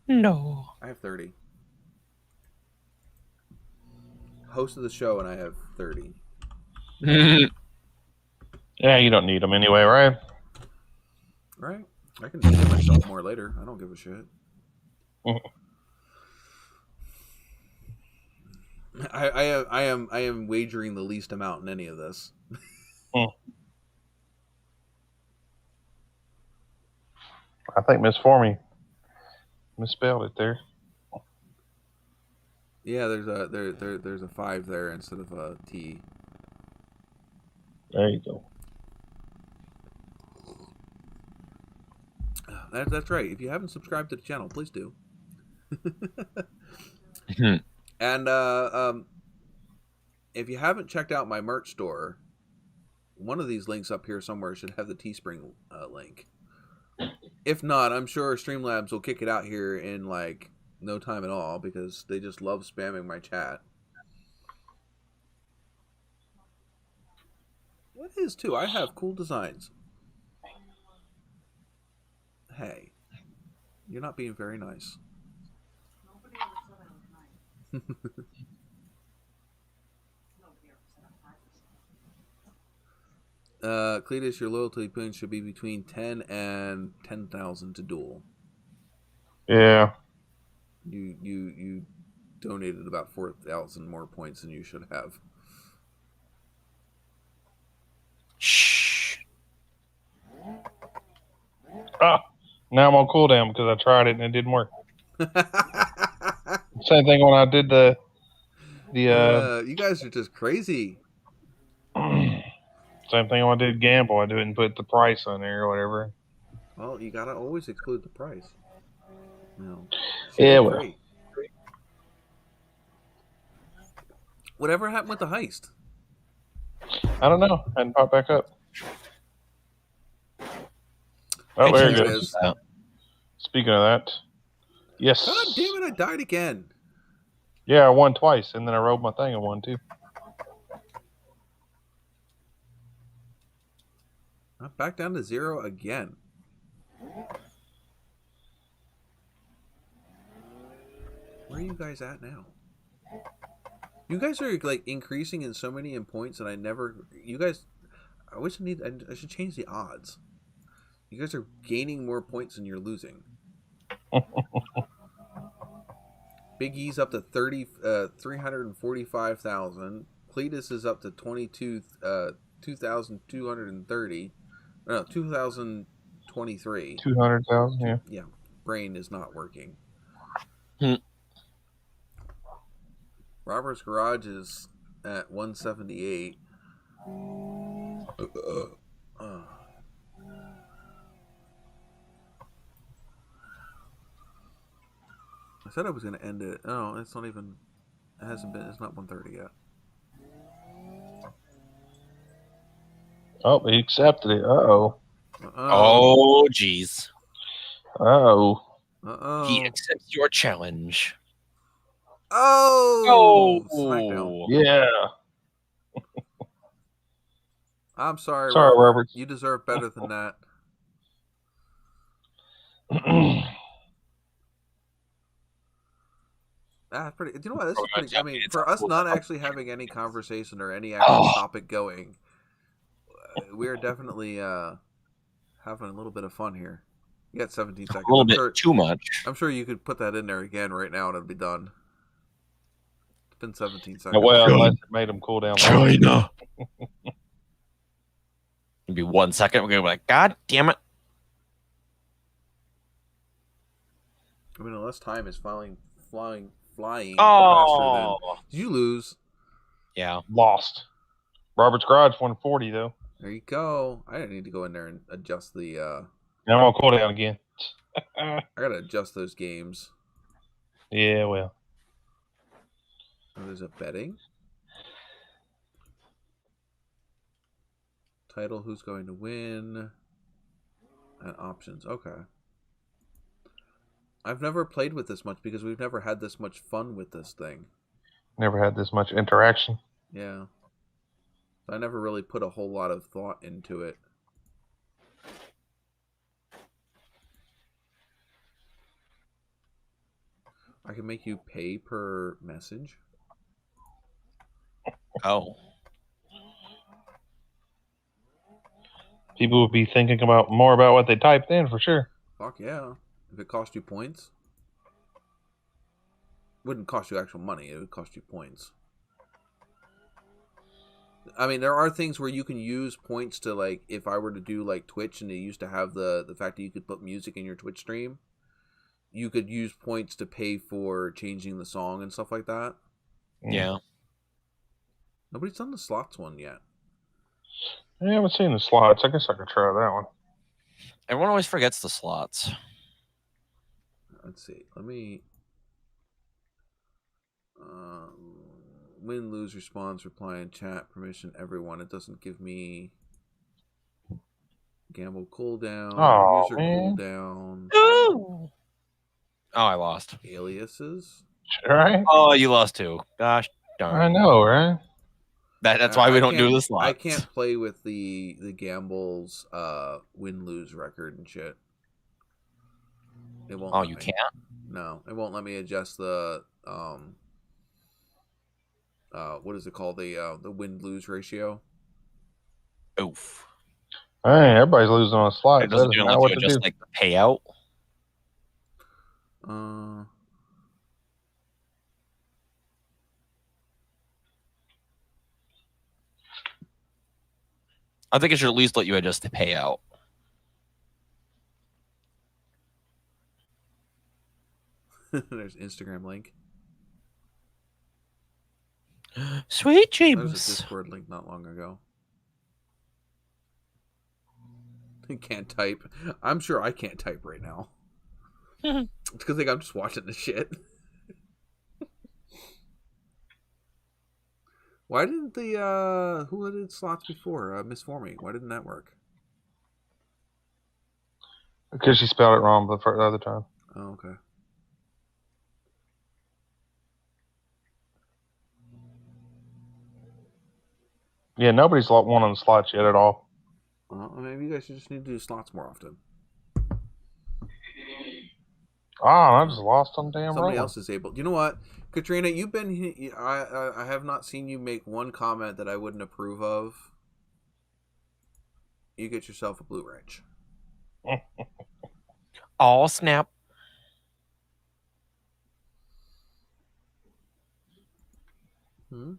No. I have 30. Host of the show, and I have 30. Yeah, you don't need them anyway, right? Right. I can get myself more later. I don't give a shit. I am wagering the least amount in any of this. I think Miss Formie misspelled it there. Yeah, there's a 5 there instead of a T. There you go. That's right. If you haven't subscribed to the channel, please do. And if you haven't checked out my merch store, one of these links up here somewhere should have the Teespring link. If not, I'm sure Streamlabs will kick it out here in like no time at all because they just love spamming my chat. What is too? I have cool designs. Hey, you're not being very nice. Nobody ever said I was nice. Nobody ever said I was nice. Cletus, your loyalty points should be between 10 and 10,000 to duel. Yeah. You donated about 4,000 more points than you should have. Shh. Now I'm on cooldown because I tried it and it didn't work. Same thing when I did the you guys are just crazy. Same thing when I did gamble. I didn't put the price on there or whatever. Well, you gotta always exclude the price. No. Yeah, well. Free. Whatever happened with the heist? I don't know. I hadn't popped back up. Oh, there it goes. Speaking of that. Yes. God damn it, I died again. Yeah, I won twice, and then I rolled my thing and won too. I'm back down to 0 again. Where are you guys at now? You guys are like increasing in so many in points, and I never. You guys, I wish I should change the odds. You guys are gaining more points than you're losing. Big E's up to 345,000. Cletus is up to 2,230. No, 2,023. 200,000. Yeah. Yeah, brain is not working. Robert's Garage is at 178. I said I was going to end it. Oh, it's not even. It hasn't been. It's not 1:30 yet. Oh, he accepted it. Uh-oh. Oh, jeez. Uh-oh. He accepts your challenge. Oh! Smackdown. Yeah. I'm sorry, Robert. You deserve better than that. That's pretty. You know what? This is pretty. I mean, for us not actually having any conversation or any actual topic going, we are definitely having a little bit of fun here. You got 17 seconds. A little bit too much. I'm sure you could put that in there again right now and it'll be done. It's been 17 seconds. Well, unless it made them cool down. China. Maybe 1 second. We're gonna be like, God damn it. I mean, unless time is flying Oh. faster than. Did you lose? Yeah. Lost. Robert's Garage 140 though. There you go. I didn't need to go in there and adjust the. Now I'm gonna cool down again. I gotta adjust those games. Yeah, well. Oh, there's a betting. Title, who's going to win, and options. Okay. I've never played with this much because we've never had this much fun with this thing. Never had this much interaction. Yeah. I never really put a whole lot of thought into it. I can make you pay per message. Oh. People would be thinking about more about what they typed in for sure. Fuck yeah. If it cost you points. It wouldn't cost you actual money, it would cost you points. I mean, there are things where you can use points to, like, if I were to do, like, Twitch, and they used to have the fact that you could put music in your Twitch stream, you could use points to pay for changing the song and stuff like that. Yeah. Nobody's done the slots one yet. I haven't seen the slots. I guess I could try that one. Everyone always forgets the slots. Let's see. Let me... win, lose, response, reply in chat, permission, everyone. It doesn't give me gamble cooldown, user cooldown. Oh, I lost. Aliases. Right? Oh, you lost too. Gosh darn. I know, right? That's why we don't do the slots. I can't play with the gambles win-lose record and shit. It won't. Oh, you can't? No, it won't let me adjust the what is it called? The win-lose ratio. Oof. Hey, everybody's losing on slots. It doesn't Doesn't let know what you to adjust do. like the payout. I think it should at least let you adjust the payout. There's Instagram link. Sweet There was a James. Discord link not long ago. Can't type. I'm sure I can't type right now. It's because I'm just watching the shit. Why didn't the who did slots before? Miss Formie. Why didn't that work? Because she spelled it wrong the other time. Oh, okay. Yeah, nobody's won on the slots yet at all. Well, maybe you guys just need to do slots more often. I just lost on damn Somebody roller. else is able. You know what, Katrina? You've been. I have not seen you make one comment that I wouldn't approve of. You get yourself a blue wrench. Oh, snap. Blue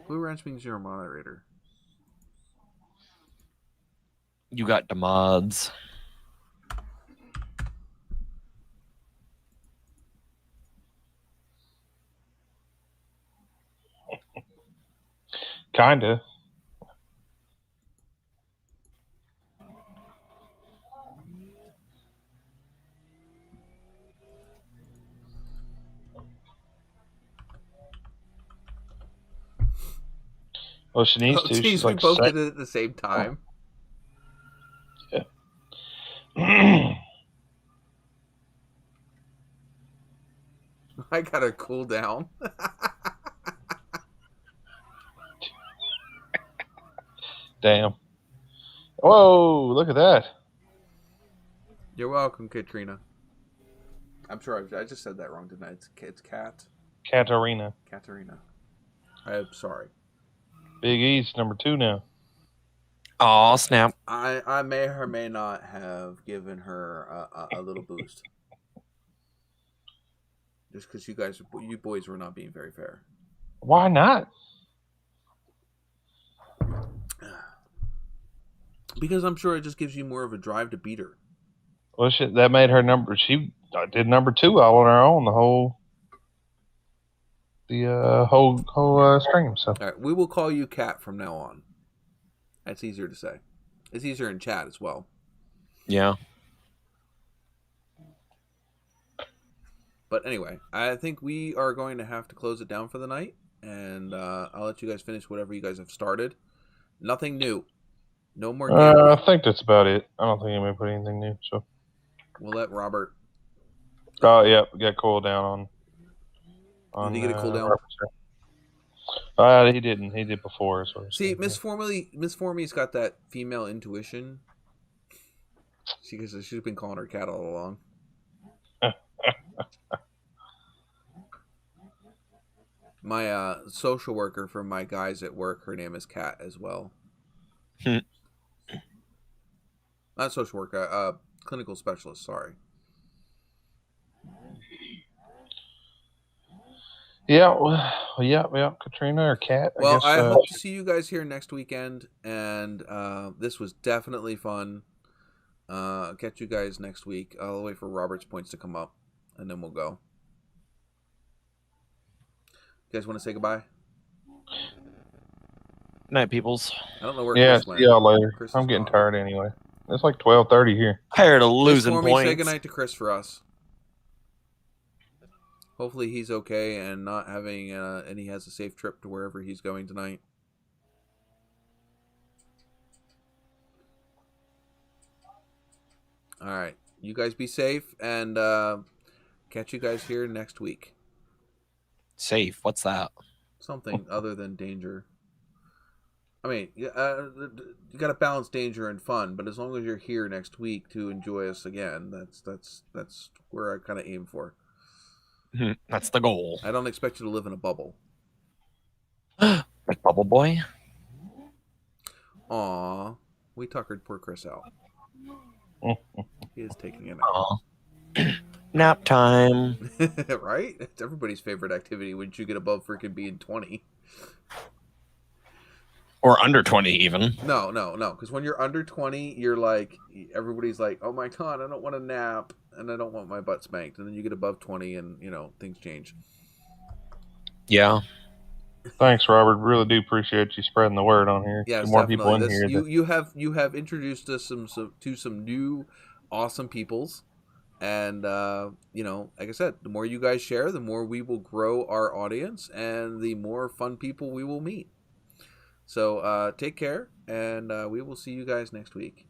wrench means you're a moderator. You got the mods. Kinda. Well, she needs to. She's we like both did it at the same time. Yeah. I gotta cool down. Damn. Whoa, look at that. You're welcome, Katrina. I'm sure I just said that wrong, didn't I? It's Cat. Katarina. Katarina. I'm sorry. Big E's number 2 now. Oh, snap. I may or may not have given her a little boost. Just because you boys were not being very fair. Why not? Because I'm sure it just gives you more of a drive to beat her. Well, shit, that made her number. She did number 2 all on her own the whole stream. So. All right, we will call you Cat from now on. That's easier to say. It's easier in chat as well. Yeah. But anyway, I think we are going to have to close it down for the night, and I'll let you guys finish whatever you guys have started. Nothing new. No more games. I think that's about it. I don't think anybody put anything new. So we'll let Robert. Oh, yeah, we got cooled down on. Did he get a cool down? He didn't. He did before. See, Miss Formie's got that female intuition. She's been calling her Cat all along. My social worker for my guys at work, her name is Cat as well. Not social worker, clinical specialist. Sorry. Yeah. Katrina or Cat. Well, I hope to see you guys here next weekend, and this was definitely fun. Catch you guys next week. I'll wait for Robert's points to come up, and then we'll go. You guys want to say goodbye? Night, peoples. I don't know where Chris went. See y'all later. I'm getting tired anyway. It's like 12:30 here. Tired of losing points. Say goodnight to Chris for us. Hopefully he's okay and not having and he has a safe trip to wherever he's going tonight. All right, you guys be safe, and catch you guys here next week. Safe? What's that? Something other than danger. I mean, you got to balance danger and fun, but as long as you're here next week to enjoy us again, that's where I kind of aim for. That's the goal. I don't expect you to live in a bubble. Like Bubble Boy? Aw, we tuckered poor Chris out. He is taking a nap. Nap time. Right? It's everybody's favorite activity once you get above freaking being 20. Or under 20 even. No. Because when you're under 20, you're like, everybody's like, oh my God, I don't want to nap and I don't want my butt spanked. And then you get above 20 and, things change. Yeah. Thanks, Robert. Really do appreciate you spreading the word on here. Yes, Get more definitely. people in here. You have introduced us to some new awesome peoples, and like I said, the more you guys share, the more we will grow our audience, and the more fun people we will meet. So take care, and we will see you guys next week.